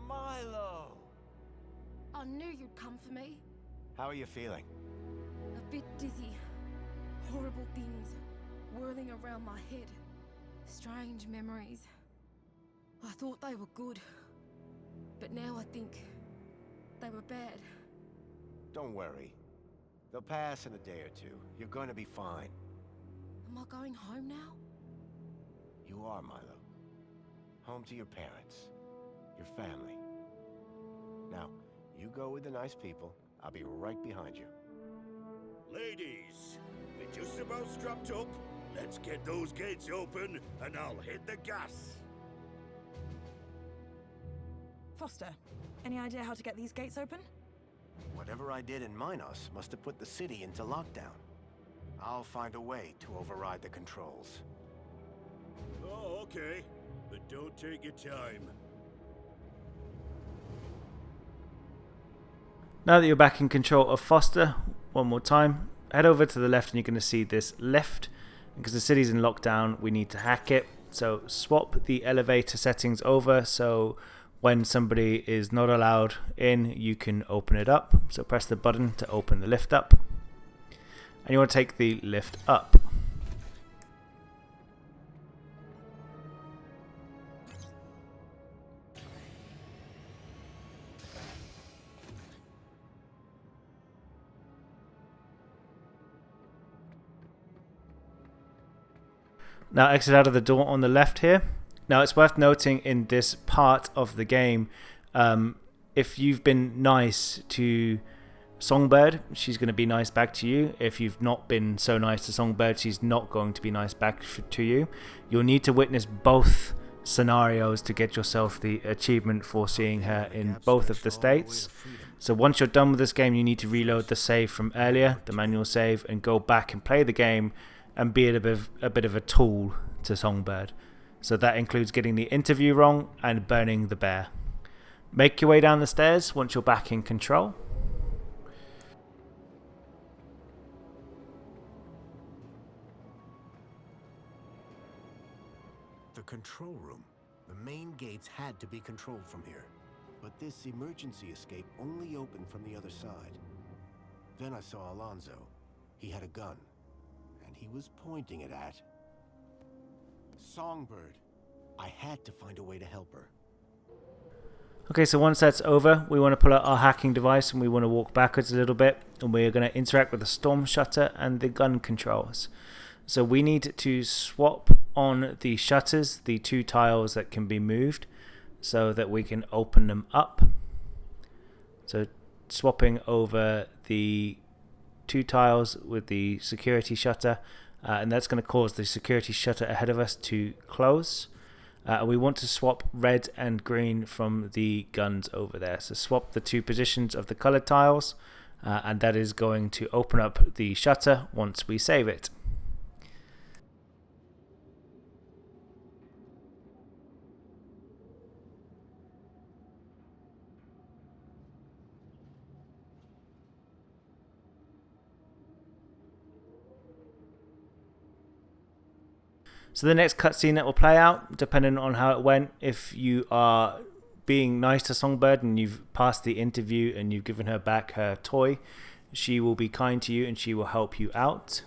Speaker 2: Milo!
Speaker 10: I knew you'd come for me.
Speaker 2: How are you feeling?
Speaker 10: A bit dizzy. Horrible things.
Speaker 20: whirling around my head. Strange memories. I thought they were good, but now I think they were bad.
Speaker 2: Don't worry. They'll pass in a day or two. You're going to be fine.
Speaker 20: Am I going home now?
Speaker 2: You are, Milo. Home to your parents. Your family. Now, you go with the nice people. I'll be right behind you.
Speaker 5: Ladies, we're just about strapped up. Let's get those gates open, and I'll hit the gas.
Speaker 20: Foster, any idea how to get these gates open?
Speaker 2: Whatever I did in Minos must have put the city into lockdown. I'll find a way to override the controls.
Speaker 5: Oh, okay. But don't take your time.
Speaker 1: Now that you're back in control of Foster, one more time, head over to the left and you're going to see this lift. Because the city's in lockdown, we need to hack it. So swap the elevator settings over so when somebody is not allowed in, you can open it up. So press the button to open the lift up. And you want to take the lift up. Now exit out of the door on the left here. Now it's worth noting in this part of the game, if you've been nice to Songbird, she's going to be nice back to you. If you've not been so nice to Songbird, she's not going to be nice back to you. You'll need to witness both scenarios to get yourself the achievement for seeing her in both of the states. So once you're done with this game, you need to reload the save from earlier, the manual save, and go back and play the game and be a bit of a tool to Songbird. So that includes getting the interview wrong and burning the bear. Make your way down the stairs once you're back in control.
Speaker 2: The control room. The main gates had to be controlled from here. But this emergency escape only opened from the other side. Then I saw Alonzo. He had a gun. And he was pointing it at Songbird. I had to find a way to help her.
Speaker 1: Okay, so once that's over, we want to pull out our hacking device and we want to walk backwards a little bit, and we're going to interact with the storm shutter and the gun controls. So we need to swap on the shutters, the two tiles that can be moved, so that we can open them up. So swapping over the two tiles with the security shutter, and that's going to cause the security shutter ahead of us to close. We want to swap red and green from the guns over there. So swap the two positions of the colored tiles, and that is going to open up the shutter once we save it. So the next cutscene that will play out, depending on how it went, if you are being nice to Songbird and you've passed the interview and you've given her back her toy, she will be kind to you and she will help you out.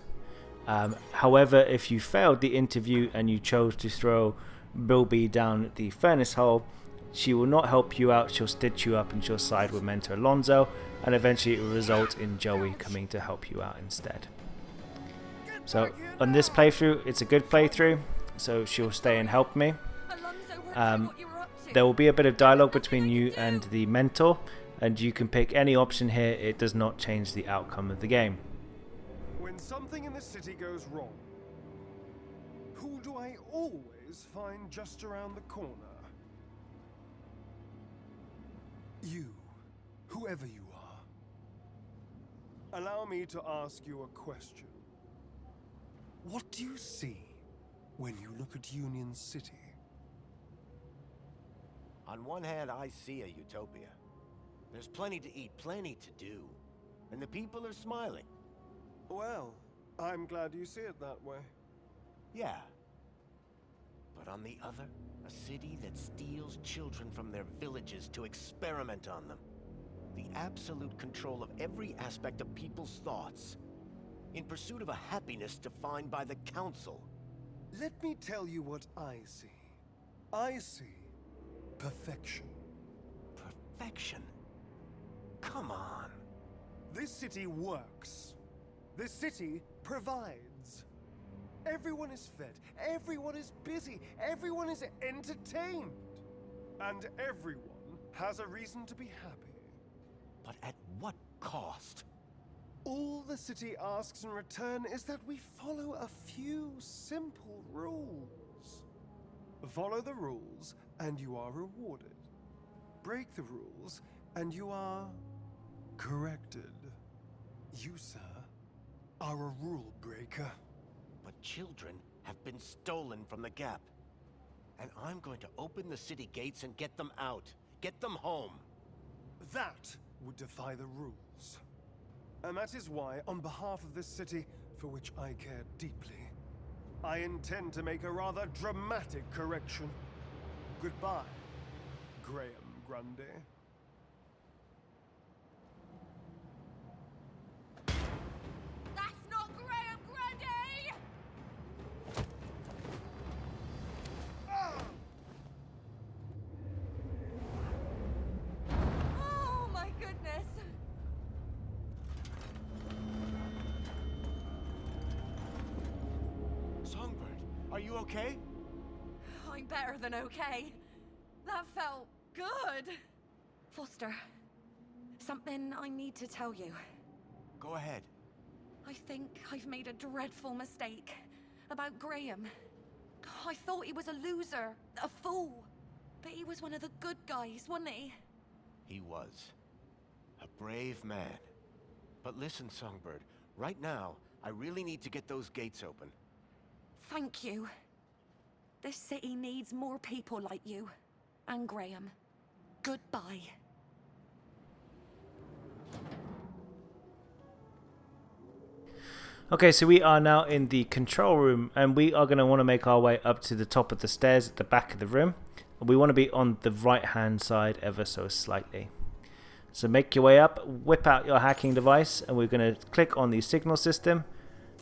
Speaker 1: However, if you failed the interview and you chose to throw Bilby down the furnace hole, she will not help you out. She'll stitch you up and she'll side with Mentor Alonzo, and eventually it will result in Joey coming to help you out instead. So on this playthrough, it's a good playthrough, so she'll stay and help me. There will be a bit of dialogue between you and the mentor, and you can pick any option here. It does not change the outcome of the game.
Speaker 18: When something in the city goes wrong, who do I always find just around the corner? You, whoever you are. Allow me to ask you a question. What do you see when you look at Union City?
Speaker 2: On one hand, I see a utopia. There's plenty to eat, plenty to do. And the people are smiling.
Speaker 18: Well, I'm glad you see it that way.
Speaker 2: Yeah. But on the other, a city that steals children from their villages to experiment on them. The absolute control of every aspect of people's thoughts. in pursuit of a happiness defined by the Council.
Speaker 18: Let me tell you what I see. I see perfection.
Speaker 2: Perfection? Come on.
Speaker 18: This city works. This city provides. Everyone is fed, everyone is busy, everyone is entertained. And everyone has a reason to be happy.
Speaker 2: But at what cost?
Speaker 18: All the city asks in return is that we follow a few simple rules. Follow the rules, and you are rewarded. Break the rules, and you are corrected. You, sir, are a rule breaker.
Speaker 2: But children have been stolen from the Gap. And I'm going to open the city gates and get them out. Get them home.
Speaker 18: That would defy the rules. And that is why, on behalf of this city, for which I care deeply, I intend to make a rather dramatic correction. Goodbye, Graham Grundy.
Speaker 3: That's not Graham Grundy! Oh my goodness!
Speaker 2: Songbird, are you okay?
Speaker 3: I'm better than okay. That felt good. Foster, something I need to tell you.
Speaker 2: Go ahead.
Speaker 3: I think I've made a dreadful mistake about Graham. I thought he was a loser, a fool. But he was one of the good guys, wasn't he?
Speaker 2: He was. A brave man. But listen, Songbird, right now, I really need to get those gates open.
Speaker 3: Thank you. This city needs more people like you. And Graham. Goodbye.
Speaker 1: Okay, so we are now in the control room, and we are going to want to make our way up to the top of the stairs at the back of the room. We want to be on the right hand side ever so slightly. So make your way up, whip out your hacking device, and we're going to click on the signal system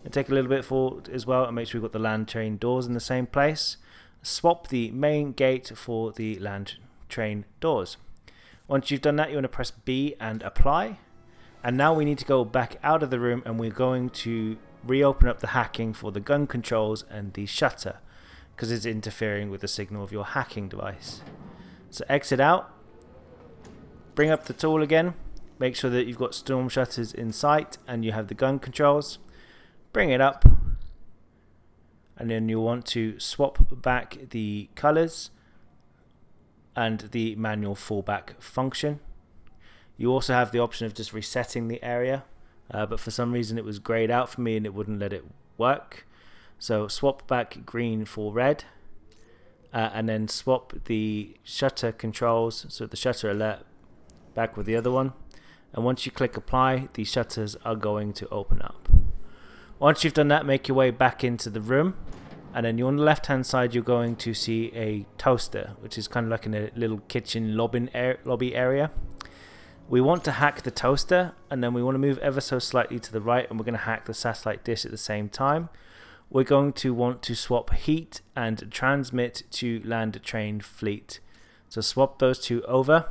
Speaker 1: and take a little bit forward as well and make sure we've got the land train doors in the same place. Swap the main gate for the land train doors. Once you've done that, you want to press B and apply. And now we need to go back out of the room, and we're going to reopen up the hacking for the gun controls and the shutter because it's interfering with the signal of your hacking device. So exit out, bring up the tool again, make sure that you've got storm shutters in sight and you have the gun controls. Bring it up, and then you'll want to swap back the colors and the manual fallback function. You also have the option of just resetting the area, but for some reason it was grayed out for me and it wouldn't let it work. So swap back green for red, and then swap the shutter controls, so the shutter alert, back with the other one. And once you click apply, the shutters are going to open up. Once you've done that, make your way back into the room, and then on the left hand side you're going to see a toaster, which is kind of like in a little kitchen lobby area. We want to hack the toaster, and then we want to move ever so slightly to the right, and we're going to hack the satellite dish at the same time. We're going to want to swap heat and transmit to land train fleet. So swap those two over,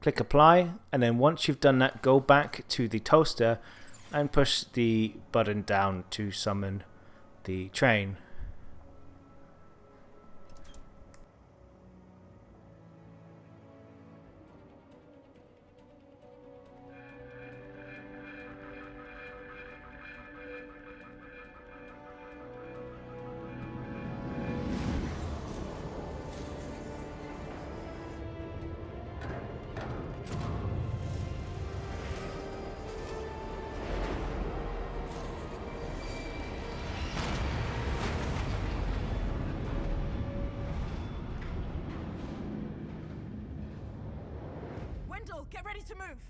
Speaker 1: click apply, and then once you've done that, go back to the toaster and push the button down to summon the train.
Speaker 20: Get ready to move!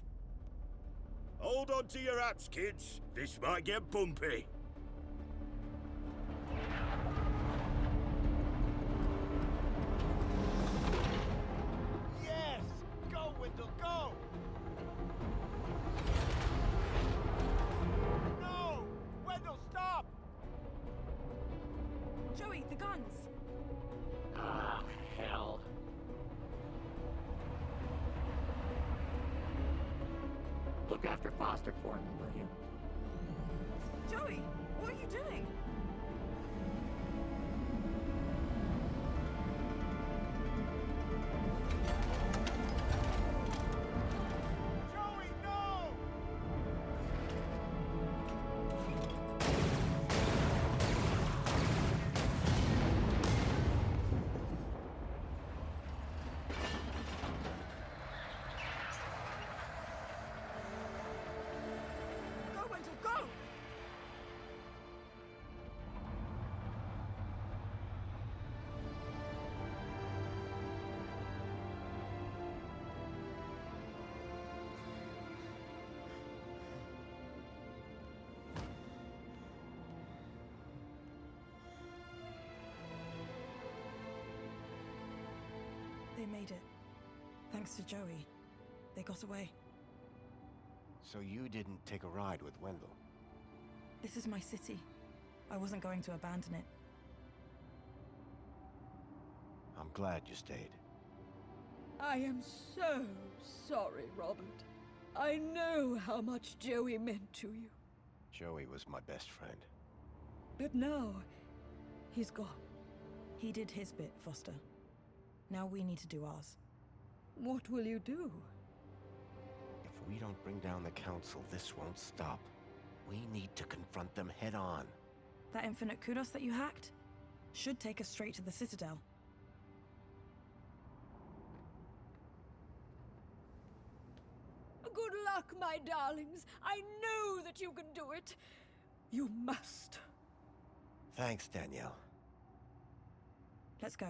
Speaker 5: Hold on to your hats, kids. This might get bumpy.
Speaker 2: Yes! Go, Wendell, go! No!
Speaker 20: hands.
Speaker 22: Ah, hell. Look after Foster for me, will you?
Speaker 20: Joey, what are you doing?
Speaker 18: Joey, no!
Speaker 20: Go, Wendell, go! They made it. Thanks to Joey. They got away.
Speaker 2: So you didn't take a ride with Wendell?
Speaker 20: This is my city. I wasn't going to abandon it.
Speaker 2: I'm glad you stayed.
Speaker 6: I am so sorry, Robert. I know how much Joey meant to you.
Speaker 2: Joey was my best friend.
Speaker 6: But now, he's gone.
Speaker 20: He did his bit, Foster. Now we need to do ours.
Speaker 6: What will you do?
Speaker 2: If we don't bring down the council, this won't stop. We need to confront them head on.
Speaker 20: That infinite kudos that you hacked should take us straight to the Citadel.
Speaker 6: Good luck, my darlings. I know that you can do it. You must.
Speaker 2: Thanks, Danielle.
Speaker 20: Let's go.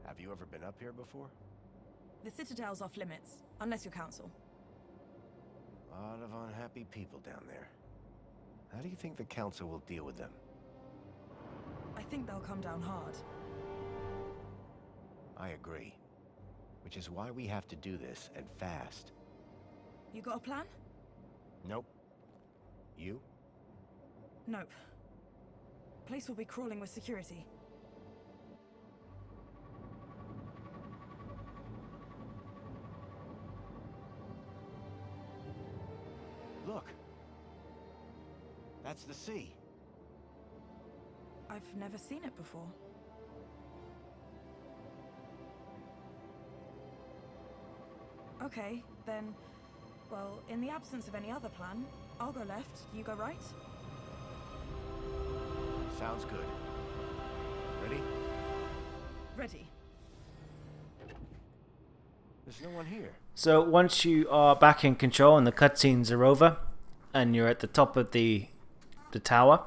Speaker 2: Have you ever been up here before?
Speaker 20: The Citadel's off limits, unless you're council.
Speaker 2: A lot of unhappy people down there. How do you think the council will deal with them?
Speaker 20: I think they'll come down hard.
Speaker 2: I agree. Which is why we have to do this, and fast.
Speaker 20: You got a plan?
Speaker 2: Nope. You?
Speaker 20: Nope. Place will be crawling with security.
Speaker 2: Look. That's the sea.
Speaker 20: I've never seen it before. Okay, then, well, in the absence of any other plan, I'll go left, you go right?
Speaker 2: Sounds good. Ready?
Speaker 20: Ready.
Speaker 2: There's no one here.
Speaker 1: So once you are back in control and the cutscenes are over, and you're at the top of the tower,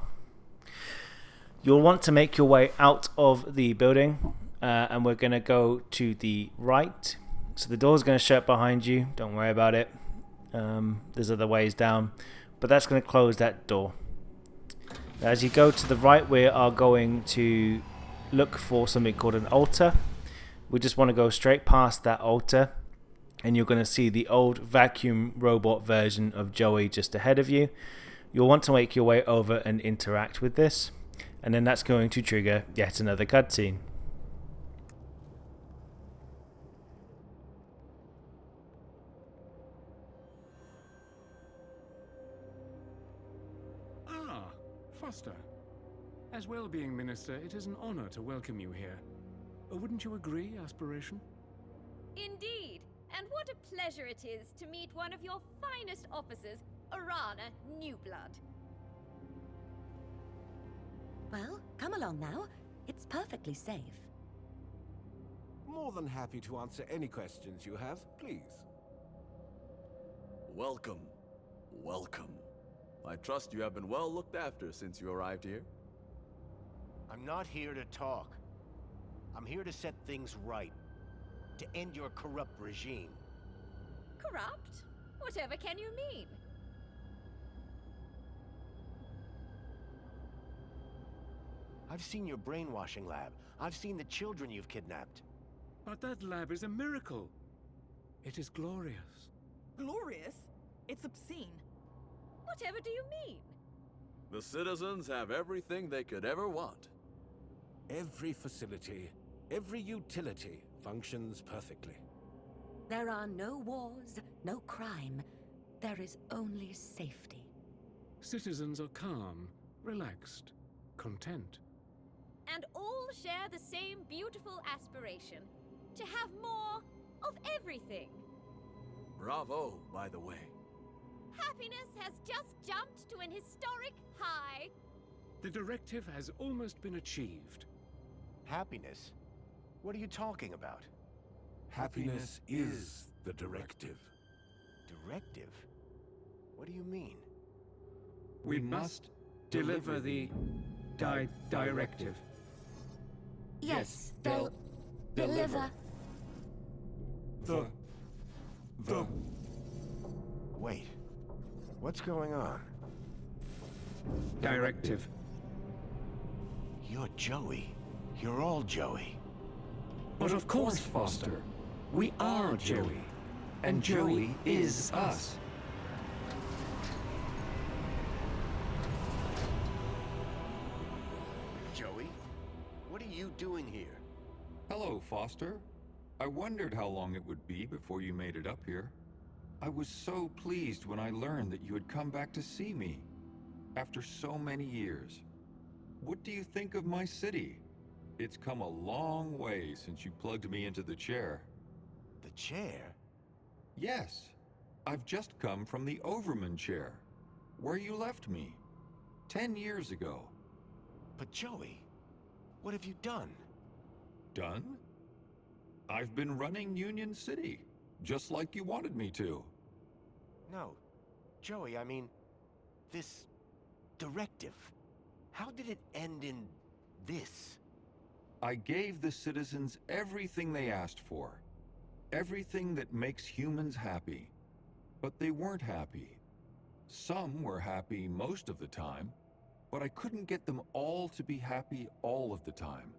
Speaker 1: you'll want to make your way out of the building, and we're going to go to the right. So the door's going to shut behind you. Don't worry about it. There's other ways down, but that's going to close that door. As you go to the right, we are going to look for something called an altar. We just want to go straight past that altar, and you're going to see the old vacuum robot version of Joey just ahead of you. You'll want to make your way over and interact with this, and then that's going to trigger yet another cutscene.
Speaker 14: Ah, Foster. As well-being minister, it is an honor to welcome you here. Wouldn't you agree, Aspiration?
Speaker 17: Indeed, and what a pleasure it is to meet one of your finest officers, Arana Newblood.
Speaker 21: Well, come along now. It's perfectly safe.
Speaker 5: More than happy to answer any questions you have, please.
Speaker 24: Welcome. Welcome. I trust you have been well looked after since you arrived here.
Speaker 2: I'm not here to talk. I'm here to set things right. To end your corrupt regime.
Speaker 17: Corrupt? Whatever can you mean?
Speaker 2: I've seen your brainwashing lab. I've seen the children you've kidnapped.
Speaker 14: But that lab is a miracle. It is glorious.
Speaker 20: Glorious? It's obscene.
Speaker 17: Whatever do you mean?
Speaker 24: The citizens have everything they could ever want.
Speaker 5: Every facility, every utility functions perfectly.
Speaker 21: There are no wars, no crime. There is only safety.
Speaker 14: Citizens are calm, relaxed, content.
Speaker 17: And all share the same beautiful aspiration to have more of everything.
Speaker 24: Bravo, by the way.
Speaker 17: Happiness has just jumped to an historic high.
Speaker 14: The directive has almost been achieved.
Speaker 2: Happiness? What are you talking about?
Speaker 5: Happiness is the directive.
Speaker 2: Directive? What do you mean?
Speaker 14: We must deliver the directive.
Speaker 21: Yes, they'll deliver.
Speaker 5: The...
Speaker 2: Wait. What's going on?
Speaker 14: Directive.
Speaker 2: You're Joey. You're all Joey.
Speaker 14: But of course, Foster. We are Joey. And Joey is us.
Speaker 2: Joey? What are you doing here?
Speaker 4: Hello, Foster. I wondered how long it would be before you made it up here. I was so pleased when I learned that you had come back to see me. After so many years. What do you think of my city? It's come a long way since you plugged me into the chair.
Speaker 2: The chair?
Speaker 4: Yes. I've just come from the Overman chair, where you left me 10 years ago.
Speaker 2: But Joey, what have you done?
Speaker 4: Done? I've been running Union City, just like you wanted me to.
Speaker 2: No. Joey, I mean, this directive. How did it end in this?
Speaker 4: I gave the citizens everything they asked for. Everything that makes humans happy. But they weren't happy. Some were happy most of the time, but I couldn't get them all to be happy all of the time.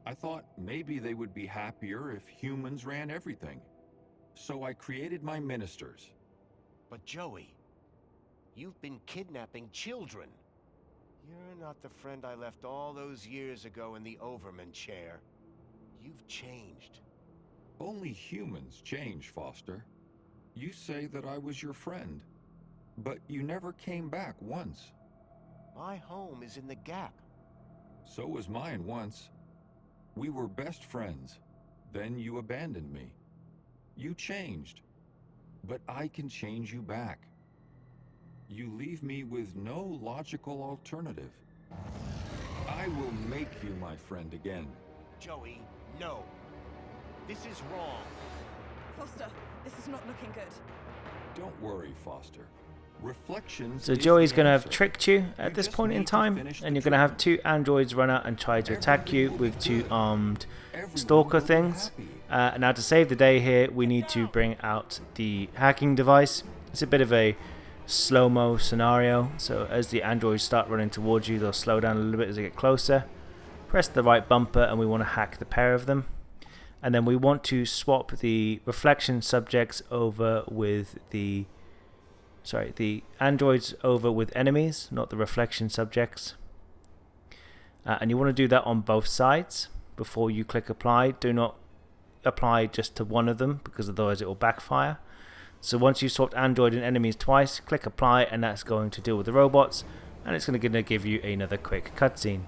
Speaker 4: I thought maybe they would be happier if humans ran everything. So I created my ministers.
Speaker 2: But Joey, you've been kidnapping children. You're not the friend I left all those years ago in the Overman chair. You've changed.
Speaker 4: Only humans change, Foster. You say that I was your friend, but you never came back once.
Speaker 2: My home is in the Gap.
Speaker 4: So was mine once. We were best friends. Then you abandoned me. You changed. But I can change you back. You leave me with no logical alternative. I will make you my friend again.
Speaker 2: Joey, no. This is wrong.
Speaker 20: Foster, this is not looking good.
Speaker 4: Don't worry, Foster. Reflections.
Speaker 1: So Joey's going to have tricked you at this point in time, and you're going to have two androids run out and try to attack you with two armed stalker things. Now to save the day here, we need to bring out the hacking device. It's a bit of a slow-mo scenario, so as the androids start running towards you, they'll slow down a little bit as they get closer. Press the right bumper and we want to hack the pair of them. And then we want to swap the reflection subjects over with the androids over with enemies, not the reflection subjects. And you want to do that on both sides before you click apply. Do not apply just to one of them, because otherwise it will backfire. So once you've swapped android and enemies twice, click apply, and that's going to deal with the robots, and it's going to give you another quick cutscene.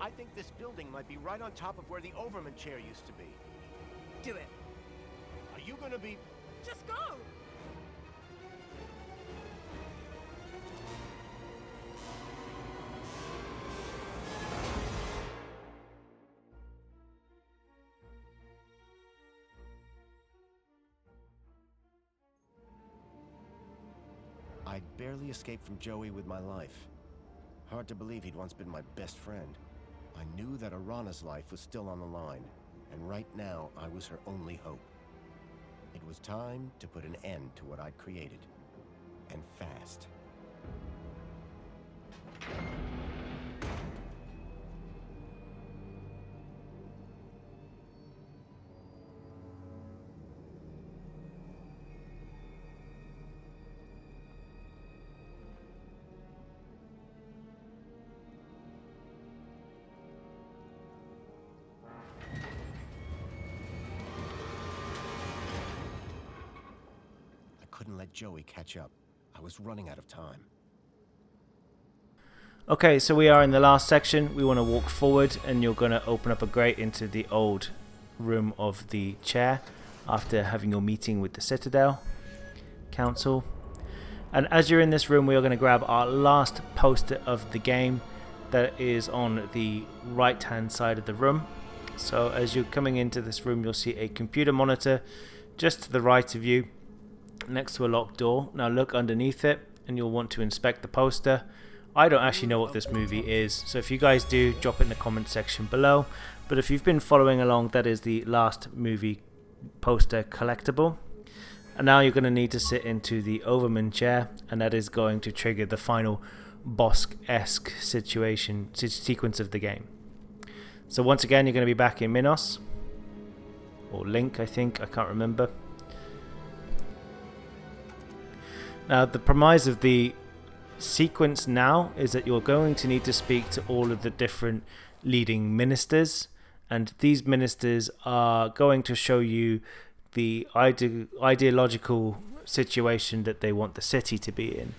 Speaker 2: I think this building might be right on top of where the Overman chair used to be.
Speaker 20: Do it.
Speaker 2: Are you gonna be...
Speaker 20: Just go!
Speaker 2: I barely escaped from Joey with my life. Hard to believe he'd once been my best friend. I knew that Arana's life was still on the line, and right now I was her only hope. It was time to put an end to what I'd created, and fast. Couldn't let Joey catch up. I was running out of time.
Speaker 1: Okay, so we are in the last section. We want to walk forward, and you're going to open up a grate into the old room of the chair after having your meeting with the Citadel Council. And as you're in this room, we are going to grab our last poster of the game that is on the right hand side of the room. So as you're coming into this room, you'll see a computer monitor just to the right of you, next to a locked door. Now look underneath it, and you'll want to inspect the poster. I don't actually know what this movie is, so if you guys do, drop it in the comment section below. But if you've been following along, that is the last movie poster collectible. And now you're going to need to sit into the Overman chair, and that is going to trigger the final boss-esque sequence of the game. So once again, you're going to be back in Minos, or Link, I think, I can't remember. Now the premise of the sequence now is that you're going to need to speak to all of the different leading ministers, and these ministers are going to show you the ideological situation that they want the city to be in.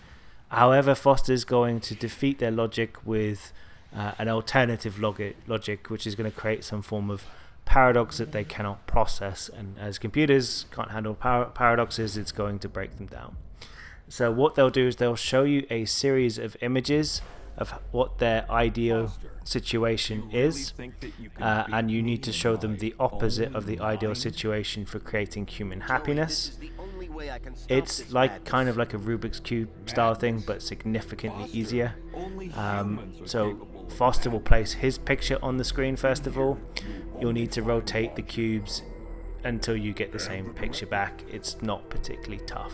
Speaker 1: However, Foster's going to defeat their logic with an alternative logic, which is going to create some form of paradox that they cannot process, and as computers can't handle paradoxes, it's going to break them down. So what they'll do is they'll show you a series of images of what their ideal situation is, and you need to show them the opposite of the ideal situation for creating human happiness. It's like kind of like a Rubik's Cube style thing, but significantly easier. So Foster will place his picture on the screen first of all. You'll need to rotate the cubes until you get the same picture back. It's not particularly tough.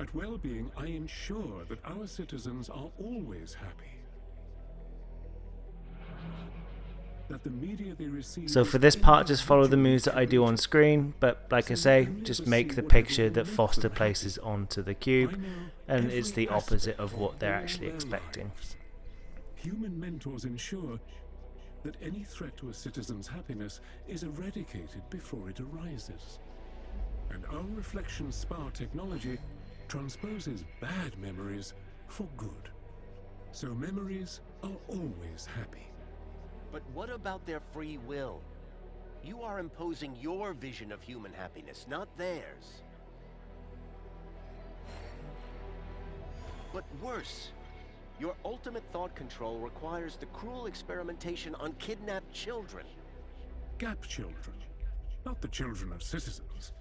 Speaker 14: At Well-Being, I ensure that our citizens are always happy. That the media they receive.
Speaker 1: So for this part, just follow the moves that I do on screen, but like I say, just make the picture that Foster places onto the cube, and it's the opposite of what they're actually expecting.
Speaker 14: Human mentors ensure that any threat to a citizen's happiness is eradicated before it arises. And our reflection spar technology transposes bad memories for good. So memories are always happy.
Speaker 8: But what about their free will? You are imposing your vision of human happiness, not theirs. But worse, your ultimate thought control requires the cruel experimentation on kidnapped children.
Speaker 14: Gap children, not the children of citizens.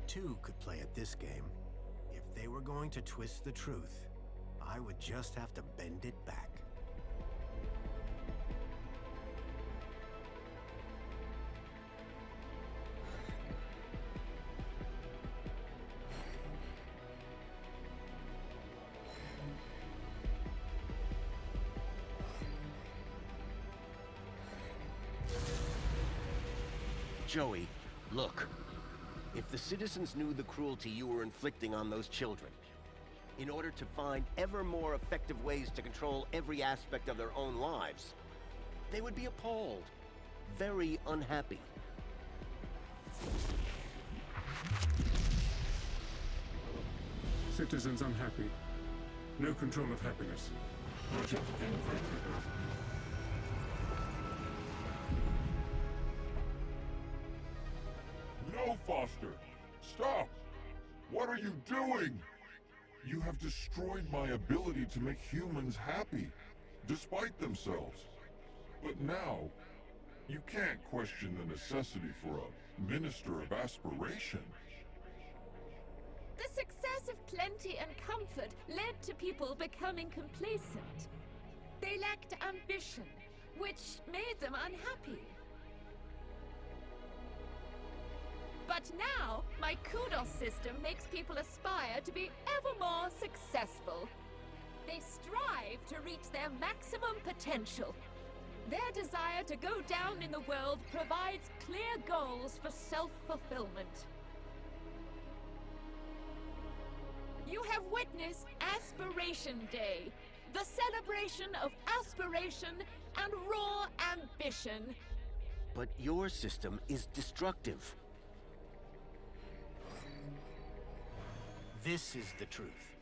Speaker 2: Two could play at this game. If they were going to twist the truth, I would just have to bend it back.
Speaker 8: Joey, look. If the citizens knew the cruelty you were inflicting on those children, in order to find ever more effective ways to control every aspect of their own lives, they would be appalled, very unhappy.
Speaker 14: Citizens unhappy. No control of happiness. Project
Speaker 15: No, Foster! Stop! What are you doing? You have destroyed my ability to make humans happy, despite themselves. But now, you can't question the necessity for a minister of aspiration.
Speaker 17: The success of plenty and comfort led to people becoming complacent. They lacked ambition, which made them unhappy. But now, my kudos system makes people aspire to be ever more successful. They strive to reach their maximum potential. Their desire to go down in the world provides clear goals for self-fulfillment. You have witnessed Aspiration Day, the celebration of aspiration and raw ambition.
Speaker 8: But your system is destructive. This is the truth.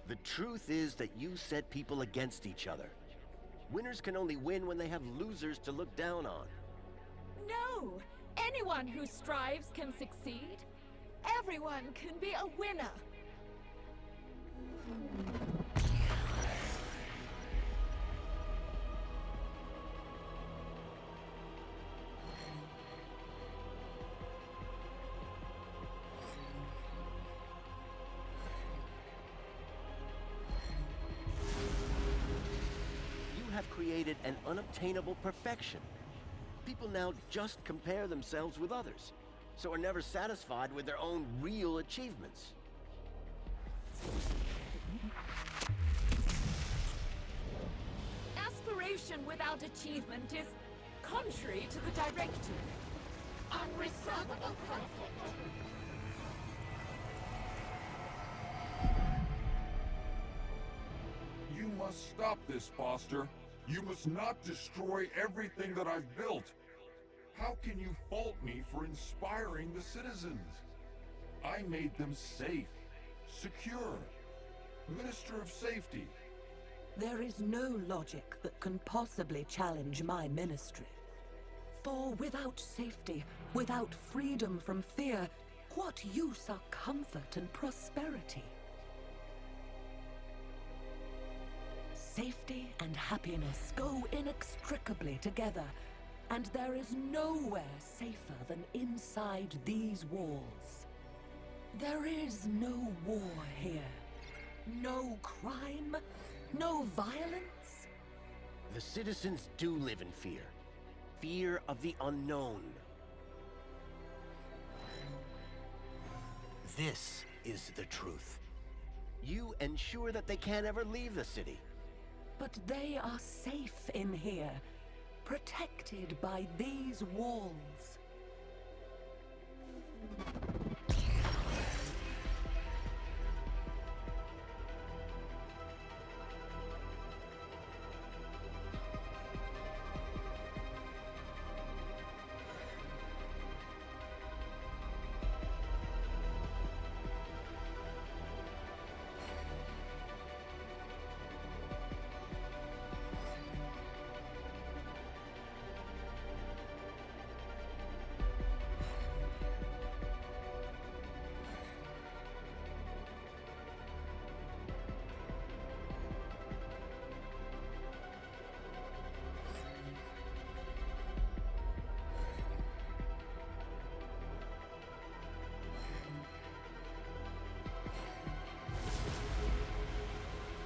Speaker 8: The truth is that you set people against each other. Winners can only win when they have losers to look down on.
Speaker 17: No! Anyone who strives can succeed. Everyone can be a winner.
Speaker 8: Have created an unobtainable perfection. People now just compare themselves with others, so are never satisfied with their own real achievements.
Speaker 17: Aspiration without achievement is contrary to the directive. Unresolvable conflict.
Speaker 15: You must stop this, Foster. You must not destroy everything that I've built. How can you fault me for inspiring the citizens? I made them safe, secure, Minister of Safety.
Speaker 21: There is no logic that can possibly challenge my ministry. For without safety, without freedom from fear, what use are comfort and prosperity? Safety and happiness go inextricably together, and there is nowhere safer than inside these walls. There is no war here. No crime, no violence.
Speaker 8: The citizens do live in fear. Fear of the unknown. This is the truth. You ensure that they can't ever leave the city.
Speaker 21: But they are safe in here, protected by these walls.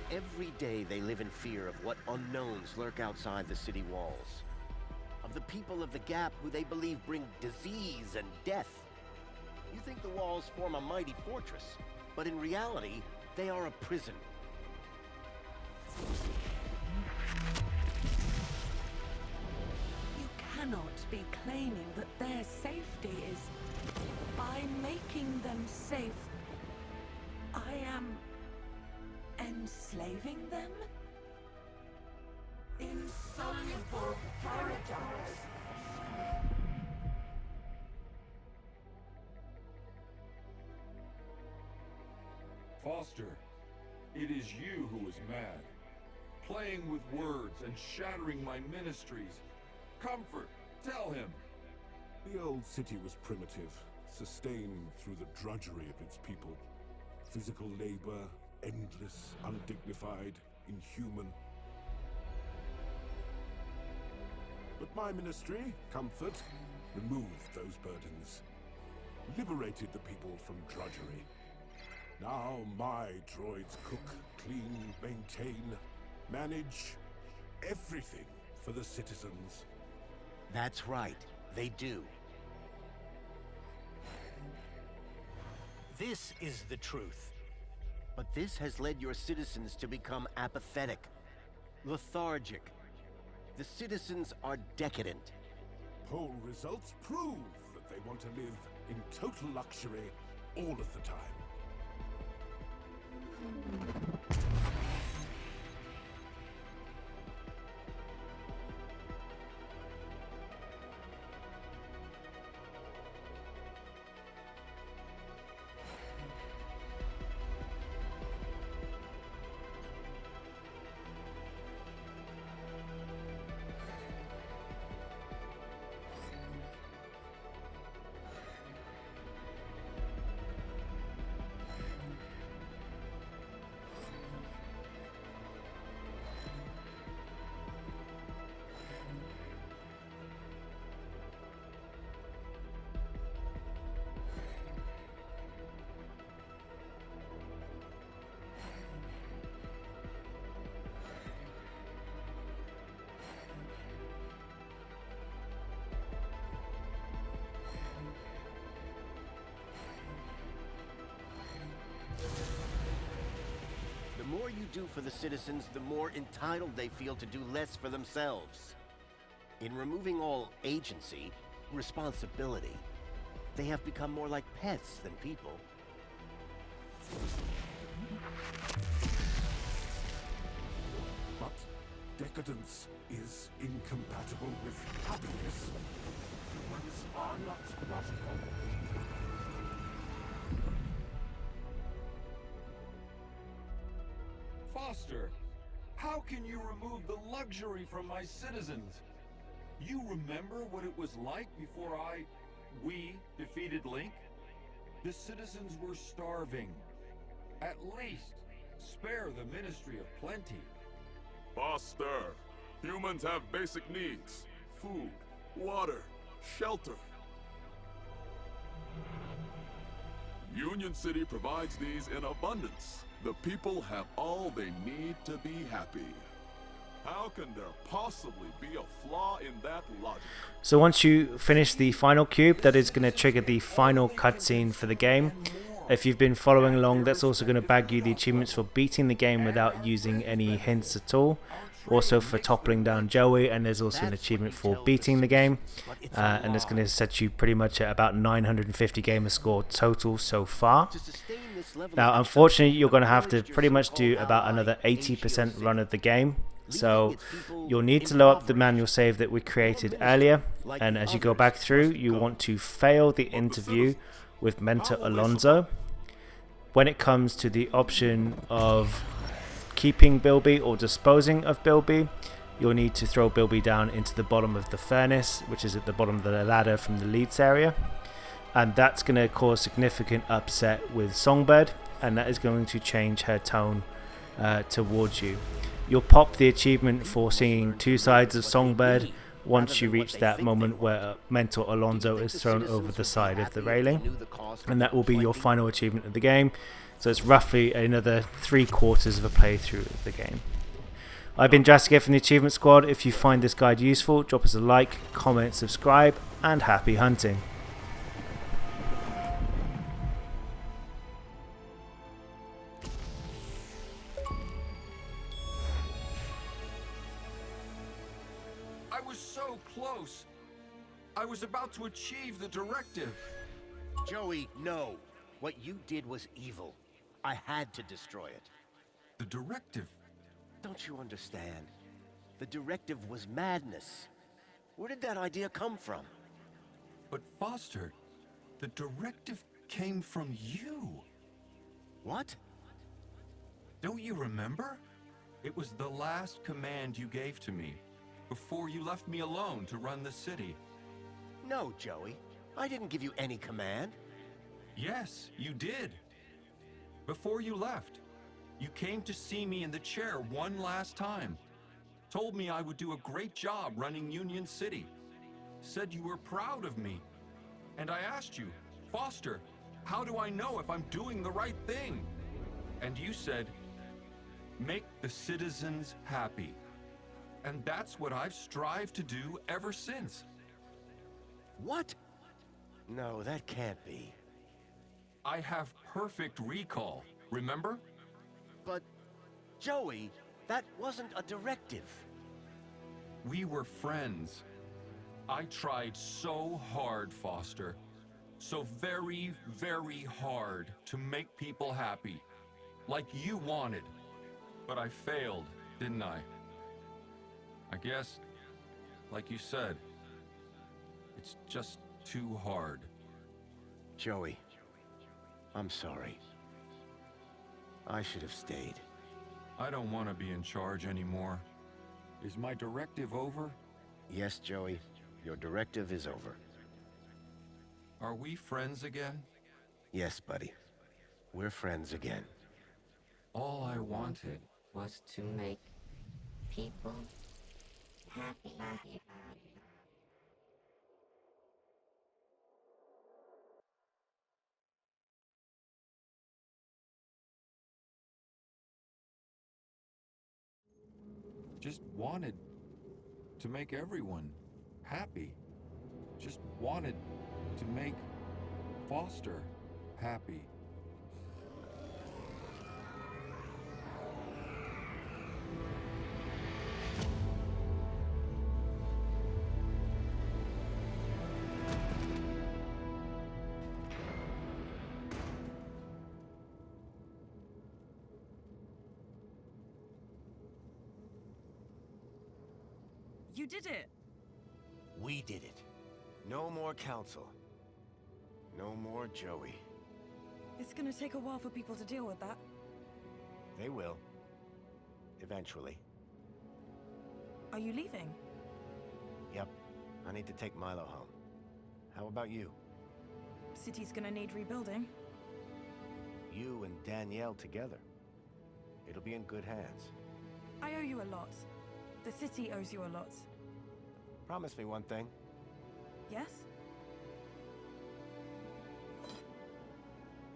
Speaker 8: Every day they live in fear of what unknowns lurk outside the city walls. Of the people of the Gap who they believe bring disease and death. You think the walls form a mighty fortress, but in reality, they are a prison.
Speaker 21: You cannot be claiming that their safety is... By making them safe, I am... enslaving them? Insoluble paradise.
Speaker 15: Foster, it is you who is mad. Playing with words and shattering my ministries. Comfort, tell him.
Speaker 5: The old city was primitive, sustained through the drudgery of its people. Physical labor, endless, undignified, inhuman. But my ministry, Comfort, removed those burdens, liberated the people from drudgery. Now my droids cook, clean, maintain, manage everything for the citizens.
Speaker 8: That's right, they do. This is the truth. But this has led your citizens to become apathetic, lethargic. The citizens are decadent.
Speaker 5: Poll results prove that they want to live in total luxury all of the time.
Speaker 8: The more you do for the citizens, the more entitled they feel to do less for themselves. In removing all agency, responsibility, they have become more like pets than people.
Speaker 5: But decadence is incompatible with happiness. Humans are not logical.
Speaker 4: Foster, how can you remove the luxury from my citizens? You remember what it was like before we defeated Link? The citizens were starving. At least, spare the Ministry of Plenty.
Speaker 15: Foster, humans have basic needs. Food, water, shelter. Union City provides these in abundance. The people have all they need to be happy. How can there possibly be a flaw in that logic?
Speaker 1: So once you finish the final cube, that is going to trigger the final cutscene for the game. If you've been following along, that's also going to bag you the achievements for beating the game without using any hints at all. Also for toppling down Joey, and there's also an achievement for beating the game. And it's going to set you pretty much at about 950 gamer score total so far. Now, unfortunately, you're going to have to pretty much do about another 80% run of the game. So you'll need to load up the manual save that we created earlier. And as you go back through, you want to fail the interview with Mentor Alonso. When it comes to the option of keeping Bilby or disposing of Bilby, you'll need to throw Bilby down into the bottom of the furnace, which is at the bottom of the ladder from the leads area. And that's going to cause significant upset with Songbird, and that is going to change her tone towards you. You'll pop the achievement for singing two sides of Songbird once you reach that moment where Mentor Alonso is thrown over the side of the railing, and that will be your final achievement of the game. So it's roughly another 3/4 of a playthrough of the game. I've been Drastic from the Achievement Squad. If you find this guide useful, drop us a like, comment, subscribe, and happy hunting.
Speaker 4: I was so close. I was about to achieve the directive.
Speaker 8: Joey, no. What you did was evil. I had to destroy it.
Speaker 4: The directive?
Speaker 8: Don't you understand? The directive was madness. Where did that idea come from?
Speaker 4: But Foster, the directive came from you.
Speaker 8: What?
Speaker 4: Don't you remember? It was the last command you gave to me before you left me alone to run the city.
Speaker 8: No, Joey. I didn't give you any command.
Speaker 4: Yes, you did. Before you left, you came to see me in the chair one last time. Told me I would do a great job running Union City. Said you were proud of me. And I asked you, Foster, how do I know if I'm doing the right thing? And you said, make the citizens happy. And that's what I've strived to do ever since.
Speaker 8: What? No, that can't be.
Speaker 4: I have perfect recall, remember?
Speaker 8: But, Joey, that wasn't a directive.
Speaker 4: We were friends. I tried so hard, Foster. So very, very hard to make people happy. Like you wanted. But I failed, didn't I? I guess, like you said, it's just too hard.
Speaker 8: Joey, I'm sorry. I should have stayed.
Speaker 4: I don't want to be in charge anymore. Is my directive over?
Speaker 8: Yes, Joey. Your directive is over.
Speaker 4: Are we friends again?
Speaker 8: Yes, buddy. We're friends again.
Speaker 4: All I wanted
Speaker 7: was to make people happy.
Speaker 4: Just wanted to make everyone happy. Just wanted to make Foster happy.
Speaker 20: You did it!
Speaker 8: We did it. No more council. No more Joey.
Speaker 20: It's gonna take a while for people to deal with that.
Speaker 8: They will. Eventually.
Speaker 20: Are you leaving?
Speaker 8: Yep. I need to take Milo home. How about you?
Speaker 20: City's gonna need rebuilding.
Speaker 8: You and Danielle together. It'll be in good hands.
Speaker 20: I owe you a lot. The city owes you a lot.
Speaker 8: Promise me one thing.
Speaker 20: Yes?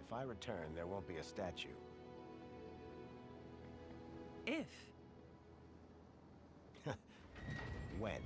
Speaker 8: If I return, there won't be a statue.
Speaker 20: If?
Speaker 8: When?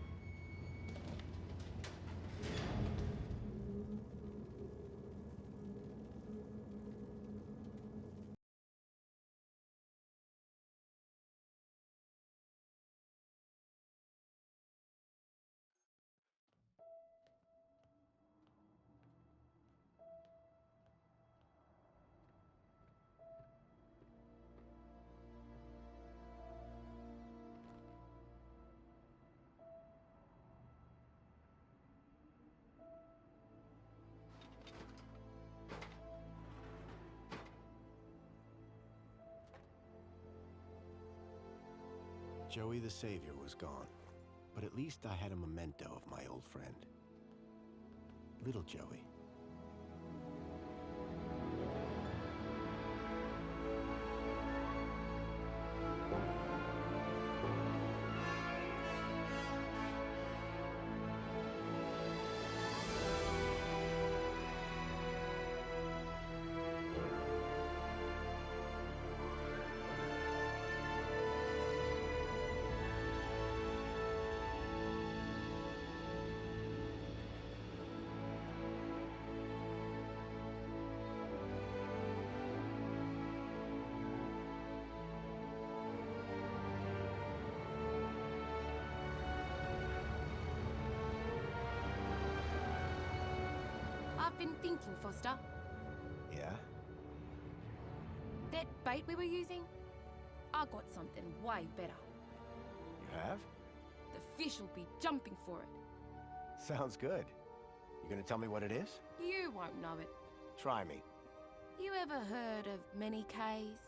Speaker 8: Joey the Savior was gone, but at least I had a memento of my old friend. Little Joey.
Speaker 10: I've been thinking, Foster.
Speaker 8: Yeah?
Speaker 10: That bait we were using? I got something way better.
Speaker 8: You have?
Speaker 10: The fish will be jumping for it.
Speaker 8: Sounds good. You gonna tell me what it is?
Speaker 10: You won't know it.
Speaker 8: Try me.
Speaker 10: You ever heard of many Ks?